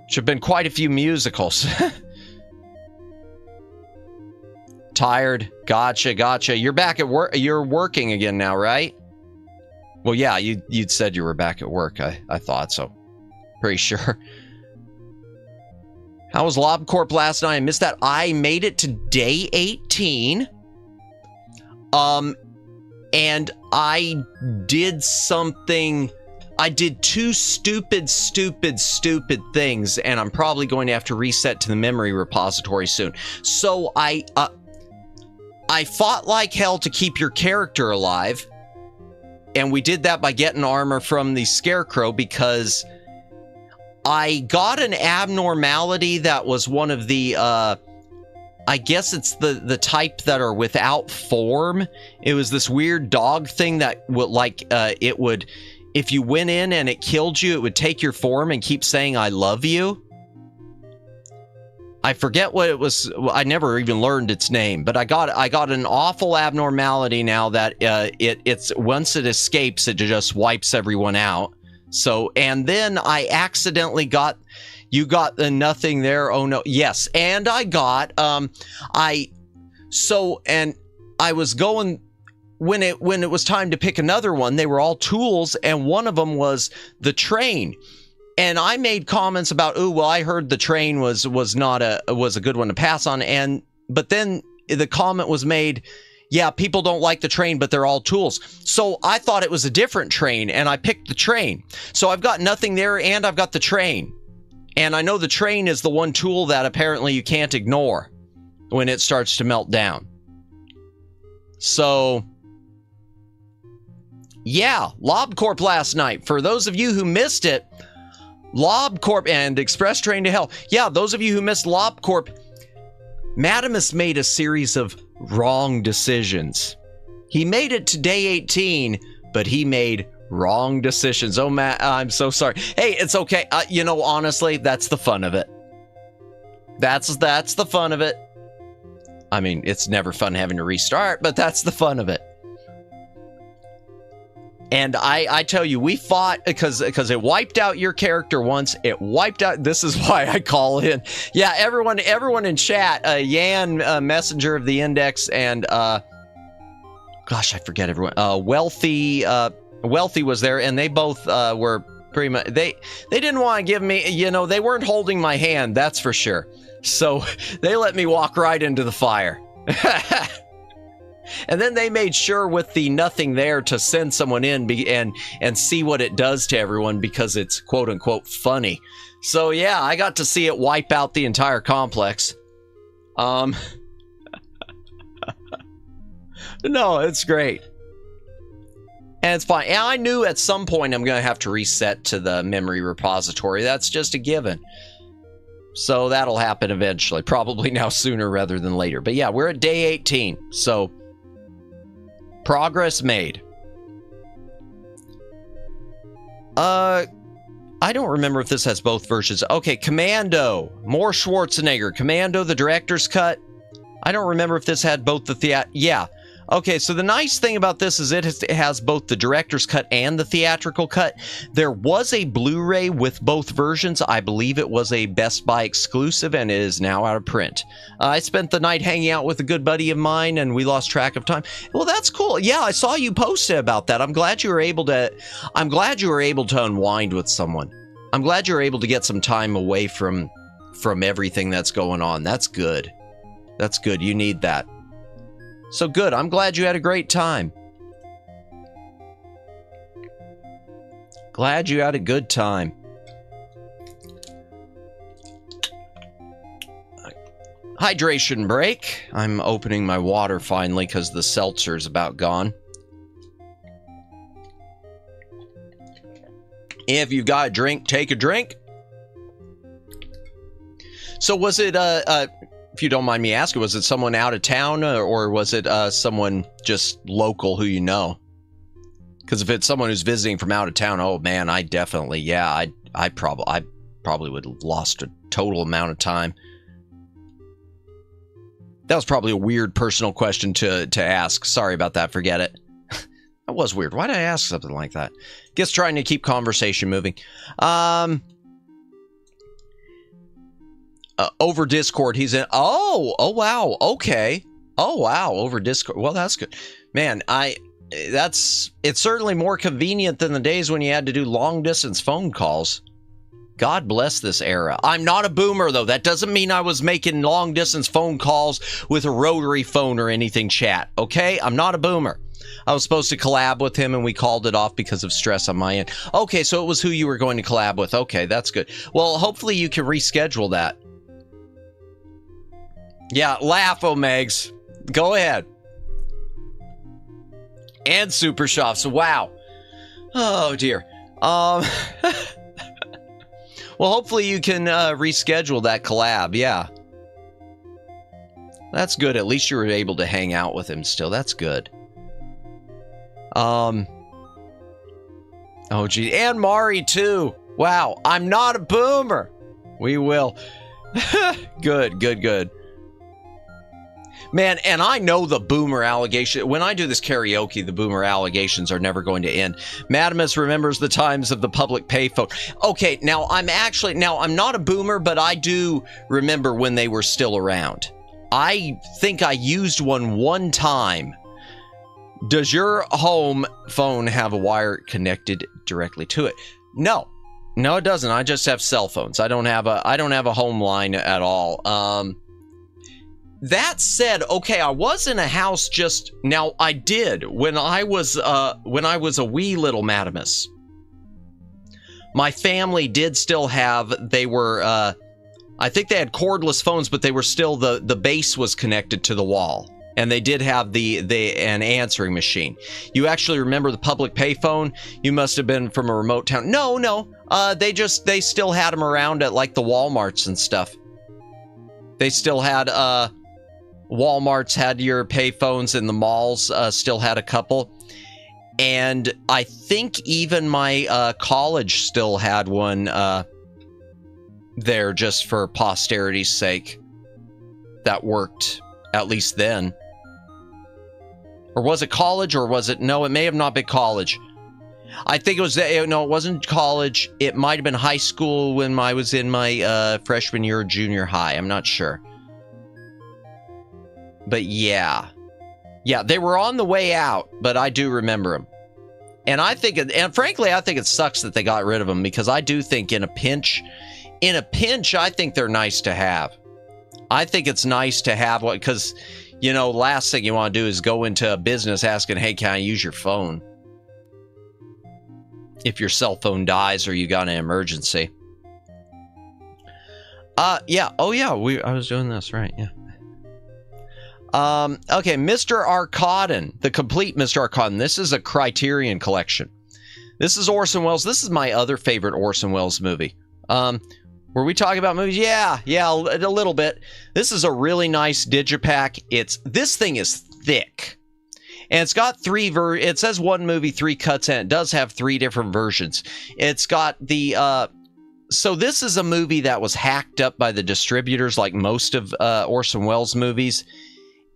B: Should have been quite a few musicals. Tired. Gotcha. You're back at work. You're working again now, right? Well, yeah, you'd said you were back at work. I thought so. Pretty sure. How was LobCorp last night? I missed that. I made it to day 18. And I did something. I did 2 stupid things, and I'm probably going to have to reset to the memory repository soon. So I fought like hell to keep your character alive, and we did that by getting armor from the Scarecrow, because I got an abnormality that was one of the, I guess it's the type that are without form. It was this weird dog thing that would, like, it would, if you went in and it killed you, it would take your form and keep saying, I love you. I forget what it was. I never even learned its name, but I got an awful abnormality now that it's once it escapes, it just wipes everyone out. So, and then I accidentally got, you got the nothing there. Oh no. Yes. And I got, and I was going, when it was time to pick another one, they were all tools, and one of them was the train. And I made comments about, oh, well, I heard the train was a good one to pass on. But then the comment was made, yeah, people don't like the train, but they're all tools. So I thought it was a different train, and I picked the train. So I've got nothing there, and I've got the train. And I know the train is the one tool that apparently you can't ignore when it starts to melt down. So, yeah, LobCorp last night. For those of you who missed it, LobCorp and Express Train to Hell. Yeah, those of you who missed LobCorp, Madamus made a series of wrong decisions. He made it to day 18, but he made wrong decisions. Oh, Matt, I'm so sorry. Hey, it's okay. You know, honestly, that's the fun of it. That's the fun of it. I mean, it's never fun having to restart, but that's the fun of it. And I tell you, we fought because it wiped out your character once. It wiped out. This is why I call in. Yeah, everyone in chat. Yan, Messenger of the Index, and gosh, I forget everyone. Wealthy was there, and they both were pretty much. They didn't want to give me. You know, they weren't holding my hand. That's for sure. So they let me walk right into the fire. And then they made sure with the nothing there to send someone in and see what it does to everyone, because it's quote unquote funny. So yeah, I got to see it wipe out the entire complex. No, it's great. And it's fine. And I knew at some point I'm going to have to reset to the memory repository. That's just a given. So that'll happen eventually. Probably now sooner rather than later. But yeah, we're at day 18. So progress made. I don't remember if this has both versions. Okay, Commando. More Schwarzenegger. Commando, the director's cut. I don't remember if this had both the yeah. Okay, so the nice thing about this is it has both the director's cut and the theatrical cut. There was a Blu-ray with both versions. I believe it was a Best Buy exclusive, and it is now out of print. I spent the night hanging out with a good buddy of mine, and we lost track of time. Well, that's cool. Yeah, I saw you posted about that. I'm glad you were able to unwind with someone. I'm glad you were able to get some time away from everything that's going on. That's good. That's good. You need that. So good. I'm glad you had a great time. Glad you had a good time. Hydration break. I'm opening my water finally because the seltzer's about gone. If you've got a drink, take a drink. So was it if you don't mind me asking, was it someone out of town or was it someone just local who you know? Because if it's someone who's visiting from out of town, oh man, I definitely, yeah, I probably would have lost a total amount of time. That was probably a weird personal question to ask. Sorry about that. Forget it. That was weird. Why did I ask something like that? Guess trying to keep conversation moving. Over Discord, he's in. Oh wow. Okay. Oh wow. Over Discord. Well, that's good, man. It's certainly more convenient than the days when you had to do long distance phone calls. God bless this era. I'm not a boomer though. That doesn't mean I was making long distance phone calls with a rotary phone or anything. Chat. Okay. I'm not a boomer. I was supposed to collab with him and we called it off because of stress on my end. Okay, so it was who you were going to collab with. Okay, that's good. Well, hopefully you can reschedule that. Yeah, laugh, Omegs. Go ahead. And Super Shops. Wow. Oh, dear. Well, hopefully you can reschedule that collab. Yeah. That's good. At least you were able to hang out with him still. That's good. Oh, gee. And Mari, too. Wow. I'm not a boomer. We will. Good, good, good. Man, and I know the boomer allegation. When I do this karaoke, the boomer allegations are never going to end. Madamus remembers the times of the public payphone. Okay, now I'm not a boomer, but I do remember when they were still around. I think I used one time. Does your home phone have a wire connected directly to it? No, it doesn't. I just have cell phones. I don't have a home line at all. That said, okay, I was in a house just now. I did when I was a wee little Madamus. My family did still have. They were. I think they had cordless phones, but they were still the base was connected to the wall. And they did have an answering machine. You actually remember the public payphone? You must have been from a remote town. No. They still had them around at like the Walmarts and stuff. They still had Walmarts had your payphones, and the malls still had a couple. And I think even my college still had one there just for posterity's sake. That worked, at least then. Or was it college, or was it... No, it may have not been college. I think it was... No, it wasn't college. It might have been high school when I was in my freshman year of junior high. I'm not sure. But yeah. Yeah, they were on the way out, but I do remember them. And I think... And frankly, I think it sucks that they got rid of them, because I do think in a pinch... I think they're nice to have. I think it's nice to have one, because... You know, last thing you want to do is go into a business asking, hey, can I use your phone? If your cell phone dies or you got an emergency. Yeah. Oh, yeah. I was doing this, right. Yeah. Okay, Mr. Arcadin, the complete Mr. Arcadin. This is a Criterion collection. This is Orson Welles. This is my other favorite Orson Welles movie. Were we talking about movies? Yeah, a little bit. This is a really nice digipack. This thing is thick. And it's got it says one movie, 3 cuts, and it does have 3 different versions. It's got the, so this is a movie that was hacked up by the distributors like most of Orson Welles movies.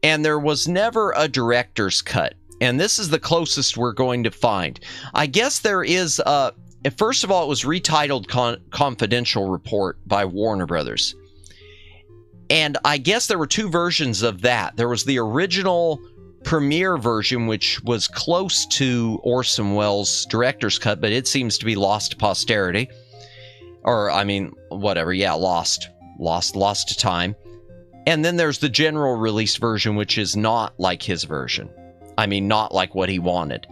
B: And there was never a director's cut. And this is the closest we're going to find. I guess there is, first of all, it was retitled Confidential Report by Warner Brothers. And I guess there were 2 versions of that. There was the original premiere version, which was close to Orson Welles' director's cut, but it seems to be lost to posterity. Or, I mean, whatever, yeah, lost to time. And then there's the general release version, which is not like his version. I mean, not like what he wanted.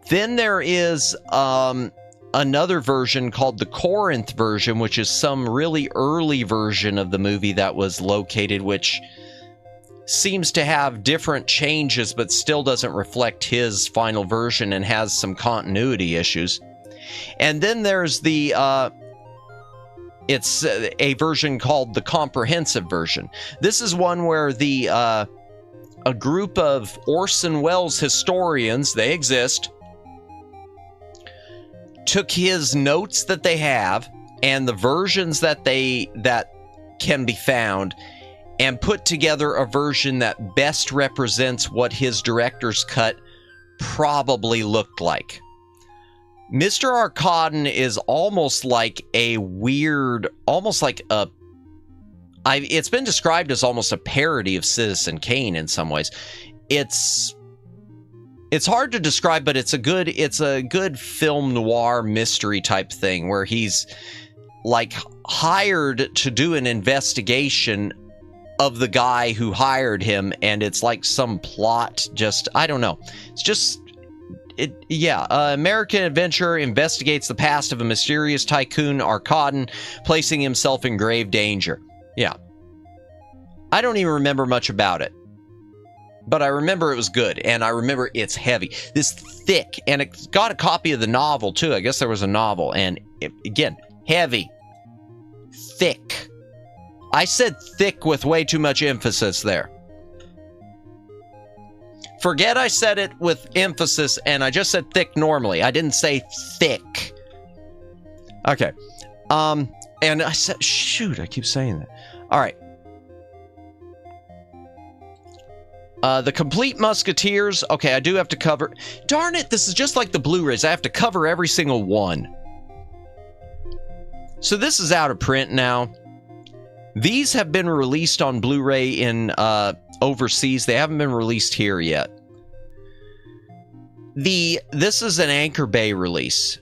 B: Then there is another version called the Corinth version, which is some really early version of the movie that was located, which seems to have different changes, but still doesn't reflect his final version and has some continuity issues. And then there's the it's a version called the comprehensive version. This is one where a group of Orson Welles historians, they exist, took his notes that they have and the versions that can be found and put together a version that best represents what his director's cut probably looked like. Mr. Arcadin is almost like a weird, it's been described as almost a parody of Citizen Kane in some ways. It's hard to describe, but it's a good film noir mystery type thing where he's like hired to do an investigation of the guy who hired him, and it's like some plot, I don't know. It's just American adventurer investigates the past of a mysterious tycoon, Arcadin, placing himself in grave danger. Yeah. I don't even remember much about it. But I remember it was good, and I remember it's heavy. This thick, and it's got a copy of the novel, too. I guess there was a novel, and again, heavy. Thick. I said thick with way too much emphasis there. Forget I said it with emphasis, and I just said thick normally. I didn't say thick. Okay. And I said, shoot, I keep saying that. All right. The Complete Musketeers. Okay, I do have to cover. Darn it, this is just like the Blu-rays. I have to cover every single one. So this is out of print now. These have been released on Blu-ray in overseas. They haven't been released here yet. This is an Anchor Bay release.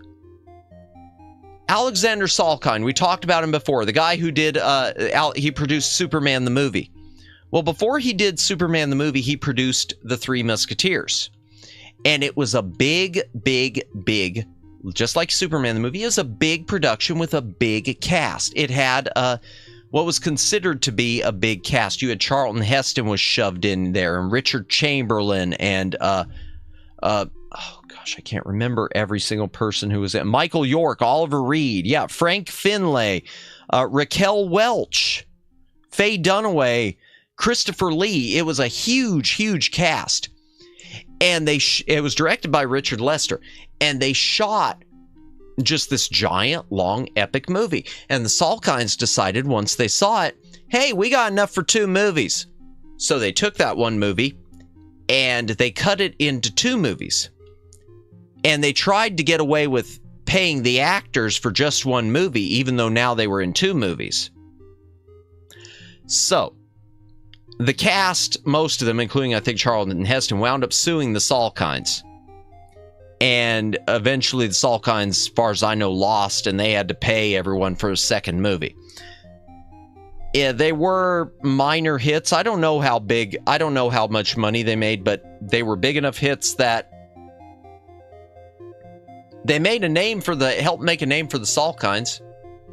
B: Alexander Salkind, we talked about him before. The guy who did, he produced Superman the movie. Well, before he did Superman the movie, he produced The Three Musketeers. And it was a big, just like Superman the movie, it was a big production with a big cast. It had what was considered to be a big cast. You had Charlton Heston was shoved in there, and Richard Chamberlain, and oh gosh, I can't remember every single person who was in. Michael York, Oliver Reed, yeah, Frank Finlay, Raquel Welch, Faye Dunaway, Christopher Lee. It was a huge cast, and it was directed by Richard Lester, and they shot just this giant, long, epic movie. And the Salkinds decided once they saw it, hey, we got enough for 2 movies. So they took that one movie and they cut it into 2 movies. And they tried to get away with paying the actors for just 1 movie, even though now they were in 2 movies. So the cast, most of them, including I think Charlton Heston, wound up suing the Salkinds. And eventually the Salkinds, as far as I know, lost, and they had to pay everyone for a second movie. Yeah, they were minor hits. I don't know how big, I don't know how much money they made, but they were big enough hits that they made a name for helped make a name for the Salkinds,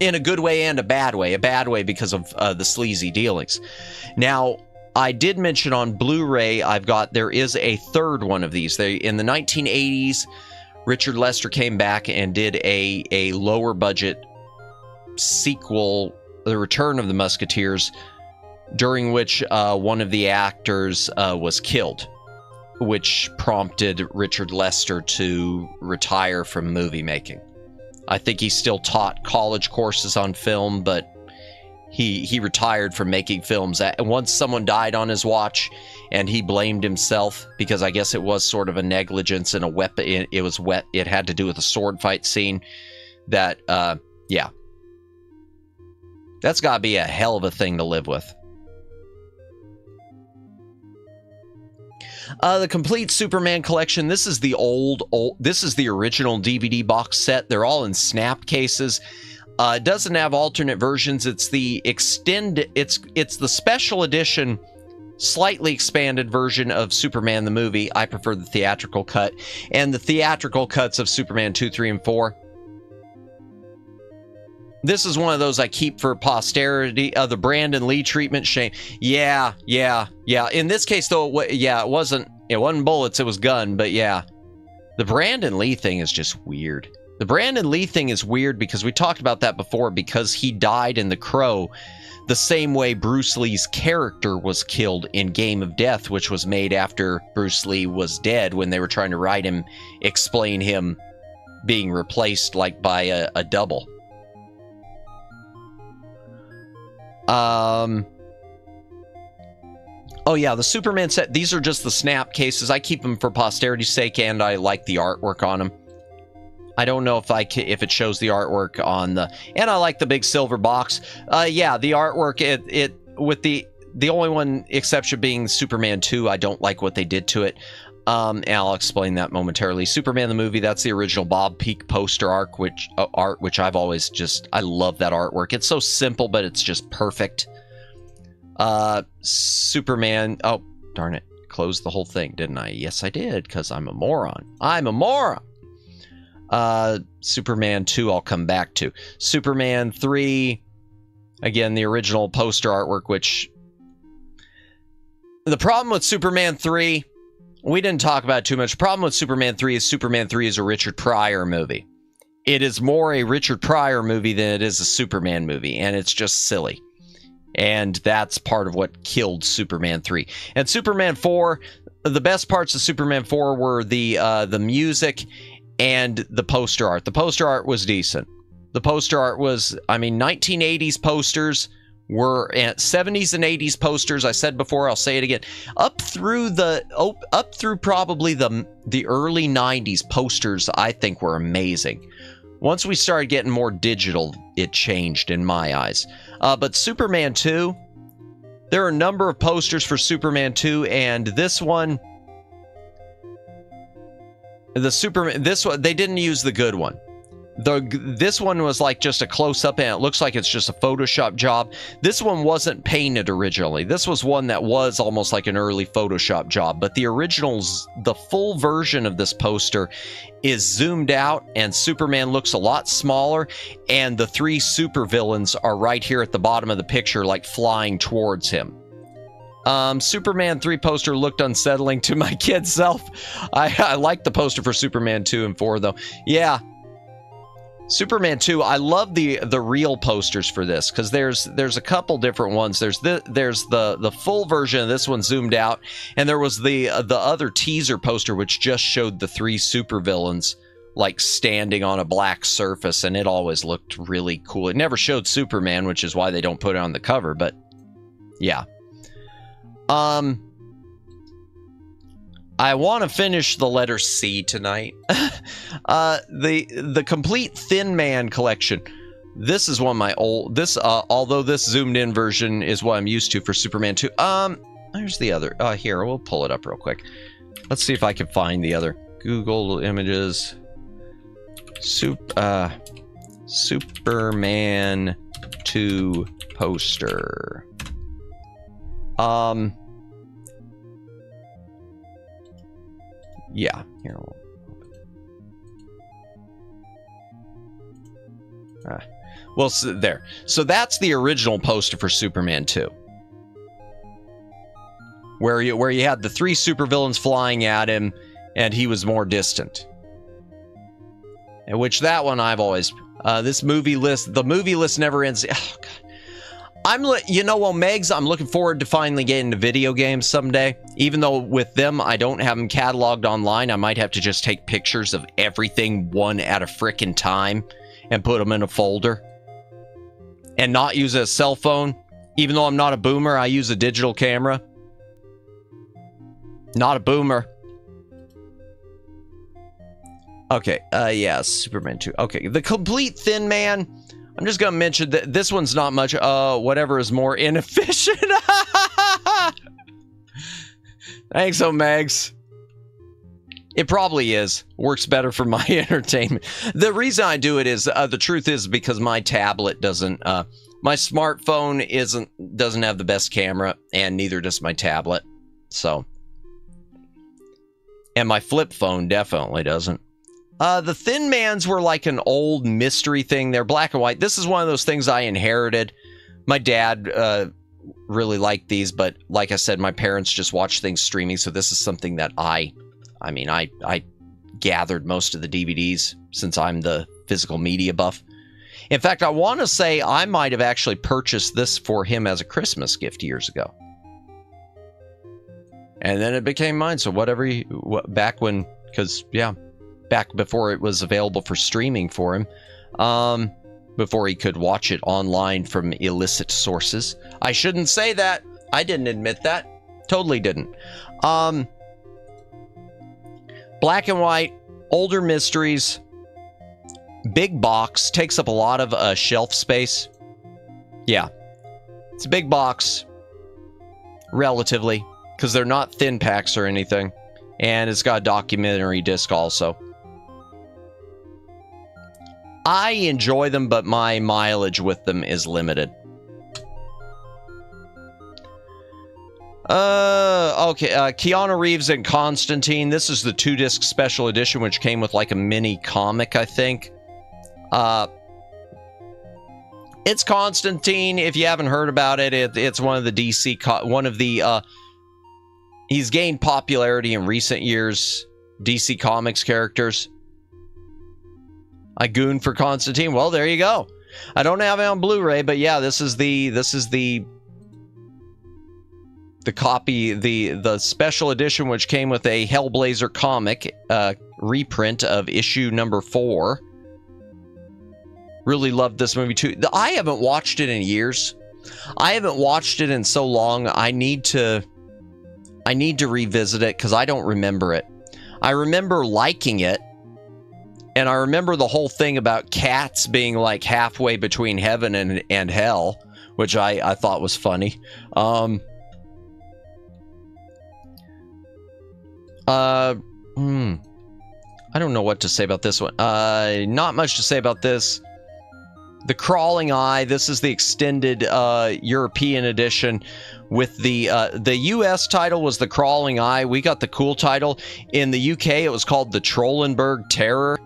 B: in a good way and a bad way. A bad way because of the sleazy dealings. Now, I did mention on Blu-ray, there is a third one of these. In the 1980s, Richard Lester came back and did a lower budget sequel, The Return of the Musketeers, during which one of the actors was killed, which prompted Richard Lester to retire from movie making. I think he still taught college courses on film, but he retired from making films. Once someone died on his watch, and he blamed himself because I guess it was sort of a negligence and a weapon. It was wet. It had to do with a sword fight scene. That yeah, that's got to be a hell of a thing to live with. The complete Superman collection. This is the this is the original DVD box set. They're all in snap cases. It doesn't have alternate versions. It's the extended. It's the special edition, slightly expanded version of Superman the movie. I prefer the theatrical cut, and the theatrical cuts of Superman 2, 3, and 4. This is one of those I keep for posterity. The Brandon Lee treatment, shame. Yeah. In this case, though, it wasn't bullets, it was gun. But yeah, the Brandon Lee thing is just weird. The Brandon Lee thing is weird because we talked about that before, because he died in The Crow the same way Bruce Lee's character was killed in Game of Death, which was made after Bruce Lee was dead, when they were trying to write him, explain him being replaced like by a double. Oh yeah, the Superman set. These are just the snap cases. I keep them for posterity's sake, and I like the artwork on them. I don't know if if it shows the artwork on the, and I like the big silver box. Yeah, the artwork. It with the only one exception being Superman 2. I don't like what they did to it. And I'll explain that momentarily. Superman the movie, that's the original Bob Peak poster art, which I've always I love that artwork. It's so simple, but it's just perfect. Superman, oh darn it, closed the whole thing, didn't I? Yes, I did, because I'm a moron. Superman 2 I'll come back to. Superman 3, again, the original poster artwork, which the problem with Superman 3, we didn't talk about it too much. The problem with Superman 3 is a Richard Pryor movie. It is more a Richard Pryor movie than it is a Superman movie, and it's just silly. And that's part of what killed Superman 3. And Superman 4, the best parts of Superman 4 were the music and the poster art. The poster art was decent. The poster art was, 1980s posters were 70s and 80s posters. I said before, I'll say it again. Up through probably the early 90s, posters I think were amazing. Once we started getting more digital, it changed in my eyes. But Superman 2, there are a number of posters for Superman 2, and this one, this one, they didn't use the good one. This one was like just a close-up, and it looks like it's just a Photoshop job. This one wasn't painted originally. This was one that was almost like an early Photoshop job. But the originals, the full version of this poster is zoomed out, and Superman looks a lot smaller, and the three supervillains are right here at the bottom of the picture, like flying towards him. Superman 3 poster looked unsettling to my kid self. I like the poster for Superman 2 and 4, though. Yeah. Superman 2, I love the real posters for this, because there's a couple different ones. There's the full version of this one zoomed out, and there was the other teaser poster which just showed the three supervillains like standing on a black surface, and it always looked really cool. It never showed Superman, which is why they don't put it on the cover, but yeah. I want to finish the letter C tonight. The complete Thin Man collection. This is one of my old. Although this zoomed in version is what I'm used to for Superman 2. There's the other. Here, we'll pull it up real quick. Let's see if I can find the other. Google Images. Superman 2 poster. Yeah, here. Well, so there. So that's the original poster for Superman 2. where you had the 3 supervillains flying at him, and he was more distant. And which that one I've always this movie list, the movie list never ends. Oh, God. You know what, Megs, I'm looking forward to finally getting into video games someday. Even though with them, I don't have them cataloged online. I might have to just take pictures of everything one at a frickin' time and put them in a folder. And not use a cell phone. Even though I'm not a boomer, I use a digital camera. Not a boomer. Okay, yeah, Superman 2. Okay, The Complete Thin Man. I'm just going to mention that this one's not much, whatever is more inefficient. Thanks, Megs. It probably is. Works better for my entertainment. The reason I do it is, the truth is because my tablet doesn't, my smartphone doesn't have the best camera, and neither does my tablet. So. And my flip phone definitely doesn't. The Thin Mans were like an old mystery thing. They're black and white. This is one of those things I inherited. My dad really liked these, but like I said, my parents just watch things streaming, so this is something that I gathered most of the DVDs since I'm the physical media buff. In fact, I want to say I might have actually purchased this for him as a Christmas gift years ago. And then it became mine, so back before it was available for streaming for him, before he could watch it online from illicit sources. I shouldn't say that. I didn't admit that. Totally didn't. Black and white, older mysteries, big box, takes up a lot of shelf space. Yeah, it's a big box, relatively, because they're not thin packs or anything. And it's got a documentary disc also. I enjoy them, but my mileage with them is limited. Okay, Keanu Reeves and Constantine. This is the 2-disc special edition, which came with like a mini comic, I think. It's Constantine. If you haven't heard about it, it's one of the DC, he's gained popularity in recent years. DC Comics characters. I goon for Constantine. Well, there you go. I don't have it on Blu-ray, but yeah, this is the copy, the special edition, which came with a Hellblazer comic reprint of issue number 4. Really loved this movie too. I haven't watched it in years. I haven't watched it in so long. I need to revisit it because I don't remember it. I remember liking it. And I remember the whole thing about cats being like halfway between heaven and hell, which I thought was funny. I don't know what to say about this one. Not much to say about this. The Crawling Eye. This is the extended European edition. With the US title was The Crawling Eye. We got the cool title. In the UK, it was called The Trollenberg Terror.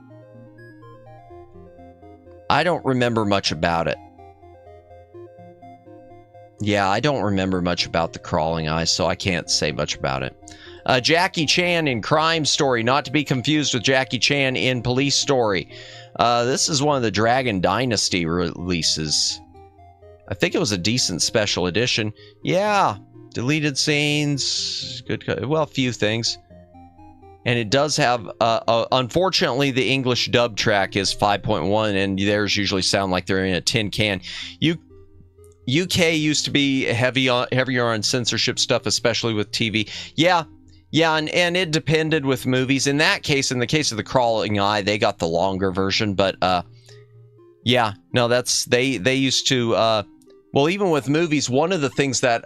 B: I don't remember much about it. Yeah, I don't remember much about The Crawling Eye, so I can't say much about it. Jackie Chan in Crime Story, not to be confused with Jackie Chan in Police Story. This is one of the Dragon Dynasty releases. I think it was a decent special edition. Yeah, deleted scenes, well, a few things. And it does have, unfortunately, the English dub track is 5.1, and theirs usually sound like they're in a tin can. UK used to be heavier on censorship stuff, especially with TV. Yeah, and it depended with movies. In that case, in the case of The Crawling Eye, they got the longer version. But yeah, no, they used to. Well, even with movies, one of the things that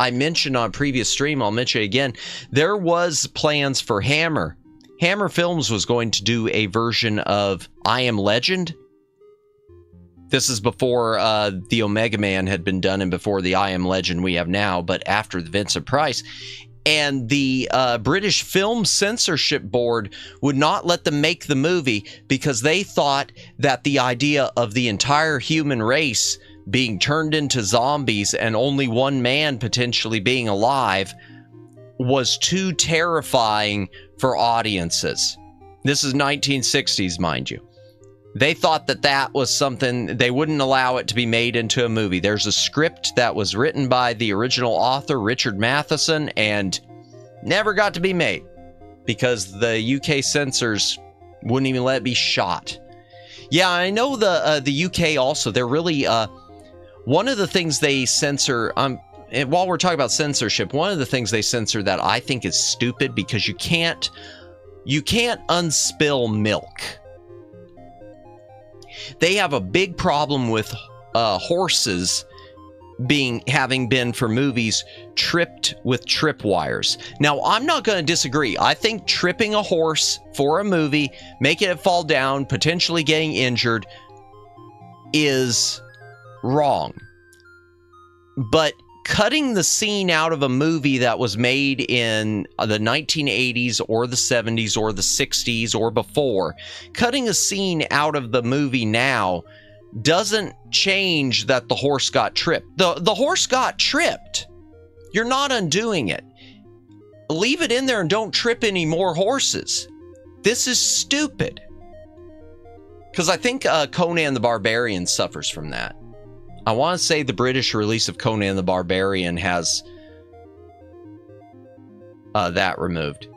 B: I mentioned on a previous stream, I'll mention it again. There was plans for Hammer. Hammer Films was going to do a version of I Am Legend. This is before the Omega Man had been done and before the I Am Legend we have now, but after the Vincent Price. And the British Film Censorship Board would not let them make the movie because they thought that the idea of the entire human race being turned into zombies and only one man potentially being alive was too terrifying for audiences. This is 1960s, mind you. They thought that that was something, they wouldn't allow it to be made into a movie. There's a script that was written by the original author, Richard Matheson, and never got to be made because the UK censors wouldn't even let it be shot. Yeah, I know the UK also, they're really, one of the things they censor, and while we're talking about censorship, one of the things they censor that I think is stupid, because you can't unspill milk. They have a big problem with horses having been for movies tripped with tripwires. Now, I'm not going to disagree. I think tripping a horse for a movie, making it fall down, potentially getting injured, is wrong. But cutting the scene out of a movie that was made in the 1980s or the 70s or the 60s or before, cutting a scene out of the movie now doesn't change that the horse got tripped. The horse got tripped. You're not undoing it. Leave it in there and don't trip any more horses. This is stupid. Because I think Conan the Barbarian suffers from that. I want to say the British release of Conan the Barbarian has that removed.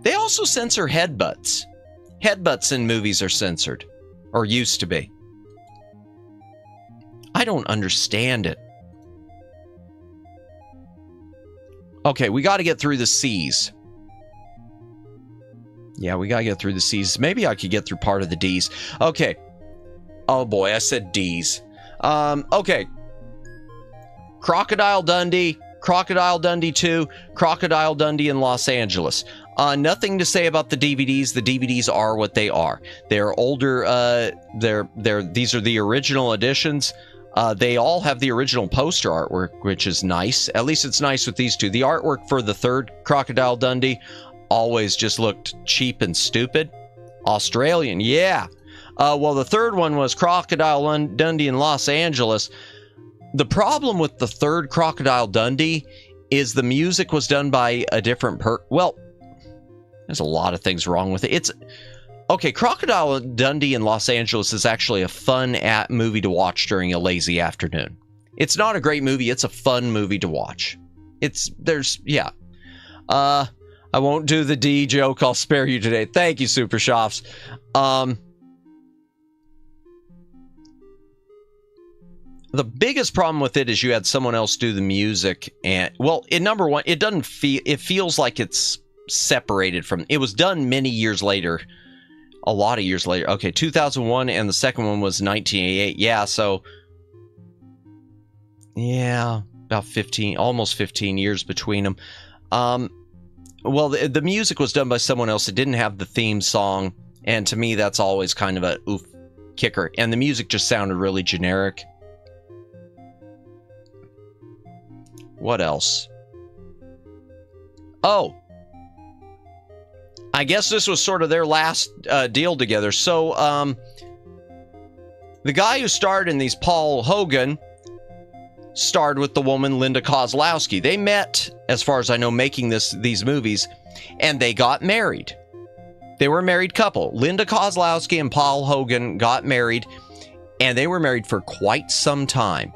B: They also censor headbutts. Headbutts in movies are censored, or used to be. I don't understand it. Okay, we got to get through the C's. Yeah, we got to get through the C's. Maybe I could get through part of the D's. Okay. Oh boy, I said D's. Okay. Crocodile Dundee, Crocodile Dundee 2, Crocodile Dundee in Los Angeles. Nothing to say about the DVDs. The DVDs are what they are. They're older. These are the original editions. They all have the original poster artwork, which is nice. At least it's nice with these two. The artwork for the third Crocodile Dundee always just looked cheap and stupid. Australian, yeah. Well, the third one was Crocodile Dundee in Los Angeles. The problem with the third Crocodile Dundee is the music was done by a different well, there's a lot of things wrong with it. Okay, Crocodile Dundee in Los Angeles is actually a fun movie to watch during a lazy afternoon. It's not a great movie. It's a fun movie to watch. Yeah. I won't do the D joke. I'll spare you today. Thank you, Super Shops. The biggest problem with it is you had someone else do the music, and well, number one, it feels like it's separated from. It was done many years later, a lot of years later. Okay, 2001, and the second one was 1988. Yeah, so yeah, about 15, almost 15 years between them. Well, the music was done by someone else. It didn't have the theme song, and to me, that's always kind of a oof kicker. And the music just sounded really generic. What else? Oh, I guess this was sort of their last deal together. So, the guy who starred in these, Paul Hogan, starred with the woman Linda Kozlowski. They met, as far as I know, making these movies, and they got married. They were a married couple. Linda Kozlowski and Paul Hogan got married, and they were married for quite some time.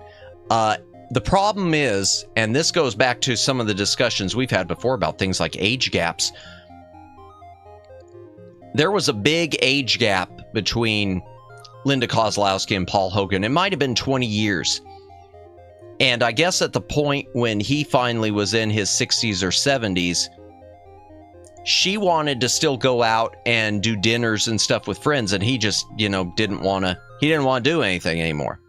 B: The problem is, and this goes back to some of the discussions we've had before about things like age gaps. There was a big age gap between Linda Kozlowski and Paul Hogan. It might have been 20 years. And I guess at the point when he finally was in his 60s or 70s, she wanted to still go out and do dinners and stuff with friends, and he just, didn't want to do anything anymore.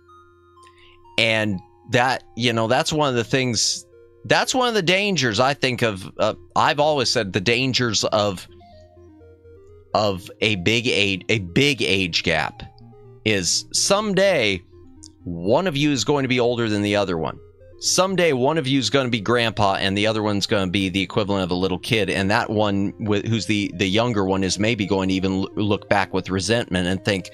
B: And that, that's one of the things, that's one of the dangers I think of. I've always said the dangers of a big age gap is someday one of you is going to be older than the other one. Someday one of you is going to be grandpa and the other one's going to be the equivalent of a little kid, and that one who's the younger one is maybe going to even look back with resentment and think,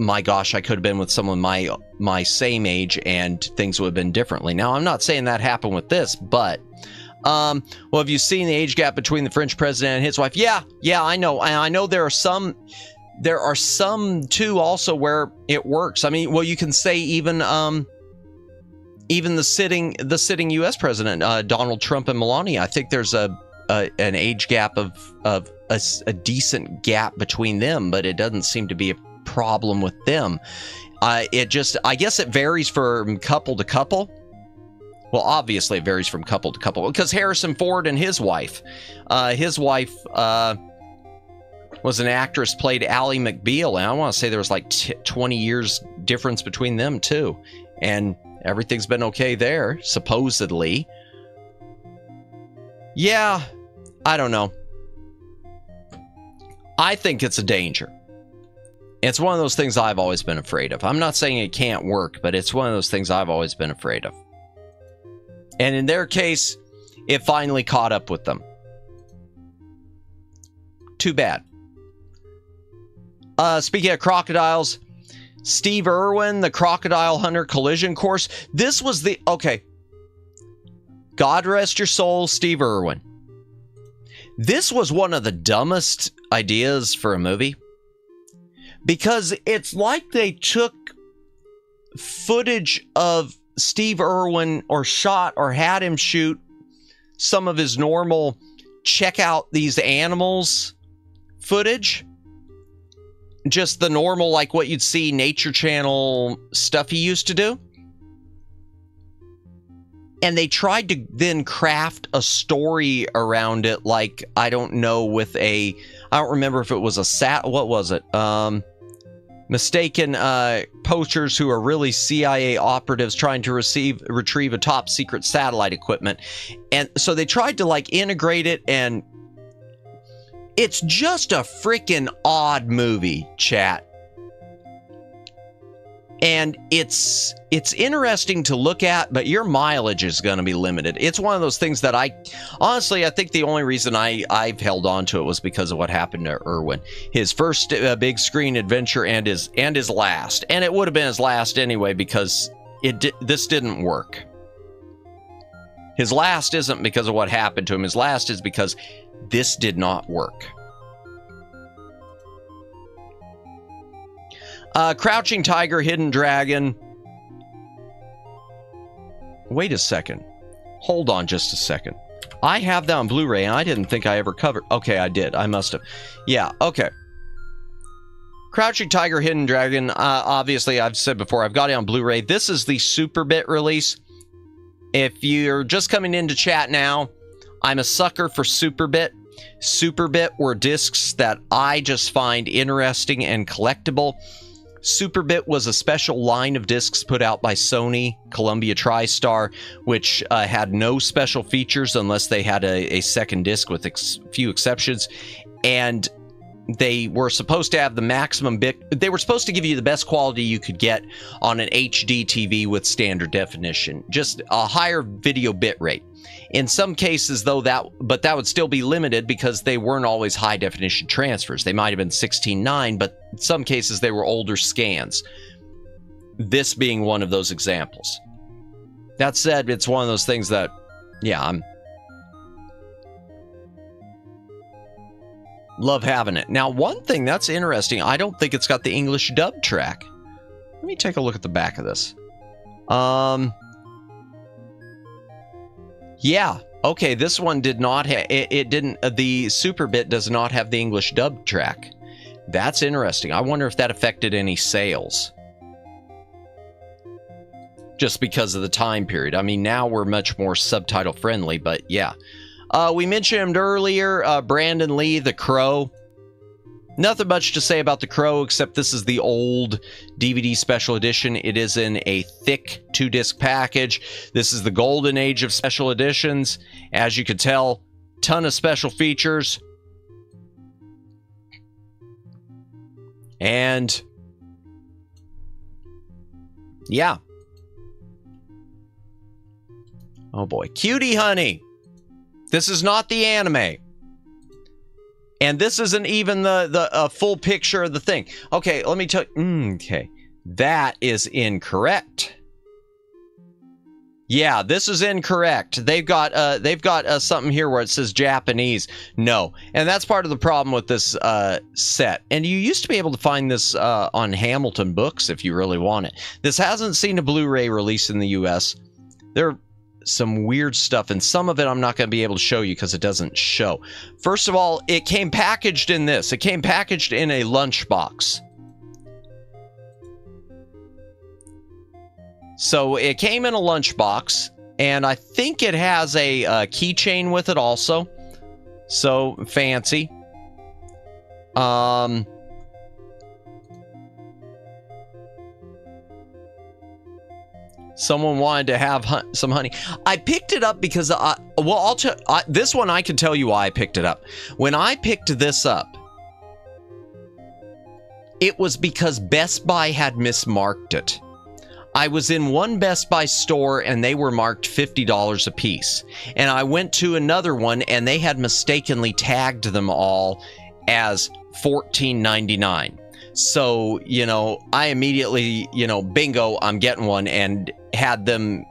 B: my gosh, I could have been with someone my same age and things would have been differently. Now, I'm not saying that happened with this, but Well, have you seen the age gap between the French president and his wife? Yeah, I know. I know there are some too also where it works. I mean, well, you can say even the sitting U.S. president, Donald Trump and Melania. I think there's an age gap of a decent gap between them, but it doesn't seem to be a problem with them. I guess it varies from couple to couple. Well, obviously it varies from couple to couple because Harrison Ford and his wife was an actress, played Ally McBeal, and I want to say there was like 20 years difference between them too, and everything's been okay there, supposedly. Yeah, I don't know. I think it's a danger. It's one of those things I've always been afraid of. I'm not saying it can't work, but it's one of those things I've always been afraid of. And in their case, it finally caught up with them. Too bad. Speaking of crocodiles, Steve Irwin, the crocodile hunter collision course. This was the... Okay. God rest your soul, Steve Irwin. This was one of the dumbest ideas for a movie. Because it's like they took footage of Steve Irwin or shot or had him shoot some of his normal check out these animals footage. Just the normal, like what you'd see Nature Channel stuff he used to do. And they tried to then craft a story around it, like, I don't know, I don't remember if it was what was it? Mistaken poachers who are really CIA operatives trying to retrieve a top secret satellite equipment. And so they tried to like integrate it, and it's just a freaking odd movie, chat. And it's interesting to look at, but your mileage is going to be limited. It's one of those things that I think the only reason I've held on to it was because of what happened to Irwin. His first big screen adventure and his last. And it would have been his last anyway because this didn't work. His last isn't because of what happened to him. His last is because this did not work. Crouching Tiger, Hidden Dragon. Wait a second. Hold on just a second. I have that on Blu-ray, and I didn't think I ever covered... Okay, I did. I must have. Yeah, okay. Crouching Tiger, Hidden Dragon. Obviously, I've said before, I've got it on Blu-ray. This is the Super Bit release. If you're just coming into chat now, I'm a sucker for Super Bit. Super Bit were discs that I just find interesting and collectible. Superbit was a special line of discs put out by Sony, Columbia TriStar, which had no special features unless they had a second disc with few exceptions. And they were supposed to have the maximum bit. They were supposed to give you the best quality you could get on an HD TV with standard definition, just a higher video bit rate. In some cases, though, that would still be limited because they weren't always high definition transfers. They might have been 16:9, but in some cases they were older scans. This being one of those examples. That said, it's one of those things that, yeah, love having it. Now, one thing that's interesting, I don't think it's got the English dub track. Let me take a look at the back of this. Yeah, okay, this one did not have, it didn't, the Superbit does not have the English dub track. That's interesting. I wonder if that affected any sales. Just because of the time period. I mean, now we're much more subtitle friendly, but yeah. We mentioned earlier, Brandon Lee, The Crow. Nothing much to say about The Crow, except this is the old DVD special edition. It is in a thick 2-disc package. This is the golden age of special editions. As you can tell, ton of special features. And yeah. Oh boy. Cutie Honey. This is not the anime. And this isn't even the full picture of the thing. Okay, let me tell you. Okay. That is incorrect. Yeah, this is incorrect. They've got something here where it says Japanese. No, and that's part of the problem with this set. And you used to be able to find this on Hamilton Books if you really want it. This hasn't seen a Blu-ray release in the U.S. There are some weird stuff, and some of it I'm not going to be able to show you because it doesn't show. First of all, it came packaged in this. It came packaged in a lunchbox. So it came in a lunchbox, and I think it has a keychain with it also. So fancy. Someone wanted to have some honey. I picked it up because this one I can tell you why I picked it up. When I picked this up, it was because Best Buy had mismarked it. I was in one Best Buy store and they were marked $50 a piece. And I went to another one and they had mistakenly tagged them all as $14.99. So, you know, I immediately, bingo, I'm getting one, and had them,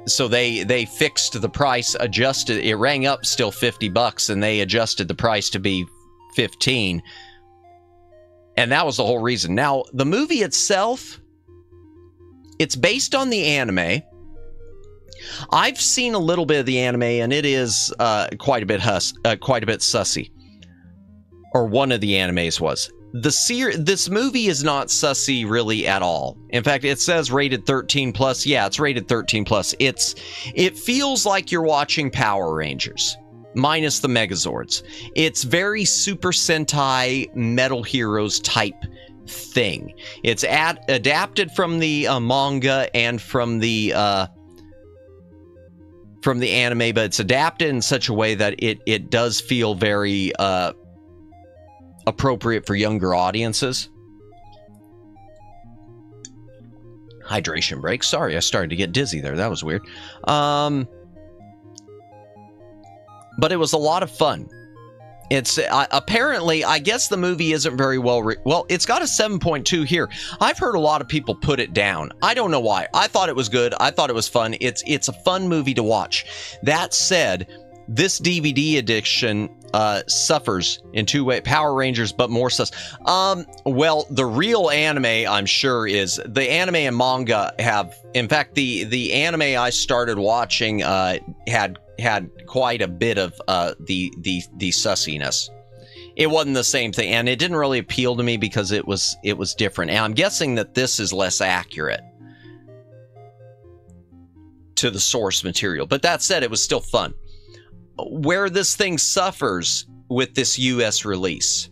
B: so they fixed the price, adjusted, it rang up still $50 and they adjusted the price to be 15. And that was the whole reason. Now, the movie itself, it's based on the anime. I've seen a little bit of the anime, and it is quite a bit sussy. Or one of the animes was. This movie is not sussy really at all. In fact, it says rated 13 plus. Yeah, it's rated 13 plus. It feels like you're watching Power Rangers minus the Megazords. It's very Super Sentai Metal Heroes type thing. It's adapted from the manga and from the anime, but it's adapted in such a way that it does feel very appropriate for younger audiences. Hydration break. Sorry, I started to get dizzy there. That was weird. But it was a lot of fun. It's apparently, I guess the movie isn't very well. Well, it's got a 7.2 here. I've heard a lot of people put it down. I don't know why. I thought it was good. I thought it was fun. It's a fun movie to watch. That said, this DVD edition suffers in two ways. Power Rangers, but more sus. Well, the real anime, I'm sure, is the anime and manga have. In fact, the anime I started watching had quite a bit of the sussiness. It wasn't the same thing, and it didn't really appeal to me because it was different. And I'm guessing that this is less accurate to the source material. But that said, it was still fun. Where this thing suffers with this US release.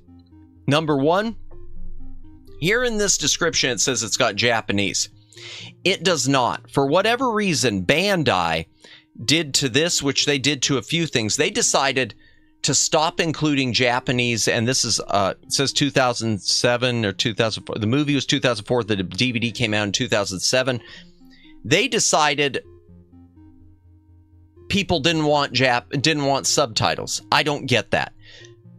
B: Number one, here in this description it says it's got Japanese. It does not. For whatever reason, Bandai did to this, which they did to a few things. They decided to stop including Japanese, and this is it says 2007 or 2004. The movie was 2004. The DVD came out in 2007. They decided people didn't want subtitles. I don't get that.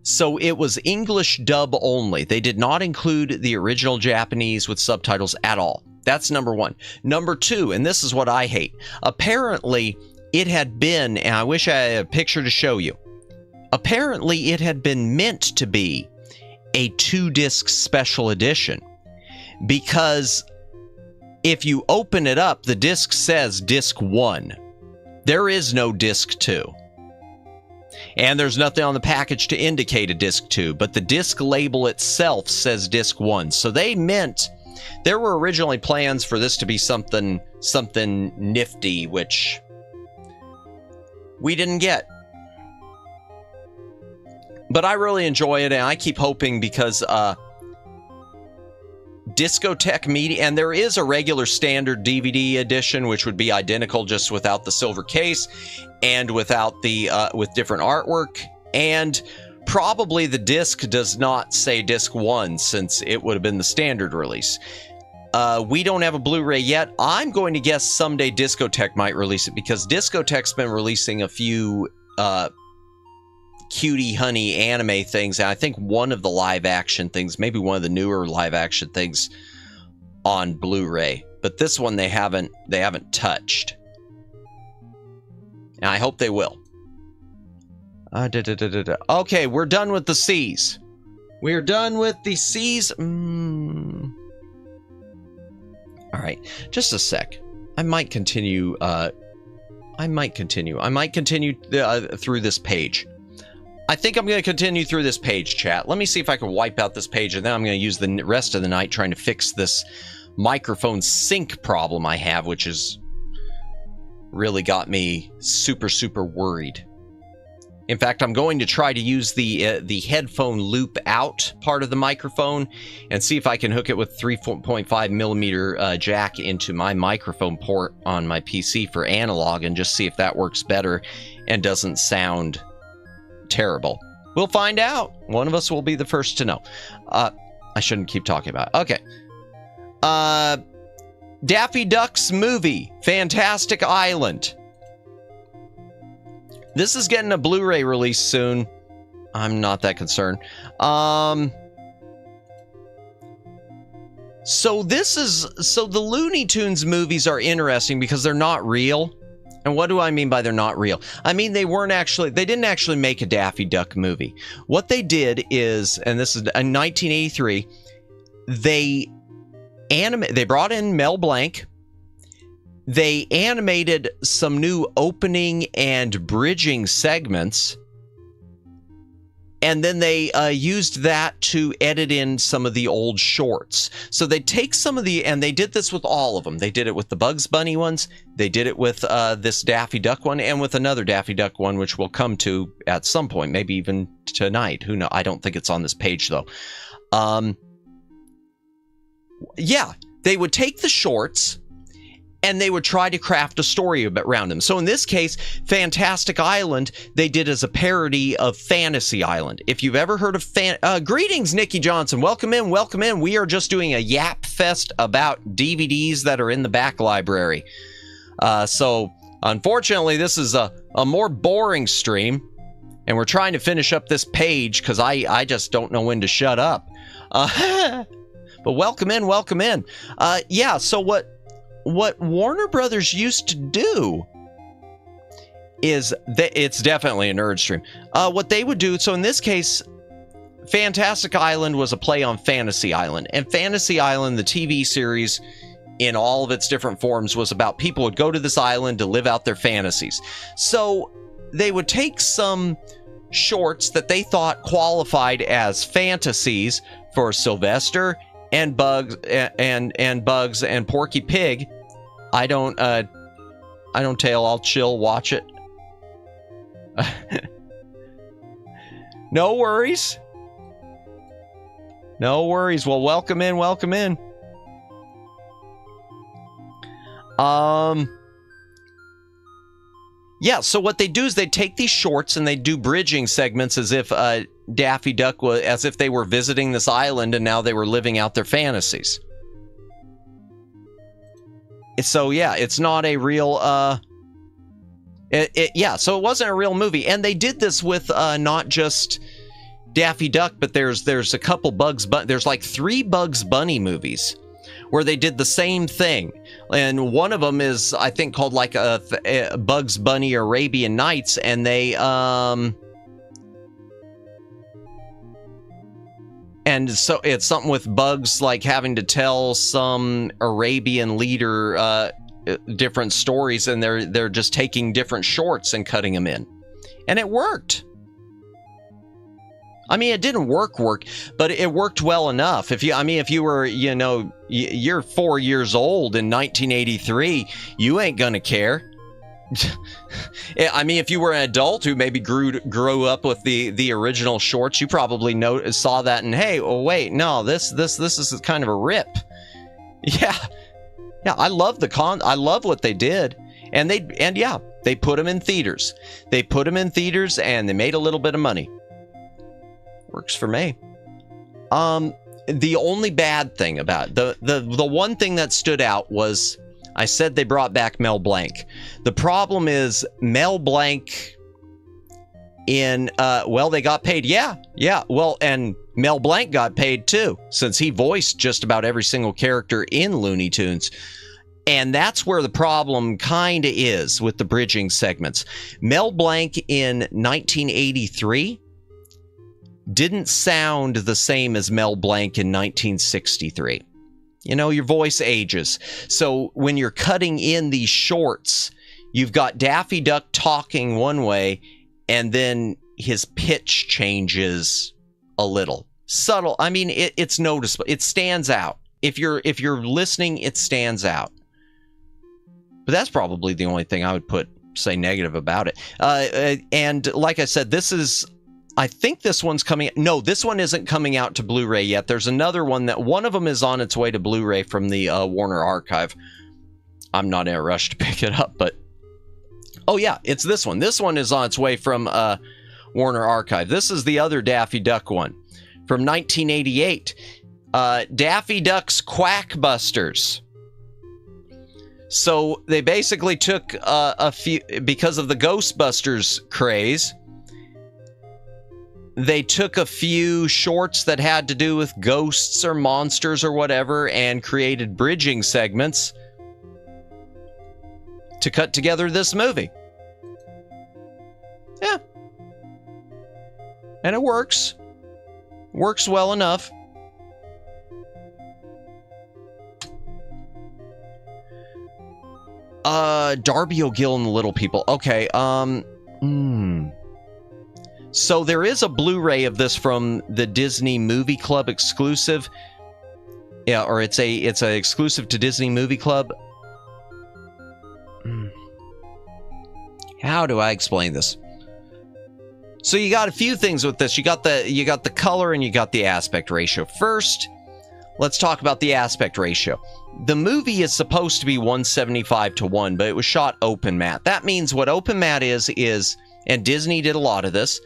B: So it was English dub only. They did not include the original Japanese with subtitles at all. That's number one. Number two, and this is what I hate. Apparently, it had been, and I wish I had a picture to show you. Apparently, it had been meant to be a 2-disc special edition. Because if you open it up, the disc says disc 1. There is no disc 2. And there's nothing on the package to indicate a disc 2, but the disc label itself says disc 1. So they meant, there were originally plans for this to be something nifty, which we didn't get. But I really enjoy it, and I keep hoping because Discotheque Media, and there is a regular standard DVD edition, which would be identical, just without the silver case and without the with different artwork. And probably the disc does not say disc 1, since it would have been the standard release. We don't have a Blu-ray yet. I'm going to guess someday Discotheque might release it, because Discotheque's been releasing a few cutie honey anime things, and I think one of the live action things, maybe one of the newer live action things on Blu-ray, but this one they haven't touched. And I hope they will. Okay, we're done with the C's. We're done with the C's. All right, just a sec. I might continue. I might continue through this page. I think I'm going to continue through this page, chat. Let me see if I can wipe out this page, and then I'm going to use the rest of the night trying to fix this microphone sync problem I have, which has really got me super, super worried. In fact, I'm going to try to use the headphone loop out part of the microphone and see if I can hook it with 3.5 millimeter jack into my microphone port on my PC for analog and just see if that works better and doesn't sound terrible. We'll find out. One of us will be the first to know. I shouldn't keep talking about it. Okay. Daffy Duck's movie, Fantastic Island. This is getting a Blu-ray release soon. I'm not that concerned. So the Looney Tunes movies are interesting because they're not real. And what do I mean by they're not real? I mean they didn't actually make a Daffy Duck movie. What they did is, and this is in 1983, they brought in Mel Blanc. They animated some new opening and bridging segments, and then they used that to edit in some of the old shorts. So they take some of and they did this with all of them. They did it with the Bugs Bunny ones, they did it with this Daffy Duck one, and with another Daffy Duck one, which we'll come to at some point, maybe even tonight. Who knows? I don't think it's on this page, though. Yeah, they would take the shorts, and they would try to craft a story around them. So in this case, Fantastic Island, they did as a parody of Fantasy Island. If you've ever heard of greetings, Nikki Johnson. Welcome in, welcome in. We are just doing a Yap Fest about DVDs that are in the back library. So unfortunately, this is a more boring stream, and we're trying to finish up this page because I just don't know when to shut up. But welcome in, welcome in. Yeah, so what Warner Brothers used to do is it's definitely a nerd stream. What they would do, so in this case, Fantastic Island was a play on Fantasy Island, and Fantasy Island, the TV series in all of its different forms, was about people would go to this island to live out their fantasies. So they would take some shorts that they thought qualified as fantasies for Sylvester and Bugs and Porky Pig. I don't tail, I'll chill, watch it. No worries. No worries. Well, welcome in, welcome in. Yeah, so what they do is they take these shorts and they do bridging segments as if Daffy Duck was, as if they were visiting this island and now they were living out their fantasies. So yeah, it's not a real yeah, so it wasn't a real movie. And they did this with not just Daffy Duck, but there's a couple there's like 3 Bugs Bunny movies where they did the same thing. And one of them is, I think, called like a Bugs Bunny Arabian Nights, and they and so it's something with Bugs like having to tell some Arabian leader different stories, and they're just taking different shorts and cutting them in, and it worked. I mean, it didn't work, but it worked well enough. If you were, you know, you're 4 years old in 1983, you ain't gonna care. I mean, if you were an adult who maybe grew up with the original shorts, you probably saw that and, hey, oh wait, no, this is kind of a rip. Yeah, I love I love what they did, and they put them in theaters. They put them in theaters, and they made a little bit of money. Works for me. The only bad thing about it, the one thing that stood out was, I said they brought back Mel Blanc. The problem is Mel Blanc well, they got paid. Yeah. Well, and Mel Blanc got paid too, since he voiced just about every single character in Looney Tunes. And that's where the problem kind of is with the bridging segments. Mel Blanc in 1983 didn't sound the same as Mel Blanc in 1963. You know, your voice ages. So when you're cutting in these shorts, you've got Daffy Duck talking one way, and then his pitch changes a little. Subtle. I mean, it's noticeable. It stands out. If you're listening, it stands out. But that's probably the only thing I would say negative about it. And like I said, I think this one's coming. No, this one isn't coming out to Blu-ray yet. There's another one one of them is on its way to Blu-ray from the Warner Archive. I'm not in a rush to pick it up, but oh yeah, it's this one. This one is on its way from Warner Archive. This is the other Daffy Duck one from 1988. Daffy Duck's Quackbusters. So they basically took a few, because of the Ghostbusters craze, they took a few shorts that had to do with ghosts or monsters or whatever and created bridging segments to cut together this movie. Yeah. And it works. Works well enough. Darby O'Gill and the Little People. Okay, So there is a Blu-ray of this from the Disney Movie Club exclusive. Yeah, or it's a exclusive to Disney Movie Club. How do I explain this? So you got a few things with this. You got the color and you got the aspect ratio. First, let's talk about the aspect ratio. The movie is supposed to be 175:1, but it was shot open matte. That means what open matte is, and Disney did a lot of this,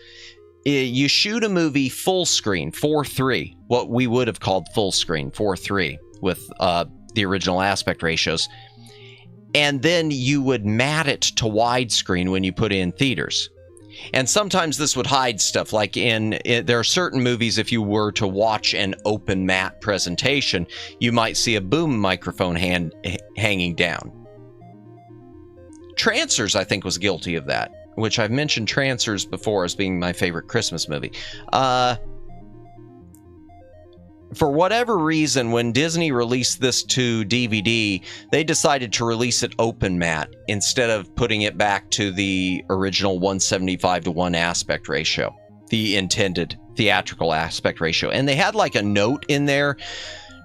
B: you shoot a movie full screen, 4:3, what we would have called full screen, 4:3, with the original aspect ratios. And then you would matte it to widescreen when you put it in theaters. And sometimes this would hide stuff, like there are certain movies, if you were to watch an open matte presentation, you might see a boom microphone hanging down. Trancers, I think, was guilty of that, which I've mentioned Trancers before as being my favorite Christmas movie. For whatever reason, when Disney released this to DVD, they decided to release it open matte instead of putting it back to the original 175:1 aspect ratio, the intended theatrical aspect ratio. And they had like a note in there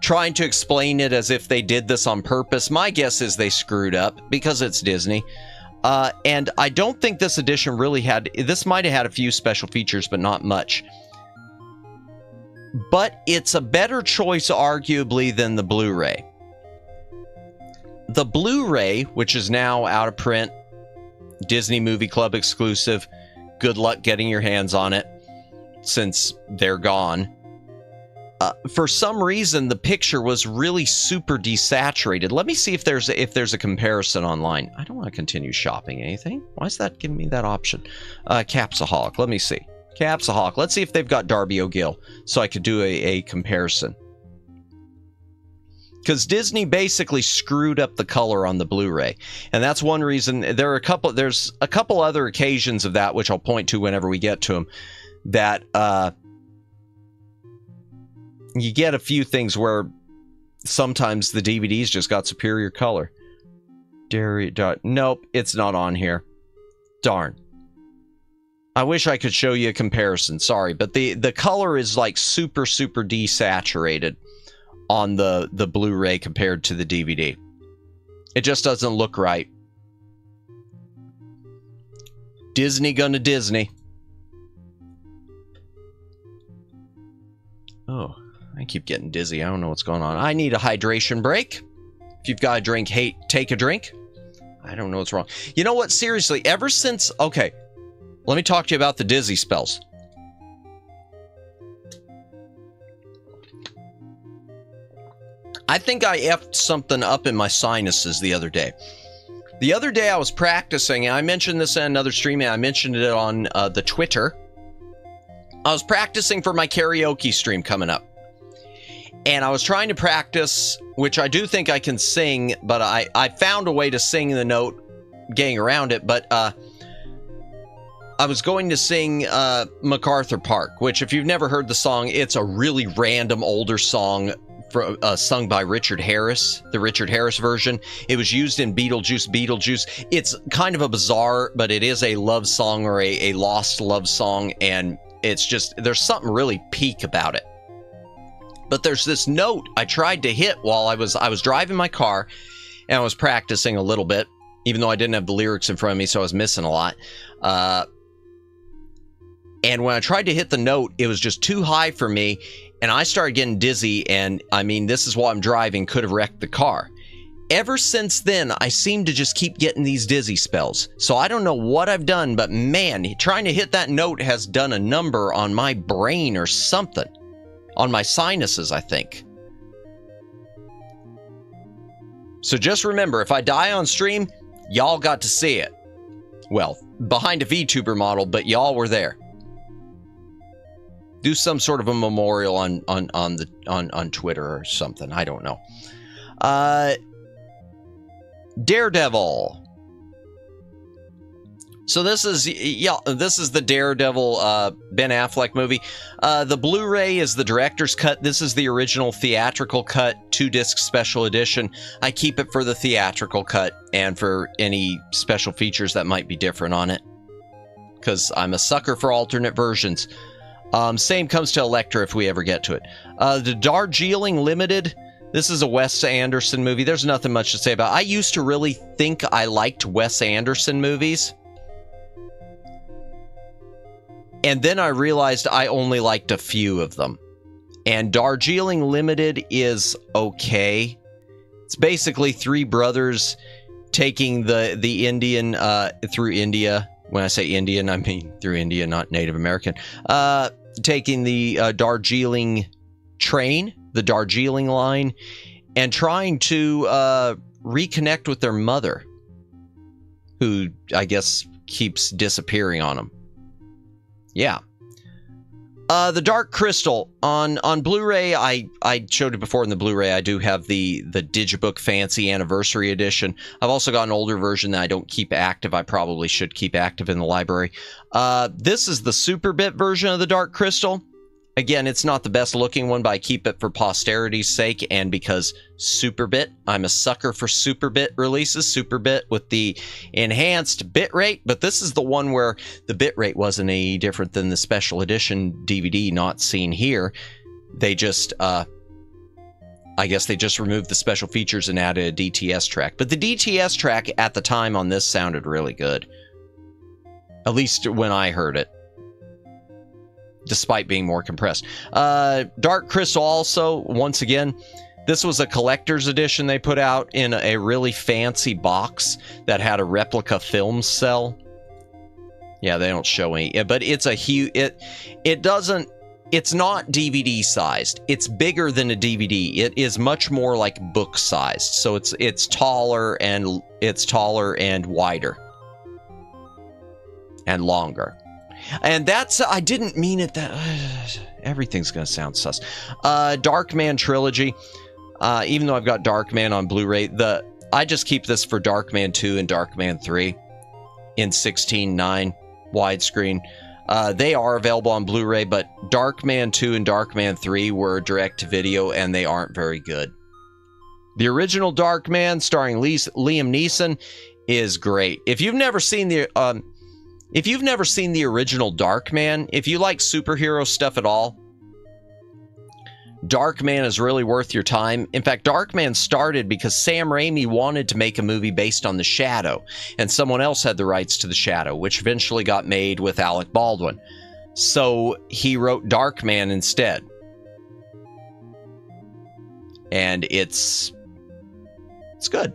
B: trying to explain it as if they did this on purpose. My guess is they screwed up because it's Disney. And I don't think this edition really this might have had a few special features, but not much. But it's a better choice, arguably, than the Blu-ray. The Blu-ray, which is now out of print, Disney Movie Club exclusive, good luck getting your hands on it, since they're gone. For some reason, the picture was really super desaturated. Let me see if there's a comparison online. I don't want to continue shopping anything. Why is that giving me that option? Capsaholic. Let me see. Capsaholic. Let's see if they've got Darby O'Gill, so I could do a comparison. Because Disney basically screwed up the color on the Blu-ray, and that's one reason. There's a couple other occasions of that, which I'll point to whenever we get to them, that you get a few things where sometimes the DVDs just got superior color. Nope, it's not on here. Darn. I wish I could show you a comparison. Sorry, but the color is like super desaturated on the Blu-ray compared to the DVD. It just doesn't look right. Disney gonna Disney. Oh, I keep getting dizzy. I don't know what's going on. I need a hydration break. If you've got a drink, hey, take a drink. I don't know what's wrong. You know what? Seriously, ever since... Okay, let me talk to you about the dizzy spells. I think I effed something up in my sinuses the other day. The other day I was practicing, and I mentioned this in another stream, and I mentioned it on the Twitter. I was practicing for my karaoke stream coming up. And I was trying to practice, which I do think I can sing, but I found a way to sing the note getting around it. But I was going to sing MacArthur Park, which if you've never heard the song, it's a really random older song sung by Richard Harris, the Richard Harris version. It was used in Beetlejuice. It's kind of a bizarre, but it is a love song or a lost love song. And it's just, there's something really peak about it. But there's this note I tried to hit while I was driving my car, and I was practicing a little bit, even though I didn't have the lyrics in front of me, so I was missing a lot. And when I tried to hit the note, it was just too high for me, and I started getting dizzy, and I mean, this is while I'm driving, could have wrecked the car. Ever since then, I seem to just keep getting these dizzy spells. So I don't know what I've done, but man, trying to hit that note has done a number on my brain or something. On my sinuses, I think. So just remember, if I die on stream, y'all got to see it. Well, behind a VTuber model, but y'all were there. Do some sort of a memorial on Twitter or something. I don't know. Daredevil. So this is the Daredevil Ben Affleck movie. The Blu-ray is the director's cut. This is the original theatrical cut, 2-disc special edition. I keep it for the theatrical cut and for any special features that might be different on it, because I'm a sucker for alternate versions. Same comes to Elektra if we ever get to it. The Darjeeling Limited. This is a Wes Anderson movie. There's nothing much to say about it. I used to really think I liked Wes Anderson movies. And then I realized I only liked a few of them. And Darjeeling Limited is okay. It's basically 3 brothers taking the Indian through India. When I say Indian, I mean through India, not Native American. Taking the Darjeeling train, the Darjeeling line, and trying to reconnect with their mother, who I guess keeps disappearing on them. Yeah. The Dark Crystal on Blu-ray. I showed it before in the Blu-ray. I do have the Digibook Fancy Anniversary Edition. I've also got an older version that I don't keep active. I probably should keep active in the library. This is the Super Bit version of the Dark Crystal. Again, it's not the best looking one, but I keep it for posterity's sake and because Super Bit. I'm a sucker for Super Bit releases. Super Bit with the enhanced bitrate, but this is the one where the bitrate wasn't any different than the special edition DVD not seen here. They just, I guess they just removed the special features and added a DTS track. But the DTS track at the time on this sounded really good. At least when I heard it. Despite being more compressed. Dark Crystal also, once again, this was a collector's edition they put out in a really fancy box that had a replica film cell. Yeah, they don't show any, but it's a huge, it's not DVD sized. It's bigger than a DVD. It is much more like book sized. So it's taller and wider and longer. And that's, I didn't mean it that, everything's going to sound sus. Darkman Trilogy, even though I've got Darkman on Blu-ray, I just keep this for Darkman 2 and Darkman 3 in 16:9 widescreen. They are available on Blu-ray, but Darkman 2 and Darkman 3 were direct-to-video, and they aren't very good. The original Darkman, starring Liam Neeson, is great. If you've never seen the original Darkman, if you like superhero stuff at all, Darkman is really worth your time. In fact, Darkman started because Sam Raimi wanted to make a movie based on The Shadow, and someone else had the rights to The Shadow, which eventually got made with Alec Baldwin. So he wrote Darkman instead. And it's good.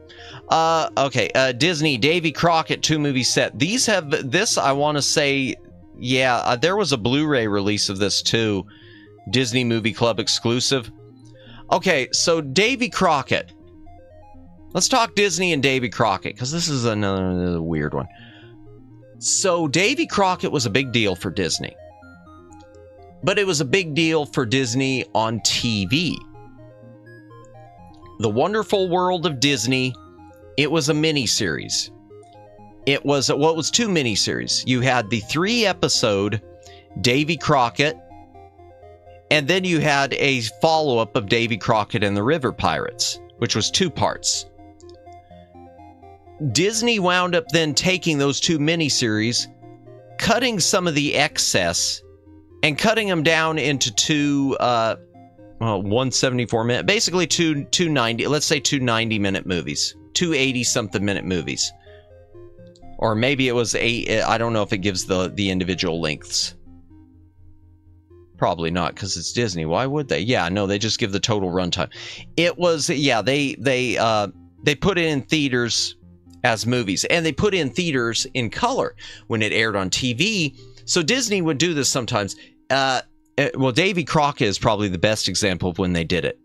B: Okay, Disney, Davy Crockett 2-movie set. This, I want to say, yeah, there was a Blu-ray release of this too. Disney Movie Club exclusive. Okay, so Davy Crockett. Let's talk Disney and Davy Crockett, because this is another weird one. So Davy Crockett was a big deal for Disney. but it was a big deal for Disney on TV. The Wonderful World of Disney, it was a miniseries. It was, well, it was 2 miniseries. You had the 3-episode Davy Crockett, and then you had a follow-up of Davy Crockett and the River Pirates, which was 2 parts. Disney wound up then taking those 2 miniseries, cutting some of the excess, and cutting them down into 2, 174 minute, basically 290, let's say 290-minute movies, 280-something minute movies. Or maybe it was 8, I don't know if it gives the individual lengths. Probably not, because it's Disney. Why would they? Yeah, no, they just give the total runtime. It was, yeah, they put it in theaters as movies, and they put in theaters in color when it aired on TV. So Disney would do this sometimes. Well, Davy Crockett is probably the best example of when they did it.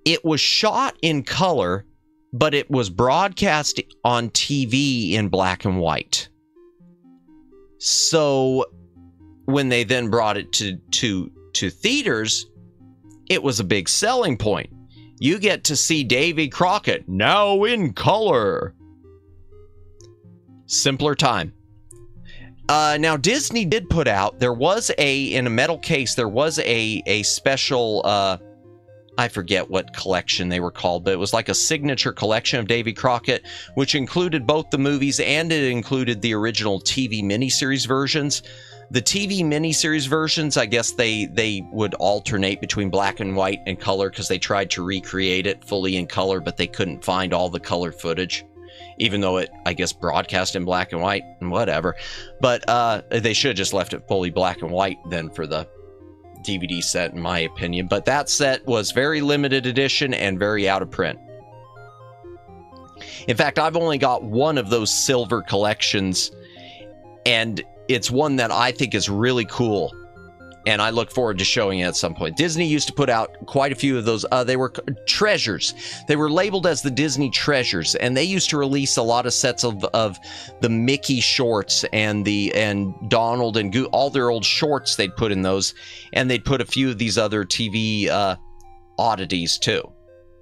B: It was shot in color, but it was broadcast on TV in black and white. So when they then brought it to theaters, it was a big selling point. You get to see Davy Crockett now in color. Simpler time. Now, Disney did put out, there was in a metal case, there was a special, I forget what collection they were called, but it was like a signature collection of Davy Crockett, which included both the movies and it included the original TV miniseries versions. The TV miniseries versions, I guess they would alternate between black and white and color because they tried to recreate it fully in color, but they couldn't find all the color footage. Even though it, I guess, broadcast in black and white and whatever. But they should have just left it fully black and white then for the DVD set, in my opinion. But that set was very limited edition and very out of print. In fact, I've only got one of those silver collections, and it's one that I think is really cool. And I look forward to showing it at some point. Disney used to put out quite a few of those. They were treasures. They were labeled as the Disney treasures, and they used to release a lot of sets of the Mickey shorts and Donald and all their old shorts. They'd put in those, and they'd put a few of these other TV oddities too,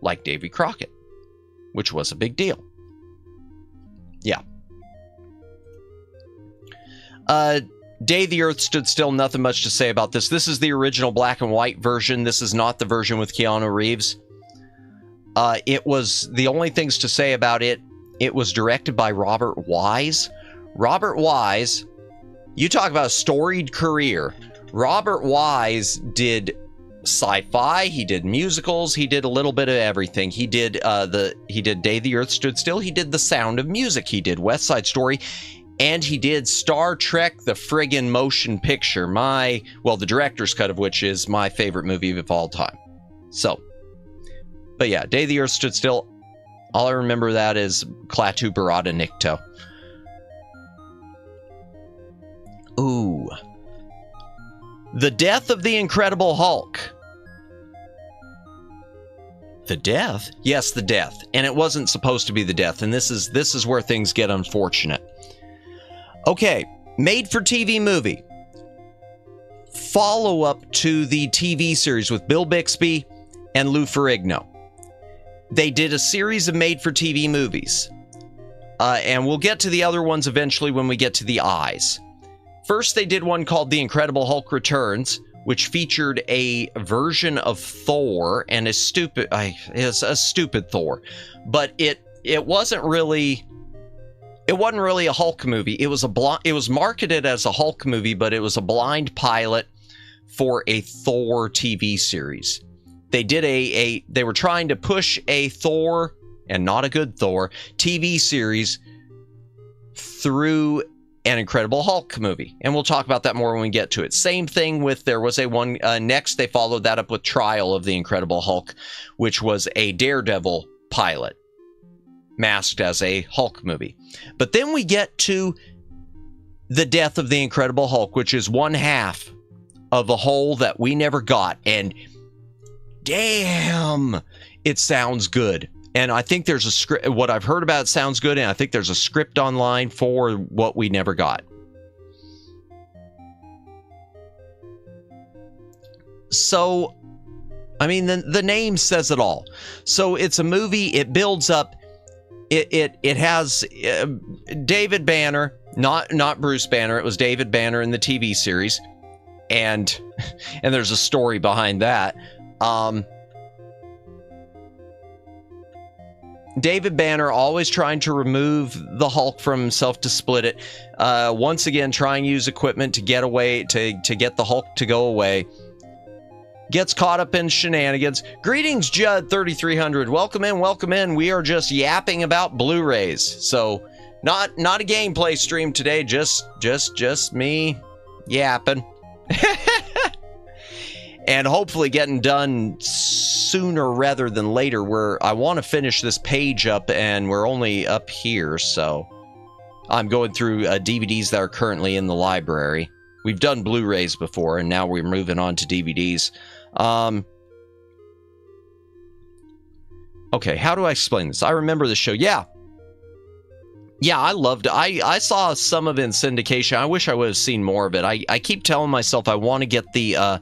B: like Davy Crockett, which was a big deal. Yeah. Day the Earth Stood Still, nothing much to say about this. This is the original black and white version. This is not the version with Keanu Reeves. It was, the only things to say about it, it was directed by Robert Wise. Robert Wise, you talk about a storied career. Robert Wise did sci-fi, he did musicals, he did a little bit of everything. He did Day the Earth Stood Still, he did The Sound of Music, he did West Side Story, and he did Star Trek, the friggin' motion picture. The director's cut of which is my favorite movie of all time. So, but yeah, Day the Earth Stood Still, all I remember that is Klaatu Barada Nikto. Ooh. The Death of the Incredible Hulk. The death? Yes, the death. And it wasn't supposed to be the death, and this is where things get unfortunate. Okay, made-for-TV movie. Follow-up to the TV series with Bill Bixby and Lou Ferrigno. They did a series of made-for-TV movies. And we'll get to the other ones eventually when we get to the eyes. First, they did one called The Incredible Hulk Returns, which featured a version of Thor, and it's a stupid Thor. But it wasn't really... It wasn't really a Hulk movie. It was marketed as a Hulk movie, but it was a blind pilot for a Thor TV series. They did they were trying to push a Thor, and not a good Thor, TV series through an Incredible Hulk movie. And we'll talk about that more when we get to it. Same thing with, there was next they followed that up with Trial of the Incredible Hulk, which was a Daredevil pilot masked as a Hulk movie. But then we get to The Death of the Incredible Hulk, which is one half of a whole that we never got. And damn, it sounds good. And I think there's a script, what I've heard about it sounds good, and I think there's a script online for what we never got. So, I mean, the name says it all. So it's a movie. It builds up. It has David Banner, not Bruce Banner. It was David Banner in the TV series, and there's a story behind that. David Banner always trying to remove the Hulk from himself to split it. Once again, trying to use equipment to get away, to get the Hulk to go away. Gets caught up in shenanigans. Greetings, Judd 3300. Welcome in. We are just yapping about Blu-rays. So, not a gameplay stream today. Just me yapping. And hopefully getting done sooner rather than later, where I want to finish this page up, and we're only up here, so I'm going through DVDs that are currently in the library. We've done Blu-rays before, and now we're moving on to DVDs. Okay, how do I explain this? I remember the show. Yeah, I loved it. I saw some of it in syndication. I wish I would have seen more of it. I keep telling myself I want to get the...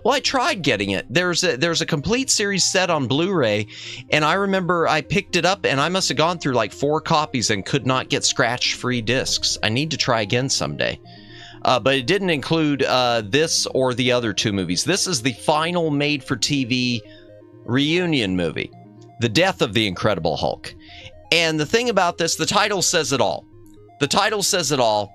B: Well, I tried getting it. There's a complete series set on Blu-ray, and I remember I picked it up, and I must have gone through like 4 copies and could not get scratch-free discs. I need to try again someday. But it didn't include this or the other 2 movies. This is the final made-for-TV reunion movie, The Death of the Incredible Hulk. And the thing about this, the title says it all. The title says it all.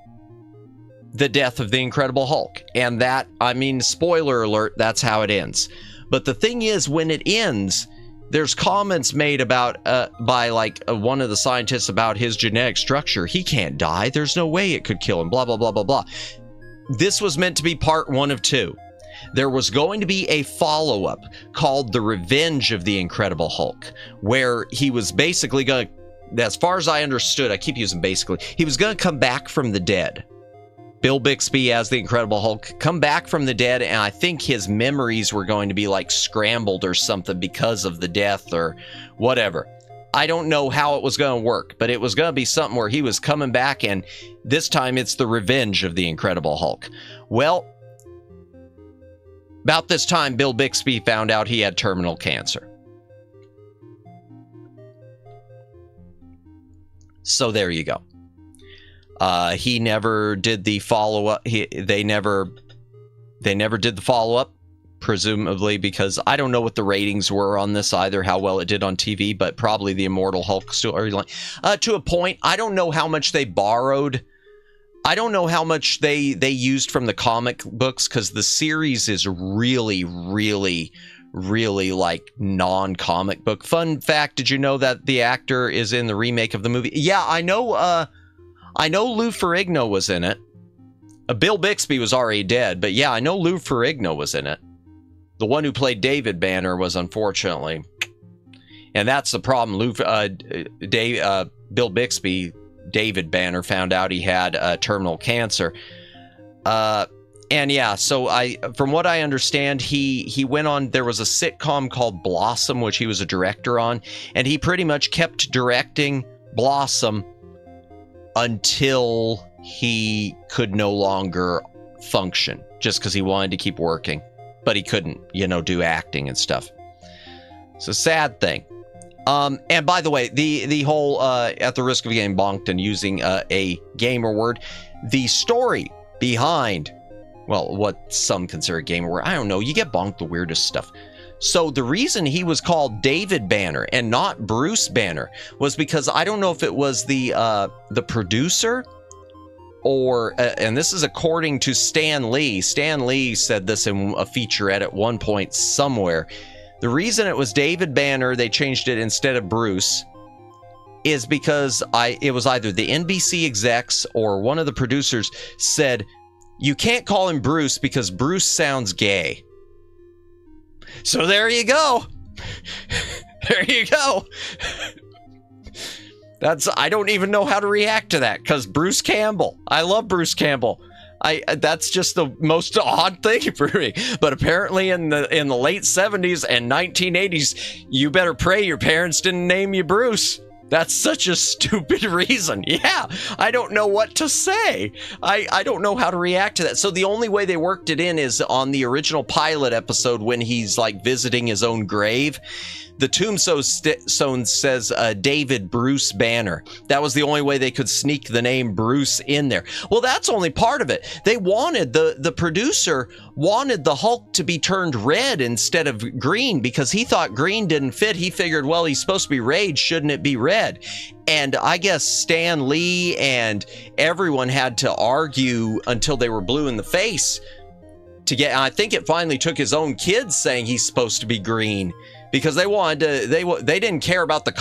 B: The Death of the Incredible Hulk. And that, I mean, spoiler alert, that's how it ends. But the thing is, when it ends, there's comments made about by like one of the scientists about his genetic structure. He can't die. There's no way it could kill him. Blah, blah, blah, blah, blah. This was meant to be part 1 of 2. There was going to be a follow-up called The Revenge of the Incredible Hulk, where he was basically going to, as far as I understood, I keep using basically, he was going to come back from the dead. Bill Bixby as the Incredible Hulk, come back from the dead, and I think his memories were going to be like scrambled or something because of the death or whatever. I don't know how it was going to work, but it was going to be something where he was coming back, and this time it's the revenge of the Incredible Hulk. Well, about this time, Bill Bixby found out he had terminal cancer. So there you go. He never did the follow-up. They never did the follow-up, presumably because I don't know what the ratings were on this either, how well it did on TV, but probably the Immortal Hulk storyline. To a point, I don't know how much they borrowed. I don't know how much they used from the comic books, because the series is really, really, really like non-comic book. Fun fact, did you know that the actor is in the remake of the movie? Yeah, I know Lou Ferrigno was in it. Bill Bixby was already dead, but yeah, I know Lou Ferrigno was in it. The one who played David Banner was, unfortunately. And that's the problem. Bill Bixby, David Banner, found out he had terminal cancer. And yeah, so from what I understand, he went on, there was a sitcom called Blossom, which he was a director on, and he pretty much kept directing Blossom until he could no longer function, just because he wanted to keep working, but he couldn't, do acting and stuff. It's a sad thing. And by the way, the whole, at the risk of getting bonked and using a gamer word, the story behind, well, what some consider a gamer word, I don't know, you get bonked the weirdest stuff. So the reason he was called David Banner and not Bruce Banner was because I don't know if it was the producer or, and this is according to Stan Lee. Stan Lee said this in a featurette at one point somewhere. The reason it was David Banner, they changed it instead of Bruce, is because it was either the NBC execs or one of the producers said, you can't call him Bruce because Bruce sounds gay. So there you go. There you go. I don't even know how to react to that, because Bruce Campbell. I love Bruce Campbell. That's just the most odd thing for me. But apparently in the late 70s and 1980s, you better pray your parents didn't name you Bruce. That's such a stupid reason. Yeah, I don't know what to say. I don't know how to react to that. So the only way they worked it in is on the original pilot episode when he's like visiting his own grave. The tombstone says David Bruce Banner. That was the only way they could sneak the name Bruce in there. Well, that's only part of it. They wanted, the producer wanted the Hulk to be turned red instead of green because he thought green didn't fit. He figured, well, he's supposed to be Rage, shouldn't it be red? And I guess Stan Lee and everyone had to argue until they were blue in the face to get, I think it finally took his own kids saying he's supposed to be green. Because they wanted to, they didn't care about the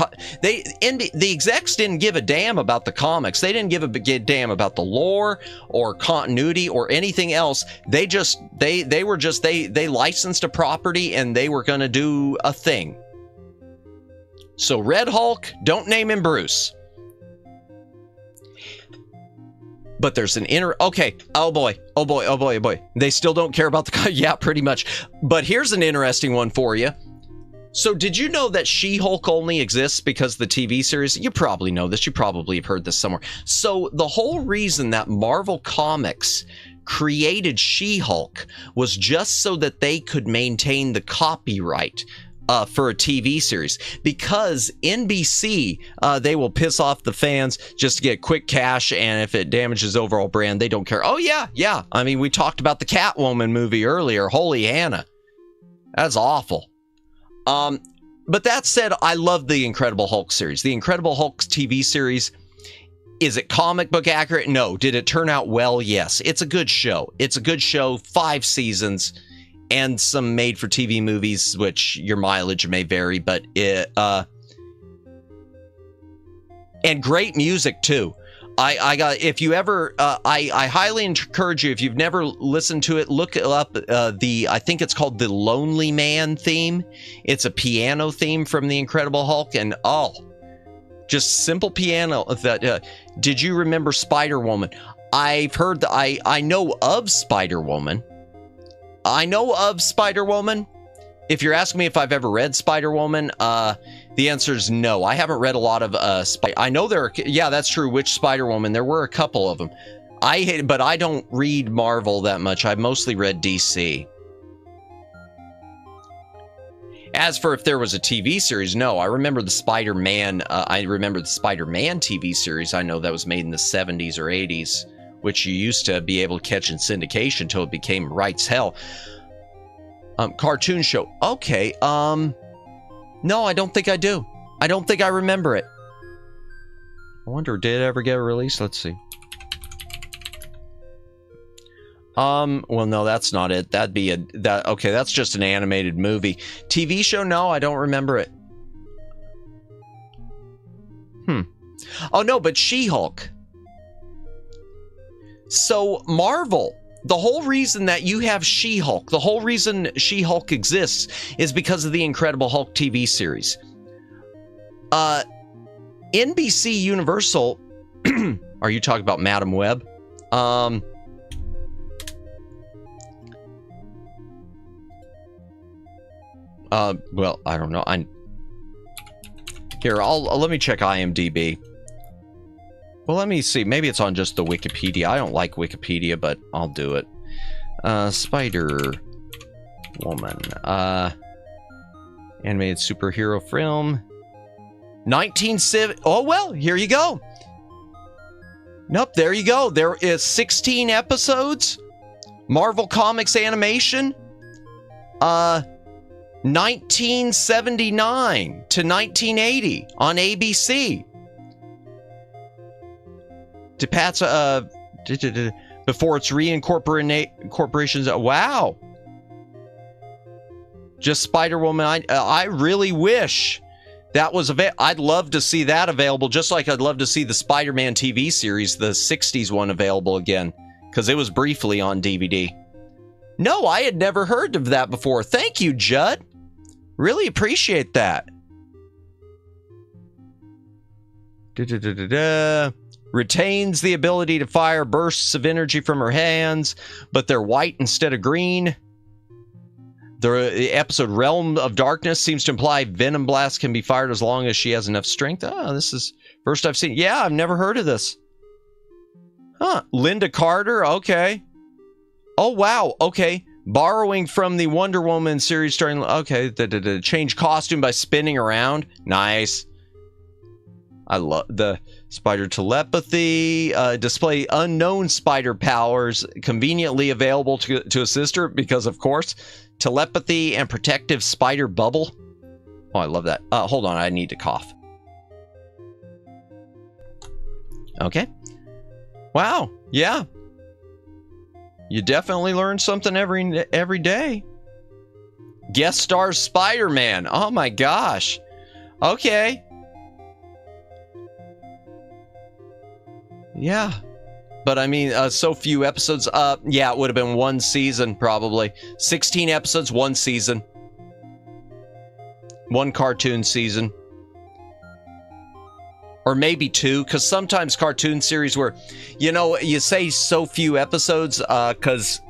B: execs didn't give a damn about the comics. They didn't give a damn about the lore or continuity or anything else. They licensed a property and they were going to do a thing. So Red Hulk, don't name him Bruce. But there's an okay. Oh boy. They still don't care about the, yeah, pretty much. But here's an interesting one for you. So did you know that She-Hulk only exists because the TV series? You probably know this. You probably have heard this somewhere. So the whole reason that Marvel Comics created She-Hulk was just so that they could maintain the copyright for a TV series. Because NBC, they will piss off the fans just to get quick cash, and if it damages overall brand, they don't care. Oh, yeah. I mean, we talked about the Catwoman movie earlier. Holy Hannah. That's awful. But that said, I love the Incredible Hulk series. The Incredible Hulk TV series, is it comic book accurate? No. Did it turn out well? Yes. It's a good show. 5 seasons and some made for TV movies, which your mileage may vary, but and great music too. I highly encourage you, if you've never listened to it, look up I think it's called the Lonely Man theme. It's a piano theme from the Incredible Hulk, and just simple piano. Did you remember Spider-Woman? I've heard I know of Spider-Woman. If you're asking me if I've ever read Spider-Woman, the answer is no. I haven't read a lot of I know there are, yeah, that's true. Which Spider-Woman? There were a couple of them. But I don't read Marvel that much. I've mostly read DC. As for if there was a TV series, no. I remember the Spider-Man. I remember the Spider-Man TV series. I know that was made in the 70s or 80s, which you used to be able to catch in syndication until it became rights hell. Cartoon show. Okay. No, I don't think I do. I don't think I remember it. I wonder, did it ever get released? Let's see. Well, no, that's not it. That'd be okay, that's just an animated movie. TV show? No, I don't remember it. Oh, no, but She-Hulk. So, Marvel, the whole reason that you have She-Hulk, the whole reason She-Hulk exists is because of the Incredible Hulk TV series. NBC Universal, are you talking about Madam Web? Well, I don't know. Here, let me check IMDb. Well, let me see. Maybe it's on just the Wikipedia. I don't like Wikipedia, but I'll do it. Spider-Woman. Animated superhero film. 1970. Oh, well, here you go. Nope, there you go. There is 16 episodes. Marvel Comics animation. 1979 to 1980 on ABC. Before its reincorporations. Wow. Just Spider-Woman. I really wish that was I'd love to see that available, just like I'd love to see the Spider-Man TV series, the 60s one, available again, because it was briefly on DVD. No, I had never heard of that before. Thank you, Judd. Really appreciate that. Retains the ability to fire bursts of energy from her hands, but they're white instead of green. The episode Realm of Darkness seems to imply Venom Blast can be fired as long as she has enough strength. Oh, this is first I've seen. Yeah, I've never heard of this. Huh. Linda Carter. Okay. Oh, wow. Okay. Borrowing from the Wonder Woman series starring. Okay. Change costume by spinning around. Nice. I love the spider telepathy. Display unknown spider powers conveniently available to a sister because, of course, telepathy and protective spider bubble. Oh, I love that. Hold on. I need to cough. Okay. Wow. Yeah. You definitely learn something every day. Guest stars Spider-Man. Oh my gosh. Okay. Yeah. But I mean, so few episodes. Yeah, it would have been one season probably. 16 episodes, one season. One cartoon season. Or maybe two, because sometimes cartoon series where, you know, you say so few episodes, because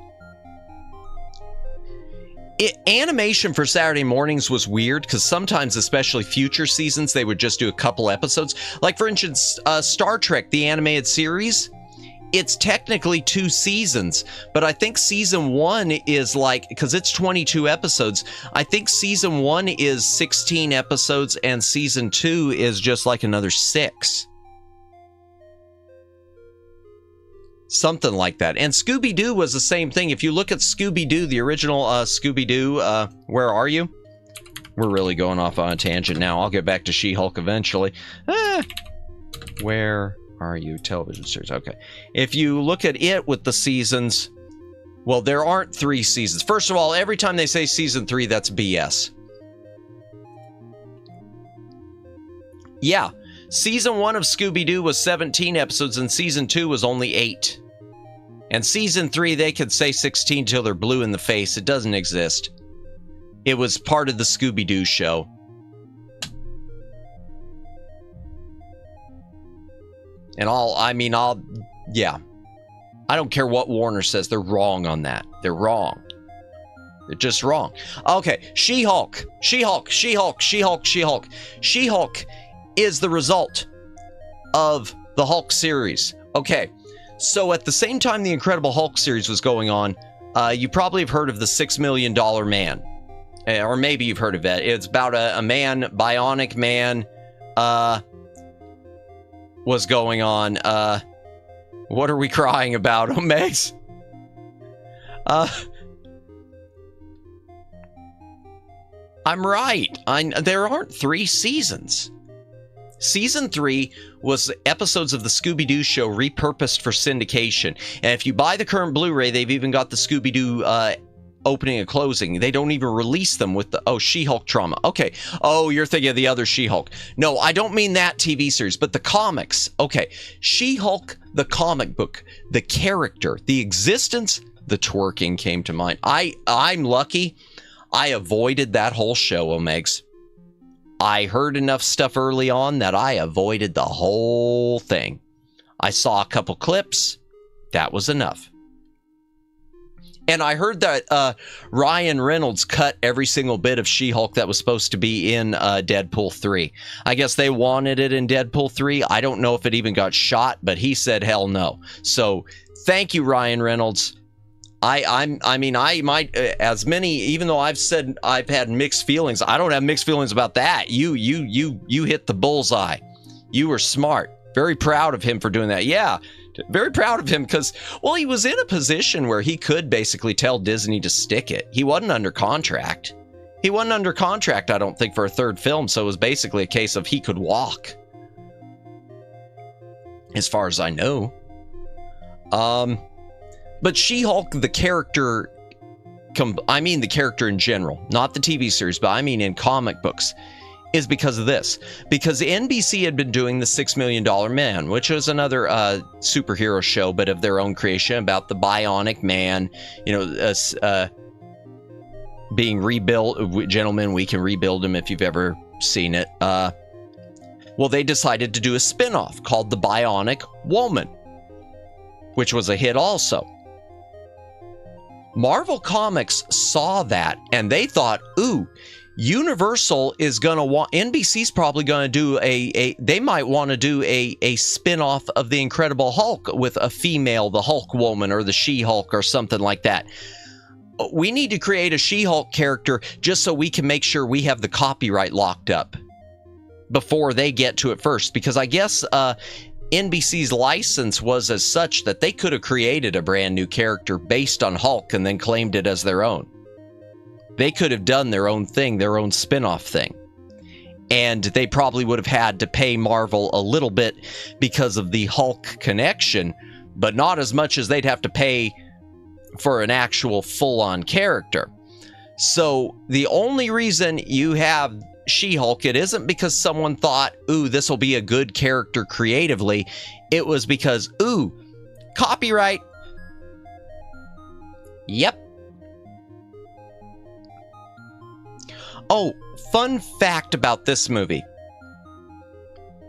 B: animation for Saturday mornings was weird, because sometimes, especially future seasons, they would just do a couple episodes. Like, for instance, Star Trek, the animated series, it's technically 2 seasons, but I think season 1 is like, because it's 22 episodes, I think season 1 is 16 episodes and season 2 is just like another 6. Something like that. And Scooby-Doo was the same thing. If you look at Scooby-Doo, the original Scooby-Doo, Where Are You? We're really going off on a tangent now. I'll get back to She-Hulk eventually. Where Are You? Television series. Okay. If you look at it with the seasons, well, there aren't 3 seasons. First of all, every time they say season 3, that's BS. Yeah. Season 1 of Scooby-Doo was 17 episodes and season 2 was only 8. And season 3, they could say 16 till they're blue in the face. It doesn't exist. It was part of the Scooby-Doo show. And yeah. I don't care what Warner says. They're wrong on that. They're wrong. They're just wrong. Okay, She-Hulk. She-Hulk. She-Hulk. She-Hulk. She-Hulk. She-Hulk is the result of the Hulk series. Okay, so at the same time the Incredible Hulk series was going on, you probably have heard of the $6 Million Man. Or maybe you've heard of it. It's about a man, bionic man, was going on. What are we crying about, Omegs? I'm right. There aren't 3 seasons. Season 3 was episodes of the Scooby-Doo show repurposed for syndication. And if you buy the current Blu-ray, they've even got the Scooby-Doo opening and closing. They don't even release them with the, She-Hulk trauma. Okay. Oh, you're thinking of the other She-Hulk. No, I don't mean that TV series, but the comics. Okay. She-Hulk, the comic book, the character, the existence, the twerking came to mind. I'm lucky. I avoided that whole show, Omegs. I heard enough stuff early on that I avoided the whole thing. I saw a couple clips. That was enough. And I heard that Ryan Reynolds cut every single bit of She-Hulk that was supposed to be in Deadpool 3. I guess they wanted it in Deadpool 3. I don't know if it even got shot, but he said hell no. So thank you, Ryan Reynolds. I mean, I might, as many, even though I've said I've had mixed feelings, I don't have mixed feelings about that. You hit the bullseye. You were smart. Very proud of him for doing that. Yeah, very proud of him because, well, he was in a position where he could basically tell Disney to stick it. He wasn't under contract. He wasn't under contract, I don't think, for a 3rd film, so it was basically a case of he could walk. As far as I know. But She-Hulk, the character, I mean the character in general, not the TV series, but I mean in comic books, is because of this. Because NBC had been doing the $6 Million Man, which was another superhero show, but of their own creation, about the bionic man, being rebuilt. Gentlemen, we can rebuild him if you've ever seen it. Well, they decided to do a spin-off called The Bionic Woman, which was a hit also. Marvel Comics saw that and they thought, ooh, Universal is going to want, NBC's probably going to do they might want to do a spin-off of the Incredible Hulk with a female, the Hulk woman or the She-Hulk or something like that. We need to create a She-Hulk character just so we can make sure we have the copyright locked up before they get to it first. Because I guess NBC's license was as such that they could have created a brand new character based on Hulk and then claimed it as their own. They could have done their own thing, their own spin-off thing. And they probably would have had to pay Marvel a little bit because of the Hulk connection, but not as much as they'd have to pay for an actual full-on character. So the only reason you have She-Hulk, it isn't because someone thought, ooh, this will be a good character creatively. It was because, ooh, copyright. Yep. Oh, fun fact about this movie.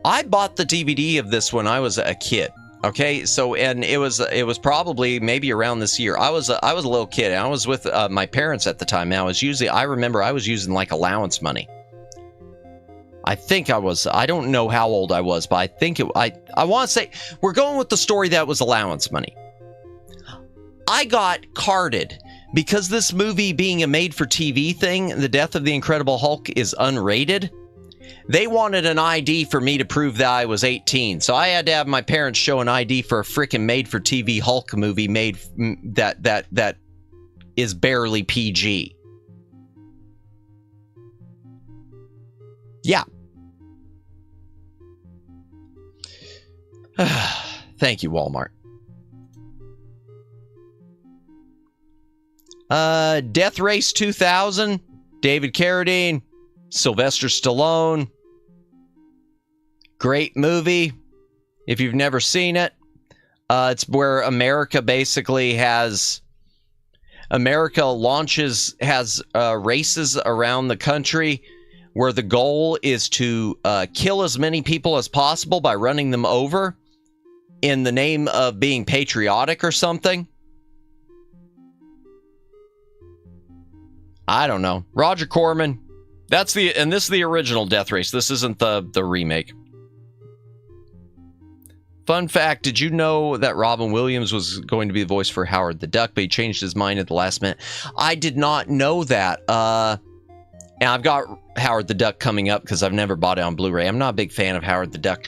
B: I bought the DVD of this when I was a kid. Okay, so and it was probably maybe around this year. I was a little kid. And I was with my parents at the time. And I remember I was using like allowance money. I think I was. I don't know how old I was, but I think I want to say we're going with the story that was allowance money. I got carded. Because this movie being a made-for-TV thing, The Death of the Incredible Hulk is unrated, they wanted an ID for me to prove that I was 18. So I had to have my parents show an ID for a freaking made-for-TV Hulk movie made that is barely PG. Yeah. Thank you, Walmart. Death Race 2000, David Carradine, Sylvester Stallone. Great movie. If you've never seen it, it's where America basically has races around the country where the goal is to kill as many people as possible by running them over in the name of being patriotic or something. I don't know. Roger Corman. This is the original Death Race. This isn't the remake. Fun fact, did you know that Robin Williams was going to be the voice for Howard the Duck, but he changed his mind at the last minute? I did not know that. And I've got Howard the Duck coming up because I've never bought it on Blu-ray. I'm not a big fan of Howard the Duck.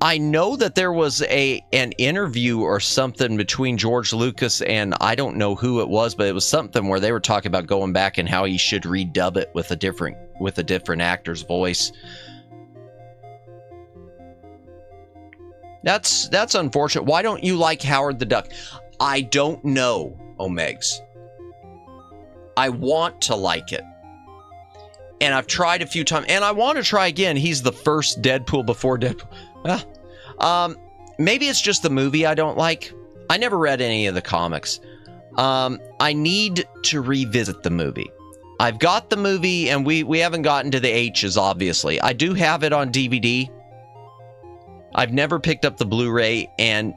B: I know that there was an interview or something between George Lucas and I don't know who it was, but it was something where they were talking about going back and how he should redub it with a different actor's voice. That's unfortunate. Why don't you like Howard the Duck? I don't know, Omegs. I want to like it. And I've tried a few times, and I want to try again. He's the first Deadpool before Deadpool. Maybe it's just the movie I don't like. I never read any of the comics. I need to revisit the movie. I've got the movie, and we haven't gotten to the H's, obviously. I do have it on DVD. I've never picked up the Blu-ray, and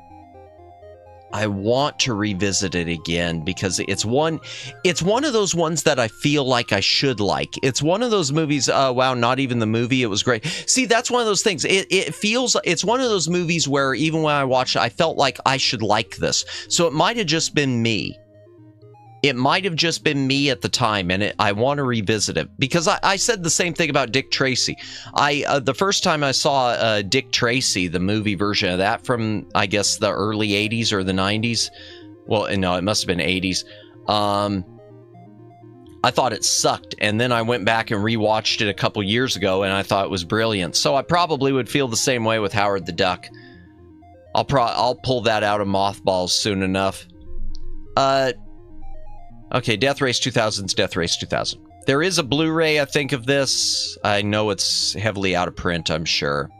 B: I want to revisit it again because it's one of those ones that I feel like I should like. It's one of those movies, wow, not even the movie, it was great. See, that's one of those things. It's one of those movies where even when I watched it, I felt like I should like this. So it might have just been me. It might have just been me at the time, and I want to revisit it because I said the same thing about Dick Tracy. The first time I saw Dick Tracy, the movie version of that from, I guess, the early 80s or the 90s. Well, no, it must have been 80s. I thought it sucked, and then I went back and rewatched it a couple years ago, and I thought it was brilliant. So I probably would feel the same way with Howard the Duck. I'll pull that out of mothballs soon enough. Okay, Death Race 2000's Death Race 2000. There is a Blu-ray, I think, of this. I know it's heavily out of print, I'm sure.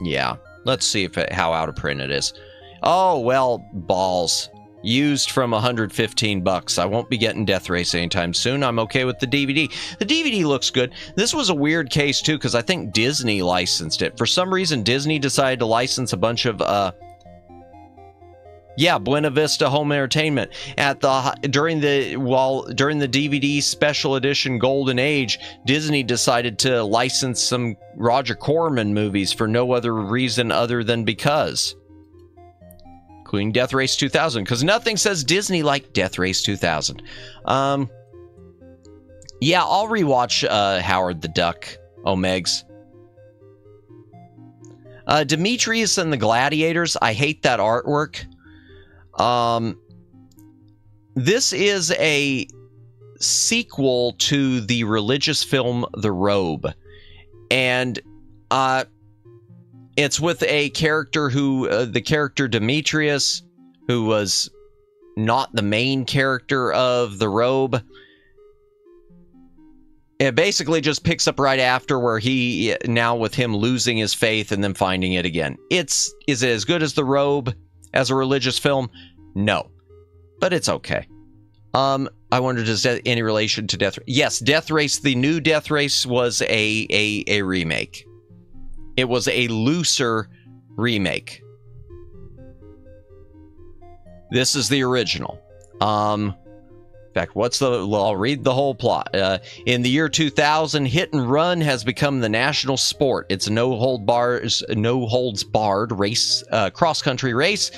B: Yeah, let's see how out of print it is. Oh, well, balls. Used from $115. I won't be getting Death Race anytime soon. I'm okay with the DVD. The DVD looks good. This was a weird case, too, because I think Disney licensed it. For some reason, Disney decided to license a bunch of Yeah, Buena Vista Home Entertainment. During the DVD special edition Golden Age, Disney decided to license some Roger Corman movies for no other reason other than because. Including Death Race 2000, because nothing says Disney like Death Race 2000. Yeah, I'll rewatch Howard the Duck, Omegs. Demetrius and the Gladiators, I hate that artwork. This is a sequel to the religious film The Robe, and it's with a character who, the character Demetrius, who was not the main character of The Robe. It basically just picks up right after where he, now with him losing his faith and then finding it again. Is it as good as The Robe as a religious film? No, but it's okay. I wonder, does that any relation to Death Race? Yes, Death Race, the new Death Race was a remake. It was a looser remake. This is the original. In fact, I'll read the whole plot. In the year 2000, hit and run has become the national sport. It's a no holds barred race, cross-country race,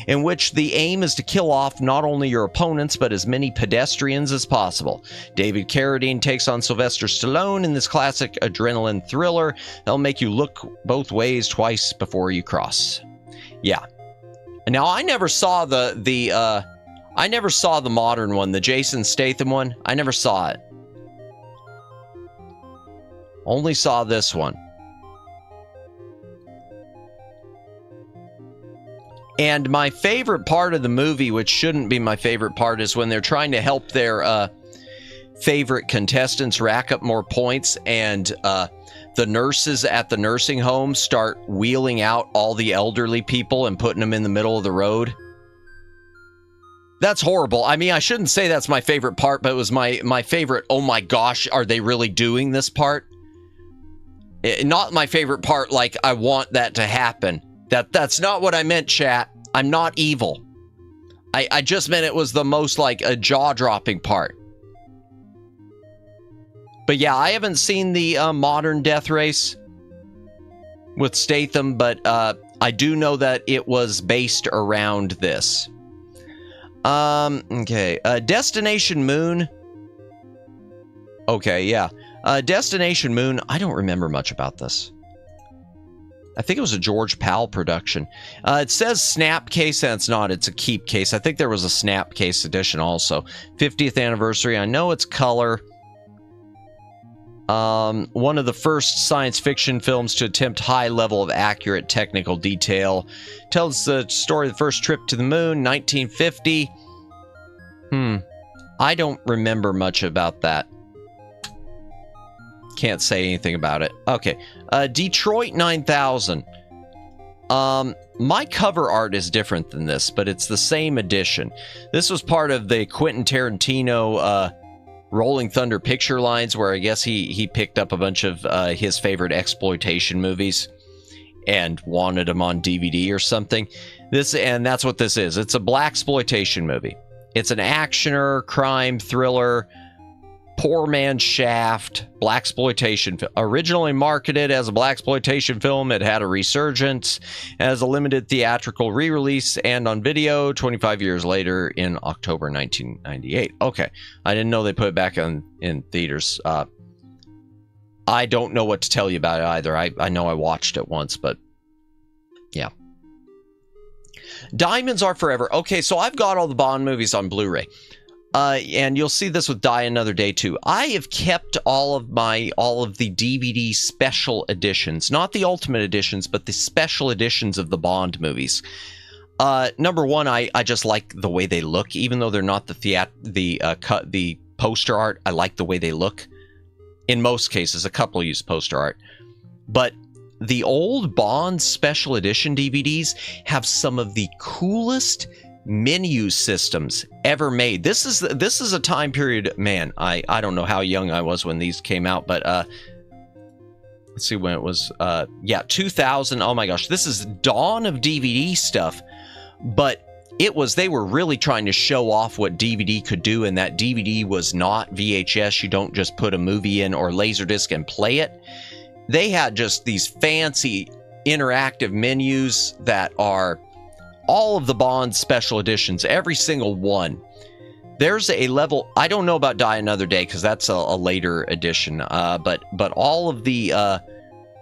B: in which the aim is to kill off not only your opponents, but as many pedestrians as possible. David Carradine takes on Sylvester Stallone in this classic adrenaline thriller. They'll make you look both ways twice before you cross. Yeah. Now, I never saw I never saw the modern one, the Jason Statham one. I never saw it. Only saw this one. And my favorite part of the movie, which shouldn't be my favorite part, is when they're trying to help their favorite contestants rack up more points, and the nurses at the nursing home start wheeling out all the elderly people and putting them in the middle of the road. That's horrible. I mean, I shouldn't say that's my favorite part, but it was my favorite, oh my gosh, are they really doing this part? Not my favorite part, like, I want that to happen. That's not what I meant, chat. I'm not evil. I just meant it was the most, like, a jaw-dropping part. But yeah, I haven't seen the modern Death Race with Statham, but I do know that it was based around this. Okay. Destination Moon. Okay, yeah. Destination Moon. I don't remember much about this. I think it was a George Powell production. It says Snapcase, and it's not. It's a keep case. I think there was a Snapcase edition also. 50th anniversary. I know it's color. One of the first science fiction films to attempt high level of accurate technical detail. Tells the story of the first trip to the moon, 1950. I don't remember much about that. Can't say anything about it. Okay. Detroit 9000. My cover art is different than this, but it's the same edition. This was part of the Quentin Tarantino Rolling Thunder picture lines, where I guess he picked up a bunch of his favorite exploitation movies and wanted them on DVD or something. And that's what this is. It's a blaxploitation movie. It's an actioner, crime, thriller, poor man's Shaft, blaxploitation film. Originally marketed as a blaxploitation film, it had a resurgence as a limited theatrical re-release and on video 25 years later in October 1998. Okay, I didn't know they put it back in theaters. I don't know what to tell you about it either. I know I watched it once, but yeah. Diamonds Are Forever. Okay, so I've got all the Bond movies on Blu-ray. And you'll see this with Die Another Day too. I have kept all of the DVD special editions, not the ultimate editions, but the special editions of the Bond movies. Number one, I just like the way they look, even though they're not the poster art. I like the way they look. In most cases, a couple use poster art, but the old Bond special edition DVDs have some of the coolest menu systems ever made. This is a time period, man. I don't know how young I was when these came out, but let's see when it was. Yeah, 2000. Oh my gosh, this is dawn of DVD stuff. But they were really trying to show off what DVD could do, and that DVD was not VHS. You don't just put a movie in or Laserdisc and play it. They had just these fancy interactive menus that are all of the Bond special editions, every single one. There's a level, I don't know about Die Another Day because that's a later edition, but all of the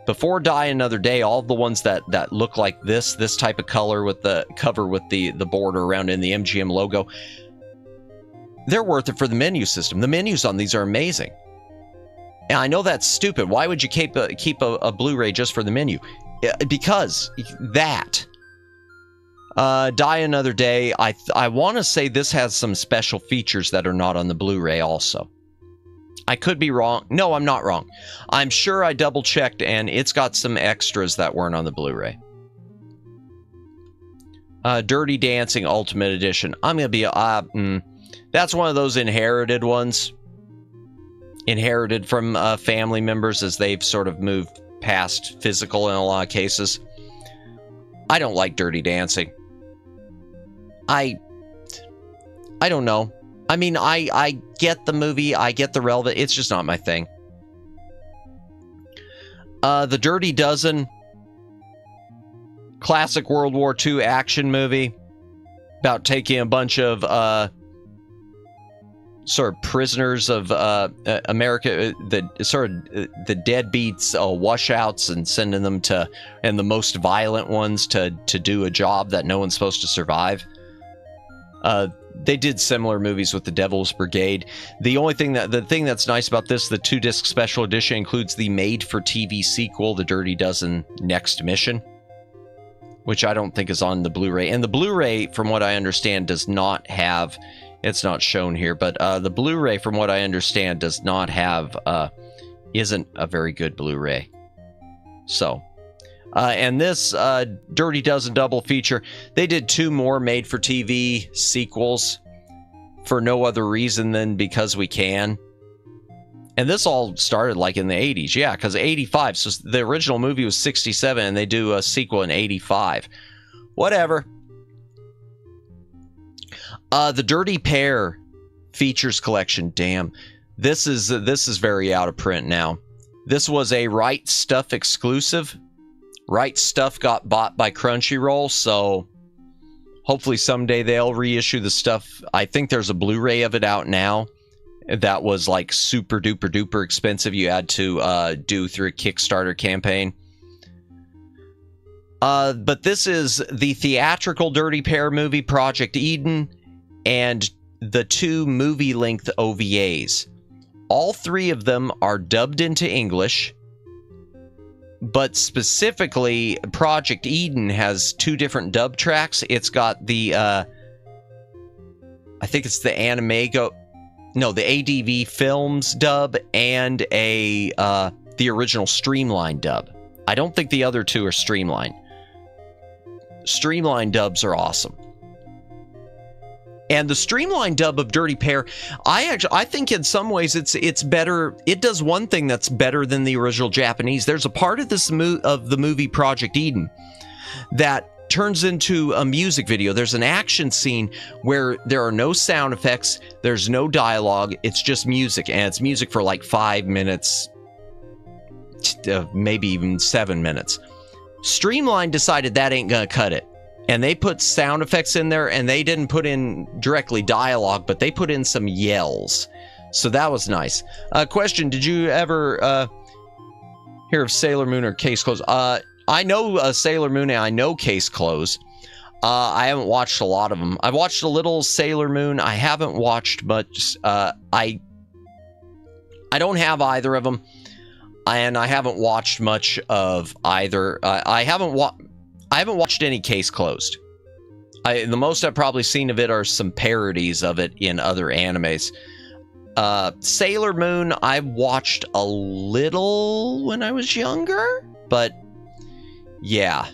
B: before Die Another Day, all of the ones that look like this type of color with the cover with the border around in the MGM logo, they're worth it for the menu system. The menus on these are amazing. And I know that's stupid. Why would you keep a Blu-ray just for the menu? Because that. Die Another Day, I want to say this has some special features that are not on the Blu-ray also. I could be wrong. No, I'm not wrong. I'm sure I double-checked, and it's got some extras that weren't on the Blu-ray. Dirty Dancing Ultimate Edition. I'm going to be... that's one of those inherited ones. Inherited from family members as they've sort of moved past physical in a lot of cases. I don't like Dirty Dancing. I don't know. I mean, I get the movie, I get the relevant, it's just not my thing. The Dirty Dozen, classic World War II action movie about taking a bunch of sort of prisoners of America, the deadbeats, washouts, and sending them to, and the most violent ones to do a job that no one's supposed to survive. They did similar movies with the Devil's Brigade. The thing that's nice about this, the 2-disc special edition includes the made-for-TV sequel, The Dirty Dozen Next Mission, which I don't think is on the Blu-ray. And the Blu-ray, from what I understand, does not have, it's not shown here, but the Blu-ray, from what I understand, does not have, isn't a very good Blu-ray. So... and this Dirty Dozen double feature, they did 2 more made-for-TV sequels for no other reason than because we can. And this all started like in the 80s, yeah, because 85, so the original movie was 67, and they do a sequel in 85. Whatever. The Dirty Pair Features Collection, damn. This is very out of print now. This was a Right Stuff exclusive. Right Stuff got bought by Crunchyroll, so hopefully someday they'll reissue the stuff. I think there's a Blu-ray of it out now that was like super duper duper expensive. You had to do through a Kickstarter campaign. But this is the theatrical Dirty Pair movie, Project Eden, and the 2 movie-length OVAs. All 3 of them are dubbed into English. But specifically, Project Eden has 2 different dub tracks. It's got the, I think it's the the ADV Films dub and the original Streamline dub. I don't think the other 2 are Streamline. Streamline dubs are awesome. And the Streamline dub of Dirty Pair, I think in some ways it's better. It does one thing that's better than the original Japanese. There's a part of this of the movie Project Eden that turns into a music video. There's an action scene where there are no sound effects, there's no dialogue, it's just music, and it's music for like 5 minutes, maybe even 7 minutes. Streamline decided that ain't gonna cut it. And they put sound effects in there, and they didn't put in directly dialogue, but they put in some yells. So that was nice. Question, did you ever hear of Sailor Moon or Case Closed? I know Sailor Moon, and I know Case Closed. I haven't watched a lot of them. I've watched a little Sailor Moon. I haven't watched much. I don't have either of them, and I haven't watched much of either. I haven't watched any Case Closed. The most I've probably seen of it are some parodies of it in other animes. Sailor Moon, I watched a little when I was younger, but yeah.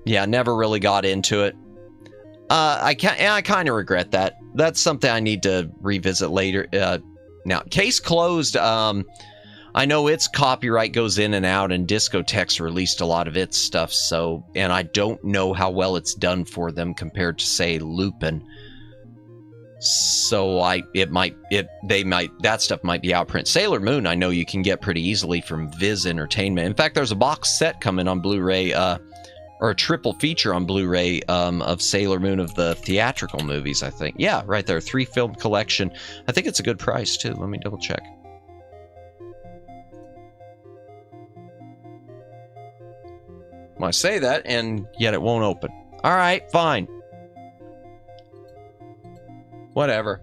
B: Yeah, never really got into it. I kind of regret that. That's something I need to revisit later. Now, Case Closed, I'm I know its copyright goes in and out, and Discotek's released a lot of its stuff, so, and I don't know how well it's done for them compared to, say, Lupin. So that stuff might be outprint. Sailor Moon, I know you can get pretty easily from Viz Entertainment. In fact, there's a box set coming on Blu-ray, or a triple feature on Blu-ray of Sailor Moon of the theatrical movies, I think. Yeah, right there, 3-film collection. I think it's a good price, too. Let me double check. I say that, and yet it won't open. All right, fine. Whatever.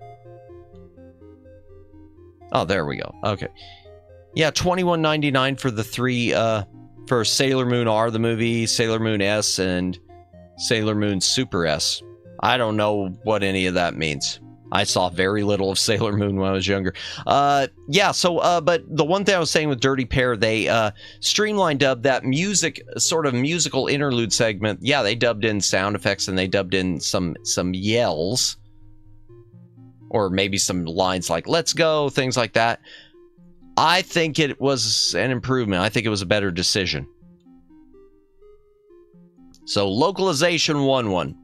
B: Oh, there we go. Okay. Yeah, $21.99 for the 3, for Sailor Moon R, the movie, Sailor Moon S, and Sailor Moon Super S. I don't know what any of that means. I saw very little of Sailor Moon when I was younger. Yeah, so, but the one thing I was saying with Dirty Pair, they streamlined dubbed that music, sort of musical interlude segment. Yeah, they dubbed in sound effects, and they dubbed in some yells. Or maybe some lines like, let's go, things like that. I think it was an improvement. I think it was a better decision. So, localization 1-1.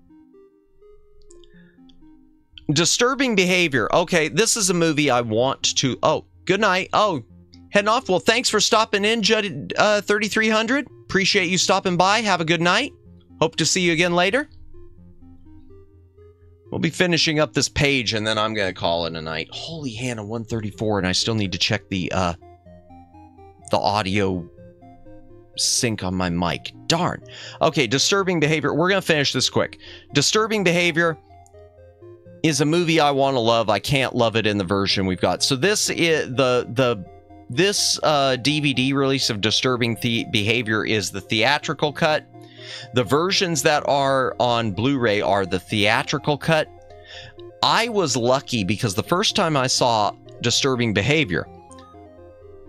B: Disturbing behavior. Okay, this is a movie I want to... Oh, good night. Oh, heading off. Well, thanks for stopping in, Judd 3300. Appreciate you stopping by. Have a good night. Hope to see you again later. We'll be finishing up this page, and then I'm going to call it a night. Holy Hannah, 134, and I still need to check the audio sync on my mic. Darn. Okay, Disturbing Behavior. We're going to finish this quick. Disturbing Behavior is a movie I want to love. I can't love it in the version we've got. So this is this DVD release of Disturbing Behavior is the theatrical cut. The versions that are on Blu-ray are the theatrical cut. I was lucky because the first time I saw Disturbing Behavior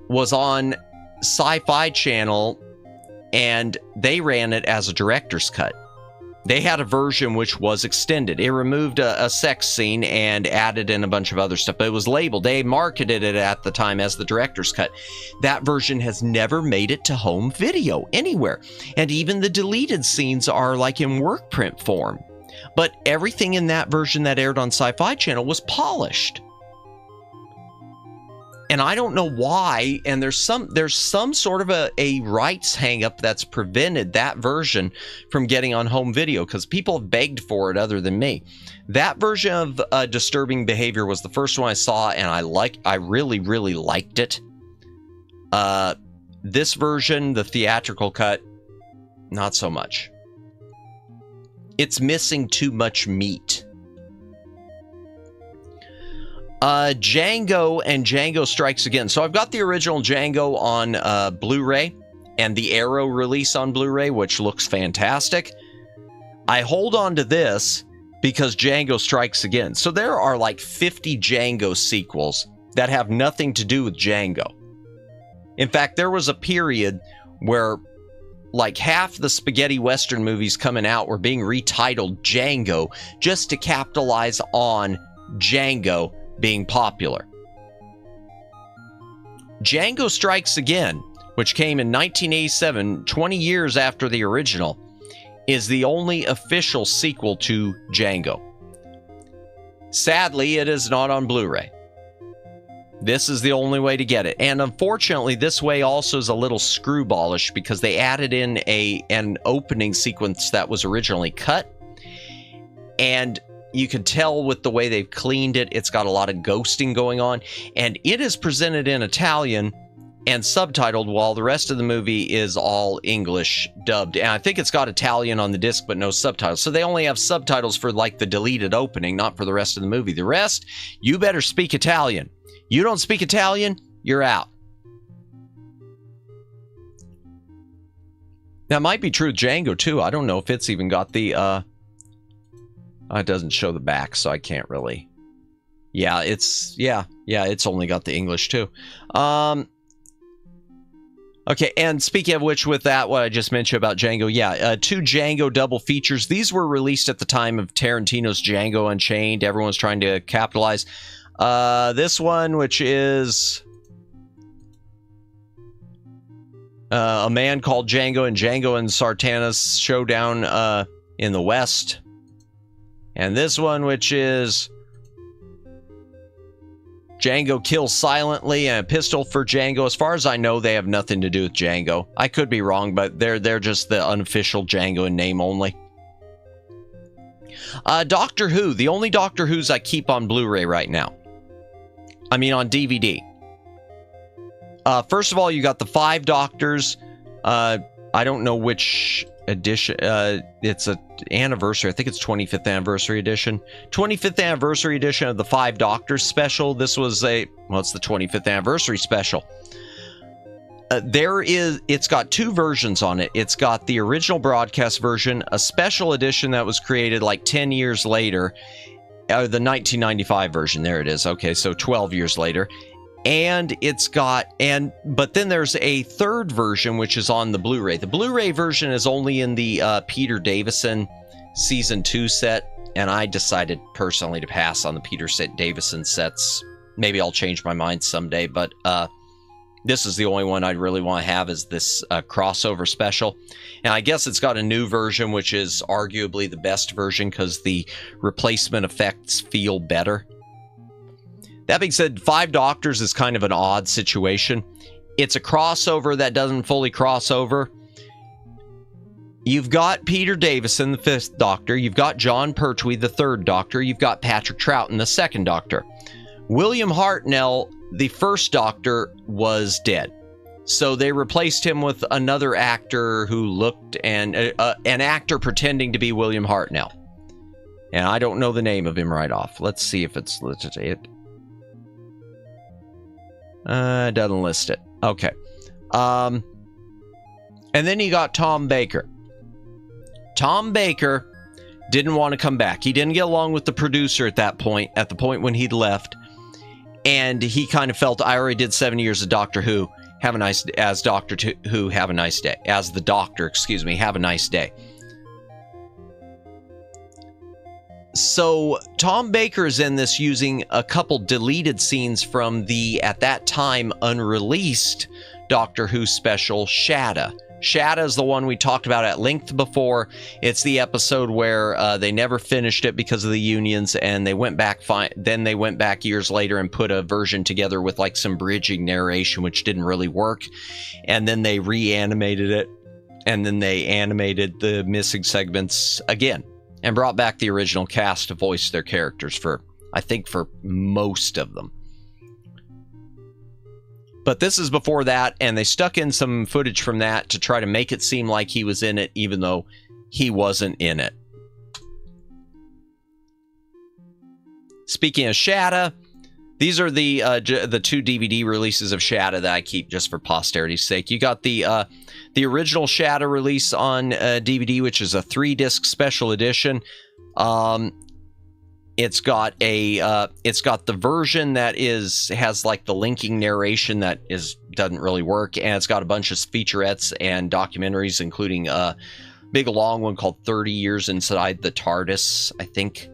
B: was on Sci-Fi Channel, and they ran it as a director's cut. They had a version which was extended. It removed a sex scene and added in a bunch of other stuff, but it was labeled. They marketed it at the time as the director's cut. That version has never made it to home video anywhere. And even the deleted scenes are like in work print form. But everything in that version that aired on Sci-Fi Channel was polished. And I don't know why, and there's some sort of a rights hang-up that's prevented that version from getting on home video, because people have begged for it other than me. That version of Disturbing Behavior was the first one I saw, and I really, really liked it. This version, the theatrical cut, not so much. It's missing too much meat. Django and Django Strikes Again. So I've got the original Django on Blu-ray and the Arrow release on Blu-ray, which looks fantastic. I hold on to this because Django Strikes Again. So there are like 50 Django sequels that have nothing to do with Django. In fact, there was a period where like half the spaghetti western movies coming out were being retitled Django just to capitalize on Django being popular. Django Strikes Again, which came in 1987, 20 years after the original, is the only official sequel to Django. Sadly, it is not on Blu-ray. This is the only way to get it. And unfortunately, this way also is a little screwballish because they added in an opening sequence that was originally cut. And you can tell with the way they've cleaned it, it's got a lot of ghosting going on. And it is presented in Italian and subtitled, while the rest of the movie is all English dubbed. And I think it's got Italian on the disc, but no subtitles. So they only have subtitles for like the deleted opening, not for the rest of the movie. The rest, you better speak Italian. You don't speak Italian, you're out. That might be true of Django too. I don't know if it's even got the it doesn't show the back, so I can't really. Yeah, it's only got the English too. Okay, and speaking of which, with that, what I just mentioned about Django, yeah, 2 Django double features. These were released at the time of Tarantino's Django Unchained. Everyone's trying to capitalize. This one, which is A Man Called Django and Django and Sartanas Showdown in the West. And this one, which is Django Kills Silently and a Pistol for Django. As far as I know, they have nothing to do with Django. I could be wrong, but they're just the unofficial Django in name only. Doctor Who. The only Doctor Who's I keep on Blu-ray right now. I mean on DVD. First of all, you got the 5 Doctors. I don't know which edition. It's an anniversary. I think it's 25th anniversary edition. 25th anniversary edition of the 5 Doctors special. This was it's the 25th anniversary special. It's got 2 versions on it. It's got the original broadcast version, a special edition that was created like 10 years later, the 1995 version. There it is. Okay, so 12 years later. And but then there's a 3rd version, which is on the Blu-ray. The Blu-ray version is only in the Peter Davison season 2 set, and I decided personally to pass on the Peter Davison sets. Maybe I'll change my mind someday, but this is the only one I'd really want to have, is this crossover special. And I guess it's got a new version, which is arguably the best version because the replacement effects feel better. That being said, 5 Doctors is kind of an odd situation. It's a crossover that doesn't fully cross over. You've got Peter Davison, the 5th Doctor. You've got John Pertwee, the 3rd Doctor. You've got Patrick Troughton, the 2nd Doctor. William Hartnell, the 1st Doctor, was dead. So they replaced him with another actor who looked, and an actor pretending to be William Hartnell. And I don't know the name of him right off. Let's see if it's legit. Doesn't list it. Okay. And then you got Tom Baker. Tom Baker didn't want to come back. He didn't get along with the producer at that point, at the point when he'd left. And he kind of felt, I already did 7 years of Doctor Who. Have a nice, as Doctor Who, have a nice day. As the Doctor, excuse me, have a nice day. So Tom Baker's in this using a couple deleted scenes from the, at that time, unreleased Doctor Who special, Shadow. Shadow is the one we talked about at length before. It's the episode where they never finished it because of the unions, and they went back. Then they went back years later and put a version together with like some bridging narration, which didn't really work. And then they reanimated it, and then they animated the missing segments again, and brought back the original cast to voice their characters for, I think, for most of them. But this is before that, and they stuck in some footage from that to try to make it seem like he was in it, even though he wasn't in it. Speaking of Shadow, these are the 2 DVD releases of Shadow that I keep just for posterity's sake. You got the original Shadow release on DVD, which is a 3-disc special edition. It's got the version that has like the linking narration that doesn't really work, and it's got a bunch of featurettes and documentaries, including a big long one called 30 Years Inside the TARDIS, I think.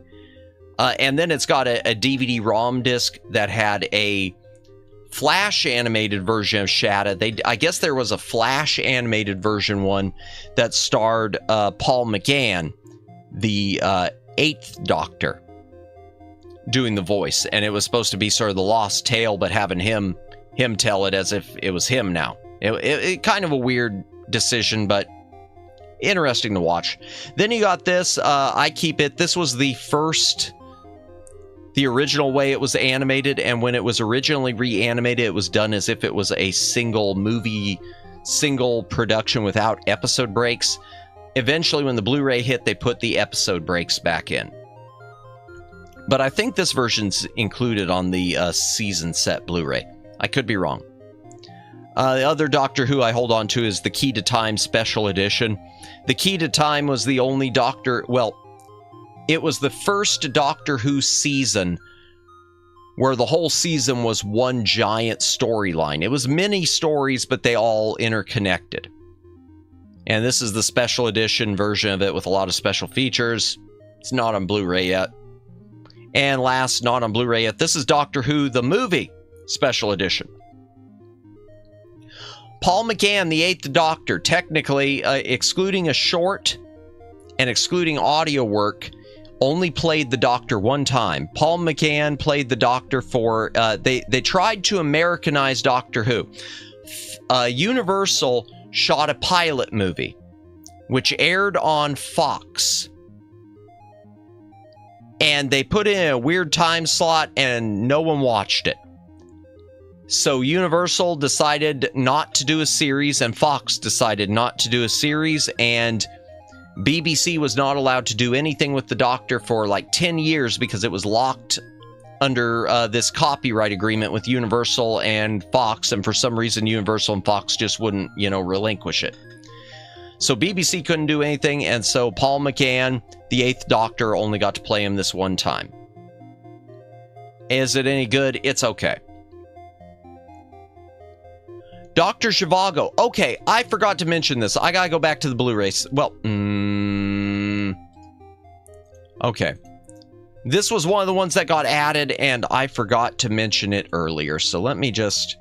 B: And then it's got a DVD ROM disc that had a Flash animated version of Shadow. I guess there was a Flash animated version one that starred Paul McGann, the 8th Doctor, doing the voice, and it was supposed to be sort of the lost tale, but having him tell it as if it was him now. It kind of a weird decision, but interesting to watch. Then you got this, I keep it. This was the original way it was animated, and when it was originally reanimated, it was done as if it was a single movie, single production without episode breaks. Eventually, when the Blu-ray hit, they put the episode breaks back in. But I think this version's included on the season set Blu-ray. I could be wrong. The other Doctor Who I hold on to is the Key to Time Special Edition. The Key to Time was the only Doctor... Well, it was the first Doctor Who season where the whole season was one giant storyline. It was many stories, but they all interconnected. And this is the special edition version of it with a lot of special features. It's not on Blu-ray yet. And last, not on Blu-ray yet, this is Doctor Who, the movie special edition. Paul McGann, the Eighth Doctor, technically, excluding a short and excluding audio work, only played the Doctor one time. Paul McGann played the Doctor for, they tried to Americanize Doctor Who. Universal shot a pilot movie, which aired on Fox. And they put it in a weird time slot and no one watched it. So Universal decided not to do a series and Fox decided not to do a series, and BBC was not allowed to do anything with the Doctor for like 10 years because it was locked under this copyright agreement with Universal and Fox, and for some reason Universal and Fox just wouldn't, relinquish it. So BBC couldn't do anything, and so Paul McGann, the Eighth Doctor, only got to play him this one time. Is it any good? It's okay. Dr. Zhivago. Okay, I forgot to mention this. I gotta go back to the Blu-rays. Well, okay. This was one of the ones that got added, and I forgot to mention it earlier. So let me just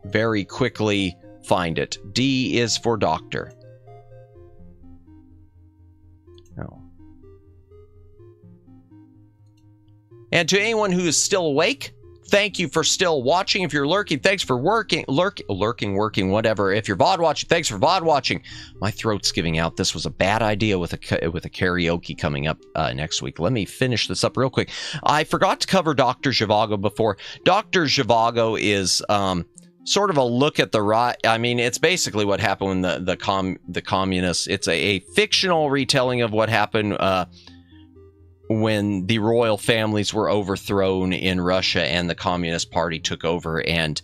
B: very quickly find it. D is for Doctor. Oh. And to anyone who is still awake, thank you for still watching. If you're lurking, thanks for working, whatever. If you're VOD watching, thanks for VOD watching. My throat's giving out. This was a bad idea with a karaoke coming up next week. Let me finish this up real quick. I forgot to cover Dr. Zhivago before. Dr. Zhivago is sort of a look at the right. I mean, it's basically what happened when the communists. It's a fictional retelling of what happened when the royal families were overthrown in Russia and the Communist Party took over, and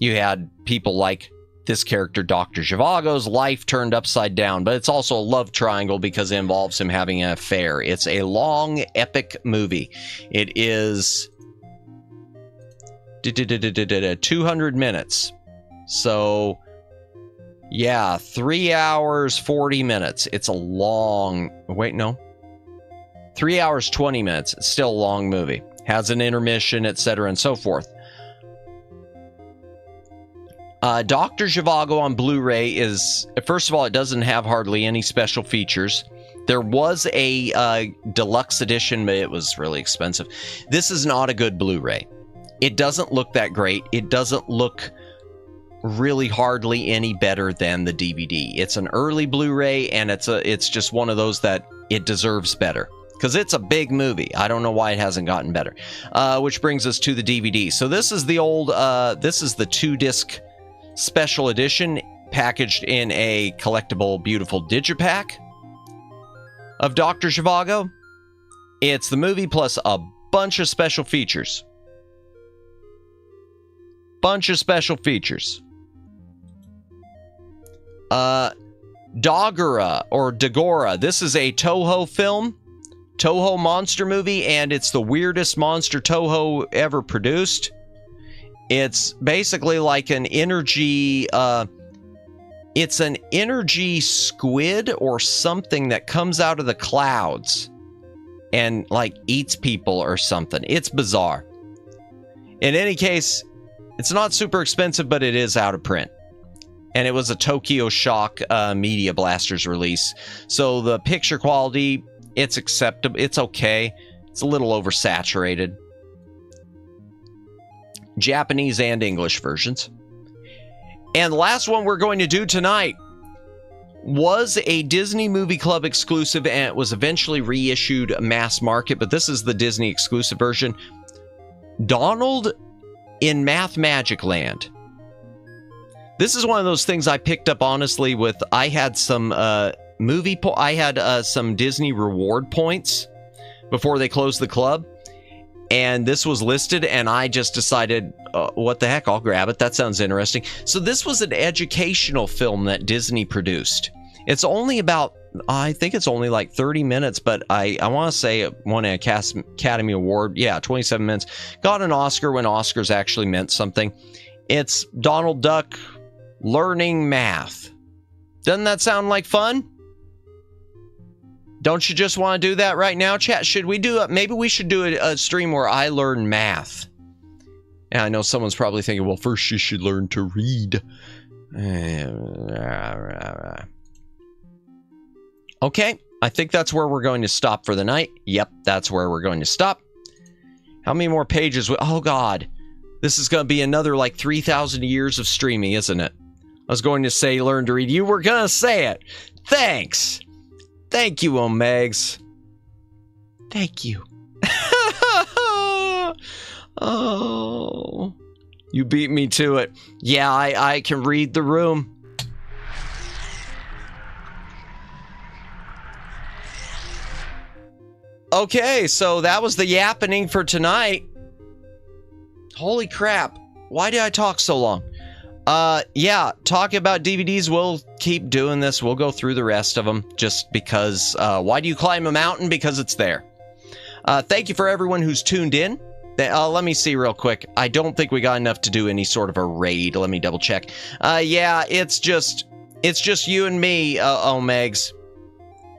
B: you had people like this character, Dr. Zhivago's life turned upside down, but it's also a love triangle because it involves him having an affair. It's a long, epic movie. It is 200 minutes. So, yeah, 3 hours, 40 minutes. It's a long... Wait, no. 3 hours, 20 minutes. It's still a long movie. Has an intermission, etc., and so forth. Dr. Zhivago on Blu-ray is... First of all, it doesn't have hardly any special features. There was a deluxe edition, but it was really expensive. This is not a good Blu-ray. It doesn't look that great. It doesn't look really hardly any better than the DVD. It's an early Blu-ray, and it's just one of those that it deserves better. Because it's a big movie. I don't know why it hasn't gotten better. Which brings us to the DVD. So this is the old, this is the 2-disc special edition packaged in a collectible, beautiful digipack of Dr. Zhivago. It's the movie plus a bunch of special features. Bunch of special features. Dogora or Dagora. This is a Toho film. Toho monster movie, and it's the weirdest monster Toho ever produced. It's basically like an energy, it's an energy squid or something that comes out of the clouds and like eats people or something. It's bizarre. In any case, it's not super expensive, but it is out of print. And it was a Tokyo Shock Media Blasters release. So the picture quality... It's acceptable. It's okay. It's a little oversaturated. Japanese and English versions. And the last one we're going to do tonight was a Disney Movie Club exclusive, and it was eventually reissued mass market, but this is the Disney exclusive version. Donald in Math Magic Land. This is one of those things I picked up honestly with, I had some I had some Disney reward points before they closed the club, and this was listed, and I just decided, what the heck, I'll grab it. That sounds interesting. So this was an educational film that Disney produced. It's only about, I think it's only like 30 minutes, but I want to say it won an Academy Award. Yeah, 27 minutes. Got an Oscar when Oscars actually meant something. It's Donald Duck learning math. Doesn't that sound like fun? Don't you just want to do that right now, chat? Should we do it? Maybe we should do a stream where I learn math. And I know someone's probably thinking, well, first you should learn to read. Okay, I think that's where we're going to stop for the night. Yep, that's where we're going to stop. How many more pages? Oh, God. This is going to be another, like, 3,000 years of streaming, isn't it? I was going to say learn to read. You were going to say it. Thanks. Thank you, Omegs. Thank you. Oh. You beat me to it. Yeah, I can read the room. Okay, so that was the yappening for tonight. Holy crap. Why did I talk so long? Yeah, talking about DVDs, we'll keep doing this. We'll go through the rest of them just because, why do you climb a mountain? Because it's there. Thank you for everyone who's tuned in. Let me see real quick. I don't think we got enough to do any sort of a raid. Let me double check. Yeah, it's just you and me, Omegs.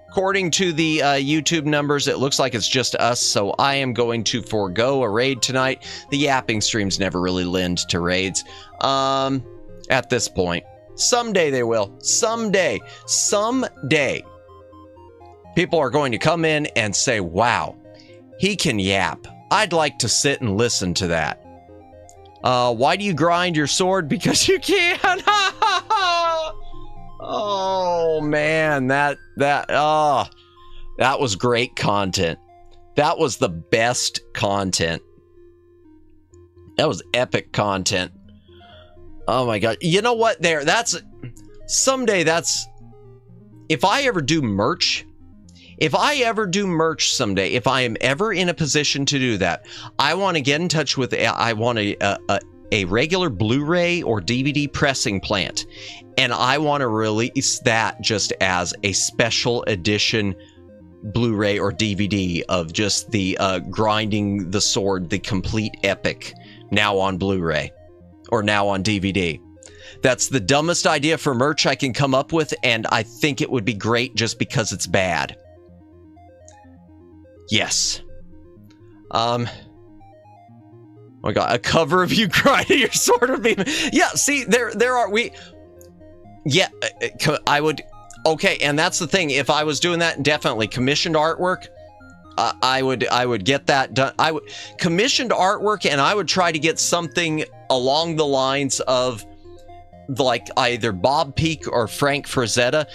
B: According to the YouTube numbers, it looks like it's just us, so I am going to forego a raid tonight. The yapping streams never really lend to raids at this point. Someday they will. Someday. Someday. People are going to come in and say, wow, he can yap. I'd like to sit and listen to that. Why do you grind your sword? Because you can. Oh man, that was great content. That was the best content. That was epic content. Oh my god. You know what? Someday if I ever do merch someday, if I am ever in a position to do that, I want to get in touch with a regular Blu-ray or DVD pressing plant, and I want to release that just as a special edition Blu-ray or DVD of just the grinding the sword, the complete epic, now on Blu-ray or now on DVD. That's the dumbest idea for merch I can come up with, and I think it would be great just because it's bad. Yes. Oh my god, a cover of you grinding your sword would be... Yeah, see, yeah, I would... Okay, and that's the thing. If I was doing that, definitely commissioned artwork, I would get that done. Commissioned artwork, and I would try to get something along the lines of like either Bob Peak or Frank Frazetta.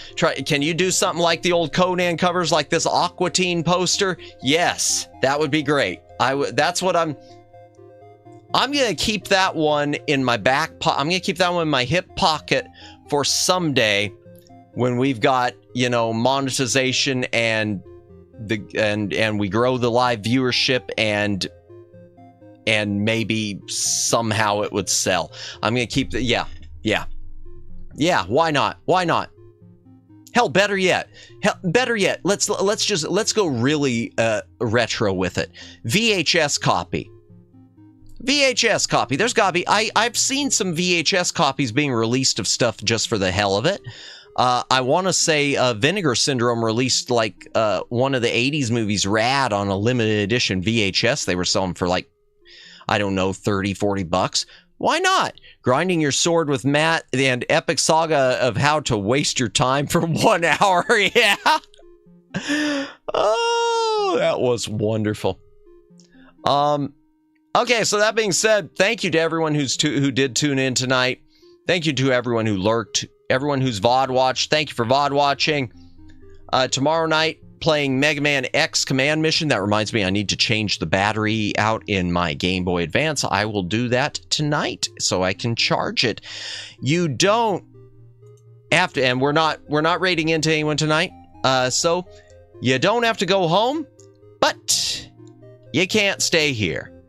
B: Can you do something like the old Conan covers, like this Aqua Teen poster? Yes, that would be great. That's what I'm gonna keep that one in my back pocket. I'm gonna keep that one in my hip pocket for someday when we've got, you know, monetization and we grow the live viewership and maybe somehow it would sell. I'm gonna keep the yeah, why not? Hell, better yet, let's go really retro with it. VHS copy. There's gotta be, I've seen some VHS copies being released of stuff just for the hell of it. I want to say Vinegar Syndrome released like one of the 80s movies, Rad, on a limited edition VHS. They were selling for like, I don't know, 30, 40 bucks. Why not? Grinding your sword with Matt and epic saga of how to waste your time for 1 hour. Yeah. Oh, that was wonderful. Okay, so that being said, thank you to everyone who did tune in tonight. Thank you to everyone who lurked, everyone who's VOD watched. Thank you for VOD watching. Tomorrow night, playing Mega Man X Command Mission. That reminds me, I need to change the battery out in my Game Boy Advance. I will do that tonight so I can charge it. You don't have to, and we're not raiding into anyone tonight. So you don't have to go home, but you can't stay here.